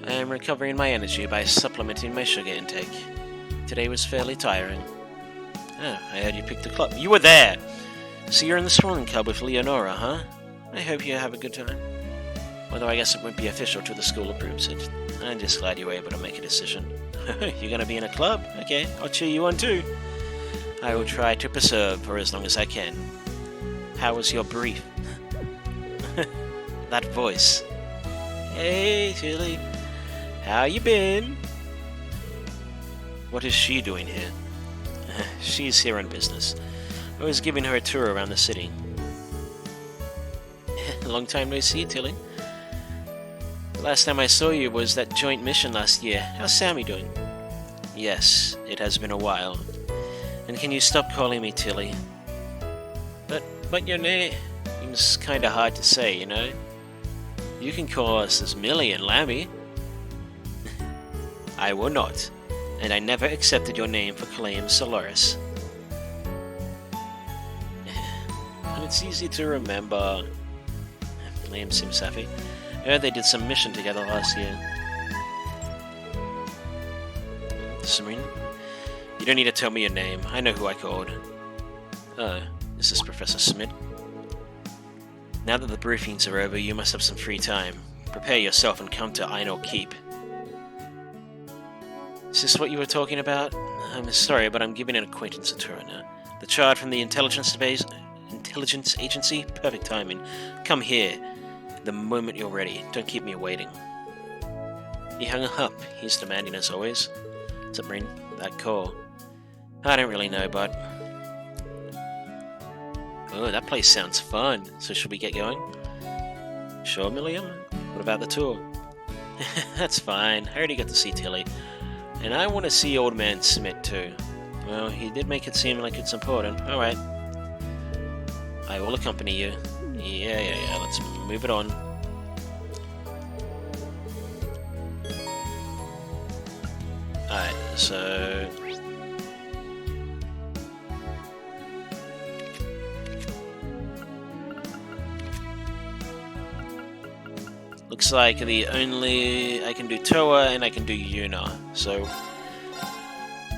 I am recovering my energy by supplementing my sugar intake. Today was fairly tiring. Oh, I heard you picked the club. You were there! So you're in the Swan Club with Leonora, huh? I hope you have a good time. Although I guess it won't be official till the school approves it. I'm just glad you were able to make a decision. You're gonna be in a club? Okay, I'll cheer you on too. I will try to preserve for as long as I can. How was your brief? That voice. Hey, Tilly. How you been? What is she doing here? She's here on business. I was giving her a tour around the city. Long time no see, Tilly. The last time I saw you was that joint mission last year. How's Sammy doing? Yes, it has been a while. And can you stop calling me Tilly? But your name seems kinda hard to say, you know? You can call us as Millie and Lammy. I will not, and I never accepted your name for Kalem Solaris. And it's easy to remember. Kalem seems happy. I heard they did some mission together last year. Serene? You don't need to tell me your name. I know who I called. Oh, is this Professor Smith? Now that the briefings are over, you must have some free time. Prepare yourself and come to Ainul Keep. Is this what you were talking about? I'm sorry, but I'm giving an acquaintance a tour now. The child from the intelligence agency? Perfect timing. Come here. The moment you're ready. Don't keep me waiting. He hung up. He's demanding as always. What's up, Rin? That call. I don't really know, but... Oh, that place sounds fun. So should we get going? Sure, Milliam? What about the tour? That's fine. I already got to see Tilly. And I want to see Old Man Smith too. Well, he did make it seem like it's important. Alright. I will accompany you. Yeah. Let's move it on. Alright, so... Looks like I can do Toa and I can do Yuna. So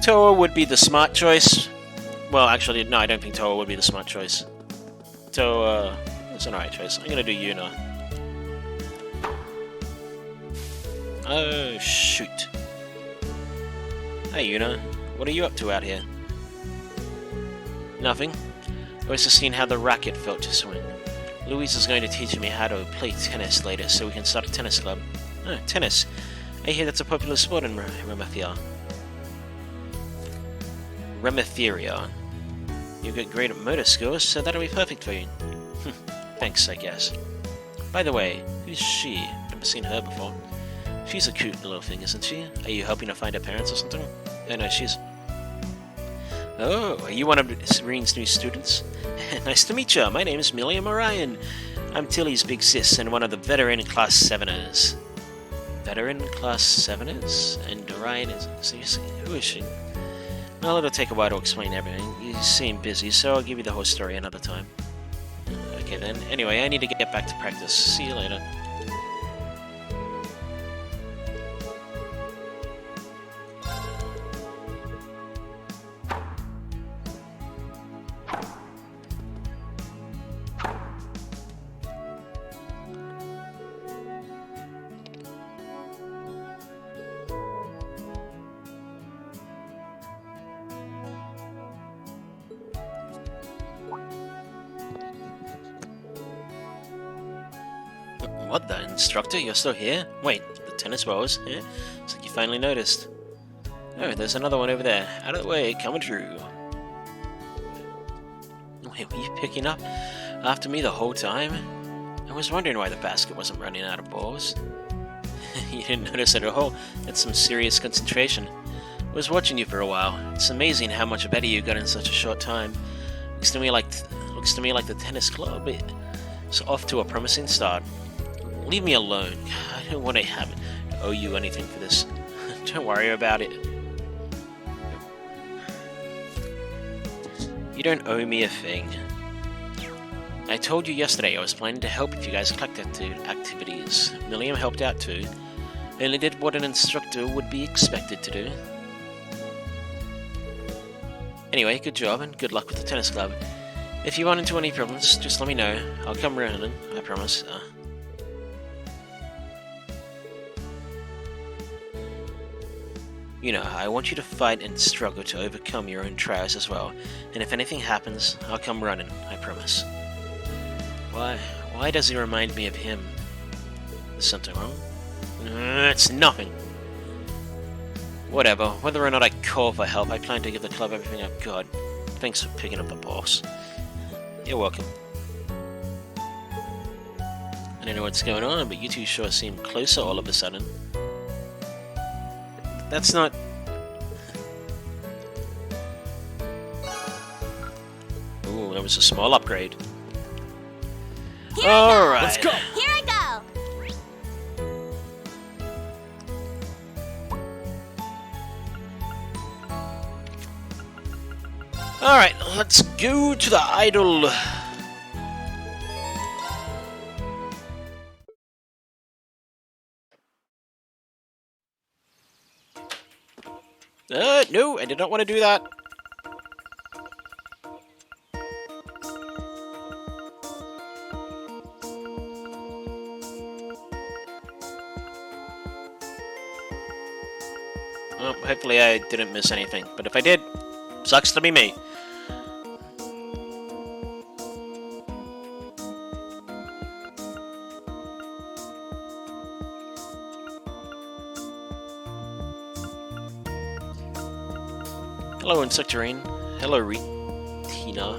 Toa would be the smart choice. Well, actually, no, I don't think Toa would be the smart choice. Toa is an alright choice. I'm gonna do Yuna. Oh, shoot. Hey, Yuna. What are you up to out here? Nothing. I was just seeing how the racket felt to swing. Louise is going to teach me how to play tennis later, so we can start a tennis club. Oh, tennis. I hear that's a popular sport in Remetheria. You get great at motor skills, so that'll be perfect for you. Thanks, I guess. By the way, who's she? Never seen her before. She's a cute little thing, isn't she? Are you helping her find her parents or something? Oh no, she's... Oh, are you one of Reen's new students? Nice to meet you. My name is Milliam Orion. I'm Tilly's big sis and one of the veteran Class 7ers. Veteran Class 7ers? And Orion is... Seriously, who is she? Well, it'll take a while to explain everything. You seem busy, so I'll give you the whole story another time. Okay then. Anyway, I need to get back to practice. See you later. What the? Instructor, you're still here? Wait, the tennis balls? Yeah? Looks like you finally noticed. Oh, there's another one over there. Out of the way, coming through. Wait, were you picking up after me the whole time? I was wondering why the basket wasn't running out of balls. You didn't notice it at all. That's some serious concentration. I was watching you for a while. It's amazing how much better you got in such a short time. Looks to me like the tennis club is off to a promising start. Leave me alone. I don't want to owe you anything for this. Don't worry about it. You don't owe me a thing. I told you yesterday I was planning to help if you guys collect activities. Milliam helped out too. Only did what an instructor would be expected to do. Anyway, good job and good luck with the tennis club. If you run into any problems, just let me know. I'll come round, I promise. You know, I want you to fight and struggle to overcome your own trials as well. And if anything happens, I'll come running, I promise. Why does he remind me of him? Is something wrong? It's nothing. Whatever, whether or not I call for help, I plan to give the club everything I've got. Thanks for picking up the boss. You're welcome. I don't know what's going on, but you two sure seem closer all of a sudden. That's not... Ooh, that was a small upgrade. Alright. Let's go! Here I go! Alright, let's go to the idol. No, I did not want to do that. Well, hopefully I didn't miss anything, but if I did, sucks to be me. Hello, Insectarine. Hello, Tina.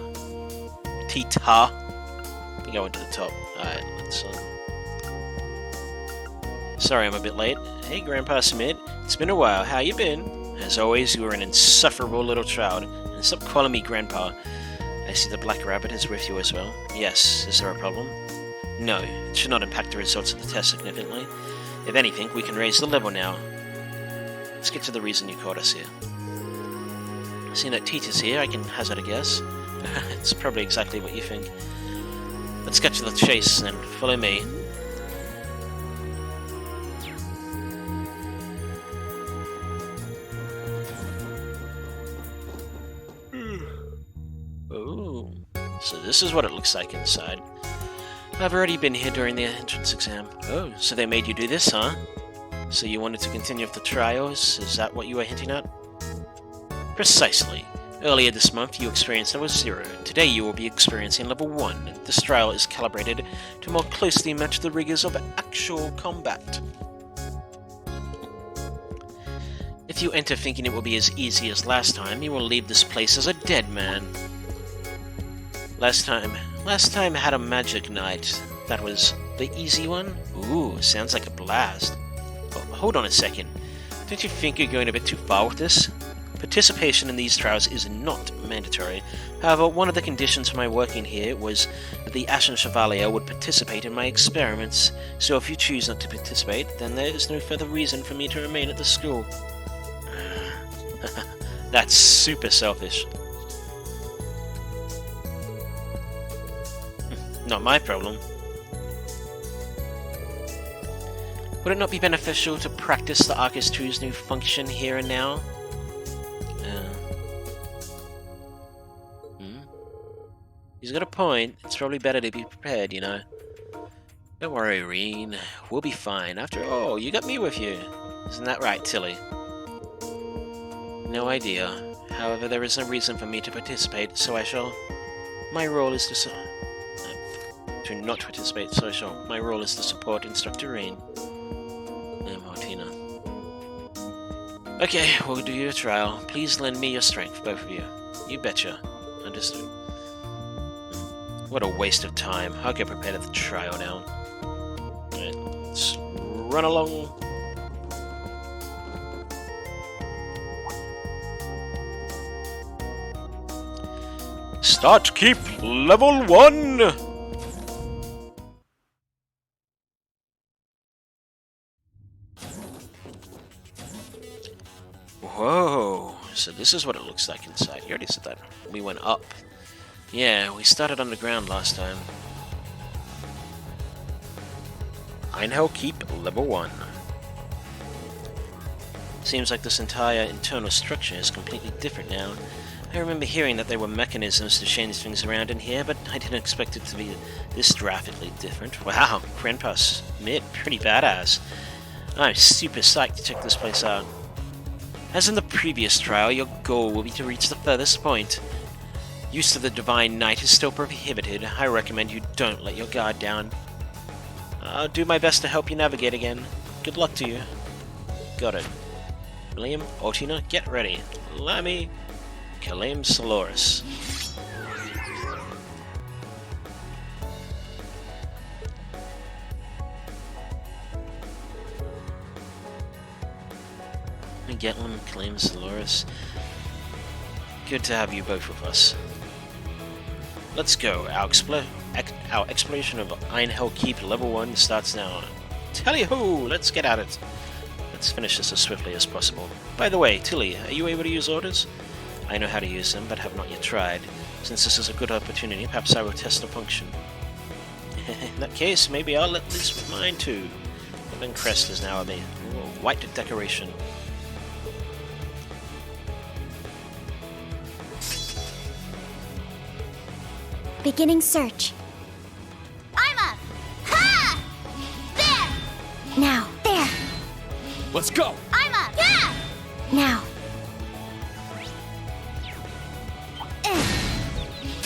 Tita. Going to the top. Alright, let's Sorry I'm a bit late. Hey, Grandpa Smith. It's been a while. How you been? As always, you are an insufferable little child. And stop calling me Grandpa. I see the Black Rabbit is with you as well. Yes. Is there a problem? No. It should not impact the results of the test significantly. If anything, we can raise the level now. Let's get to the reason you called us here. Seeing that Tita's here, I can hazard a guess. It's probably exactly what you think. Let's get to the chase and follow me. Oh, so this is what it looks like inside. I've already been here during the entrance exam. Oh, so they made you do this, huh? So you wanted to continue with the trials? Is that what you were hinting at? Precisely. Earlier this month, you experienced level 0. Today, you will be experiencing level 1. This trial is calibrated to more closely match the rigors of actual combat. If you enter thinking it will be as easy as last time, you will leave this place as a dead man. Last time had a magic night. That was the easy one? Ooh, sounds like a blast. Oh, hold on a second. Don't you think you're going a bit too far with this? Participation in these trials is not mandatory. However, one of the conditions for my working here was that the Ashen Chevalier would participate in my experiments, so if you choose not to participate, then there is no further reason for me to remain at the school. That's super selfish. Not my problem. Would it not be beneficial to practice the Arcus 2's new function here and now? He's got a point. It's probably better to be prepared, you know. Don't worry, Reen. We'll be fine. After all, you got me with you. Isn't that right, Tilly? No idea. However, there is no reason for me to participate, so I shall... My role is to not participate, so I shall... My role is to support Instructor Reen. Martina. Okay, we'll do your trial. Please lend me your strength, both of you. You betcha. Understood. What a waste of time. I'll get prepared at the trial now. Alright, let's run along. Start keep level 1! Whoa, so this is what it looks like inside. You already said that. We went up. Yeah, we started underground last time. Einhell Keep level 1. Seems like this entire internal structure is completely different now. I remember hearing that there were mechanisms to change things around in here, but I didn't expect it to be this drastically different. Wow, Krenpa's mid, pretty badass. I'm super psyched to check this place out. As in the previous trial, your goal will be to reach the furthest point. Use of the Divine Knight is still prohibited. I recommend you don't let your guard down. I'll do my best to help you navigate again. Good luck to you. Got it. William, Altina, get ready. Lammy, Kalame Soloris. Gatlin, Kalame Soloris. Good to have you both with us. Let's go. Our exploration of Einhell Keep level 1 starts now. Tally-ho! Let's get at it. Let's finish this as swiftly as possible. By the way, Tilly, are you able to use orders? I know how to use them, but have not yet tried. Since this is a good opportunity, perhaps I will test the function. In that case, maybe I'll let this with mine too. The Living Crest is now a white decoration. Beginning search. I'm up! Ha! There! Now. There. Let's go! I'm up! Yeah! Now.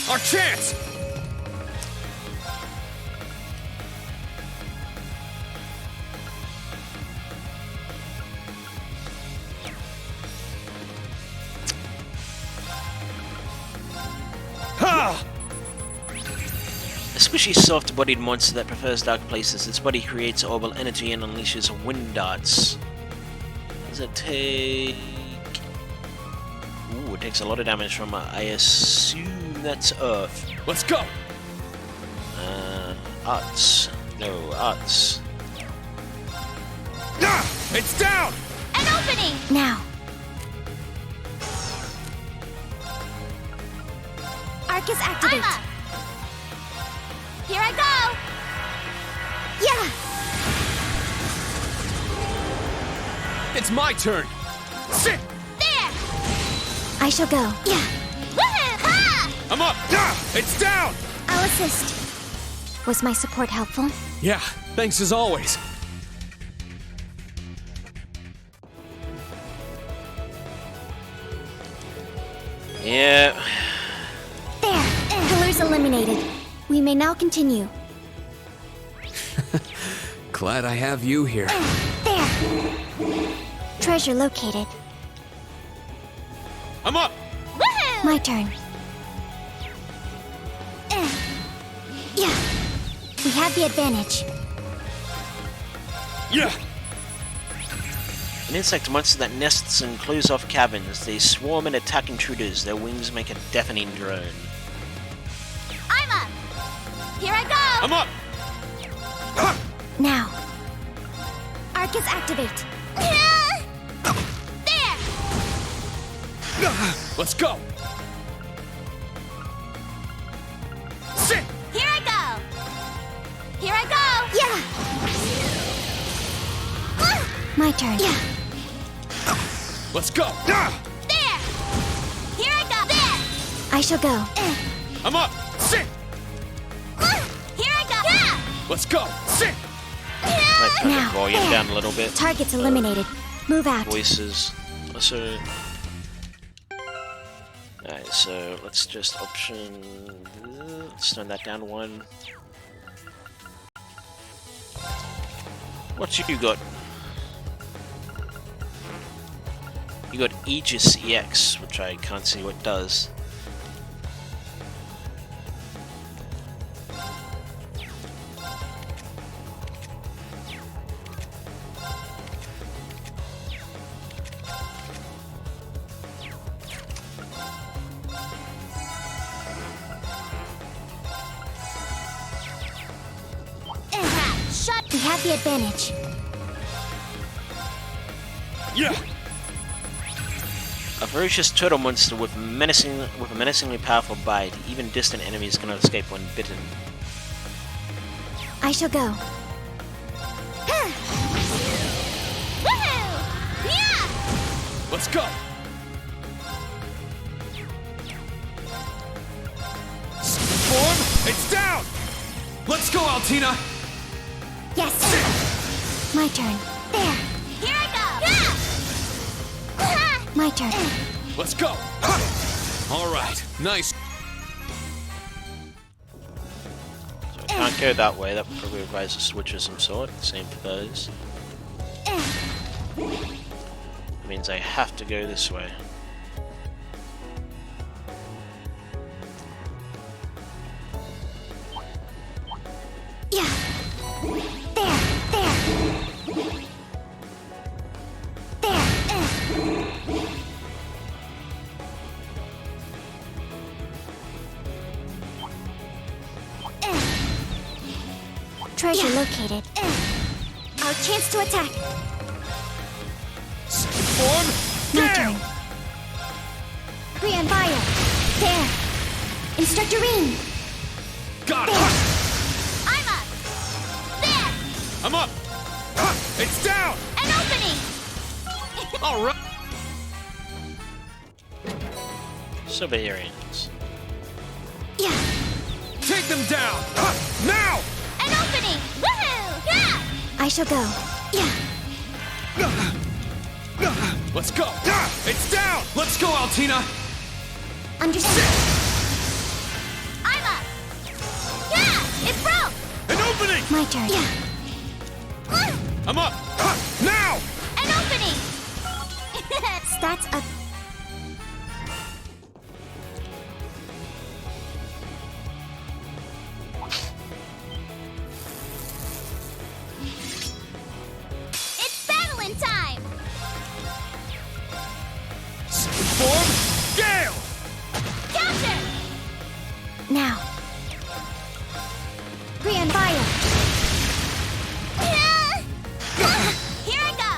Our chance! Ha! A squishy, soft-bodied monster that prefers dark places. Its body creates orbital energy and unleashes wind darts. Does it take... Ooh, it takes a lot of damage from, I assume that's Earth. Let's go! Arts. No, arts. Ah! It's down! An opening! Now. Arcus activate. I'm up! Here I go! Yeah! It's my turn! Sit! There! I shall go. Yeah. Woohoo! Ha! I'm up! Ah! It's down! I'll assist. Was my support helpful? Yeah, thanks as always. Yeah. There! Pillars eliminated. We may now continue. Glad I have you here. There! Treasure located. I'm up! Woohoo! My turn. Yeah. We have the advantage. Yeah! An insect monster that nests in closed-off cabins. They swarm and attack intruders. Their wings make a deafening drone. I'm up! Here I go! I'm up! Now. Arcus activate. There! Let's go! Sit! Here I go! Here I go! Yeah! My turn. Yeah! Let's go! There! Here I go! There! I shall go. I'm up! Sit! Here I go! Yeah! Let's go! Sit! Let's turn the Now. volume down a little bit. Target's eliminated. Move out. Voices. Also. Alright, so let's just option. Let's turn that down one. What you got? You got Aegis EX, which I can't see what it does. Shut! We have the advantage. Yeah! A ferocious turtle monster with a menacingly powerful bite. Even distant enemies cannot escape when bitten. I shall go. Woohoo! Yeah! Let's go! Form! It's down! Let's go, Altina! Yes. My turn. There. Here I go! Yeah! My turn. Let's go! All right, nice. So I can't go that way. That probably requires a switch of some sort. Same for those. That means I have to go this way. Yeah. There. There. There. Treasure located. Our chance to attack. Form! My turn. Grand Fire. There. Instructor Ring. Got it! I'm up! There! I'm up! It's down! An opening! All right! Subarians. Yeah. Take them down! Now! An opening! Woohoo! Yeah! I shall go. Yeah. Let's go! It's down! Let's go, Altina! Understood. I'm up! Yeah! It broke! An opening! My turn. Yeah. I'm up! Now! An opening! Stats up. It's battling time! Form! Gale! Counter! Now. Grand Fire. Here I go!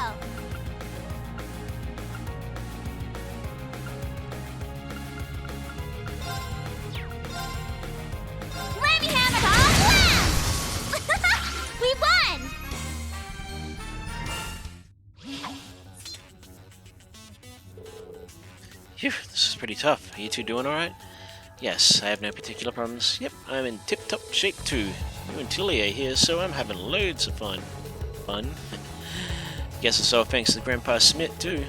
Whammy hammer! Blam! We won! Phew, this is pretty tough. Are you two doing alright? Yes, I have no particular problems. Yep, I'm in tip-top shape too. You and Tilly are here, so I'm having loads of fun. Guess it's all thanks to Grandpa Smith too.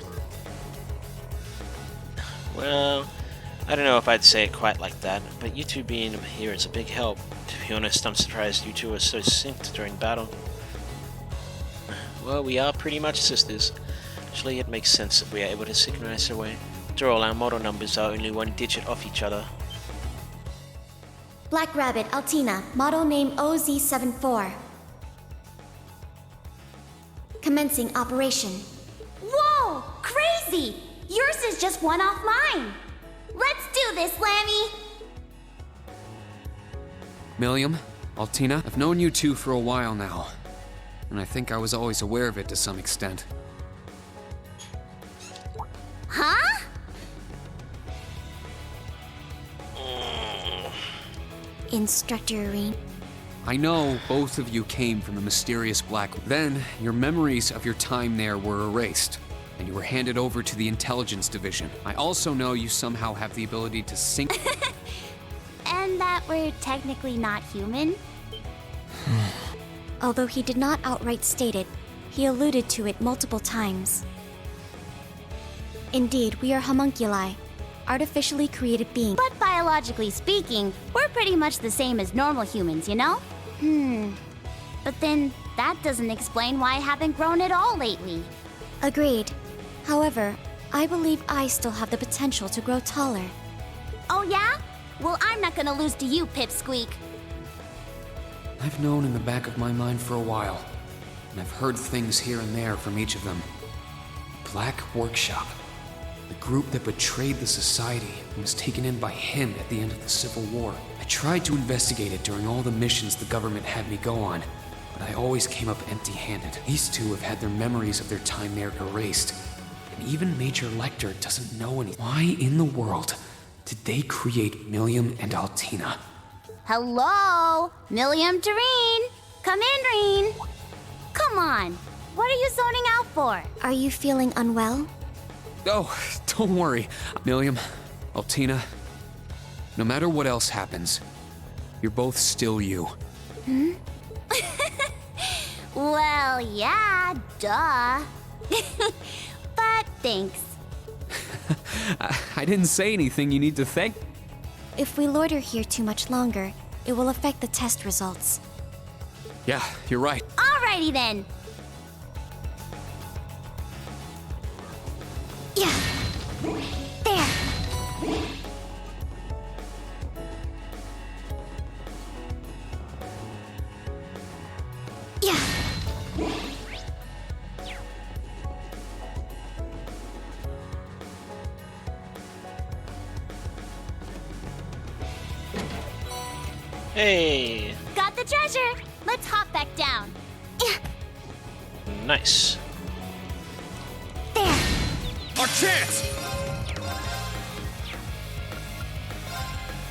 Well, I don't know if I'd say it quite like that, but you two being here is a big help. To be honest, I'm surprised you two are so synced during battle. Well, we are pretty much sisters. Actually, it makes sense that we are able to synchronize our way. After all, our model numbers are only one digit off each other. Black Rabbit, Altina, model name OZ74. Commencing operation. Whoa! Whoa! Crazy! Yours is just one off mine. Let's do this, Lammy! Millium, Altina, I've known you two for a while now, and I think I was always aware of it to some extent. Huh? Instructor Irene. I know both of you came from the mysterious black. Then, your memories of your time there were erased, and you were handed over to the intelligence division. I also know you somehow have the ability to sync. And that we're technically not human? Although he did not outright state it, he alluded to it multiple times. Indeed, we are homunculi, artificially created beings. But biologically speaking, we're pretty much the same as normal humans, you know? But then, that doesn't explain why I haven't grown at all lately. Agreed. However, I believe I still have the potential to grow taller. Oh yeah? Well, I'm not gonna lose to you, Pipsqueak. I've known in the back of my mind for a while, and I've heard things here and there from each of them. Black Workshop. The group that betrayed the society and was taken in by him at the end of the Civil War. I tried to investigate it during all the missions the government had me go on, but I always came up empty-handed. These two have had their memories of their time there erased, and even Major Lecter doesn't know anything. Why in the world did they create Millium and Altina? Hello? Millium to Reen. Come in, Reen. Come on. What are you zoning out for? Are you feeling unwell? Oh, don't worry. Millium, Altina, no matter what else happens, you're both still you. Well, yeah, duh. But thanks. I didn't say anything you need to thank. If we loiter here too much longer, it will affect the test results. Yeah, you're right. Alrighty then. Yeah. There. Yeah. Hey! Got the treasure. Let's hop back down. Yeah. Nice. There. Our chance!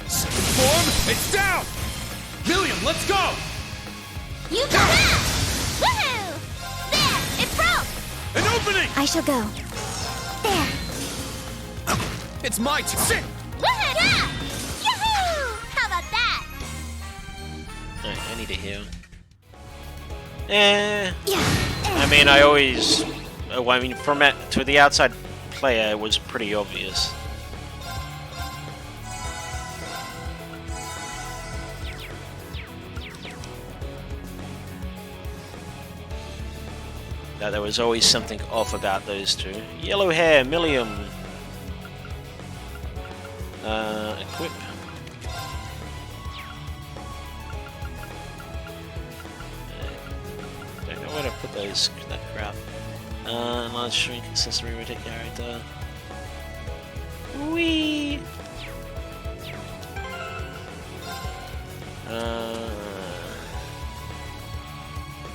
Second form, it's down! Millium, let's go! You got that! Woohoo! There! It broke! An opening! I shall go. There. It's my turn! Sit! Woohoo! Yeah! Yahoo! How about that? Alright, I need a heal. Eh. Yeah. I mean, I always... I mean, from it to the outside player, it was pretty obvious. That there was always something off about those two. Yellow hair, Millium. Equip. Don't know where to put those. That crap. Large shrink accessory rotate character. Wee.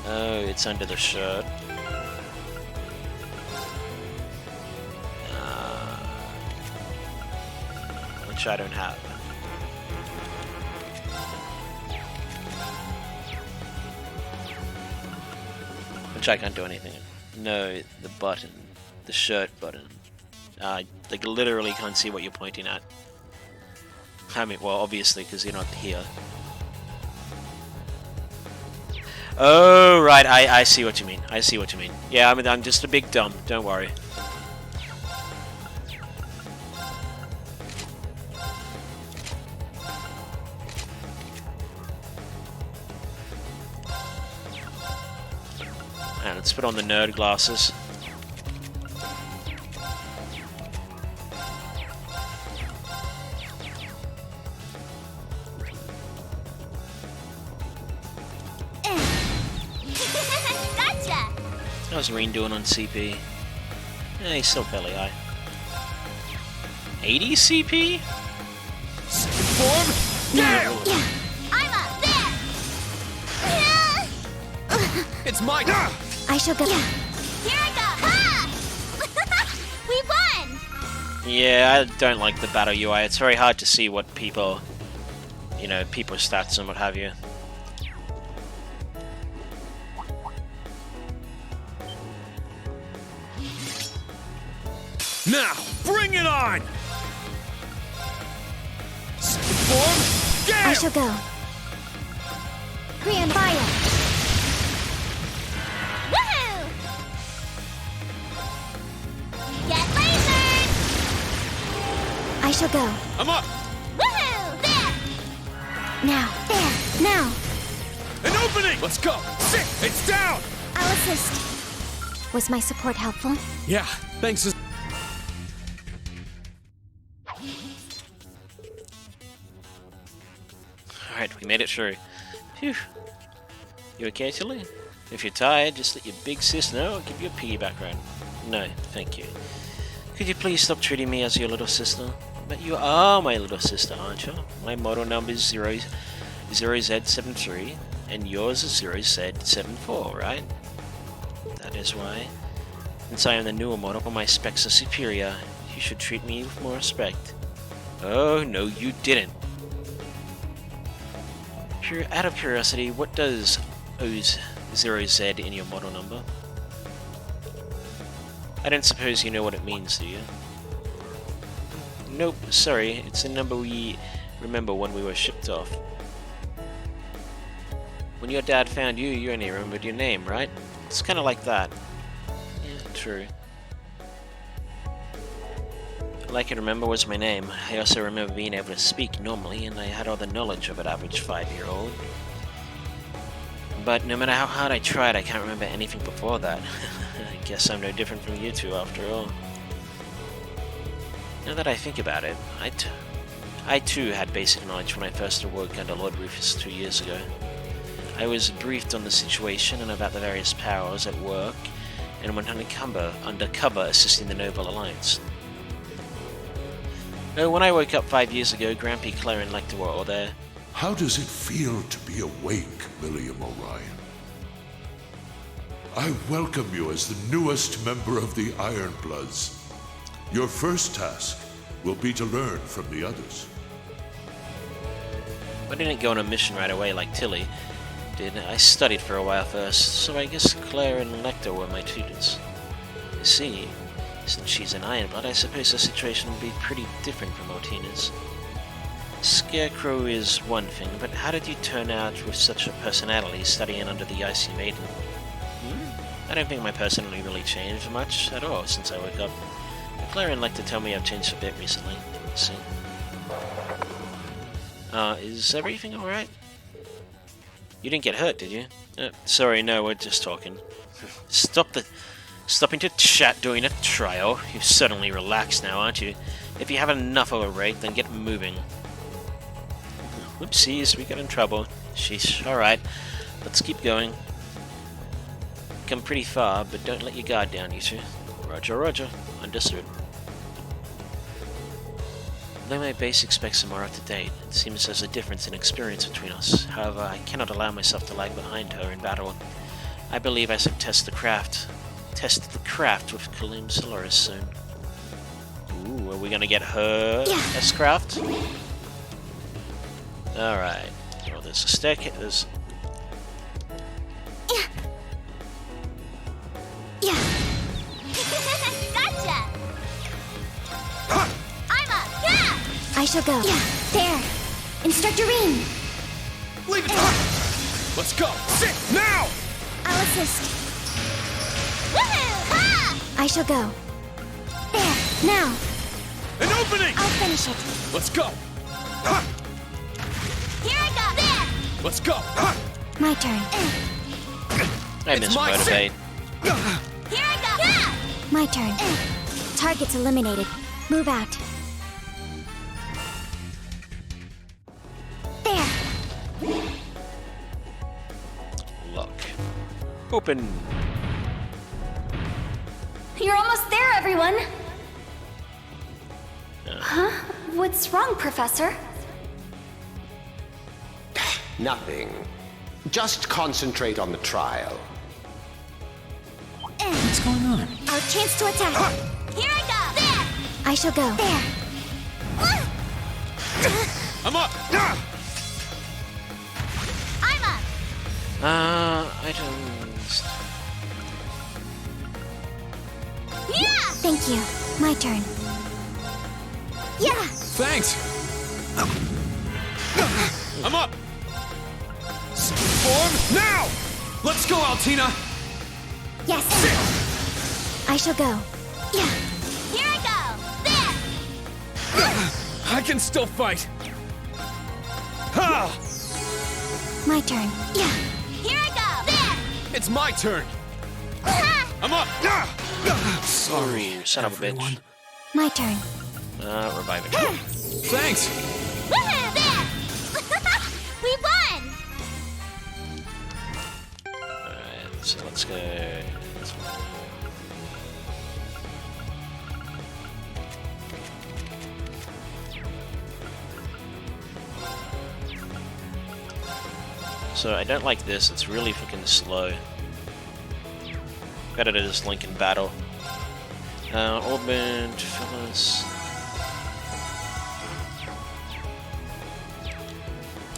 Oh, it's under the shirt. Which I don't have. Which I can't do anything. No, the button. The shirt button. Like, literally can't see what you're pointing at. I mean, well, obviously, because you're not here. Oh, right, I see what you mean. I see what you mean. Yeah, I mean, I'm just a big dumb. Don't worry. And let's put on the nerd glasses. Gotcha! How's Reen doing on CP? He's still fairly high. 80 CP? Form! Yeah, I'm up there! It's my I shall go. Here I go! Ha! We won! Yeah, I don't like the battle UI. It's very hard to see what people, you know, people's stats and what have you. Now, bring it on! Form! Gale! I shall go. Grand fire. Woohoo! Get lasered! I shall go. I'm up! Woohoo! There! Now. There. Now. An opening! Let's go! Sit! It's down! I'll assist. Was my support helpful? Yeah, thanks. Alright, we made it through. Phew. You okay, Tilly? If you're tired, just let your big sis know. I'll give you a piggyback ride. No, thank you. Could you please stop treating me as your little sister? But you are my little sister, aren't you? My model number is 0Z73, and yours is 0Z74, right? That is why. Since I am the newer model, but my specs are superior, you should treat me with more respect. Oh, no, you didn't. Out of curiosity, what does O0Z in your model number? I don't suppose you know what it means, do you? Nope, sorry, it's a number we remember when we were shipped off. When your dad found you, you only remembered your name, right? It's kinda like that. Yeah, true. All I can remember was my name. I also remember being able to speak normally, and I had all the knowledge of an average 5-year-old. But no matter how hard I tried, I can't remember anything before that. I guess I'm no different from you two after all. Now that I think about it, I too had basic knowledge when I first awoke under Lord Rufus 2 years ago. I was briefed on the situation and about the various powers at work, and went undercover assisting the Noble Alliance. When I woke up 5 years ago, Grampy, Claire, and Lecter were all there. How does it feel to be awake, William Orion? I welcome you as the newest member of the Ironbloods. Your first task will be to learn from the others. I didn't go on a mission right away like Tilly did. I studied for a while first, so I guess Claire and Lecter were my tutors. You see, since she's an Ironblood, I suppose the situation will be pretty different from Ortina's. Scarecrow is one thing, but how did you turn out with such a personality studying under the Icy Maiden? I don't think my personality really changed much at all since I woke up. Claire and Lecter tell me I've changed a bit recently. Let's see. Is everything alright? You didn't get hurt, did you? Sorry, no, we're just talking. Stopping to chat during a trial. You've certainly relaxed now, aren't you? If you have enough of a break, then get moving. Whoopsies, we got in trouble. Sheesh, alright. Let's keep going. Come pretty far, but don't let your guard down, you two. Roger, roger. Understood. Although my basic specs are more up to date, it seems there's a difference in experience between us. However, I cannot allow myself to lag behind her in battle. I believe I should test the craft with Kalim Solaris soon. Ooh, are we gonna get her S-craft? Alright. Oh, there's a staircase. There's... Gotcha! I'm up! Yeah! I shall go. There. Instructor Rean. Leave it! Let's go! Sit! Now! I'll assist. Woohoo! Ha! I shall go. There. Now. An opening! I'll finish it. Let's go! Here I go! There! Let's go! My turn. I missed motivate. Here I go! Yeah! My turn. Target's eliminated. Move out. There. Look. Open. You're almost there, everyone! Huh? What's wrong, Professor? Nothing. Just concentrate on the trial. What's going on? Our chance to attack. Here I go. There. I shall go. There. I'm up! I'm up. Items. Yeah. Thank you. My turn. Yeah. Thanks! I'm up! Form now! Let's go, Altina! Yes. I shall go. Yeah. Here I go. There. I can still fight! Ha! My turn. Yeah. Here I go. There. It's my turn! I'm up! Sorry, you son of a bitch. My turn. Reviving. Thanks! Woohoo! There. We won. Alright, so let's go. So I don't like this, it's really fucking slow. Better to just link in battle. Augment, Phyllis.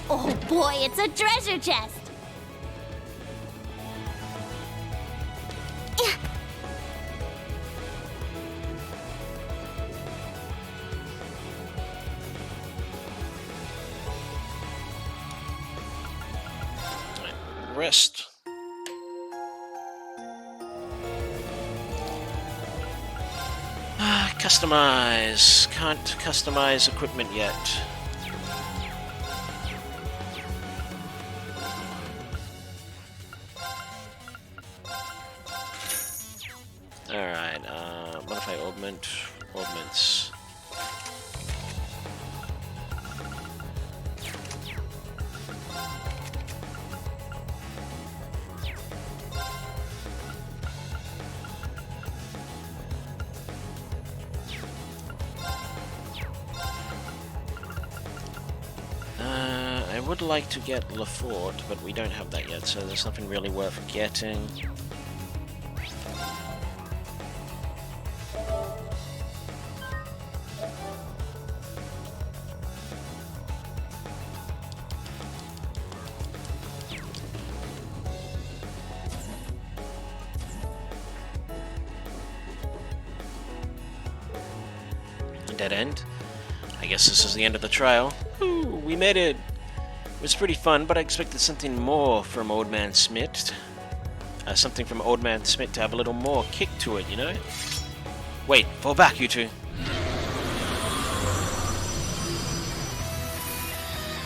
Oh boy, it's a treasure chest. Rest. Customize. Can't customize equipment yet. Alright, modify augment. Augments. I would like to get Lefort, but we don't have that yet, so there's nothing really worth getting. Dead end. I guess this is the end of the trial. Ooh, we made it! It was pretty fun, but I expected something more from Old Man Smith. Something from Old Man Smith to have a little more kick to it, you know? Wait, fall back, you two.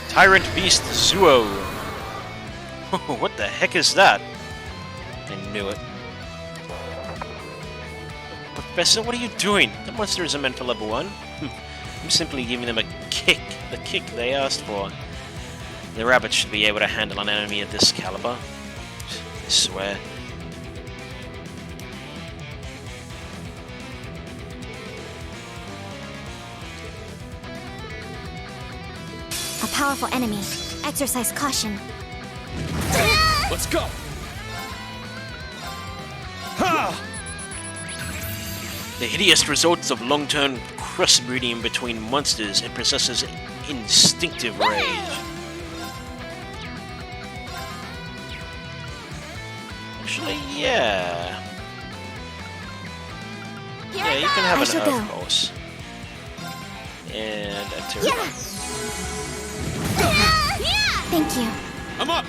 Tyrant Beast Zuo. What the heck is that? I knew it. Professor, what are you doing? The monster isn't meant for level 1. I'm simply giving them a kick. The kick they asked for. The rabbit should be able to handle an enemy of this caliber. I swear. A powerful enemy. Exercise caution. Let's go! Ha! The hideous results of long-term crossbreeding between monsters and possesses instinctive rage. Actually, yeah. Yeah, you can have an Earth Pulse. And a Terra. Thank you. I'm up!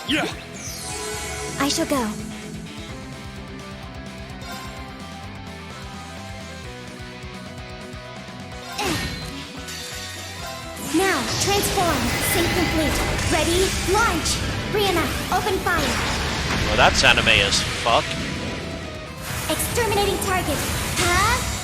Yeah! I shall go. Now, transform. Sync complete. Ready? Launch! Brianna, open fire. Well, that's anime as fuck. Exterminating target. Huh?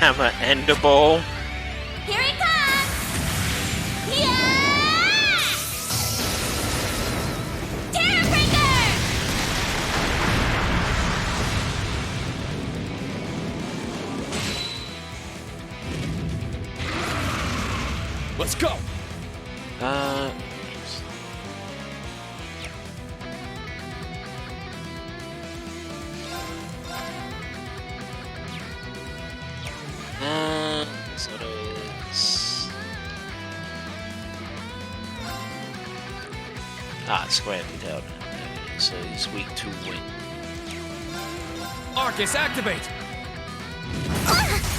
hammer and a ball. Here it comes! Yeah! Terrabreaker! Let's go. So it is. Square detailed. So he's weak to wind. Arcus, activate.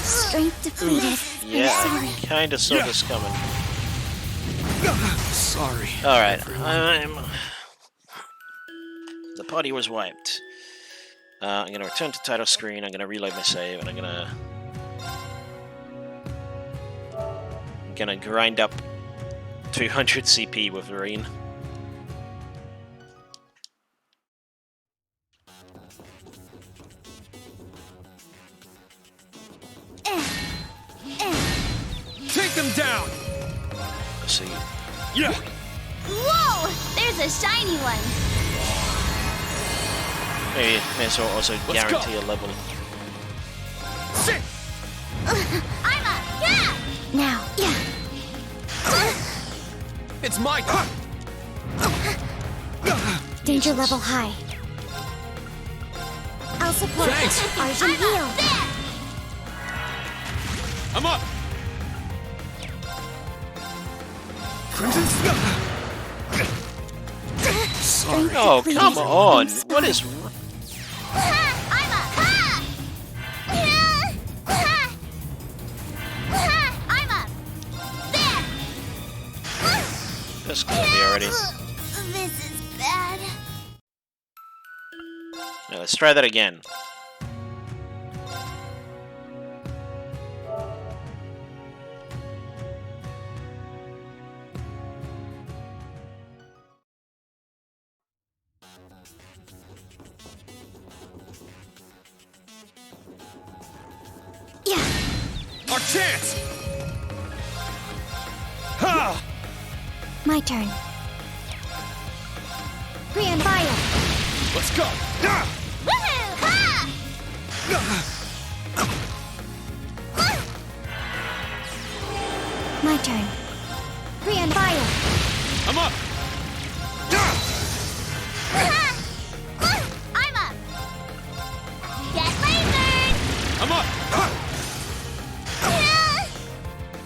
Strength depleted. Yeah, I'm sorry. kinda saw this coming. Sorry. Alright, the party was wiped. I'm gonna return to title screen, I'm gonna reload my save, and I'm gonna grind up 200 CP with Rean. Take them down. Let's see. Yeah. Whoa! There's a shiny one. Maybe may as well also guarantee a level. Sit. I'm up! Yeah! Now. Yeah. It's my turn. Danger level high. I'll support. Thanks. Arjun heal. I'm up. Crimson Sorry. Oh, come on! What is... I'm up! I'm up! There! That's gonna be already. This is bad. Yeah, let's try that again. Our chance. Ha! My turn. Grand fire. Let's go. Woohoo! Ha! My turn. Grand fire. I'm up. I'm up! Get lasered! I'm up.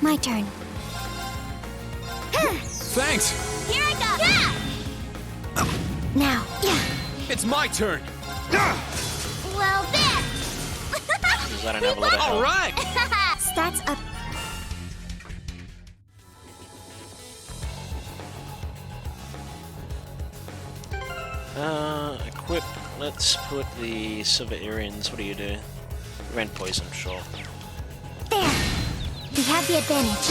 My turn. Thanks. Here I go! Yeah! Now. Yeah. It's my turn. Well, there! Does that have a little All right. Stats up. Equip. Let's put the Silver Earrings. What do you do? Rend poison, sure. There. We have the advantage.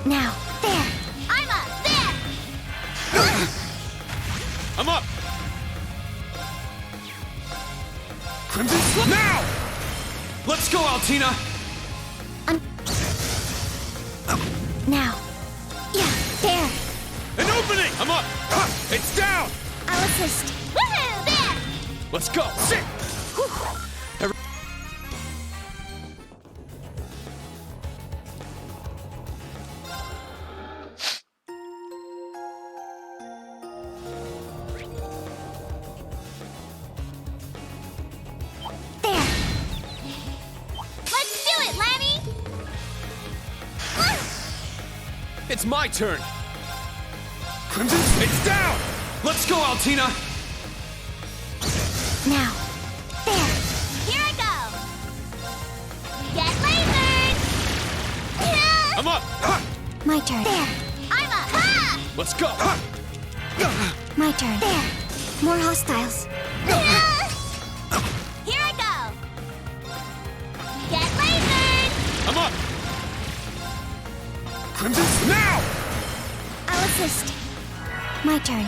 Now. There. I'm up! There! I'm up. Crimson Slip. Now. Let's go, Altina. Now. Yeah. There. An opening. I'm up. It's down. I'll assist. Woohoo! There! Let's go. Sit. There. Let's do it, Lanny! It's my turn. Crimson. It's down. Let's go, Altina. Now. There. Here I go! Get lasered! I'm up. My turn. There. I'm up! Ha! Let's go. My turn. There. More hostiles. Here I go! Get lasered! I'm up. Crimson. Now. I'll assist. My turn.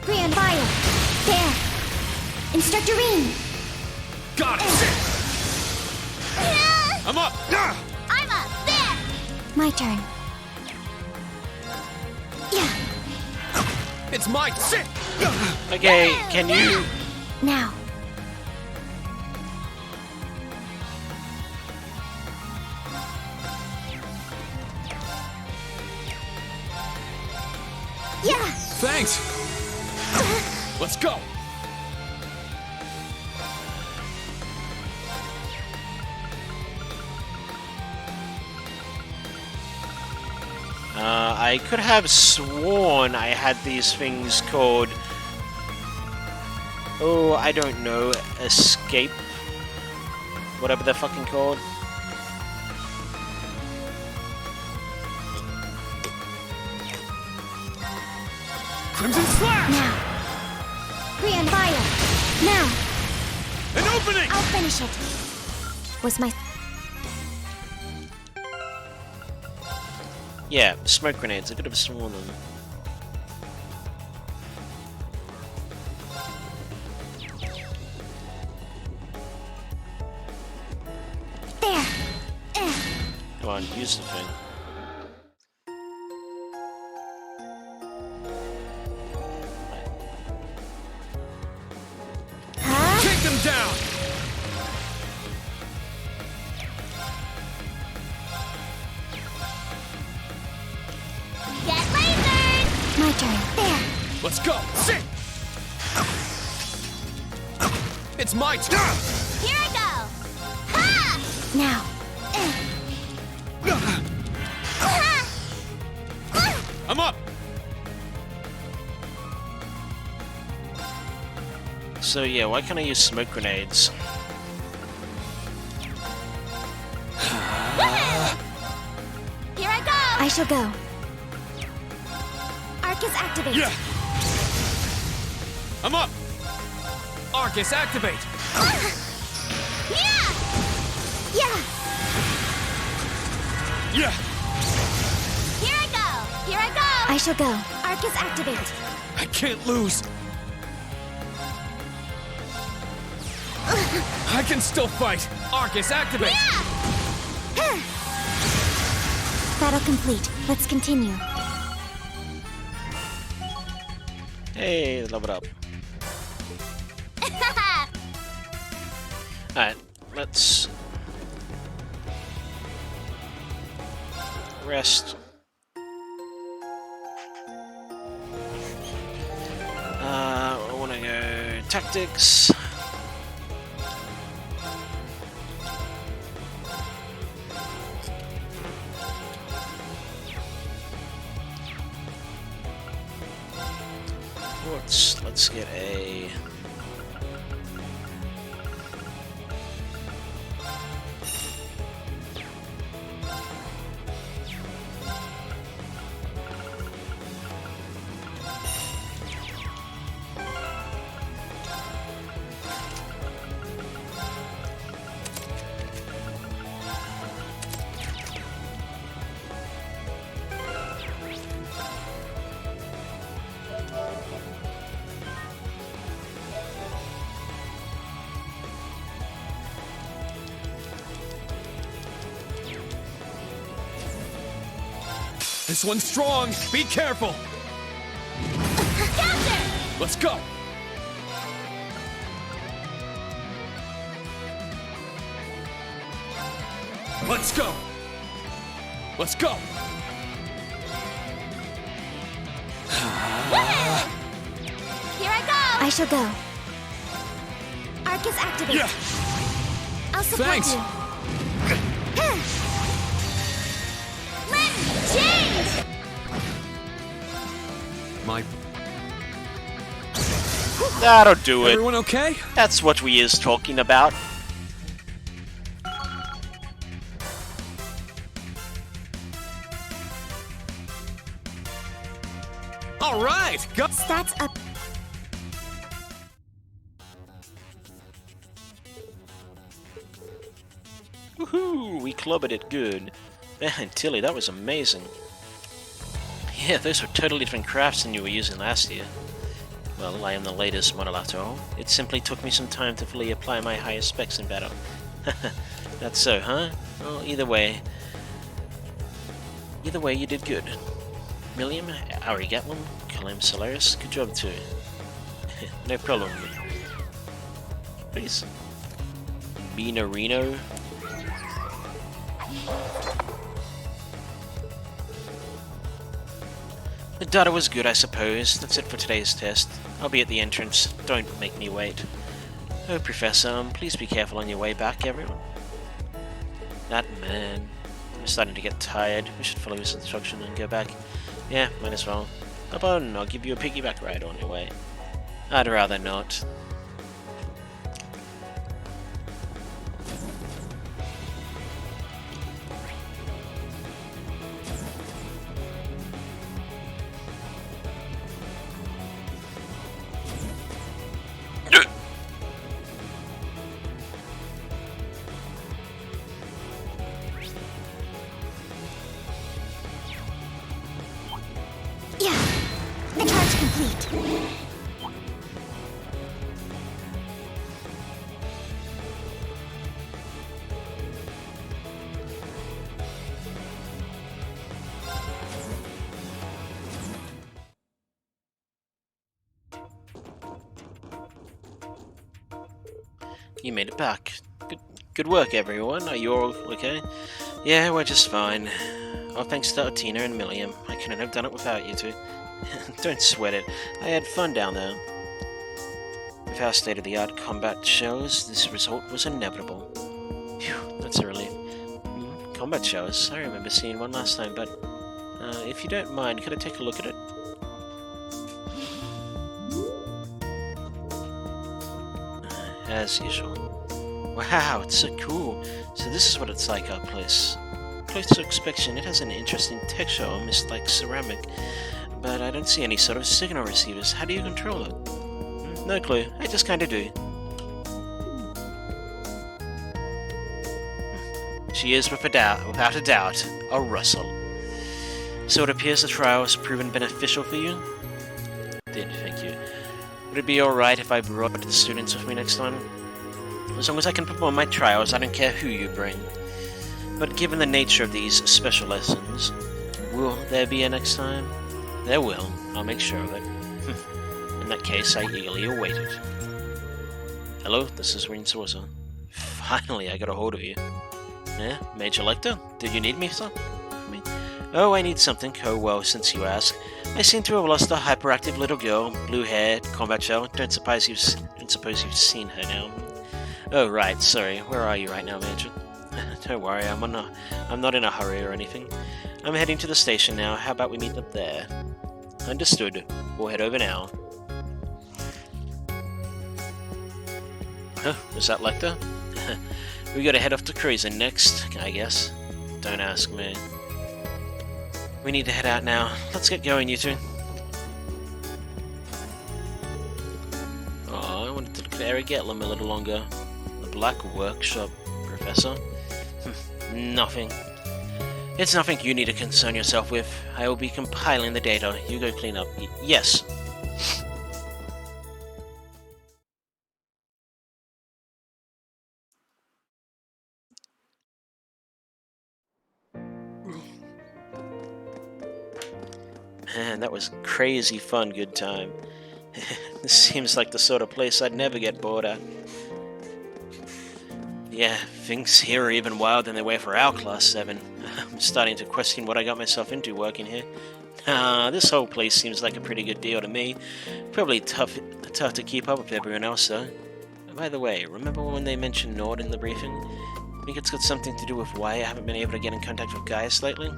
Grand fire. There. Instructor Rean! Got it! I'm up! I'm up! There! My turn. Yeah. It's my shit! Okay, can you... Now. Yeah. Thanks! Let's go! I could have sworn I had these things called... Oh, I don't know. Escape? Whatever they're fucking called. Crimson Slash! Now. Brian, fire! Now! An opening! I'll finish it. Was my... Yeah, smoke grenades. I could have sworn them. There! Come on, use the thing. Take them down! Get lasered! My turn. There! Let's go! Sit! It's my turn! Here I go! Ha! Now. I'm up! So yeah, why can't I use smoke grenades? Here I go! I shall go. Arcus activate. Yeah! I'm up! Arcus, activate! Yeah! Yeah! Yeah! Here I go! Here I go! I shall go. Arcus activate. I can't lose! I can still fight! Arcus, activate! Battle complete. Let's continue. Hey, level up. Alright, let's... rest. I wanna go... tactics. Let's get a... This one's strong! Be careful! Let's go! Let's go! Let's go! Here I go! I shall go. Arcus activate. Yeah! I'll support Thanks. you. Let's change! My... That'll do it. Everyone okay? That's what we is talking about. All right, go. Stats up. Woohoo! We clubbed it good. Man, Tilly, that was amazing. Yeah, those were totally different crafts than you were using last year. Well, I am the latest model after all. It simply took me some time to fully apply my higher specs in battle. That's so, huh? Well, either way, you did good. Milliam, Ari Gatlin, Kalam Solaris, good job too. No problem. Please. Bina Reno. The data was good, I suppose. That's it for today's test. I'll be at the entrance. Don't make me wait. Oh, Professor, please be careful on your way back, everyone. That man. I'm starting to get tired. We should follow his instruction and go back. Yeah, might as well. Hop on, I'll give you a piggyback ride on your way. I'd rather not. You made it back. Good work, everyone. Are you all okay? Yeah, we're just fine. All thanks to Otina and Milliam. I couldn't have done it without you two. Don't sweat it. I had fun down there. With our state-of-the-art combat shows, this result was inevitable. Phew, that's a relief. Combat shows? I remember seeing one last time, but if you don't mind, could I take a look at it? As usual. Wow, it's so cool. So this is what it's like, our place. Close to inspection, it has an interesting texture, almost like ceramic. But I don't see any sort of signal receivers. How do you control it? No clue. I just kinda do. She is, without a doubt, a Russell. So it appears the trial has proven beneficial for you? Did, thank you. Would it be alright if I brought the students with me next time? As long as I can perform my trials, I don't care who you bring. But given the nature of these special lessons, will there be a next time? There will. I'll make sure of it. In that case, I eagerly await it. Hello, this is Reen Sorcerer. Finally, I got a hold of you. Yeah, Major Lecter? Did you need me, sir? Oh, I need something. Oh, well, since you ask. I seem to have lost a hyperactive little girl, blue-haired, combat shell. Don't suppose you've seen her now. Oh, right, sorry. Where are you right now, Major? Don't worry, I'm not in a hurry or anything. I'm heading to the station now. How about we meet up there? Understood. We'll head over now. Huh, was that Lecter? We gotta head off to Cruiser next, I guess. Don't ask me. We need to head out now. Let's get going, you two. Oh, I wanted to look at Ari Gatlin a little longer. The Black Workshop, Professor. Nothing. It's nothing you need to concern yourself with. I will be compiling the data. You go clean up. Yes. Man, that was crazy fun, good time. This seems like the sort of place I'd never get bored at. Yeah, things here are even wilder than they were for our Class 7. I'm starting to question what I got myself into working here. This whole place seems like a pretty good deal to me. Probably tough to keep up with everyone else, though. By the way, remember when they mentioned Nord in the briefing? Think it's got something to do with why I haven't been able to get in contact with Gaius lately?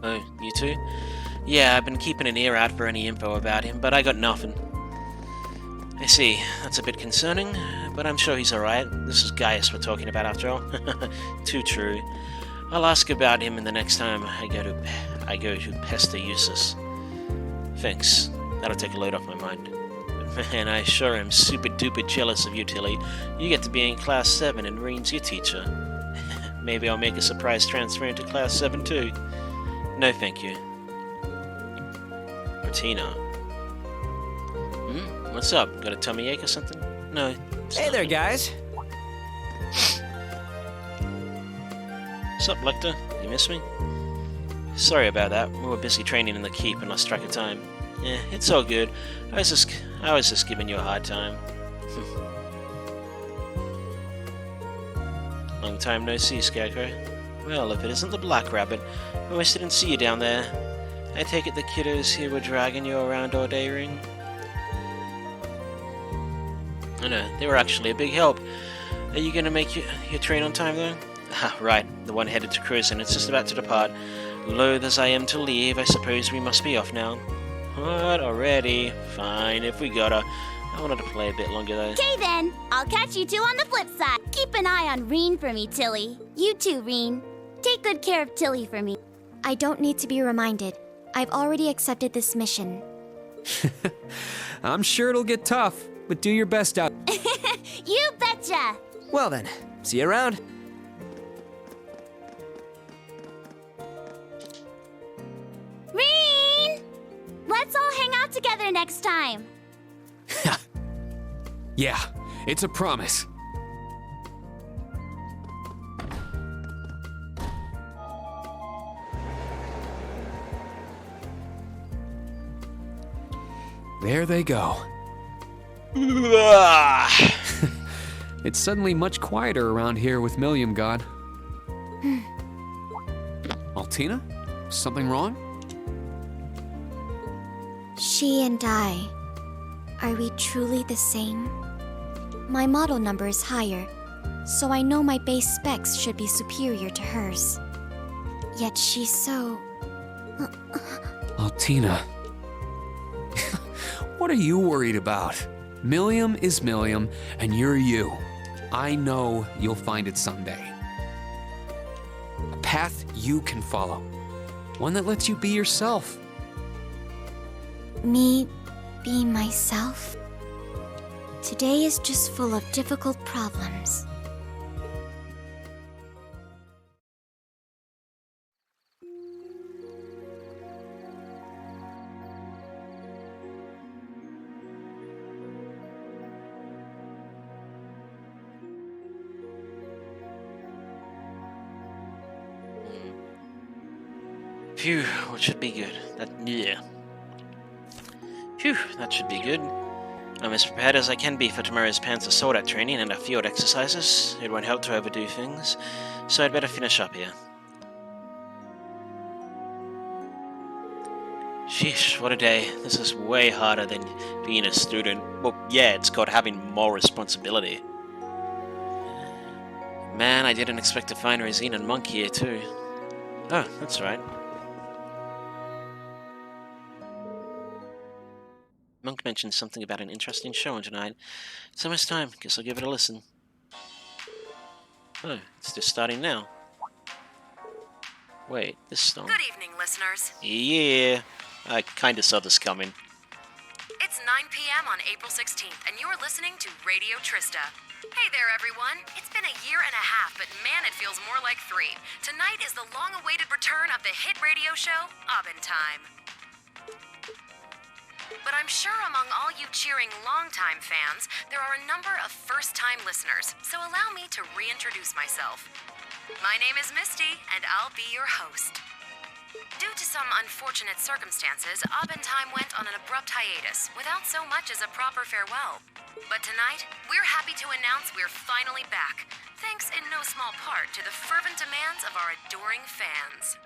Oh, you too? Yeah, I've been keeping an ear out for any info about him, but I got nothing. I see. That's a bit concerning, but I'm sure he's alright. This is Gaius we're talking about after all. Too true. I'll ask about him in the next time I go to pester Eustace. Thanks. That'll take a load off my mind. But man, I sure am super duper jealous of you, Tilly. You get to be in Class 7 and Reen's your teacher. Maybe I'll make a surprise transfer into Class 7 too. No, thank you. Martina. What's up? Got a tummy ache or something? No. Hey there, guys. What's up, Lecter? You miss me? Sorry about that. We were busy training in the keep and lost track of time. Yeah, it's all good. I was just giving you a hard time. Long time no see, Scarecrow. Well, if it isn't the Black Rabbit, I wish I didn't see you down there. I take it the kiddos here were dragging you around all day, Ring? I know, they were actually a big help. Are you gonna make your train on time, though? Ah, right, the one headed to Cruise, and it's just about to depart. Loath as I am to leave, I suppose we must be off now. What, already? Fine, if we gotta. I wanted to play a bit longer, though. Okay then, I'll catch you two on the flip side. Keep an eye on Reen for me, Tilly. You too, Reen. Take good care of Tilly for me. I don't need to be reminded. I've already accepted this mission. I'm sure it'll get tough, but do your best out. You betcha! Well then, see you around. Reen! Let's all hang out together next time. Yeah, it's a promise. There they go. It's suddenly much quieter around here with Millium God. Altina? Something wrong? She and I. Are we truly the same? My model number is higher, so I know my base specs should be superior to hers. Yet she's so... Altina. What are you worried about? Millium is Millium, and you're you. I know you'll find it someday. A path you can follow. One that lets you be yourself. Me be myself? Today is just full of difficult problems. Phew, what should be good? Yeah. Phew, that should be good. I'm as prepared as I can be for tomorrow's Panzer Soldat training and our field exercises. It won't help to overdo things, so I'd better finish up here. Sheesh, what a day. This is way harder than being a student. Well, yeah, it's called having more responsibility. Man, I didn't expect to find Rosine and Monk here, too. Oh, that's right. Monk mentioned something about an interesting show on tonight. It's almost time. Guess I'll give it a listen. Oh, it's just starting now. Wait, this song. Good evening, listeners. Yeah, I kinda saw this coming. It's 9 p.m. on April 16th, and you're listening to Radio Trista. Hey there, everyone. It's been a year and a half, but man, it feels more like 3. Tonight is the long-awaited return of the hit radio show, Abendtime. But I'm sure among all you cheering longtime fans, there are a number of first-time listeners, so allow me to reintroduce myself. My name is Misty, and I'll be your host. Due to some unfortunate circumstances, Abendtime went on an abrupt hiatus, without so much as a proper farewell. But tonight, we're happy to announce we're finally back, thanks in no small part to the fervent demands of our adoring fans.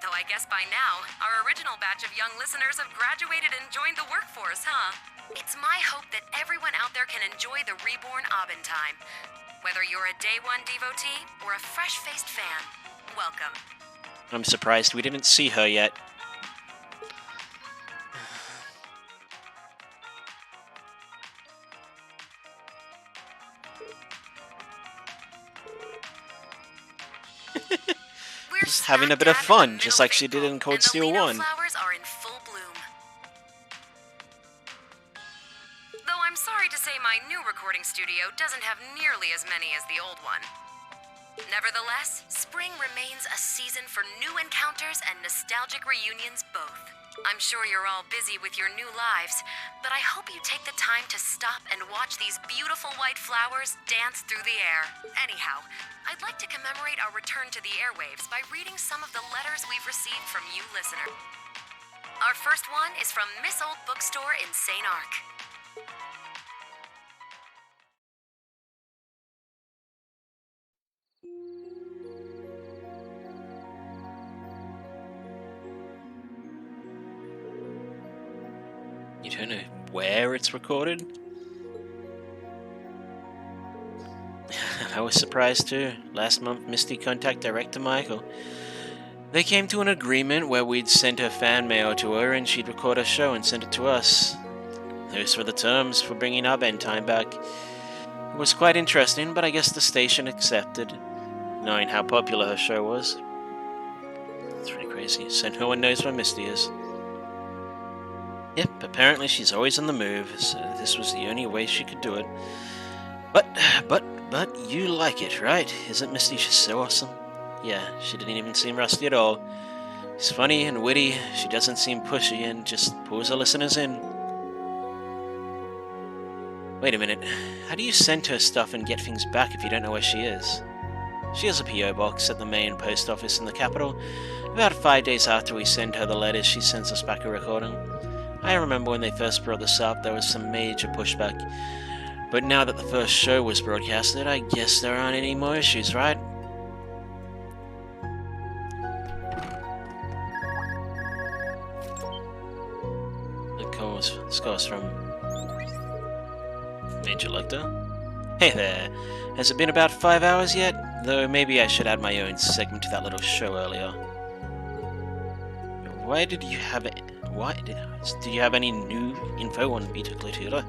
Though I guess by now, our original batch of young listeners have graduated and joined the workforce, huh? It's my hope that everyone out there can enjoy the reborn Abendtime. Whether you're a Day One devotee or a fresh-faced fan, welcome. I'm surprised we didn't see her yet. Just having a bit of fun, just like she did in Cold Steel 1. Flowers are in full bloom. Though I'm sorry to say my new recording studio doesn't have nearly as many as the old one. Nevertheless, spring remains a season for new encounters and nostalgic reunions both. I'm sure you're all busy with your new lives, but I hope you take the time to stop and watch these beautiful white flowers dance through the air. Anyhow, I'd like to commemorate our return to the airwaves by reading some of the letters we've received from you listeners. Our first one is from Miss Old Bookstore in St. Arc. You don't know where it's recorded? I was surprised too. Last month, Misty contacted Director Michael. They came to an agreement where we'd send her fan mail to her and she'd record her show and send it to us. Those were the terms for bringing our bedtime back. It was quite interesting, but I guess the station accepted, knowing how popular her show was. It's really crazy, so no one knows where Misty is. Yep, apparently she's always on the move, so this was the only way she could do it. But you like it, right? Isn't Misty just so awesome? Yeah, she didn't even seem rusty at all. She's funny and witty, she doesn't seem pushy, and just pulls her listeners in. Wait a minute, how do you send her stuff and get things back if you don't know where she is? She has a P.O. box at the main post office in the capital. About 5 days after we send her the letters, she sends us back a recording. I remember when they first brought this up, there was some major pushback. But now that the first show was broadcasted, I guess there aren't any more issues, right? This calls from Major Lecter. Hey there, has it been about 5 hours yet? Though maybe I should add my own segment to that little show earlier. Why did you have it? Do you have any new info on Vita Clotilda?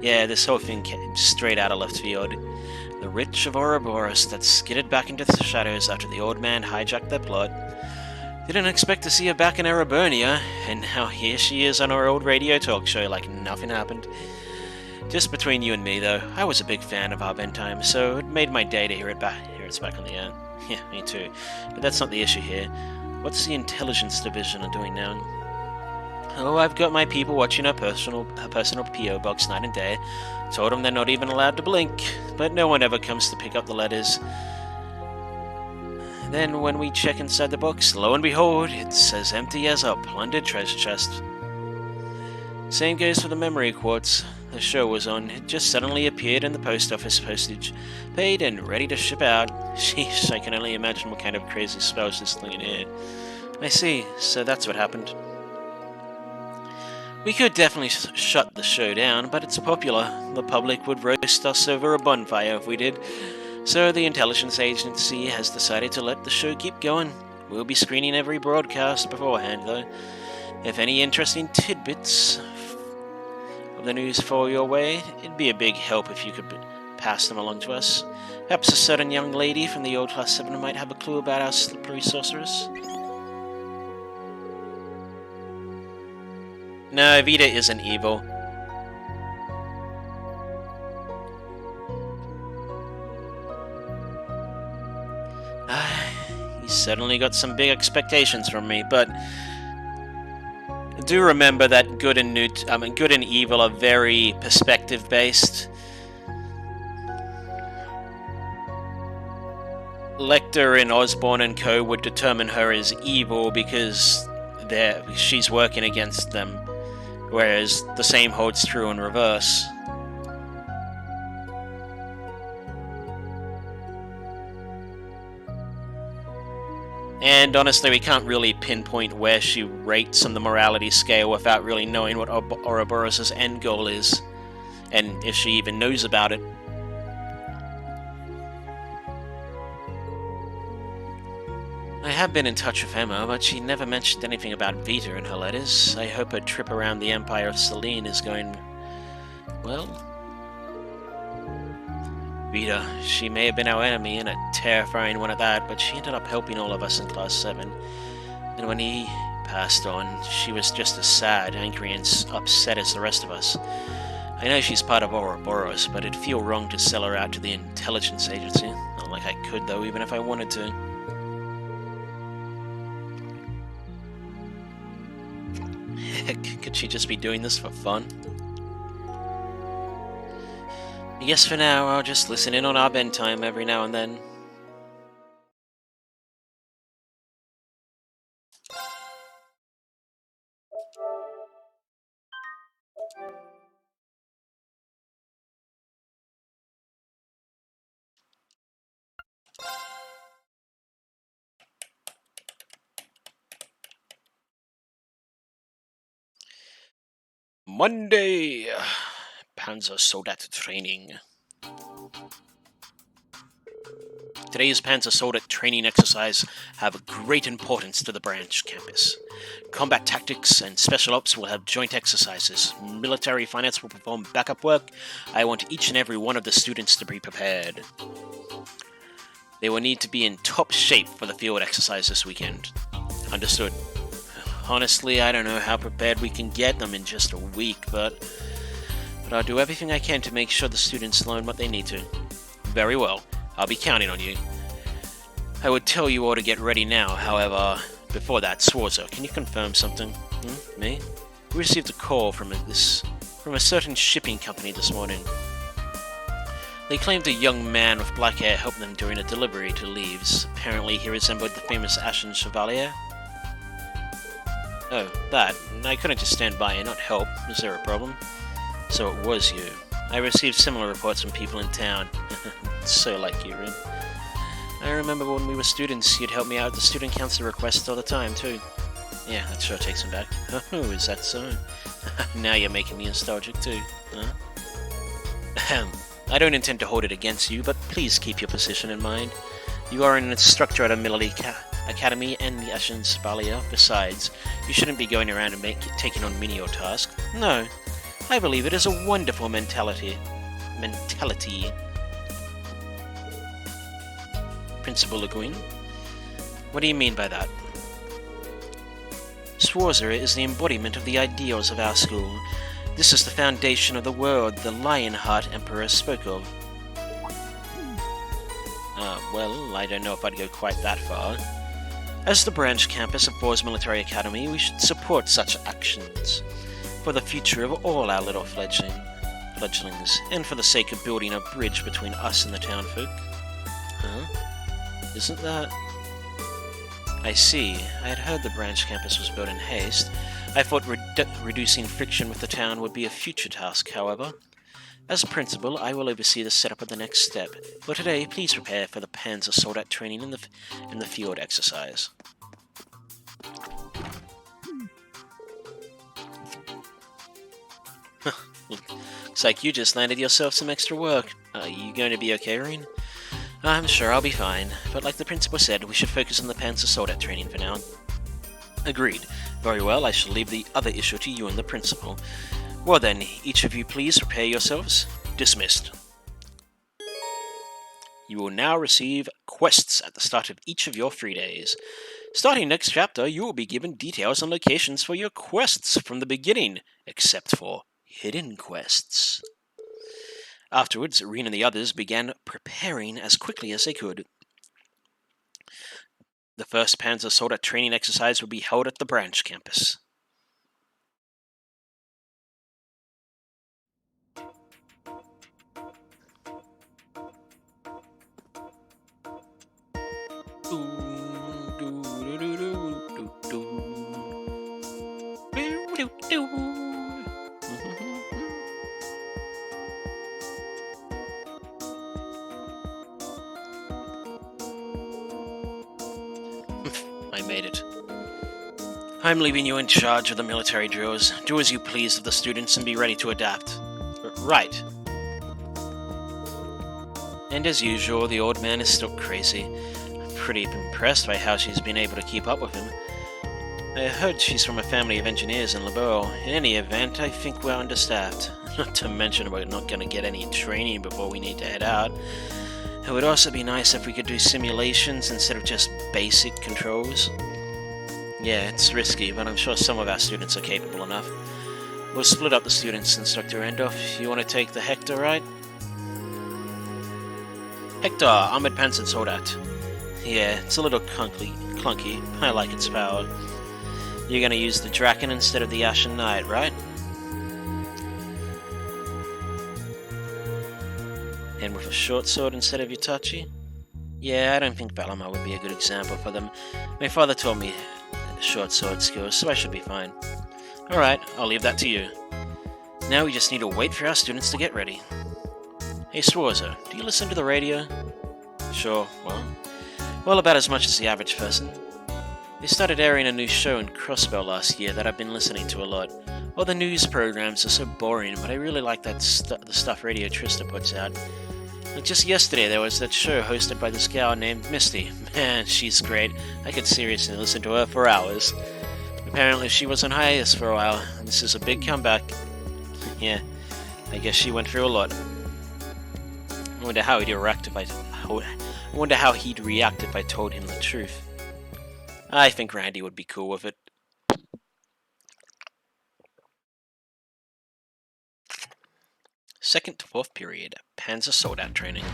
Yeah, this whole thing came straight out of left field. The Rich of Ouroboros that skidded back into the shadows after the old man hijacked their plot. Didn't expect to see her back in Ereburnia, and now here she is on her old radio talk show like nothing happened. Just between you and me, though, I was a big fan of our bedtime, so it made my day to hear it's back on the air. Yeah, me too. But that's not the issue here. What's the intelligence division doing now? Oh, I've got my people watching her personal P.O. box night and day. Told them they're not even allowed to blink, but no one ever comes to pick up the letters. Then when we check inside the box, lo and behold, it's as empty as a plundered treasure chest. Same goes for the memory quartz the show was on. It just suddenly appeared in the post office postage, paid and ready to ship out. Sheesh, I can only imagine what kind of crazy spells this thing had. I see, so that's what happened. We could definitely shut the show down, but it's popular. The public would roast us over a bonfire if we did. So the intelligence agency has decided to let the show keep going. We'll be screening every broadcast beforehand, though. If any interesting tidbits of the news fall your way, it'd be a big help if you could pass them along to us. Perhaps a certain young lady from the old Class 7 might have a clue about our slippery sorceress. No, Vita isn't evil. He's certainly got some big expectations from me, but do remember that good and evil are very perspective-based. Lecter and Osborn and Co. would determine her as evil because she's working against them, whereas the same holds true in reverse. And honestly, we can't really pinpoint where she rates on the morality scale without really knowing what Ouroboros' end goal is, and if she even knows about it. I have been in touch with Emma, but she never mentioned anything about Vita in her letters. I hope her trip around the Empire of Selene is going well. Vita, she may have been our enemy, and a terrifying one at that, but she ended up helping all of us in Class 7. And when he passed on, she was just as sad, angry, and upset as the rest of us. I know she's part of Ouroboros, but it'd feel wrong to sell her out to the intelligence agency. Not like I could, though, even if I wanted to. Can't she just be doing this for fun? I guess for now, I'll just listen in on our bedtime every now and then. Monday! Panzer Soldat training. Today's Panzer Soldat training exercise have great importance to the branch campus. Combat tactics and special ops will have joint exercises. Military finance will perform backup work. I want each and every one of the students to be prepared. They will need to be in top shape for the field exercise this weekend. Understood. Honestly, I don't know how prepared we can get them in just a week, but I'll do everything I can to make sure the students learn what they need to. Very well. I'll be counting on you. I would tell you all to get ready now, however, before that, Swarzer, can you confirm something? Me? We received a call from a certain shipping company this morning. They claimed a young man with black hair helped them during a delivery to Leaves. Apparently he resembled the famous Ashen Chevalier. Oh, that. I couldn't just stand by and not help. Is there a problem? So it was you. I received similar reports from people in town. So like you, Rin. I remember when we were students, you'd help me out with the student council requests all the time, too. Yeah, that sure takes them back. Oh, is that so? Now you're making me nostalgic, too, huh? I don't intend to hold it against you, but please keep your position in mind. You are an instructor at a military academy and the Ashen Chevalier. Besides, you shouldn't be going around and taking on menial tasks. No, I believe it is a wonderful mentality. Principal Le Guin? What do you mean by that? Swarzer is the embodiment of the ideals of our school. This is the foundation of the world the Lionheart Emperor spoke of. Well, I don't know if I'd go quite that far. As the branch campus of Boars Military Academy, we should support such actions. For the future of all our little fledglings, and for the sake of building a bridge between us and the townfolk. Huh? Isn't that... I see. I had heard the branch campus was built in haste. I thought reducing friction with the town would be a future task, however. As principal, I will oversee the setup of the next step. For today, please prepare for the Panzer Soldat training in the field exercise. Looks like you just landed yourself some extra work. Are you going to be okay, Rin? I'm sure I'll be fine, but like the principal said, we should focus on the Panzer Soldat training for now. Agreed. Very well, I shall leave the other issue to you and the principal. Well then, each of you please prepare yourselves. Dismissed. You will now receive quests at the start of each of your free days. Starting next chapter, you will be given details and locations for your quests from the beginning, except for hidden quests. Afterwards, Rin and the others began preparing as quickly as they could. The first Panzer Soldat training exercise would be held at the branch campus. I made it. I'm leaving you in charge of the military drills. Do as you please with the students and be ready to adapt. Right. And as usual, the old man is still crazy. I'm pretty impressed by how she's been able to keep up with him. I heard she's from a family of engineers in Lebeau. In any event, I think we're understaffed. Not to mention we're not going to get any training before we need to head out. It would also be nice if we could do simulations instead of just basic controls. Yeah, it's risky, but I'm sure some of our students are capable enough. We'll split up the students, Instructor Randolph. You want to take the Hector, right? Hector, Armored Panzer Soldat. Yeah, it's a little clunky. I like its power. You're gonna use the Draken instead of the Ashen Knight, right? And with a short sword instead of Itachi? Yeah, I don't think Valimar would be a good example for them. My father told me short sword skills, so I should be fine. Alright, I'll leave that to you. Now we just need to wait for our students to get ready. Hey Schwarzer, do you listen to the radio? Sure, well about as much as the average person. They started airing a new show in Crossbell last year that I've been listening to a lot. All the news programs are so boring, but I really like the stuff Radio Trista puts out. Like just yesterday there was that show hosted by this gal named Misty. Man, she's great. I could seriously listen to her for hours. Apparently she was on hiatus for a while, and this is a big comeback. Yeah, I guess she went through a lot. I wonder how he'd react if I told him the truth. I think Randy would be cool with it. Second to fourth period, Panzer Soldat training.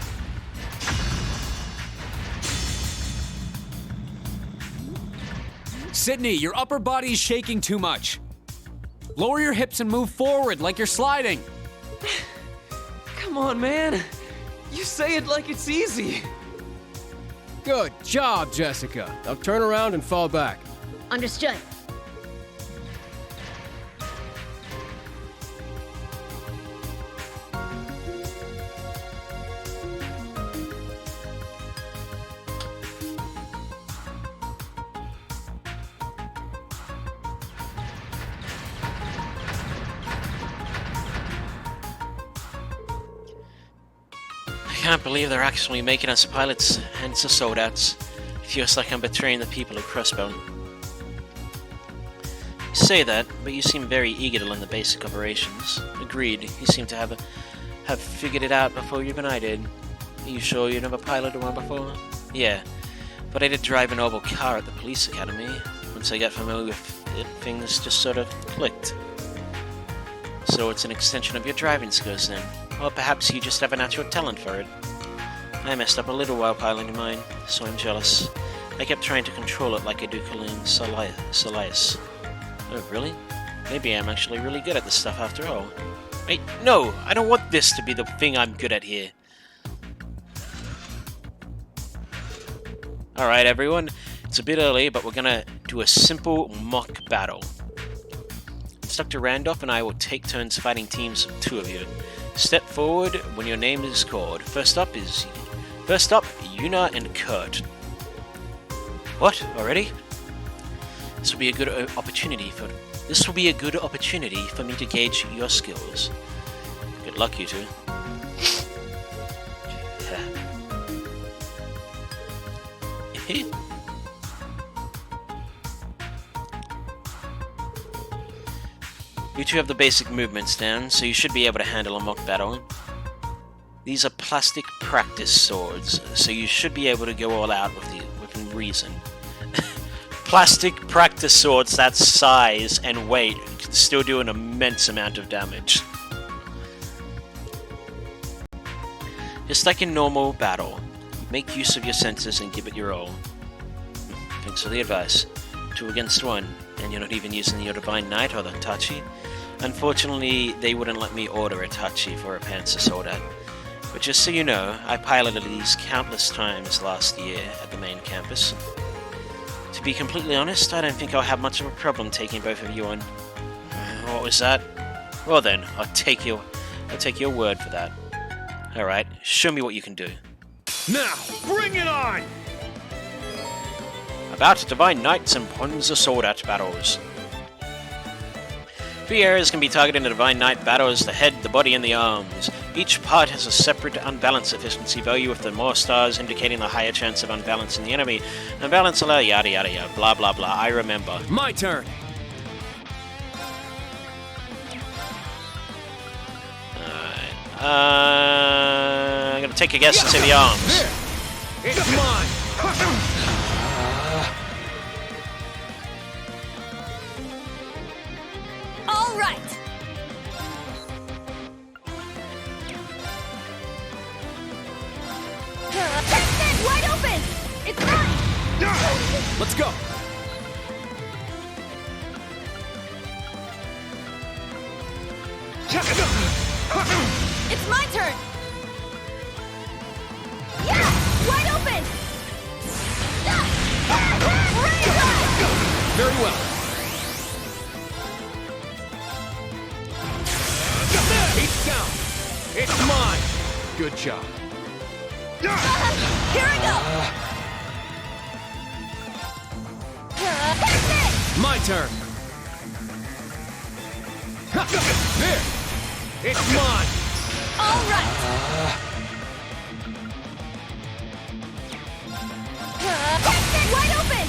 Sydney, your upper body's shaking too much. Lower your hips and move forward like you're sliding. Come on, man. You say it like it's easy. Good job, Jessica. Now turn around and fall back. Understood. I can't believe they're actually making us pilots and soldats. It feels like I'm betraying the people of Crossbone. You say that, but you seem very eager to learn the basic operations. Agreed, you seem to have figured it out before even I did. Are you sure you never piloted one before? Yeah, but I did drive an oval car at the police academy. Once I got familiar with it, things just sort of clicked. So it's an extension of your driving skills then. Or perhaps you just have a natural talent for it. I messed up a little while piloting mine, so I'm jealous. I kept trying to control it like I do Colleen Solias. Oh, really? Maybe I'm actually really good at this stuff after all. Wait, no! I don't want this to be the thing I'm good at here. Alright everyone, it's a bit early, but we're gonna do a simple mock battle. Instructor Randolph and I will take turns fighting teams of 2 of you. Step forward when your name is called. First up, Yuna and Kurt. What? Already? This will be a good opportunity for me to gauge your skills. Good luck, you two. You two have the basic movements down, so you should be able to handle a mock battle. These are plastic practice swords, so you should be able to go all out within reason. Plastic practice swords that size and weight can still do an immense amount of damage. Just like in normal battle, make use of your senses and give it your all. Thanks for the advice. 2 against 1, and you're not even using your Divine Knight or the Itachi. Unfortunately, they wouldn't let me order a Itachi for a Panzer Soldat. But just so you know, I piloted these countless times last year at the main campus. To be completely honest, I don't think I'll have much of a problem taking both of you on. What was that? Well then, I'll take your word for that. Alright, show me what you can do. Now, bring it on! About Divine Knights and Panzer Soldat battles. 3 areas can be targeted in a Divine Knight battle as the head, the body, and the arms. Each part has a separate unbalance efficiency value with the more stars indicating the higher chance of unbalancing the enemy. Unbalance allow yada yada yada, blah blah blah, I remember. My turn! Alright, I'm gonna take a guess and say the arms. It's mine! All right. Test wide open. It's mine. Let's go. job. Here I go! My turn. There! It's mine! All right! Wide open!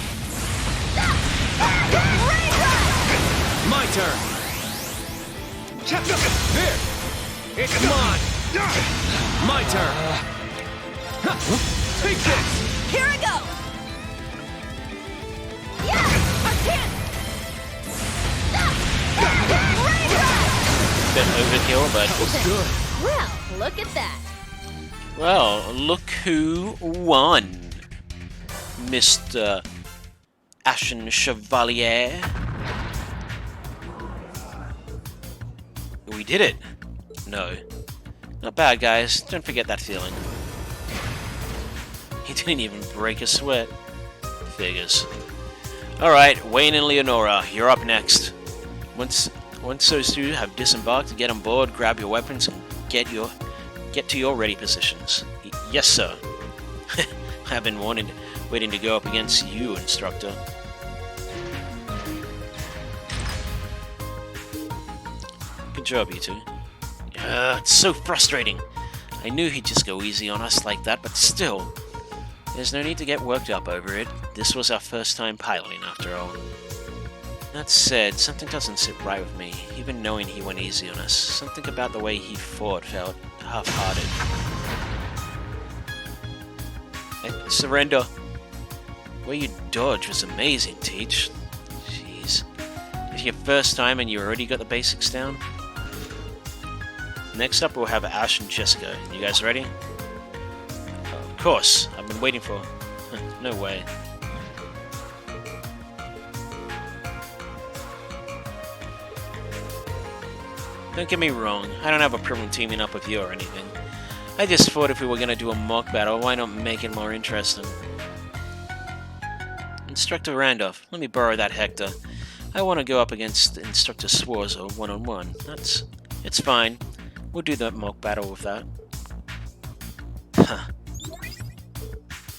My turn. There! It's mine! My turn! Take this! Here I go! Yeah! I can't! Bit overkill, but Well, look at that. well, look who won, Mr. Ashen Chevalier. We did it. No, not bad, guys. Don't forget that feeling. He didn't even break a sweat. Figures. Alright, Wayne and Leonora, you're up next. Once those two have disembarked, get on board, grab your weapons, and get to your ready positions. Yes, sir. I've been waiting to go up against you, instructor. Good job, you two. It's so frustrating. I knew he'd just go easy on us like that, but still. There's no need to get worked up over it. This was our first time piloting, after all. That said, something doesn't sit right with me, even knowing he went easy on us. Something about the way he fought felt half-hearted. Hey, surrender. The way you dodge was amazing, Teach. Jeez. It's your first time and you already got the basics down? Next up, we'll have Ash and Jessica. You guys ready? Of course. I've been waiting for... No way. Don't get me wrong, I don't have a problem teaming up with you or anything. I just thought if we were gonna do a mock battle, why not make it more interesting? Instructor Randolph, let me borrow that Hector. I want to go up against Instructor Swarzo one-on-one. It's fine. We'll do the mock battle with that. Huh.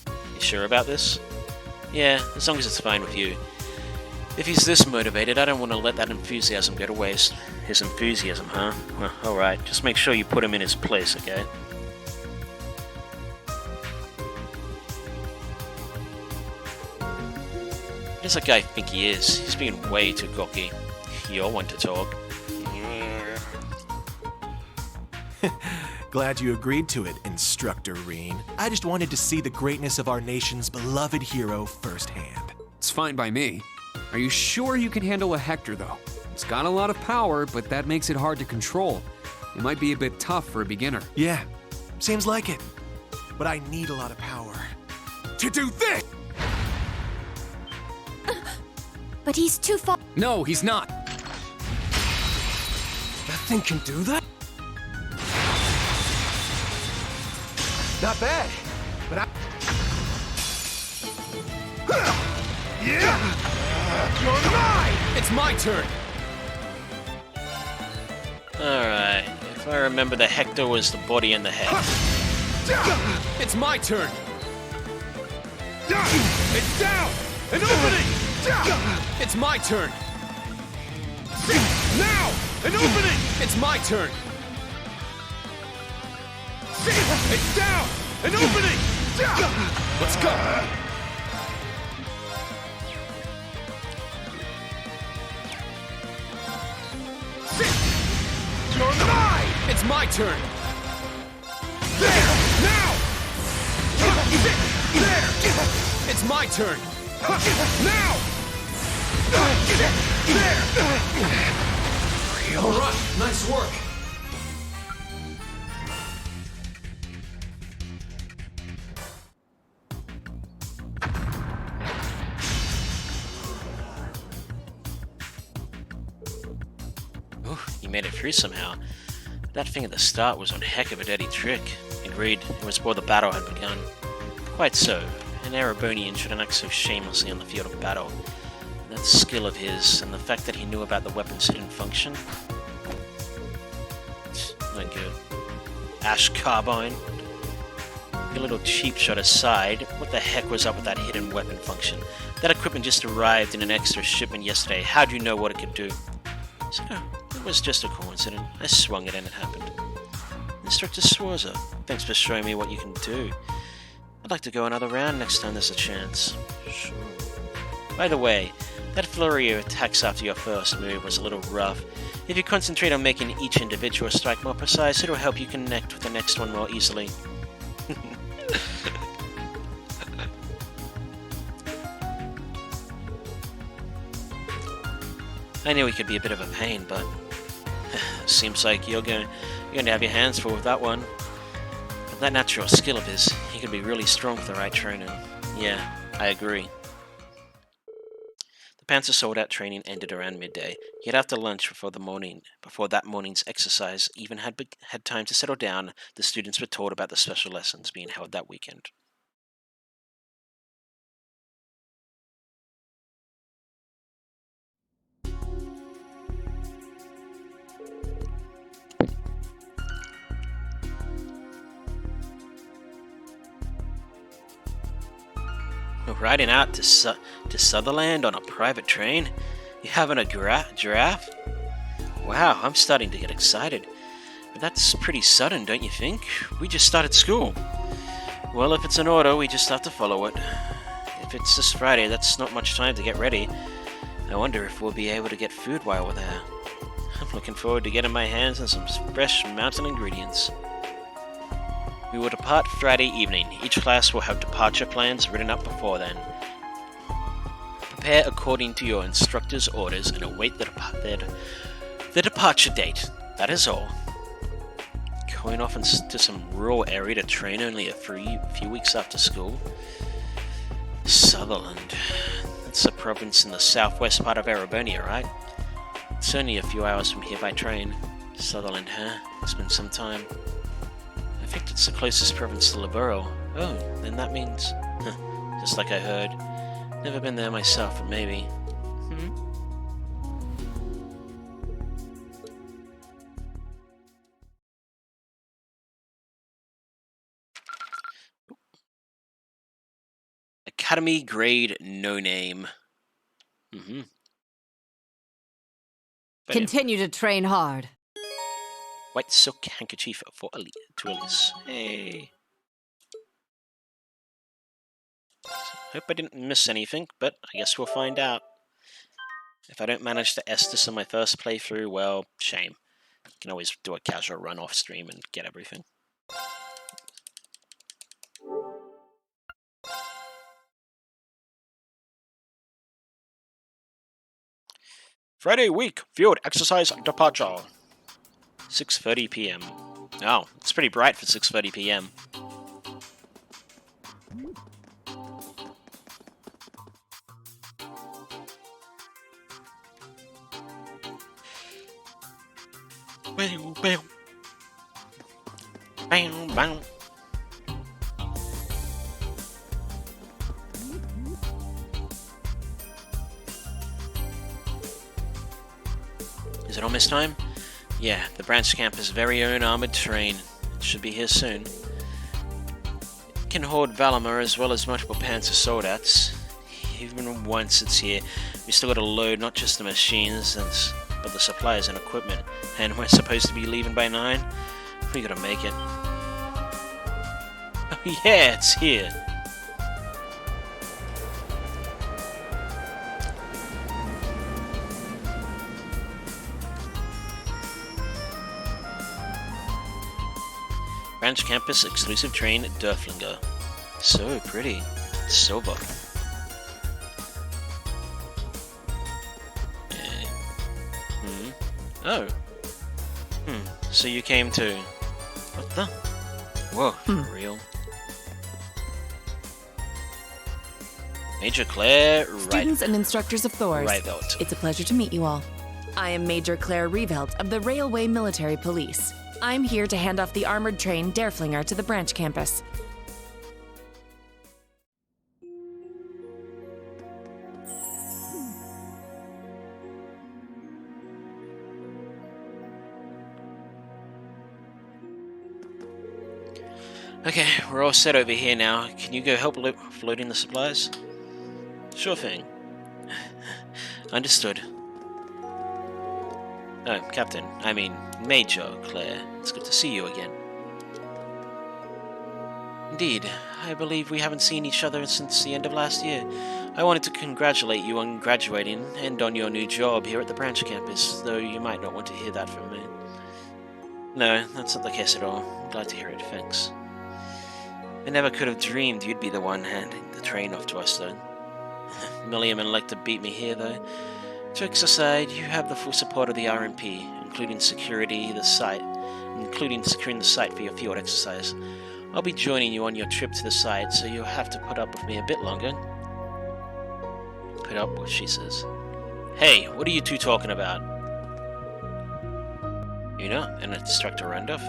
You sure about this? Yeah, as long as it's fine with you. If he's this motivated, I don't want to let that enthusiasm go to waste. His enthusiasm, huh? Well, alright, just make sure you put him in his place, okay? What does that guy think he is? He's being way too cocky. You're one to talk. Glad you agreed to it, Instructor Reen. I just wanted to see the greatness of our nation's beloved hero firsthand. It's fine by me. Are you sure you can handle a Hector, though? It's got a lot of power, but that makes it hard to control. It might be a bit tough for a beginner. Yeah, seems like it. But I need a lot of power to do this! But he's too far. No, he's not. That thing can do that? Not bad, but I... Yeah! You're mine! It's my turn! Alright, if I remember, the Hector was the body and the head. It's my turn! It's down! An opening! It's my turn! Now! An opening! It's my turn! It's down! An opening! Let's go! You're mine! It's my turn! There! Now! There! It's my turn! Now! There! All right, nice work. You made it through somehow. That thing at the start was one heck of a dirty trick. Agreed, it was before the battle had begun. Quite so. An Erebonian shouldn't act so shamelessly on the field of battle. That skill of his, and the fact that he knew about the weapon's hidden function? No good. Ash Carbine. A little cheap shot aside, what the heck was up with that hidden weapon function? That equipment just arrived in an extra shipment yesterday. How do you know what it could do? So, it was just a coincidence. I swung it and it happened. Instructor Swarza, thanks for showing me what you can do. I'd like to go another round next time there's a chance. Sure. By the way, that flurry of attacks after your first move was a little rough. If you concentrate on making each individual strike more precise, it'll help you connect with the next one more easily. I knew he could be a bit of a pain, but seems like you're going to have your hands full with that one. But that natural skill of his, he could be really strong with the right training. Yeah, I agree. The Panzer Soldat training ended around midday. Yet after lunch before that morning's exercise even had time to settle down, the students were told about the special lessons being held that weekend. Riding out to Sutherland on a private train? You having a giraffe? Wow, I'm starting to get excited. But that's pretty sudden, don't you think? We just started school. Well, if it's an order, we just have to follow it. If it's this Friday, that's not much time to get ready. I wonder if we'll be able to get food while we're there. I'm looking forward to getting my hands on some fresh mountain ingredients. We will depart Friday evening. Each class will have departure plans written up before then. Prepare according to your instructor's orders and await the departure date. That is all. Going off into some rural area to train only a few weeks after school. Sutherland. That's a province in the southwest part of Erebonia, right? It's only a few hours from here by train. Sutherland, huh? It's been some time. I think it's the closest province to Laburo. Oh, then that means... just like I heard. Never been there myself, but maybe. Academy grade no name. Continue to train hard. White silk handkerchief for to Elise. Hey. Hope I didn't miss anything, but I guess we'll find out. If I don't manage to Estus on my first playthrough, well, shame. I can always do a casual run off stream and get everything. Friday week, field exercise departure. 6:30 p.m. Oh, it's pretty bright for 6:30 p.m. Bow, bow. Bow, bow. Is it almost time? Yeah, the branch campus' very own armored train. It should be here soon. It can hold Valamur as well as multiple Panzer Soldats. Even once it's here, we still gotta load not just the machines, but the supplies and equipment. And we're supposed to be leaving by 9? We gotta make it. Oh yeah, it's here! Branch campus exclusive train Derflinger. So pretty. Silver. Oh. So you came to... What the? Whoa, for real? Major Claire Students and instructors of Thors. Reivelt. It's a pleasure to meet you all. I am Major Claire Reivelt of the Railway Military Police. I'm here to hand off the armored train Derflinger to the branch campus. Okay, we're all set over here now. Can you go help loading the supplies? Sure thing. Understood. Oh, Captain. I mean, Major Claire. It's good to see you again. Indeed. I believe we haven't seen each other since the end of last year. I wanted to congratulate you on graduating and on your new job here at the branch campus, though you might not want to hear that from me. No, that's not the case at all. I'm glad to hear it, thanks. I never could have dreamed you'd be the one handing the train off to us, though. Milliam and Lecter beat me here, though. Jokes aside, you have the full support of the RMP, including securing the site for your field exercise. I'll be joining you on your trip to the site, so you'll have to put up with me a bit longer. Put up with, she says. Hey, what are you two talking about? Yuna and Instructor Randolph.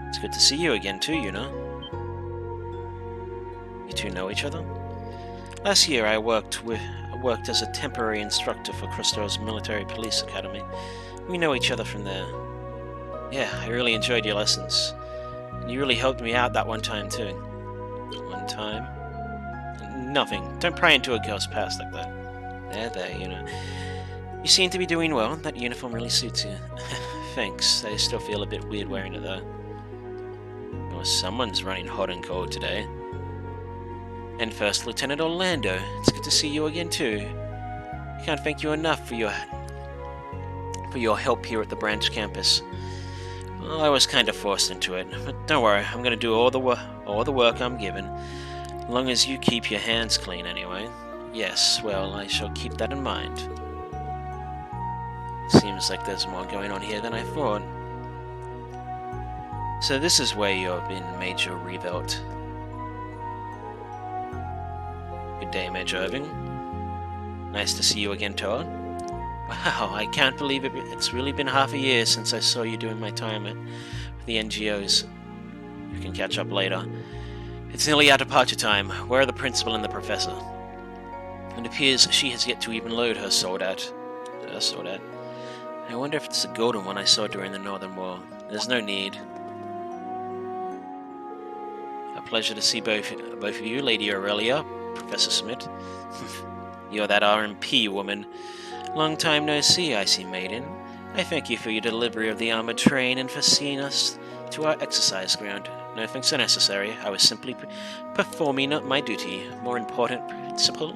It's good to see you again too, Yuna. You two know each other? Last year I worked as a temporary instructor for Kristo's Military Police Academy. We know each other from there. Yeah, I really enjoyed your lessons. And you really helped me out that one time too. One time? Nothing. Don't pry into a girl's past like that. There, you know. You seem to be doing well. That uniform really suits you. Thanks. I still feel a bit weird wearing it though. Oh, someone's running hot and cold today. And First Lieutenant Orlando, it's good to see you again too. I can't thank you enough for your help here at the branch campus. Well, I was kind of forced into it, but don't worry, I'm gonna do all the work I'm given, as long as you keep your hands clean anyway. Yes, well, I shall keep that in mind. Seems like there's more going on here than I thought. So this is where you've been, Major Revelt. Good day, Major Irving. Nice to see you again, Todd. Wow, I can't believe it. It's really been half a year since I saw you doing my time at the NGOs. We can catch up later. It's nearly our departure time. Where are the principal and the professor? It appears she has yet to even load her Soldat. I wonder if it's the golden one I saw during the Northern War. There's no need. A pleasure to see both of you, Lady Aurelia, Professor Smith. You're that RMP woman. Long time no see, I see, maiden. I thank you for your delivery of the armored train and for seeing us to our exercise ground. No thanks are necessary. I was simply performing my duty. More important, principal,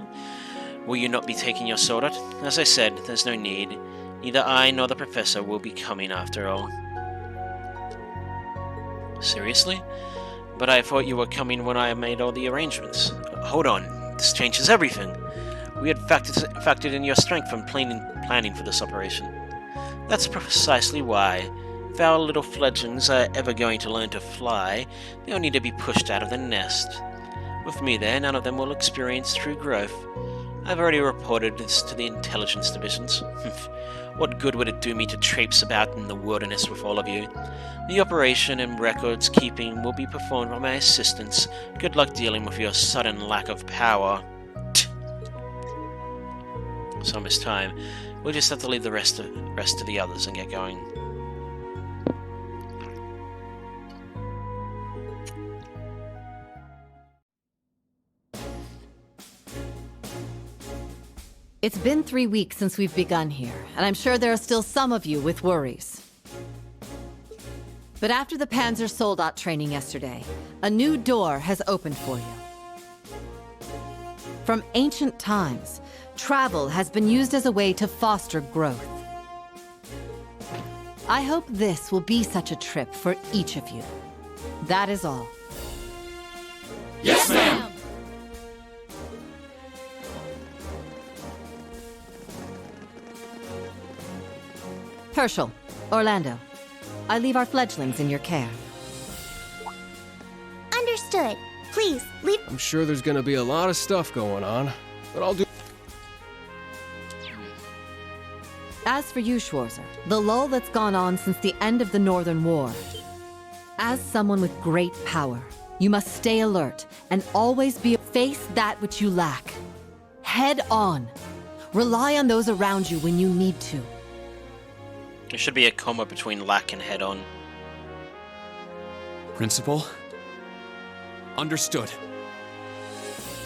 will you not be taking your Soldat? As I said, there's no need. Neither I nor the professor will be coming after all. Seriously? But I thought you were coming when I made all the arrangements. Hold on, this changes everything. We had factored in your strength from planning for this operation. That's precisely why. If our little fledglings are ever going to learn to fly, they'll need to be pushed out of the nest. With me there, none of them will experience true growth. I've already reported this to the intelligence divisions. What good would it do me to traipse about in the wilderness with all of you? The operation and records keeping will be performed by my assistants. Good luck dealing with your sudden lack of power. It's almost time. We'll just have to leave the rest to the others and get going. It's been 3 weeks since we've begun here, and I'm sure there are still some of you with worries. But after the Panzer Soldat training yesterday, a new door has opened for you. From ancient times, travel has been used as a way to foster growth. I hope this will be such a trip for each of you. That is all. Yes, ma'am! Herschel, Orlando, I leave our fledglings in your care. Understood. Please, leave. I'm sure there's gonna be a lot of stuff going on, but I'll do. As for you, Schwarzer, the lull that's gone on since the end of the Northern War. As someone with great power, you must stay alert and always face that which you lack. Head on. Rely on those around you when you need to. There should be a comma between lack and head on. Principal, Understood.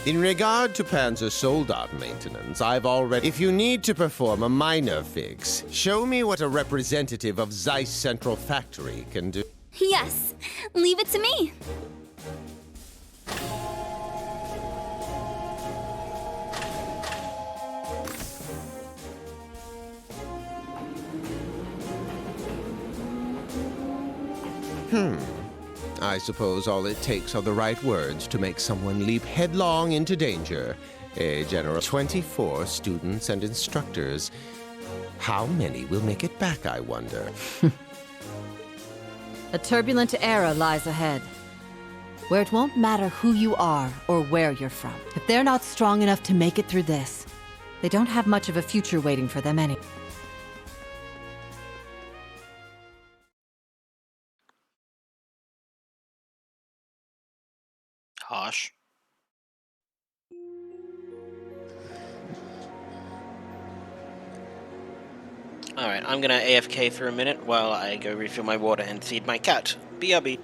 In regard to Panzer Soldat maintenance, I've already... If you need to perform a minor fix, show me what a representative of Zeiss Central Factory can do. Yes, leave it to me. I suppose all it takes are the right words to make someone leap headlong into danger. A general 24 students and instructors. How many will make it back, I wonder? A turbulent era lies ahead, where it won't matter who you are or where you're from. If they're not strong enough to make it through this, they don't have much of a future waiting for them anyway. Harsh. Alright, I'm gonna AFK for a minute while I go refill my water and feed my cat. BRB.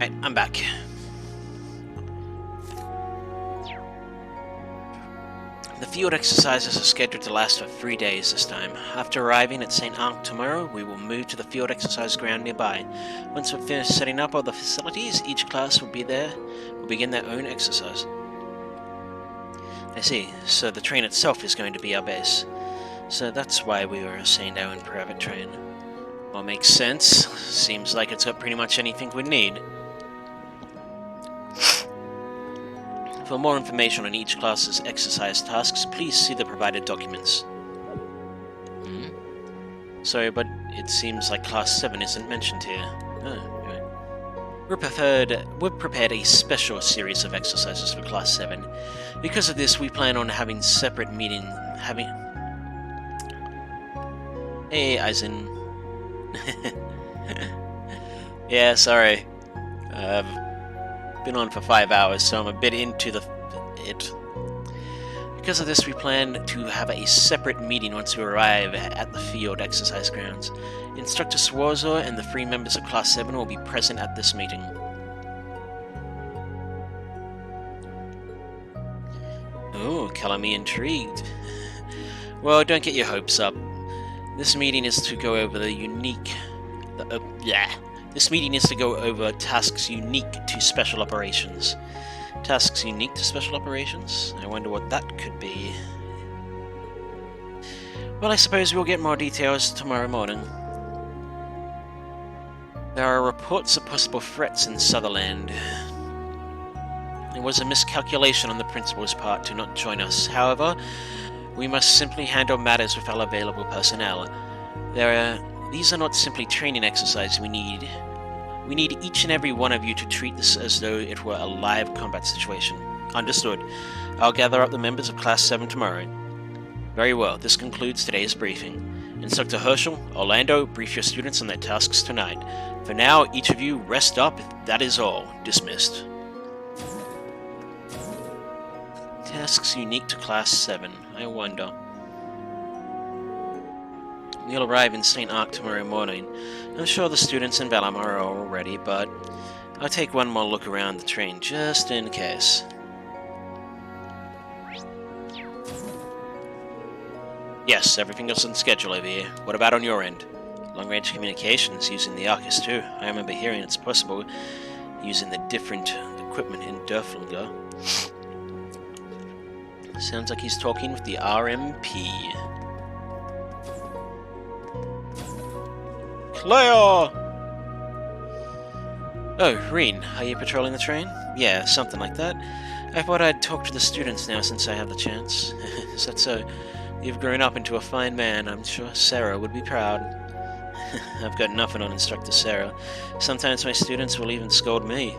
Right, I'm back. The field exercises are scheduled to last for 3 days this time. After arriving at St. Arc tomorrow, we will move to the field exercise ground nearby. Once we've finished setting up all the facilities, each class will begin their own exercise. I see, so the train itself is going to be our base. So that's why we were assigned our own private train. Well, makes sense. Seems like it's got pretty much anything we need. For more information on each class's exercise tasks, please see the provided documents. Sorry, but it seems like Class 7 isn't mentioned here. Oh, right. We've prepared a special series of exercises for Class 7. Because of this, we plan on having separate Hey, Aizen. Yeah, sorry. I've been on for 5 hours, so I'm a bit into it. Because of this, we plan to have a separate meeting once we arrive at the field exercise grounds. Instructor Swarzor and the 3 members of Class 7 will be present at this meeting. Oh, color me intrigued. Well, don't get your hopes up. This meeting is to go over This meeting is to go over tasks unique to special operations. Tasks unique to special operations? I wonder what that could be. Well, I suppose we'll get more details tomorrow morning. There are reports of possible threats in Sutherland. It was a miscalculation on the principal's part to not join us. However, we must simply handle matters with our available personnel. These are not simply training exercises we need. We need each and every one of you to treat this as though it were a live combat situation. Understood. I'll gather up the members of Class 7 tomorrow. Very well, this concludes today's briefing. Instructor Herschel, Orlando, brief your students on their tasks tonight. For now, each of you rest up. That is all. Dismissed. Tasks unique to Class 7. I wonder. We'll arrive in St. Arc tomorrow morning. I'm sure the students in Valamar are all ready, but I'll take one more look around the train just in case. Yes, everything else on schedule over here. What about on your end? Long-range communications using the Arcus too. I remember hearing it's possible using the different equipment in Derflinger. Sounds like he's talking with the RMP. Claire! Oh, Reen, are you patrolling the train? Yeah, something like that. I thought I'd talk to the students now since I have the chance. Is that so? You've grown up into a fine man. I'm sure Sarah would be proud. I've got nothing on Instructor Sarah. Sometimes my students will even scold me.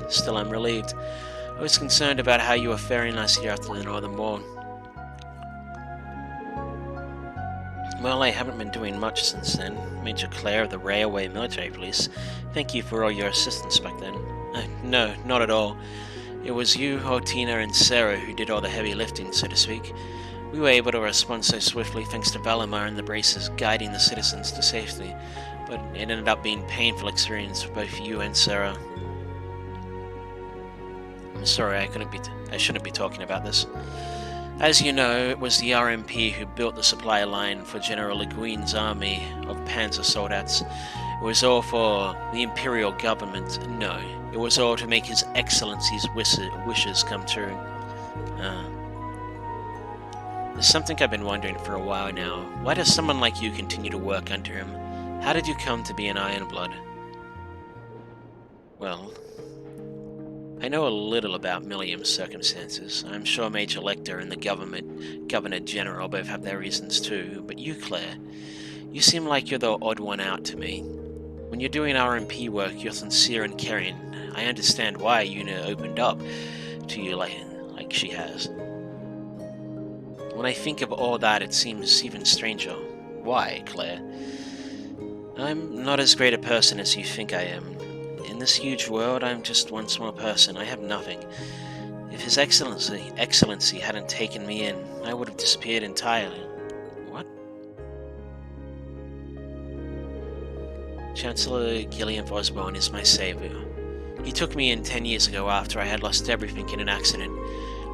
Still, I'm relieved. I was concerned about how you were faring last year after the Northern War. Well, I haven't been doing much since then. Major Claire of the Railway Military Police. Thank you for all your assistance back then. No, not at all. It was you, Hortina, and Sarah who did all the heavy lifting, so to speak. We were able to respond so swiftly thanks to Valamar and the Braces guiding the citizens to safety, but it ended up being a painful experience for both you and Sarah. I'm sorry, I shouldn't be talking about this. As you know, it was the RMP who built the supply line for General Le Guin's army of Panzer Soldats. It was all for the Imperial government. No, it was all to make His Excellency's wishes come true. There's something I've been wondering for a while now. Why does someone like you continue to work under him? How did you come to be an Ironblood? Well, I know a little about Millium's circumstances. I'm sure Major Lecter and the Governor General both have their reasons too, but you, Claire, you seem like you're the odd one out to me. When you're doing RMP work, you're sincere and caring. I understand why Yuna opened up to you like she has. When I think of all that, it seems even stranger. Why, Claire? I'm not as great a person as you think I am. In this huge world, I'm just one small person. I have nothing. If His Excellency hadn't taken me in, I would have disappeared entirely. What? Chancellor Gillian Osborne is my savior. He took me in 10 years ago after I had lost everything in an accident.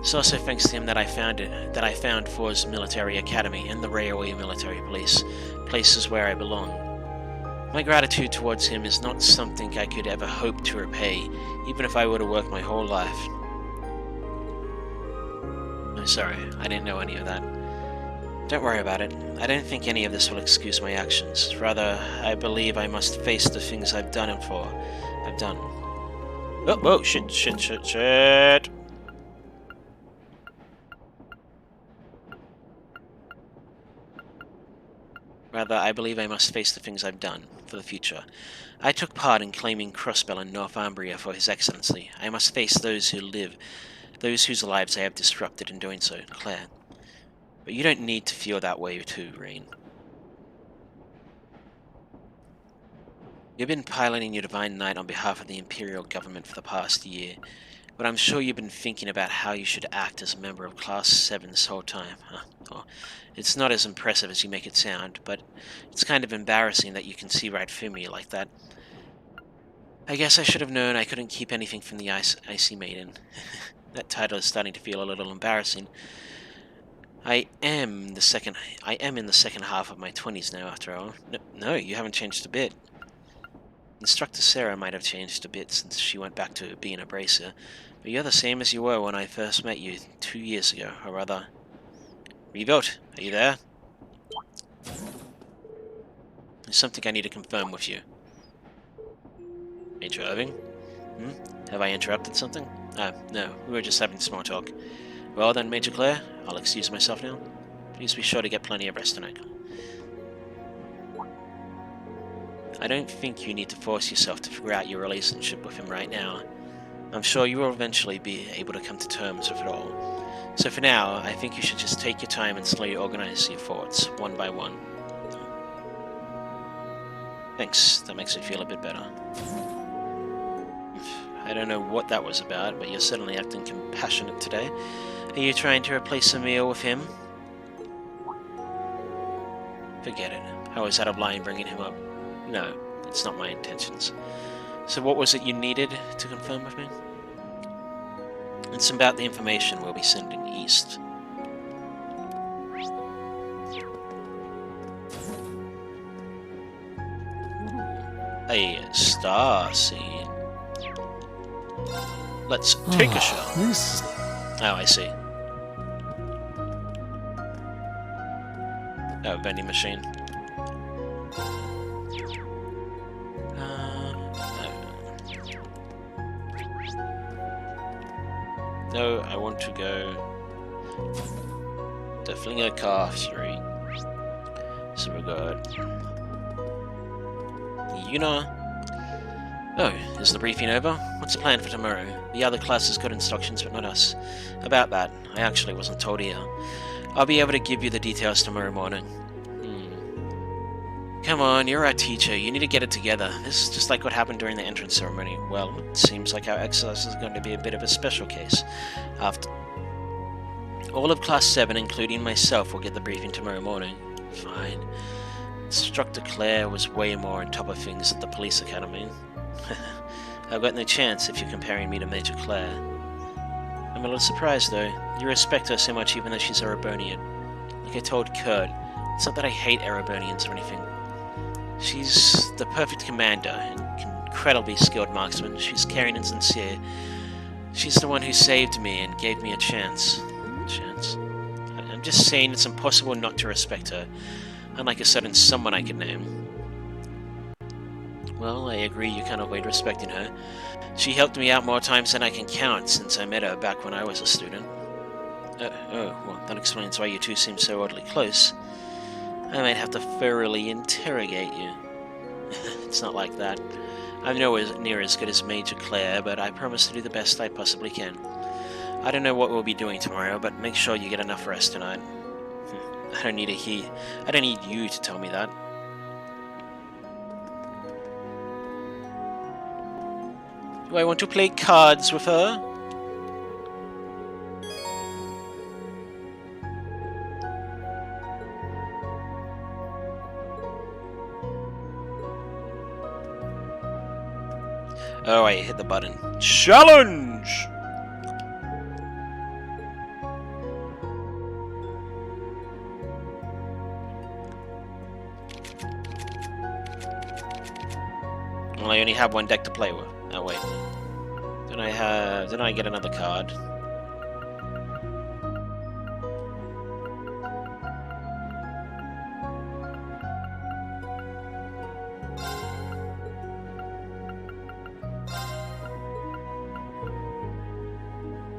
It's also thanks to him that I found For's Military Academy and the Railway Military Police, places where I belong. My gratitude towards him is not something I could ever hope to repay, even if I were to work my whole life. I'm sorry, I didn't know any of that. Don't worry about it. I don't think any of this will excuse my actions. Rather, I believe I must face the things I've done I've done. Oh, whoa, shit. Rather, I believe I must face the things I've done for the future. I took part in claiming Crossbell and Northumbria for His Excellency. I must face those whose lives I have disrupted in doing so, Claire. But you don't need to feel that way too, Rain. You've been piloting your Divine Knight on behalf of the Imperial Government for the past year, but I'm sure you've been thinking about how you should act as a member of Class 7 this whole time. Well, it's not as impressive as you make it sound, but it's kind of embarrassing that you can see right through me like that. I guess I should have known I couldn't keep anything from the Icy Maiden. That title is starting to feel a little embarrassing. I am in the second half of my 20s now, after all. No, you haven't changed a bit. Instructor Sarah might have changed a bit since she went back to being a bracer, but you're the same as you were when I first met you 2 years ago, or rather... Revolt, are you there? There's something I need to confirm with you. Major Irving? Have I interrupted something? No, we were just having small talk. Well then, Major Claire, I'll excuse myself now. Please be sure to get plenty of rest tonight. I don't think you need to force yourself to figure out your relationship with him right now. I'm sure you will eventually be able to come to terms with it all. So for now, I think you should just take your time and slowly organize your thoughts, one by one. Thanks, that makes me feel a bit better. I don't know what that was about, but you're certainly acting compassionate today. Are you trying to replace a meal with him? Forget it. I was out of line bringing him up. No, it's not my intentions. So what was it you needed to confirm with me? It's about the information we'll be sending east. A star scene. Let's take a shot. Oh, I see. Oh, vending machine. No, I want to go to Flinger Car 3. So we got Yuna. Oh, is the briefing over? What's the plan for tomorrow? The other classes got instructions, but not us. About that, I actually wasn't told here. I'll be able to give you the details tomorrow morning. Come on, you're our teacher. You need to get it together. This is just like what happened during the entrance ceremony. Well, it seems like our exercise is going to be a bit of a special case. All of Class 7, including myself, will get the briefing tomorrow morning. Fine. Instructor Claire was way more on top of things at the police academy. I've got no chance if you're comparing me to Major Claire. I'm a little surprised, though. You respect her so much even though she's Erebonian. Like I told Kurt, it's not that I hate Erebonians or anything. She's the perfect commander, an incredibly skilled marksman. She's caring and sincere. She's the one who saved me and gave me a chance. I'm just saying it's impossible not to respect her, unlike a certain someone I could name. Well, I agree you can't avoid respecting her. She helped me out more times than I can count since I met her back when I was a student. Well, that explains why you two seem so oddly close. I might have to thoroughly interrogate you. It's not like that. I'm nowhere near as good as Major Claire, but I promise to do the best I possibly can. I don't know what we'll be doing tomorrow, but make sure you get enough rest tonight. I don't need you to tell me that. Do I want to play cards with her? Oh, I hit the button. Challenge! Well, I only have one deck to play with. Oh, wait. Then I get another card.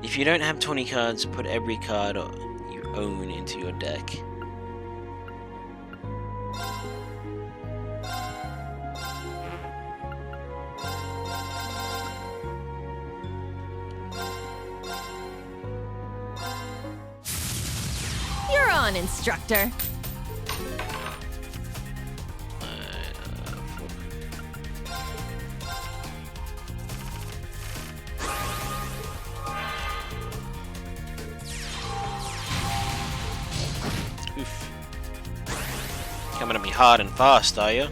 If you don't have 20 cards, put every card you own into your deck. You're on, instructor. Coming at me hard and fast, are you?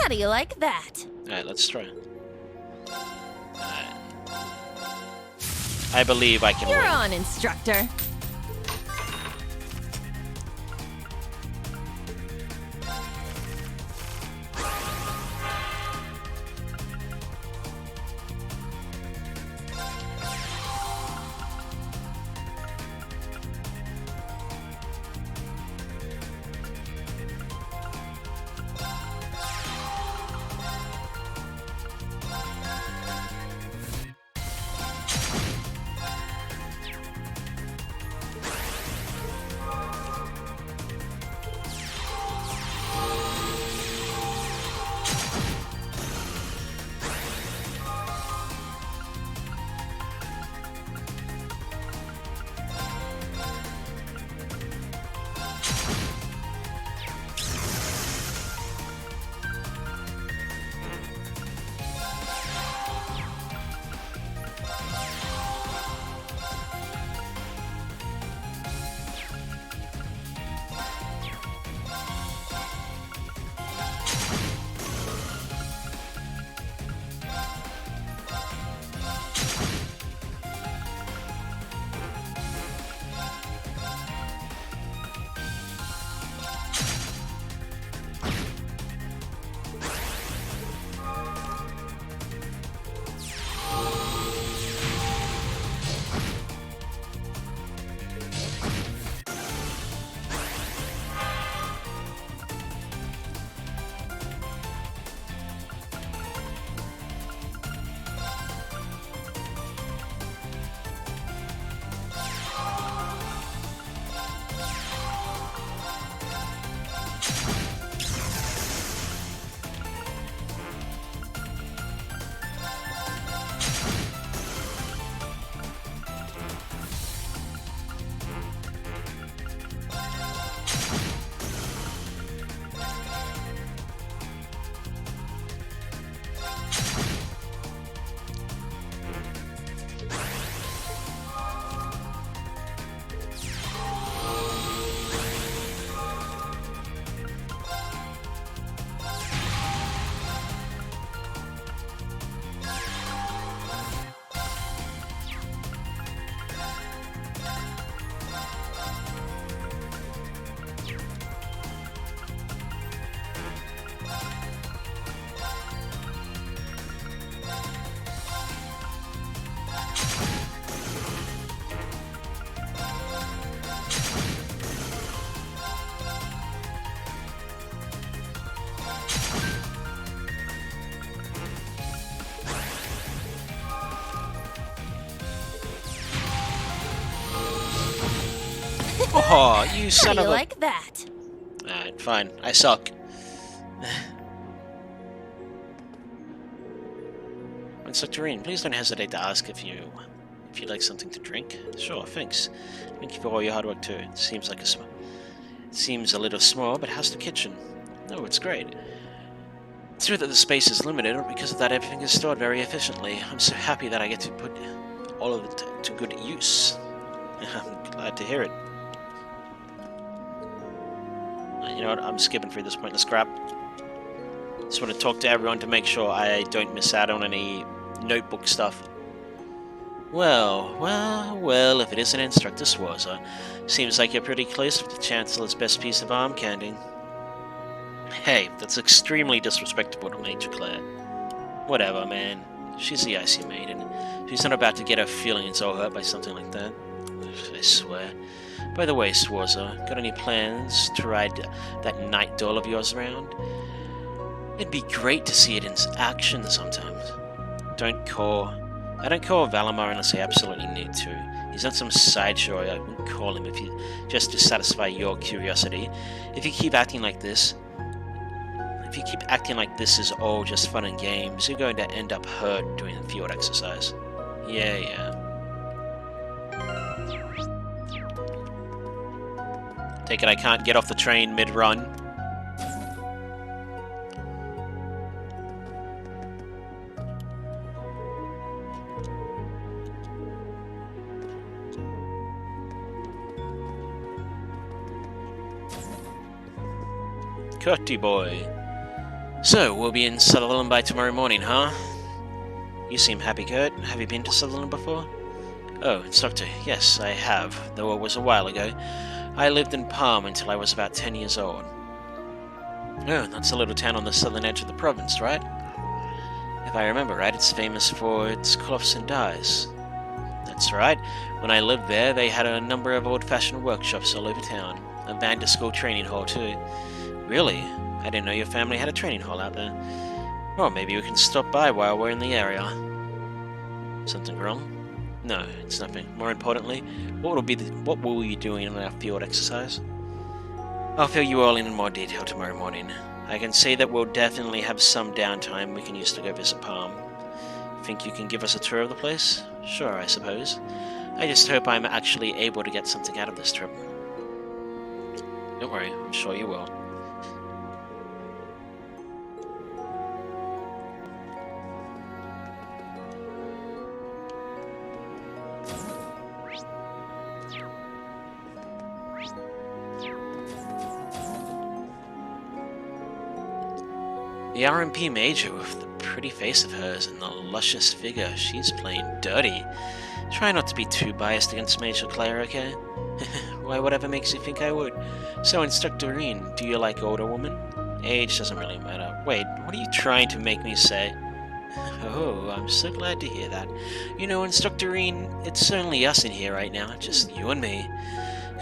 How do you like that? Alright, let's try. Alright. I believe I can You're win. on, instructor. Oh, you How son do of you a... like that? Alright, fine. I suck. Instructor Rean, please don't hesitate to ask if you'd like something to drink. Sure, thanks. Thank you for all your hard work too. It seems a little small, but how's the kitchen? Oh, it's great. It's true that the space is limited, but because of that everything is stored very efficiently. I'm so happy that I get to put all of it to good use. I'm glad to hear it. You know what, I'm skipping through this pointless crap. Just want to talk to everyone to make sure I don't miss out on any notebook stuff. Well, if it isn't Instructor Schwarzer, seems like you're pretty close with the Chancellor's best piece of arm candy. Hey, that's extremely disrespectful to Major Claire. Whatever, man. She's the Icy Maiden. She's not about to get her feelings all hurt by something like that. I swear. By the way, Schwarzer, got any plans to ride that night doll of yours around? It'd be great to see it in action sometimes. I don't call Valimar unless I absolutely need to. He's not some sideshow. I wouldn't call him just to satisfy your curiosity. If you keep acting like this is all just fun and games, you're going to end up hurt doing the field exercise. Yeah. Take it I can't get off the train mid-run. Curty boy. So, we'll be in Sutherland by tomorrow morning, huh? You seem happy, Kurt. Have you been to Sutherland before? Oh, Instructor, yes, I have, though it was a while ago. I lived in Palm until I was about 10 years old. Oh, that's a little town on the southern edge of the province, right? If I remember right, it's famous for its cloths and dyes. That's right. When I lived there, they had a number of old-fashioned workshops all over town. A Vander school training hall, too. Really? I didn't know your family had a training hall out there. Well, maybe we can stop by while we're in the area. Something wrong? No, it's nothing. More importantly, what will we be doing in our field exercise? I'll fill you all in more detail tomorrow morning. I can say that we'll definitely have some downtime we can use to go visit Palm. Think you can give us a tour of the place? Sure, I suppose. I just hope I'm actually able to get something out of this trip. Don't worry, I'm sure you will. The RMP Major with the pretty face of hers and the luscious figure, she's playing dirty. Try not to be too biased against Major Claire, okay? Why, whatever makes you think I would. So, Instructor Rean, do you like older women? Age doesn't really matter. Wait, what are you trying to make me say? Oh, I'm so glad to hear that. You know, Instructor Rean, it's only us in here right now, just you and me.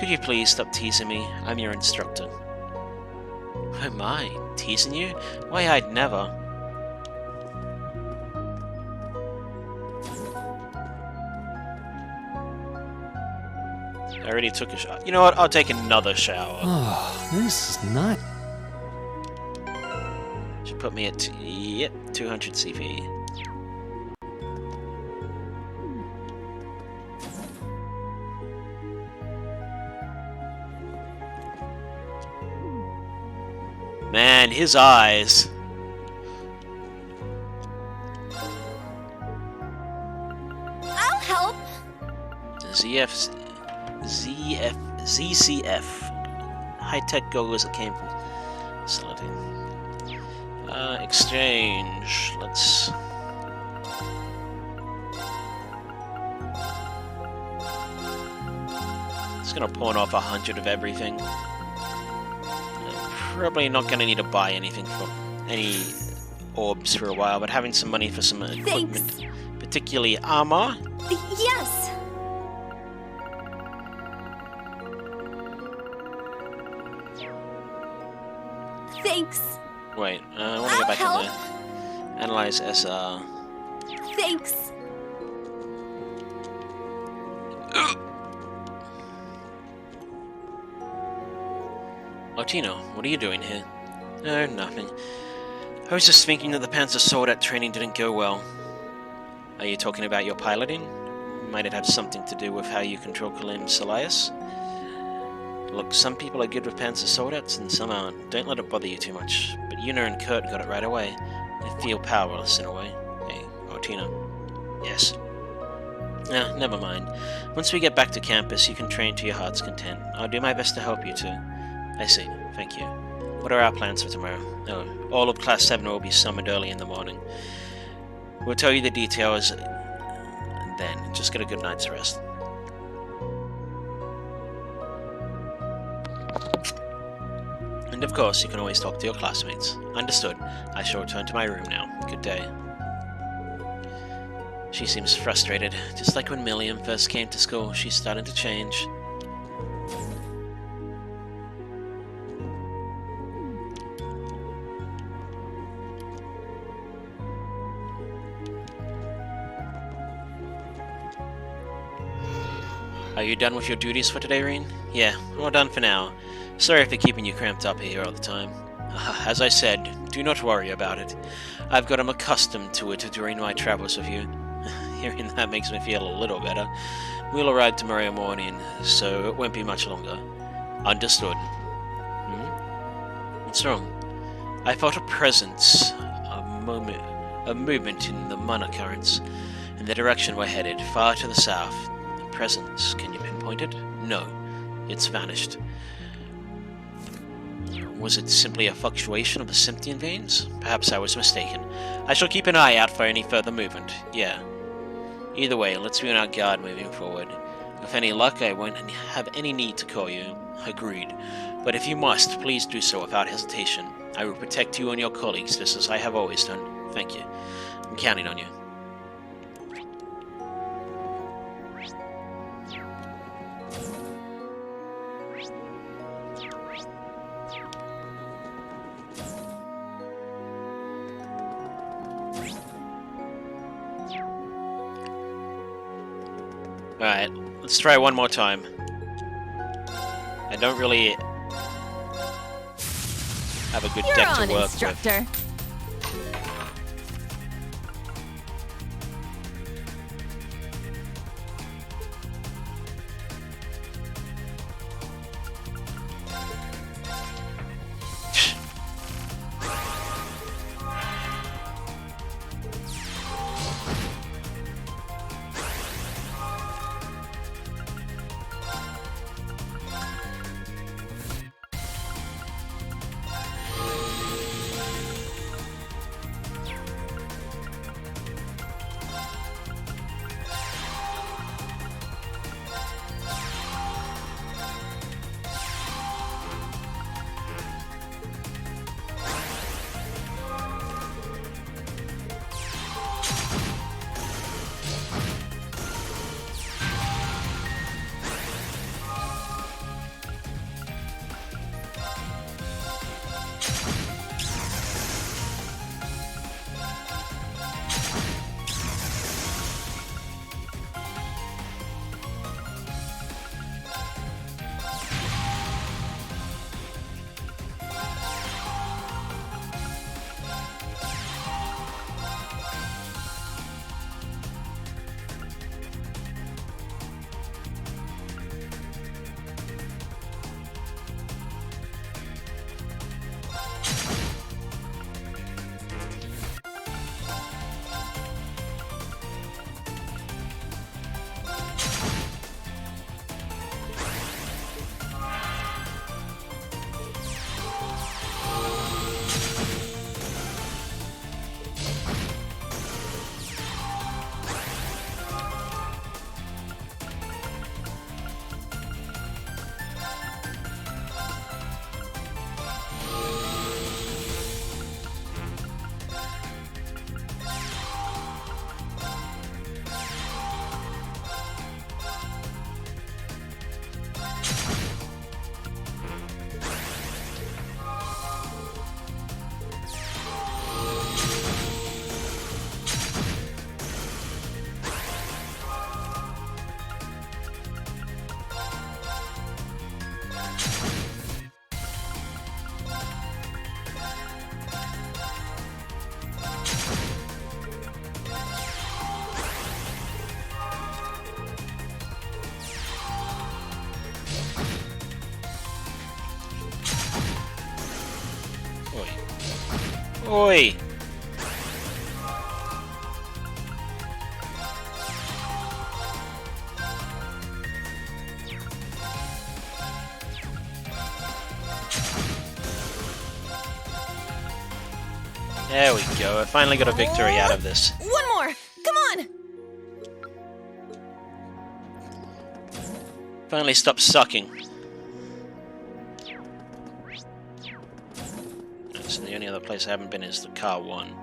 Could you please stop teasing me? I'm your instructor. Oh my, teasing you? Why, I'd never. I already took a shower. You know what? I'll take another shower. Oh, this is not... Should put me at, 200 CV. Man, his eyes. I'll help. ZCF. High-tech goggles that came from facility. Exchange. Let's... It's gonna pawn off 100 of everything. Probably not gonna need to buy anything for any orbs for a while, but having some money for some equipment, particularly armor. Yes. Thanks. Wait, I want to go back in there. Analyze SR. Thanks. Tino, what are you doing here? Oh, nothing. I was just thinking that the Panzer Soldat training didn't go well. Are you talking about your piloting? Might it have something to do with how you control Kalim Salias? Look, some people are good with Panzer Soldats and some aren't. Don't let it bother you too much. But Yuna and Kurt got it right away. They feel powerless in a way. Hey, Tino. Yes. Ah, never mind. Once we get back to campus, you can train to your heart's content. I'll do my best to help you too. I see. Thank you. What are our plans for tomorrow? Oh, all of Class 7 will be summoned early in the morning. We'll tell you the details then. Just get a good night's rest. And of course, you can always talk to your classmates. Understood. I shall return to my room now. Good day. She seems frustrated. Just like when Milliam first came to school, she's starting to change. Are you done with your duties for today, Reen? Yeah, we're done for now. Sorry for keeping you cramped up here all the time. As I said, do not worry about it. I've gotten accustomed to it during my travels with you. Hearing that makes me feel a little better. We'll arrive tomorrow morning, so it won't be much longer. Understood. What's wrong? I felt a presence, a movement in the Mana currents, in the direction we're headed, far to the south. A presence, can you pinpoint it? No, it's vanished. Was it simply a fluctuation of the Symptian veins? Perhaps I was mistaken. I shall keep an eye out for any further movement. Yeah. Either way, let's be on our guard moving forward. With any luck, I won't have any need to call you. Agreed. But if you must, please do so without hesitation. I will protect you and your colleagues just as I have always done. Thank you. I'm counting on you. Alright, let's try one more time. I don't really have a good deck to work instructor. with. Oi! There we go, I finally got a victory out of this. One more! Come on! Finally stop sucking. So the only other place I haven't been is the car one.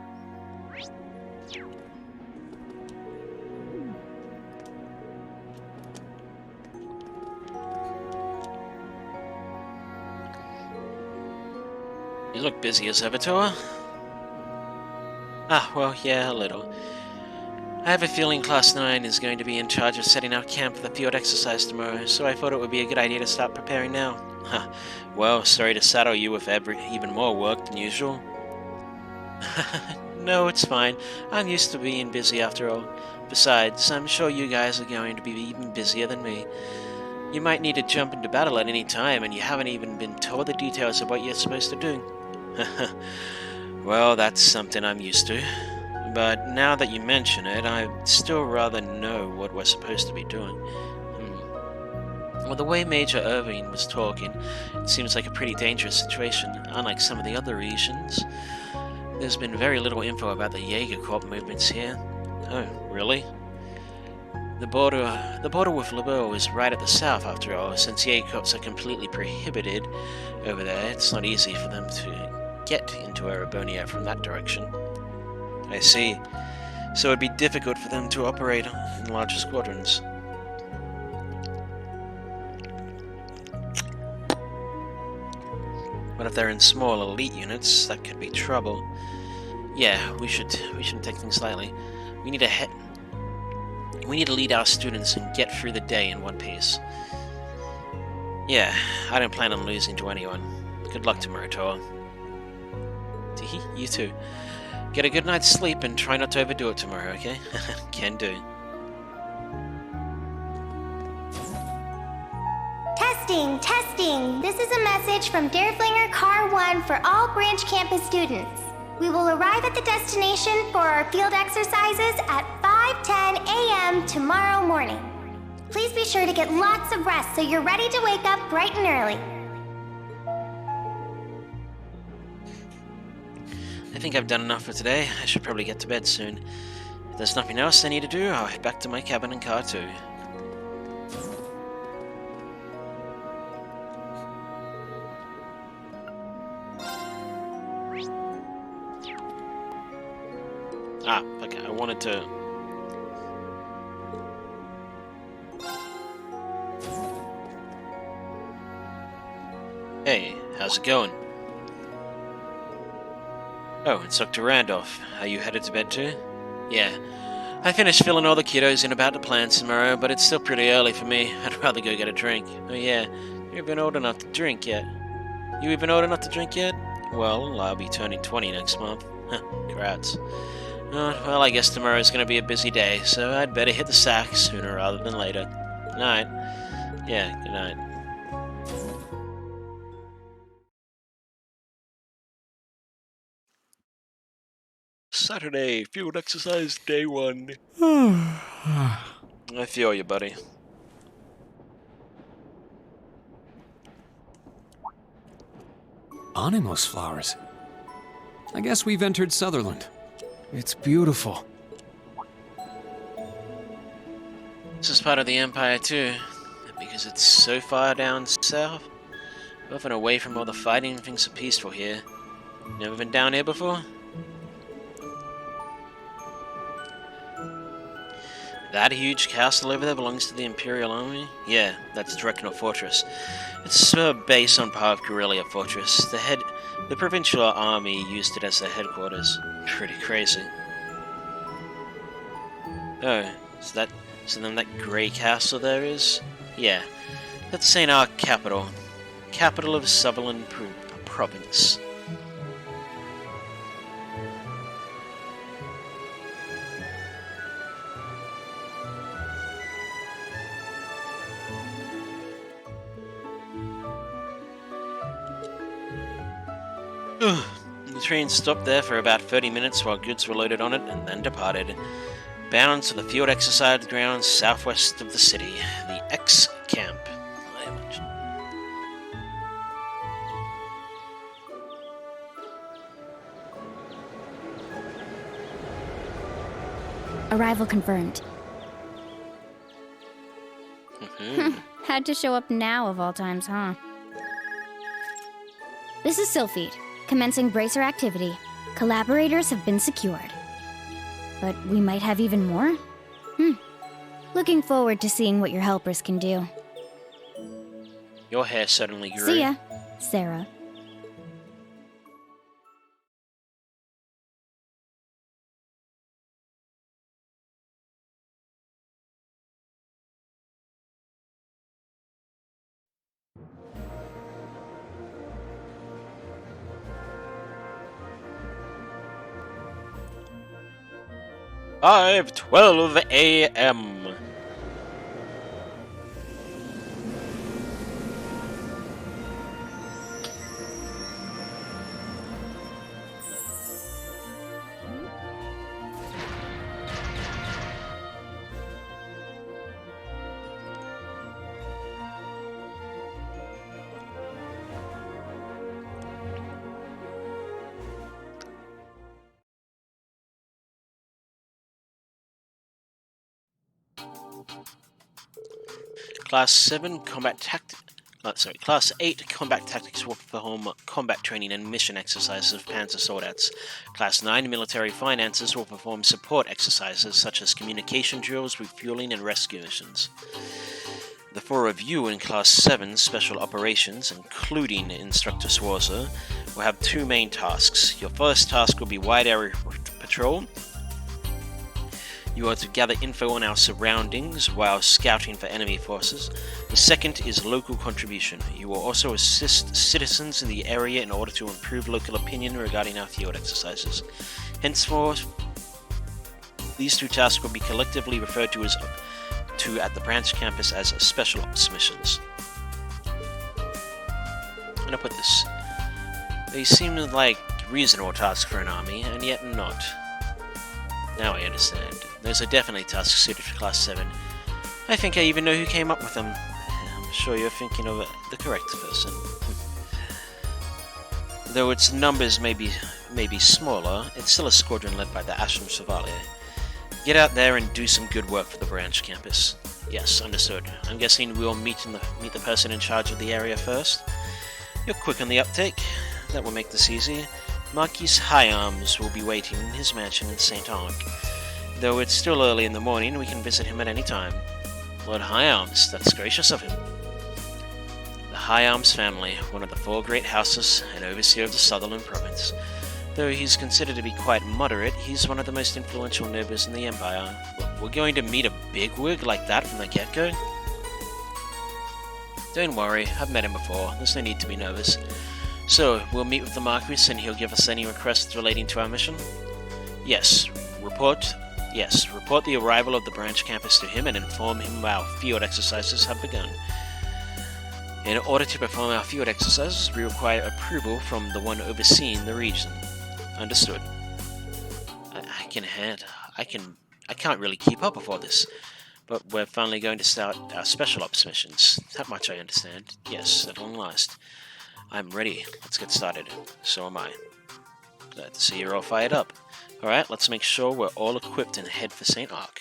You look busy as ever, Toa. Ah, well, yeah, a little. I have a feeling Class 9 is going to be in charge of setting out camp for the field exercise tomorrow, so I thought it would be a good idea to start preparing now. Huh. Well, sorry to saddle you with even more work than usual. No, it's fine. I'm used to being busy after all. Besides, I'm sure you guys are going to be even busier than me. You might need to jump into battle at any time, and you haven't even been told the details of what you're supposed to do. Well, that's something I'm used to. But now that you mention it, I'd still rather know what we're supposed to be doing. Well, the way Major Irving was talking, it seems like a pretty dangerous situation, unlike some of the other regions. There's been very little info about the Jaeger Corps movements here. Oh, really? The border with Liberl is right at the south, after all. Since Jaeger Corps are completely prohibited over there, it's not easy for them to get into Erebonia from that direction. I see. So it'd be difficult for them to operate in larger squadrons. But if they're in small elite units, that could be trouble. Yeah, we shouldn't take things lightly. We need to lead our students and get through the day in one piece. Yeah, I don't plan on losing to anyone. Good luck tomorrow, Toa. Teehee, you too. Get a good night's sleep and try not to overdo it tomorrow, okay? Can do. Testing, testing. This is a message from Dareflinger Car 1 for all branch campus students. We will arrive at the destination for our field exercises at 5:10 a.m. tomorrow morning. Please be sure to get lots of rest so you're ready to wake up bright and early. I think I've done enough for today. I should probably get to bed soon. If there's nothing else I need to do, I'll head back to my cabin in Car 2. Ah, okay, I wanted to... Hey, how's it going? Oh, it's Dr. Randolph. Are you headed to bed too? Yeah. I finished filling all the kiddos in about the plans tomorrow, but it's still pretty early for me. I'd rather go get a drink. Oh yeah, you've been old enough to drink yet. You even old enough to drink yet? Well, I'll be turning 20 next month. Congrats. Well, I guess tomorrow's gonna be a busy day, so I'd better hit the sack sooner rather than later. Good night. Yeah, good night. Saturday, field exercise day 1. I feel you, buddy. Animos flowers. I guess we've entered Sutherland. It's beautiful. This is part of the Empire too, because it's so far down south, often away from all the fighting and things are peaceful here. Never been down here before? That huge castle over there belongs to the Imperial Army? Yeah, that's Drecknor Fortress. It's a base on par with Corellia Fortress. The provincial army used it as their headquarters. Pretty crazy. Oh, so then that grey castle there is? Yeah, that's St. Arc capital. Capital of Sutherland province. The train stopped there for about 30 minutes while goods were loaded on it and then departed, bound to the field exercise grounds southwest of the city, the X Camp. Arrival confirmed. Had to show up now of all times, huh? This is Sylphid, commencing bracer activity. Collaborators have been secured. But we might have even more? Looking forward to seeing what your helpers can do. Your hair suddenly grew. See ya, Sarah. Five 12 a.m. Class 8 Combat Tactics will perform combat training and mission exercises of Panzer Soldates. Class 9 Military Finances will perform support exercises such as communication drills, refueling, and rescue missions. The four of you in Class 7 Special Operations, including Instructor Swarzer, will have two main tasks. Your first task will be wide area patrol. You are to gather info on our surroundings while scouting for enemy forces. The second is local contribution. You will also assist citizens in the area in order to improve local opinion regarding our field exercises. Henceforth, these two tasks will be collectively referred to at the branch campus as Special Ops missions. I'm gonna put this. They seem like reasonable tasks for an army, and yet not. Now I understand. Those are definitely tasks suited for Class 7. I think I even know who came up with them. I'm sure you're thinking of the correct person. Though its numbers may be smaller, it's still a squadron led by the Ashen Chevalier. Get out there and do some good work for the branch campus. Yes, understood. I'm guessing we'll meet the person in charge of the area first. You're quick on the uptake. That will make this easy. Marquis High Arms will be waiting in his mansion in St. Arc. Though it's still early in the morning, we can visit him at any time. Lord High Arms, that's gracious of him. The High Arms family, one of the four great houses and overseer of the Sutherland province. Though he's considered to be quite moderate, he's one of the most influential nobles in the Empire. We're going to meet a bigwig like that from the get-go? Don't worry, I've met him before. There's no need to be nervous. So, we'll meet with the Marquis and he'll give us any requests relating to our mission? Yes, report the arrival of the branch campus to him and inform him our field exercises have begun. In order to perform our field exercises, we require approval from the one overseeing the region. Understood. I can't really keep up with all this, but we're finally going to start our special ops missions. That much I understand. Yes, at long last. I'm ready. Let's get started. So am I. Glad to see you're all fired up. Alright, let's make sure we're all equipped and head for St. Arc.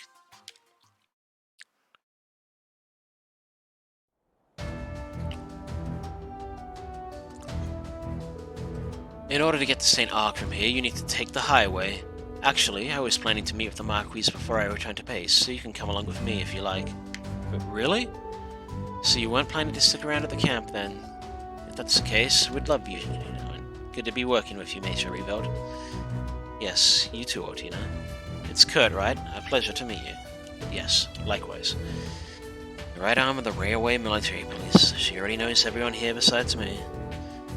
In order to get to St. Arc from here, you need to take the highway. Actually, I was planning to meet with the Marquis before I return to base, so you can come along with me if you like. But really? So you weren't planning to stick around at the camp then? If that's the case, we'd love you. Good to be working with you, Major Reveld. Yes, you too, Ortina. It's Kurt, right? A pleasure to meet you. Yes, likewise. The right arm of the Railway Military Police. She already knows everyone here besides me.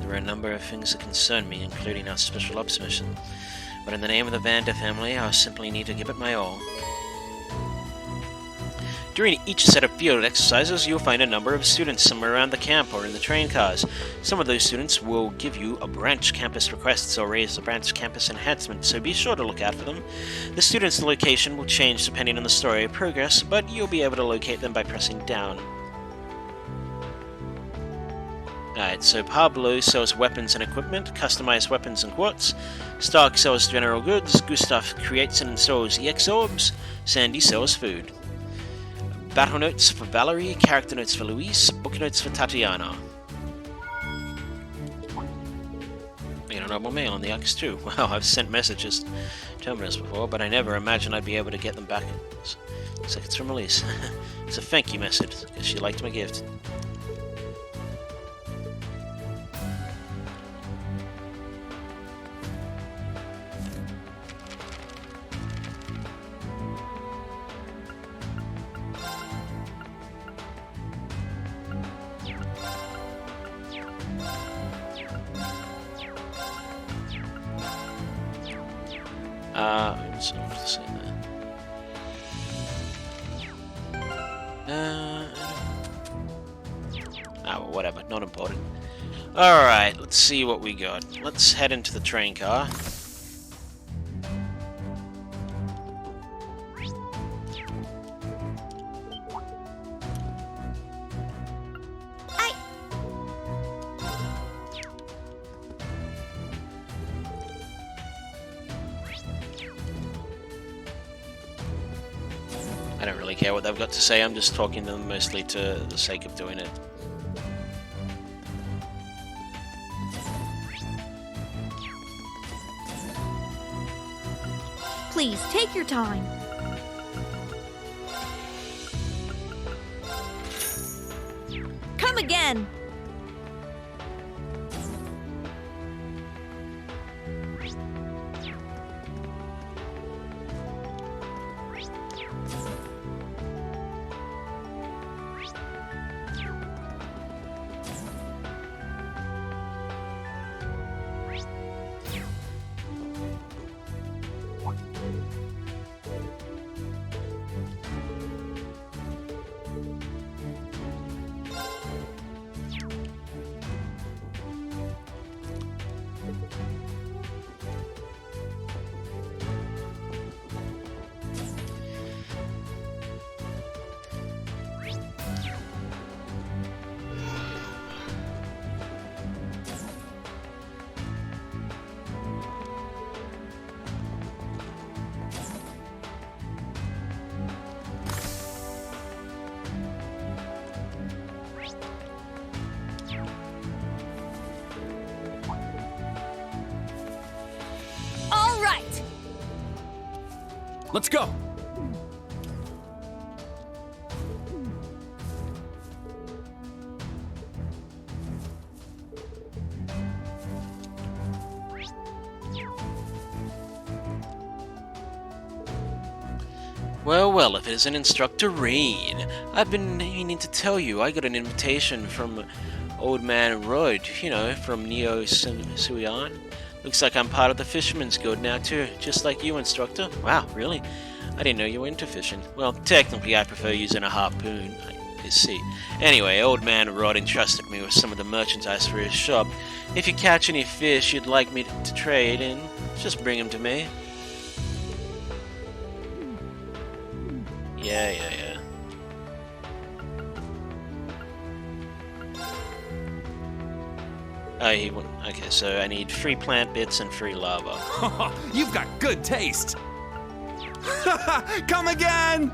There are a number of things that concern me, including our special ops mission. But in the name of the Vander family, I simply need to give it my all. During each set of field exercises, you'll find a number of students somewhere around the camp or in the train cars. Some of those students will give you a branch campus requests or raise a branch campus enhancement, so be sure to look out for them. The student's location will change depending on the story of progress, but you'll be able to locate them by pressing down. Alright, so Pablo sells weapons and equipment, customized weapons and quartz. Stark sells general goods, Gustav creates and installs EX orbs, Sandy sells food. Battle notes for Valerie, character notes for Luis, book notes for Tatiana. I get a normal mail on the Ox too. Wow, I've sent messages to Terminus before, but I never imagined I'd be able to get them back. Looks like it's from Elise. It's a thank you message, because she liked my gift. So let's see that. Well, whatever, not important. Alright, let's see what we got. Let's head into the train car. I don't really care what they've got to say, I'm just talking to them mostly to the sake of doing it. Please, take your time. Come again! Let's go! Well, if it isn't Instructor Reed. I've been meaning to tell you, I got an invitation from Old Man Rod, you know, from Neo Suian. Looks like I'm part of the Fisherman's Guild now too, just like you, Instructor. Wow, really? I didn't know you were into fishing. Well, technically I prefer using a harpoon, I see. Anyway, Old Man Rod entrusted me with some of the merchandise for his shop. If you catch any fish you'd like me to trade in, just bring them to me. Yeah. Oh, he wouldn't. Okay, so I need free plant bits and free lava. You've got good taste! Come again!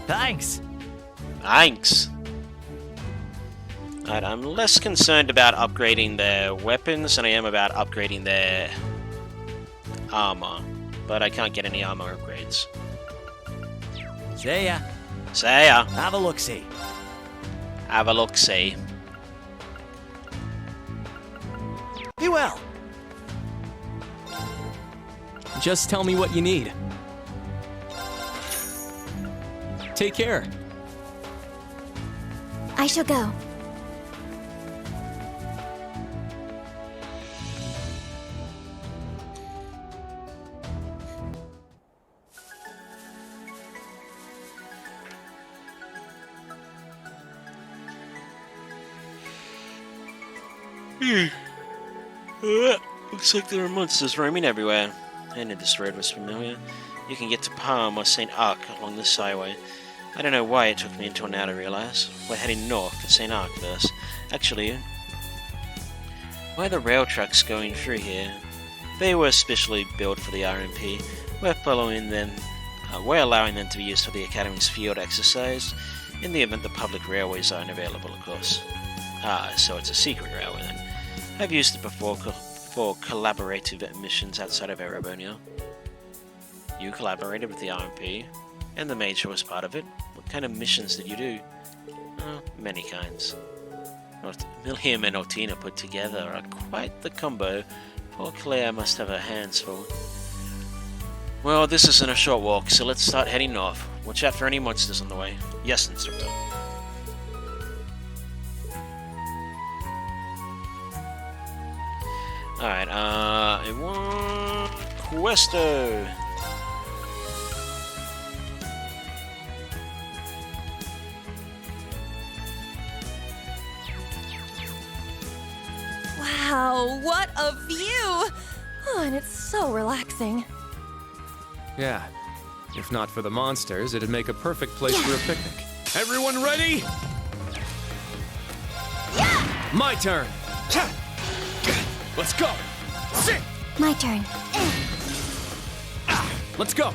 Thanks. Thanks. Alright, I'm less concerned about upgrading their weapons than I am about upgrading their armor. But I can't get any armor upgrades. See ya. See ya. Have a look-see. Have a look-see. Be well. Just tell me what you need. Take care. I shall go. Looks like there are monsters roaming everywhere. I knew this road was familiar. You can get to Palm or St. Arc along this highway. I don't know why it took me until now to realize. We're heading north to St. Arc first. Actually, why are the rail tracks going through here? They were specially built for the RMP. We're allowing them to be used for the Academy's field exercise, in the event the public railways aren't available, of course. Ah, so it's a secret railway then. I've used it before for collaborative missions outside of Erebonia. You collaborated with the RMP, and the Major was part of it. What kind of missions did you do? Oh, many kinds. Milhiam and Otina put together are quite the combo. Poor Claire must have her hands full. Well, this isn't a short walk, so let's start heading north. Watch out for any monsters on the way. Yes, Instructor. Alright, I want Questo. Wow, what a view! Oh, and it's so relaxing. Yeah. If not for the monsters, it'd make a perfect place for a picnic. Everyone ready? Yeah! My turn! Let's go! Sit! My turn. Let's go!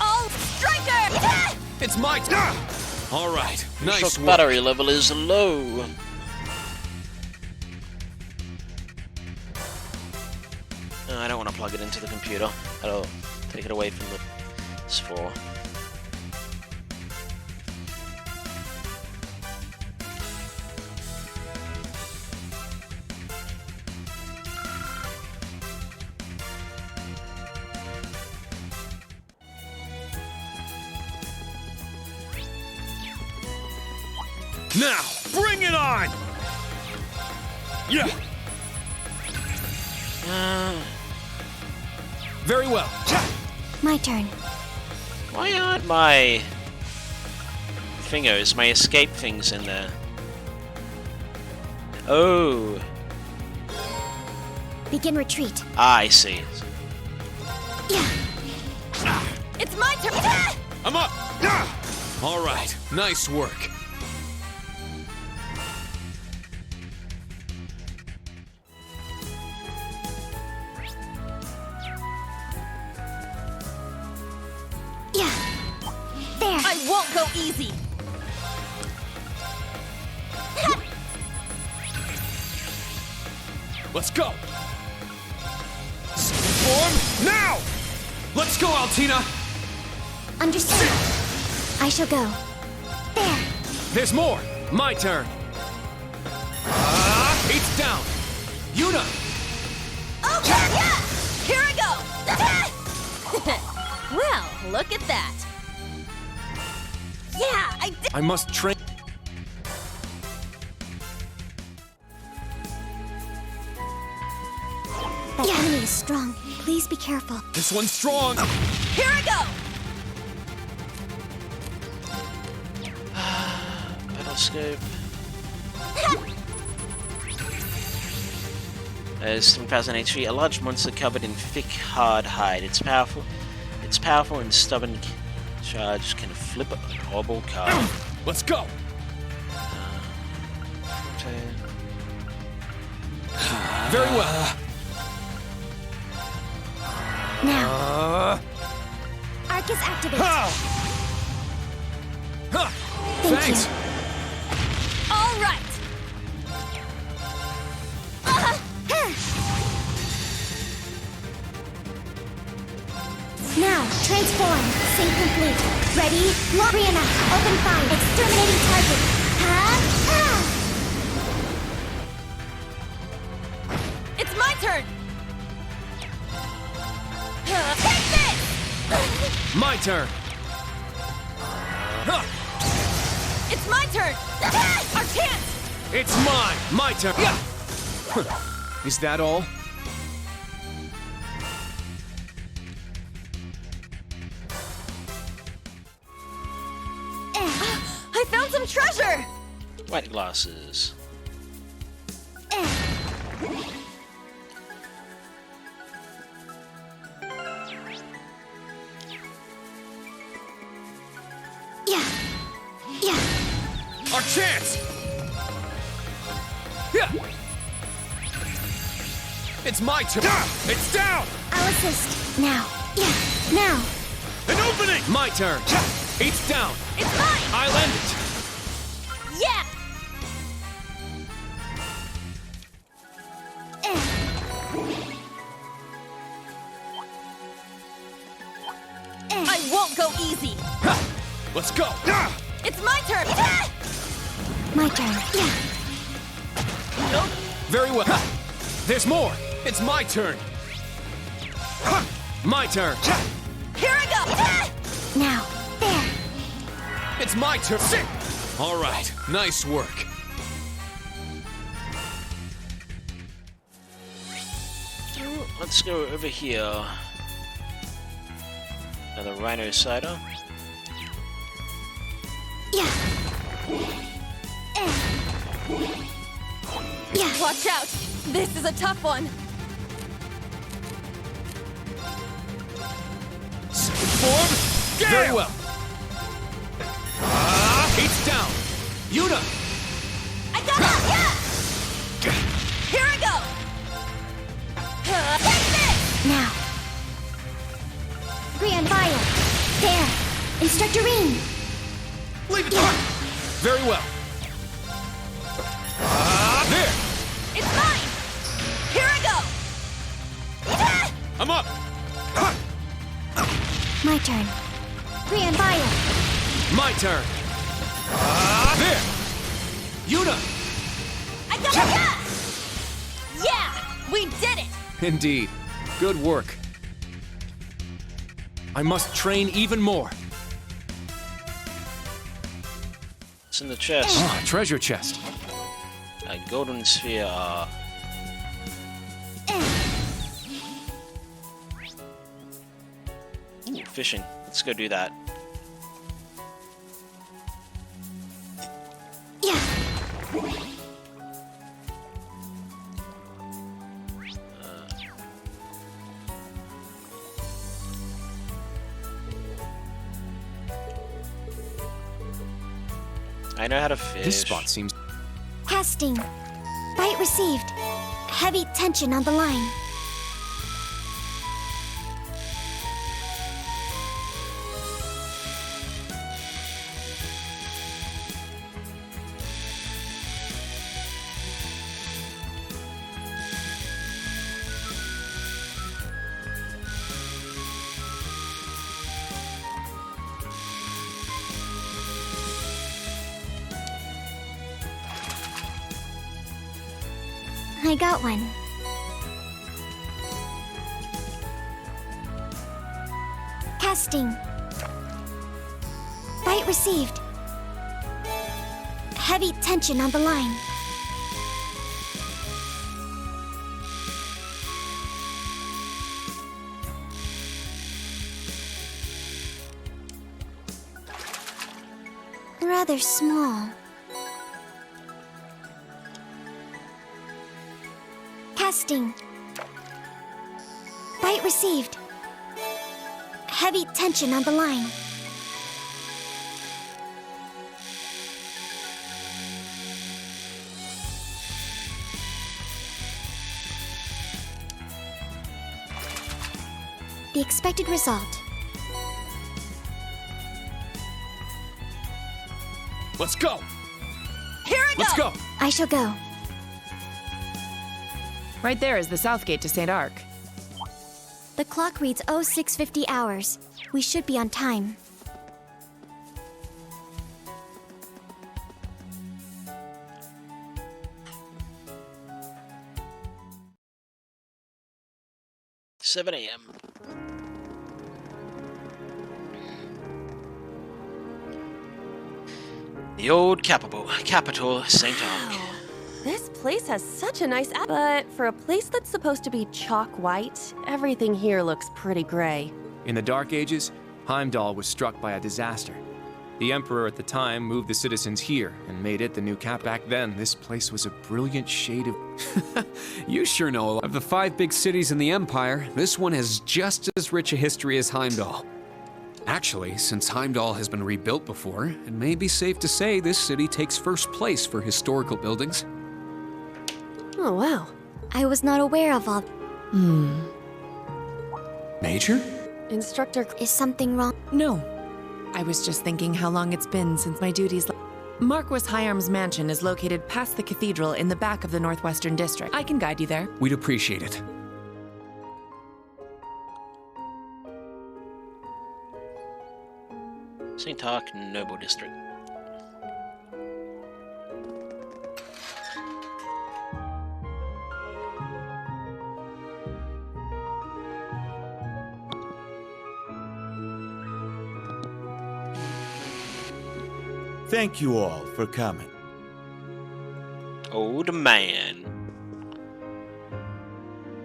Oh, striker! It's my turn! Alright, nice Shock work. battery level is low. I don't want to plug it into the computer. That'll take it away from the S4. Now, bring it on! Yeah! Very well. My turn. Why aren't my fingers, my escape things in there? Oh. Begin retreat. I see. It's my turn! I'm up! Alright, nice work. I won't go easy! Let's go! Form now! Let's go, Altina! Understood. I shall go. There. There's more! My turn! It's down! Yuna! Okay, yeah! Here I go! Well, look at that! Yeah, I did! I must train. That enemy is strong. Please be careful. This one's strong! Here I go! Battlescope. As 10,000 HP, a large monster covered in thick, hard hide. It's powerful and stubborn charge can flip a horrible card. Let's go! Very well. Now. Arcus activate. Thanks. All right! Now, transform. Sync complete. Ready? Loriana, open fire. Exterminating target. It's my turn! Take this! My turn. It's my turn! Our chance! It's mine! My turn! Yeah! Is that all? I found some treasure! White glasses. Our chance! Yeah! It's my turn! It's down! I'll assist. Now. Yeah, now. An opening! My turn! It's down! It's mine! I'll end it! Yeah! I won't go easy! Let's go! It's my turn! My turn. Yeah. Very well. There's more! It's my turn! My turn! Here I go! Now. There. It's my turn! Sit! All right, nice work. Let's go over here. Another Rhino Cider. Watch out! This is a tough one! Form! Gale! Very well. It's down! Yuna! I got it! Yeah! Here I go! Take this! Now. Grand Fire. There. Instructor Rean. Leave it there! Very well. There! It's mine! Here I go! I'm up! My turn. Grand Fire. My turn! There! Yuna! I got it! Yeah! We did it! Indeed. Good work. I must train even more. It's in the chest. Ah, treasure chest. A golden sphere. Ooh, fishing. Let's go do that. I know how to fish. This spot seems... Casting. Bite received. Heavy tension on the line. I got one. Casting. Bite received. Heavy tension on the line. Rather small. Casting. Bite received. Heavy tension on the line. The expected result. Let's go! Here I go! Let's go! I shall go. Right there is the south gate to St. Arc. The clock reads 0650 hours. We should be on time. $7 a.m. The old capital, St. Ark. This place has such a nice but for a place that's supposed to be chalk white, everything here looks pretty gray. In the Dark Ages, Heimdall was struck by a disaster. The Emperor at the time moved the citizens here and made it the new cap. Back then, this place was a brilliant shade of... You sure know. Of the 5 big cities in the Empire, this one has just as rich a history as Heimdall. Actually, since Heimdall has been rebuilt before, it may be safe to say this city takes first place for historical buildings. Oh, wow. I was not aware of all... Major? Instructor... Is something wrong? No. I was just thinking how long it's been since my duties... Marquis Hyarm's mansion is located past the cathedral in the back of the Northwestern District. I can guide you there. We'd appreciate it. St. Ark Noble District. Thank you all for coming. Old man.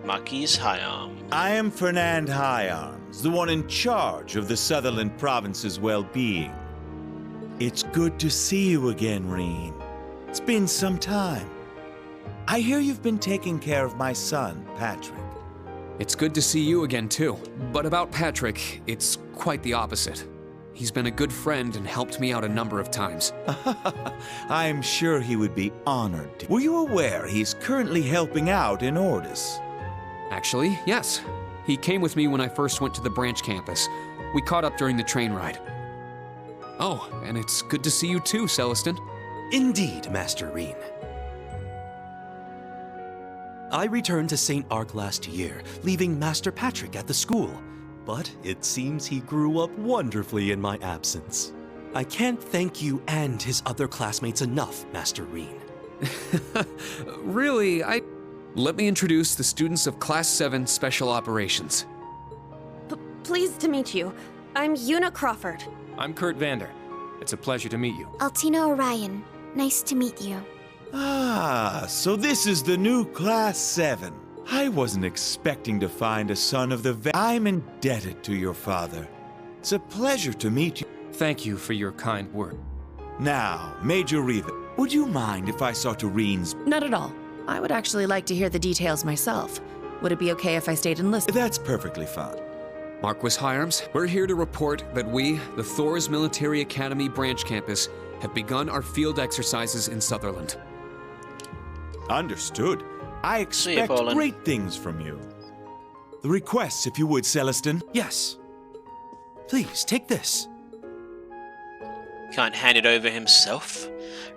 Marquis Hyarm. I am Fernand Hyarms, the one in charge of the Sutherland Province's well-being. It's good to see you again, Reen. It's been some time. I hear you've been taking care of my son, Patrick. It's good to see you again, too. But about Patrick, it's quite the opposite. He's been a good friend and helped me out a number of times. I'm sure he would be honored. Were you aware he's currently helping out in Ordis? Actually, yes. He came with me when I first went to the branch campus. We caught up during the train ride. Oh, and it's good to see you too, Celestin. Indeed, Master Reen. I returned to St. Ark last year, leaving Master Patrick at the school. But it seems he grew up wonderfully in my absence. I can't thank you and his other classmates enough, Master Reen. Really, Let me introduce the students of Class 7 Special Operations. Pleased to meet you. I'm Yuna Crawford. I'm Kurt Vander. It's a pleasure to meet you. Altina Orion. Nice to meet you. Ah, so this is the new Class 7. I wasn't expecting to find a son of the I'm indebted to your father. It's a pleasure to meet you. Thank you for your kind word. Now, Major Reva, would you mind if I saw to Reen's... Not at all. I would actually like to hear the details myself. Would it be okay if I stayed and listened? That's perfectly fine. Marquis Hyarms, we're here to report that we, the Thor's Military Academy branch campus, have begun our field exercises in Sutherland. Understood. I expect great things from you. The requests, if you would, Celestin. Yes. Please, take this. Can't hand it over himself.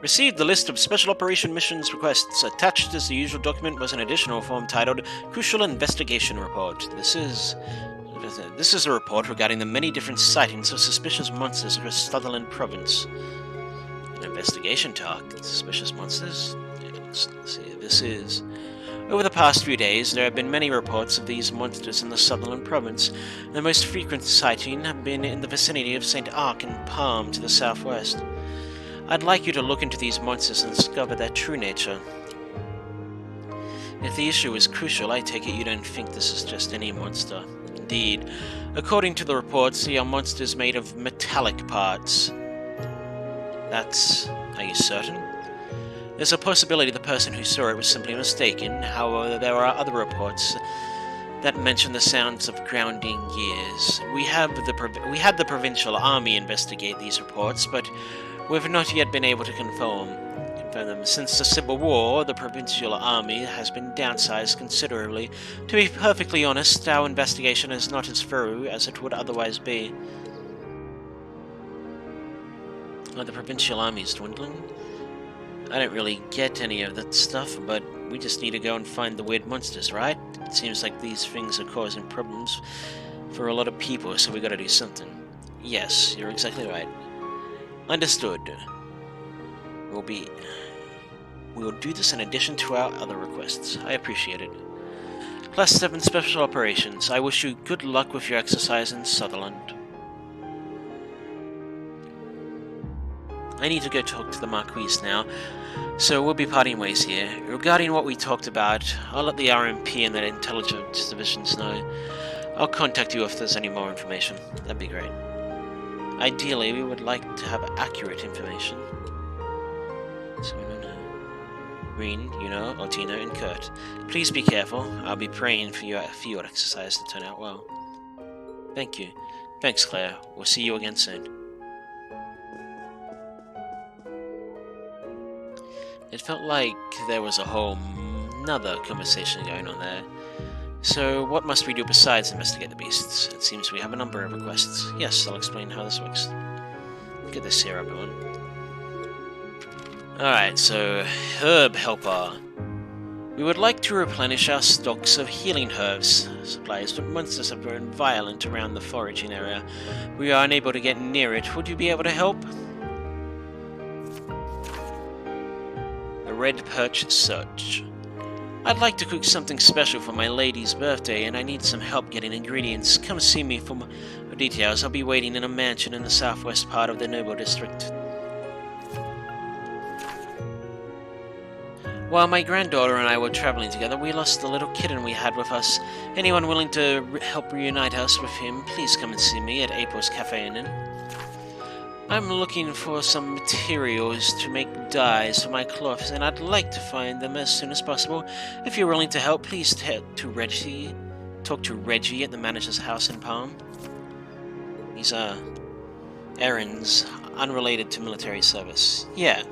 Received the list of Special Operation Missions requests. Attached as the usual document was an additional form titled Crucial Investigation Report. This is a report regarding the many different sightings of suspicious monsters across Sutherland Province. An investigation talk. Suspicious monsters? Let's see. This is... Over the past few days, there have been many reports of these monsters in the Sutherland Province. The most frequent sighting have been in the vicinity of St. Ark and Palm to the southwest. I'd like you to look into these monsters and discover their true nature. If the issue is crucial, I take it you don't think this is just any monster. Indeed, according to the reports, they are monsters made of metallic parts. Are you certain? There's a possibility the person who saw it was simply mistaken. However, there are other reports that mention the sounds of grounding gears. We had the provincial army investigate these reports, but we've not yet been able to confirm them. Since the Civil War, the provincial army has been downsized considerably. To be perfectly honest, our investigation is not as thorough as it would otherwise be. The provincial army is dwindling? I don't really get any of that stuff, but we just need to go and find the weird monsters, right? It seems like these things are causing problems for a lot of people, so we gotta do something. Yes, you're exactly right. Understood. We'll do this in addition to our other requests. I appreciate it. Class 7 Special Operations, I wish you good luck with your exercise in Sutherland. I need to go talk to the Marquise now, so we'll be parting ways here. Regarding what we talked about, I'll let the RMP and the intelligence divisions know. I'll contact you if there's any more information. That'd be great. Ideally, we would like to have accurate information. So we don't know. Green, Yuno, Altino, and Kurt. Please be careful. I'll be praying for your field exercise to turn out well. Thank you. Thanks, Claire. We'll see you again soon. It felt like there was a whole another conversation going on there. So, what must we do besides investigate the beasts? It seems we have a number of requests. Yes, I'll explain how this works. Get this here, everyone. Alright, so, Herb Helper. We would like to replenish our stocks of healing herbs supplies, but monsters have grown violent around the foraging area. We are unable to get near it. Would you be able to help? A Red Perch Search. I'd like to cook something special for my lady's birthday, and I need some help getting ingredients. Come see me for more details. I'll be waiting in a mansion in the southwest part of the Noble District. While my granddaughter and I were traveling together, we lost the little kitten we had with us. Anyone willing to help reunite us with him, please come and see me at April's Cafe and Inn. I'm looking for some materials to make dyes for my cloths, and I'd like to find them as soon as possible. If you're willing to help, please talk to Reggie at the manager's house in Palm. These are errands unrelated to military service. Yeah.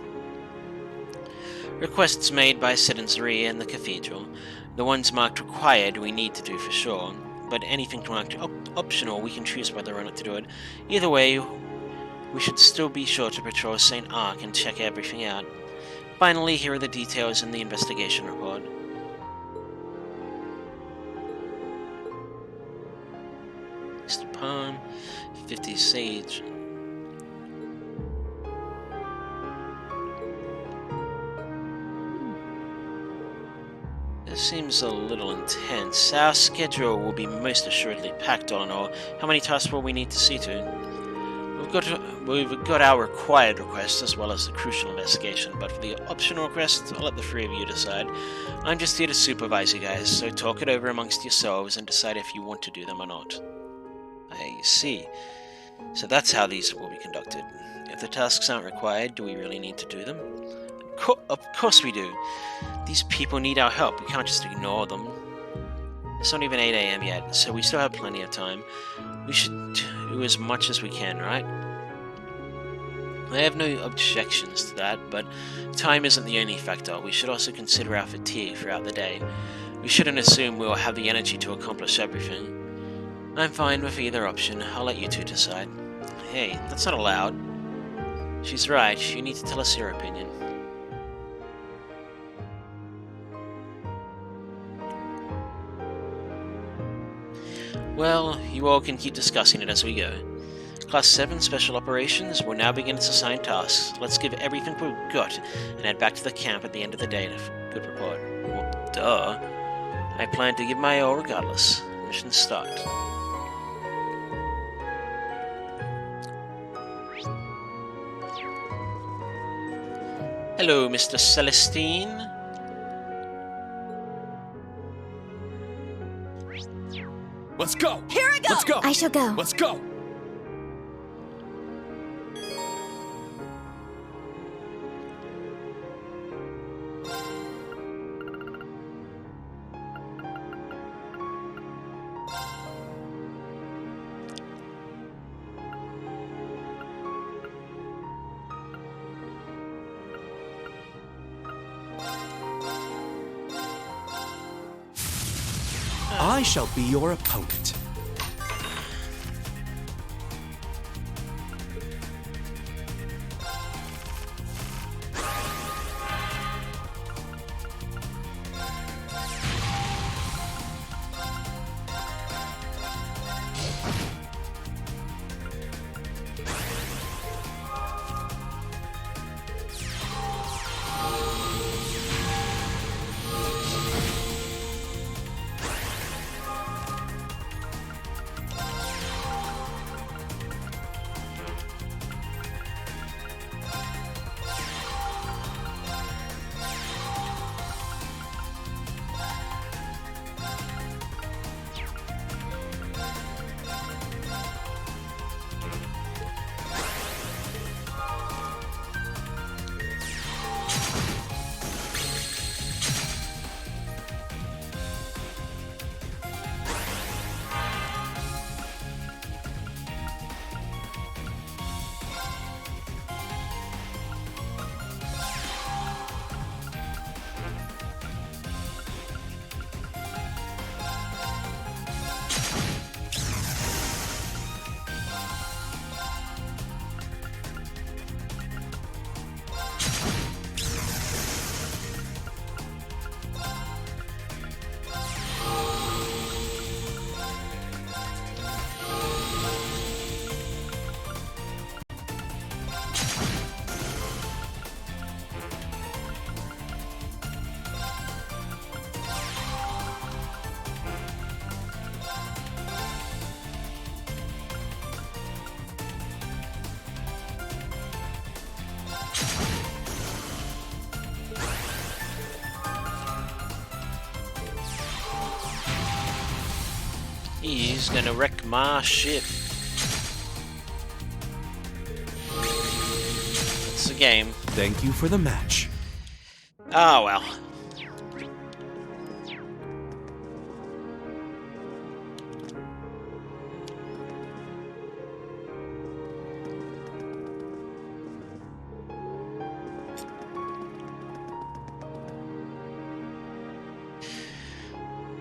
Requests made by Citizenry and the Cathedral. The ones marked required we need to do for sure, but anything marked optional we can choose whether or not to do it. Either way, we should still be sure to patrol St. Ark and check everything out. Finally, here are the details in the investigation report. Mr. Palm, 50 Sage. This seems a little intense. Our schedule will be most assuredly packed all in all. How many tasks will we need to see to? We've got our required requests as well as the crucial investigation, but for the optional requests, I'll let the three of you decide. I'm just here to supervise you guys, so talk it over amongst yourselves and decide if you want to do them or not. I see. So that's how these will be conducted. If the tasks aren't required, do we really need to do them? Of course we do. These people need our help. We can't just ignore them. It's not even 8 AM yet, so we still have plenty of time. We should do as much as we can, right? I have no objections to that, but time isn't the only factor. We should also consider our fatigue throughout the day. We shouldn't assume we'll have the energy to accomplish everything. I'm fine with either option. I'll let you two decide. Hey, that's not allowed. She's right. You need to tell us your opinion. Well, you all can keep discussing it as we go. Class 7 Special Operations will now begin its assigned tasks. Let's give everything we've got and head back to the camp at the end of the day. Good report. Well, duh. I plan to give my all regardless. Mission start. Hello, Mr. Celestine. Let's go! Here I go! Let's go! I shall go. Let's go! I shall be your opponent. He's gonna wreck my shit. It's a game. Thank you for the match. Oh well.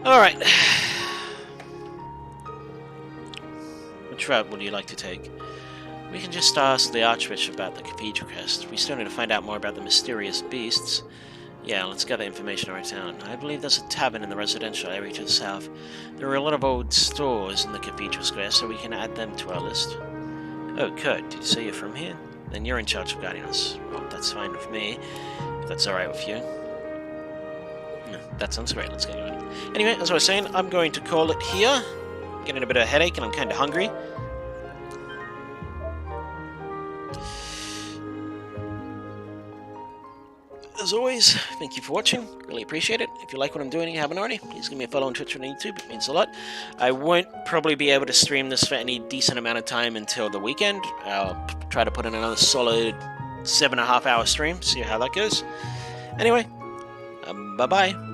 Alright. Which route would you like to take? We can just ask the Archbishop about the Cathedral Crest. We still need to find out more about the mysterious beasts. Yeah, let's gather information around town. I believe there's a tavern in the residential area to the south. There are a lot of old stores in the Cathedral Square, so we can add them to our list. Oh, Kurt, did you say you're from here? Then you're in charge of guiding us. Well, that's fine with me, if that's alright with you. No, that sounds great, let's get going. Anyway, as I was saying, I'm going to call it here. Getting a bit of a headache and I'm kind of hungry. As always, thank you for watching. Really appreciate it. If you like what I'm doing and you haven't already, please give me a follow on Twitch and YouTube. It means a lot. I won't probably be able to stream this for any decent amount of time until the weekend. I'll try to put in another solid 7.5 hour stream, see how that goes. Anyway, bye-bye.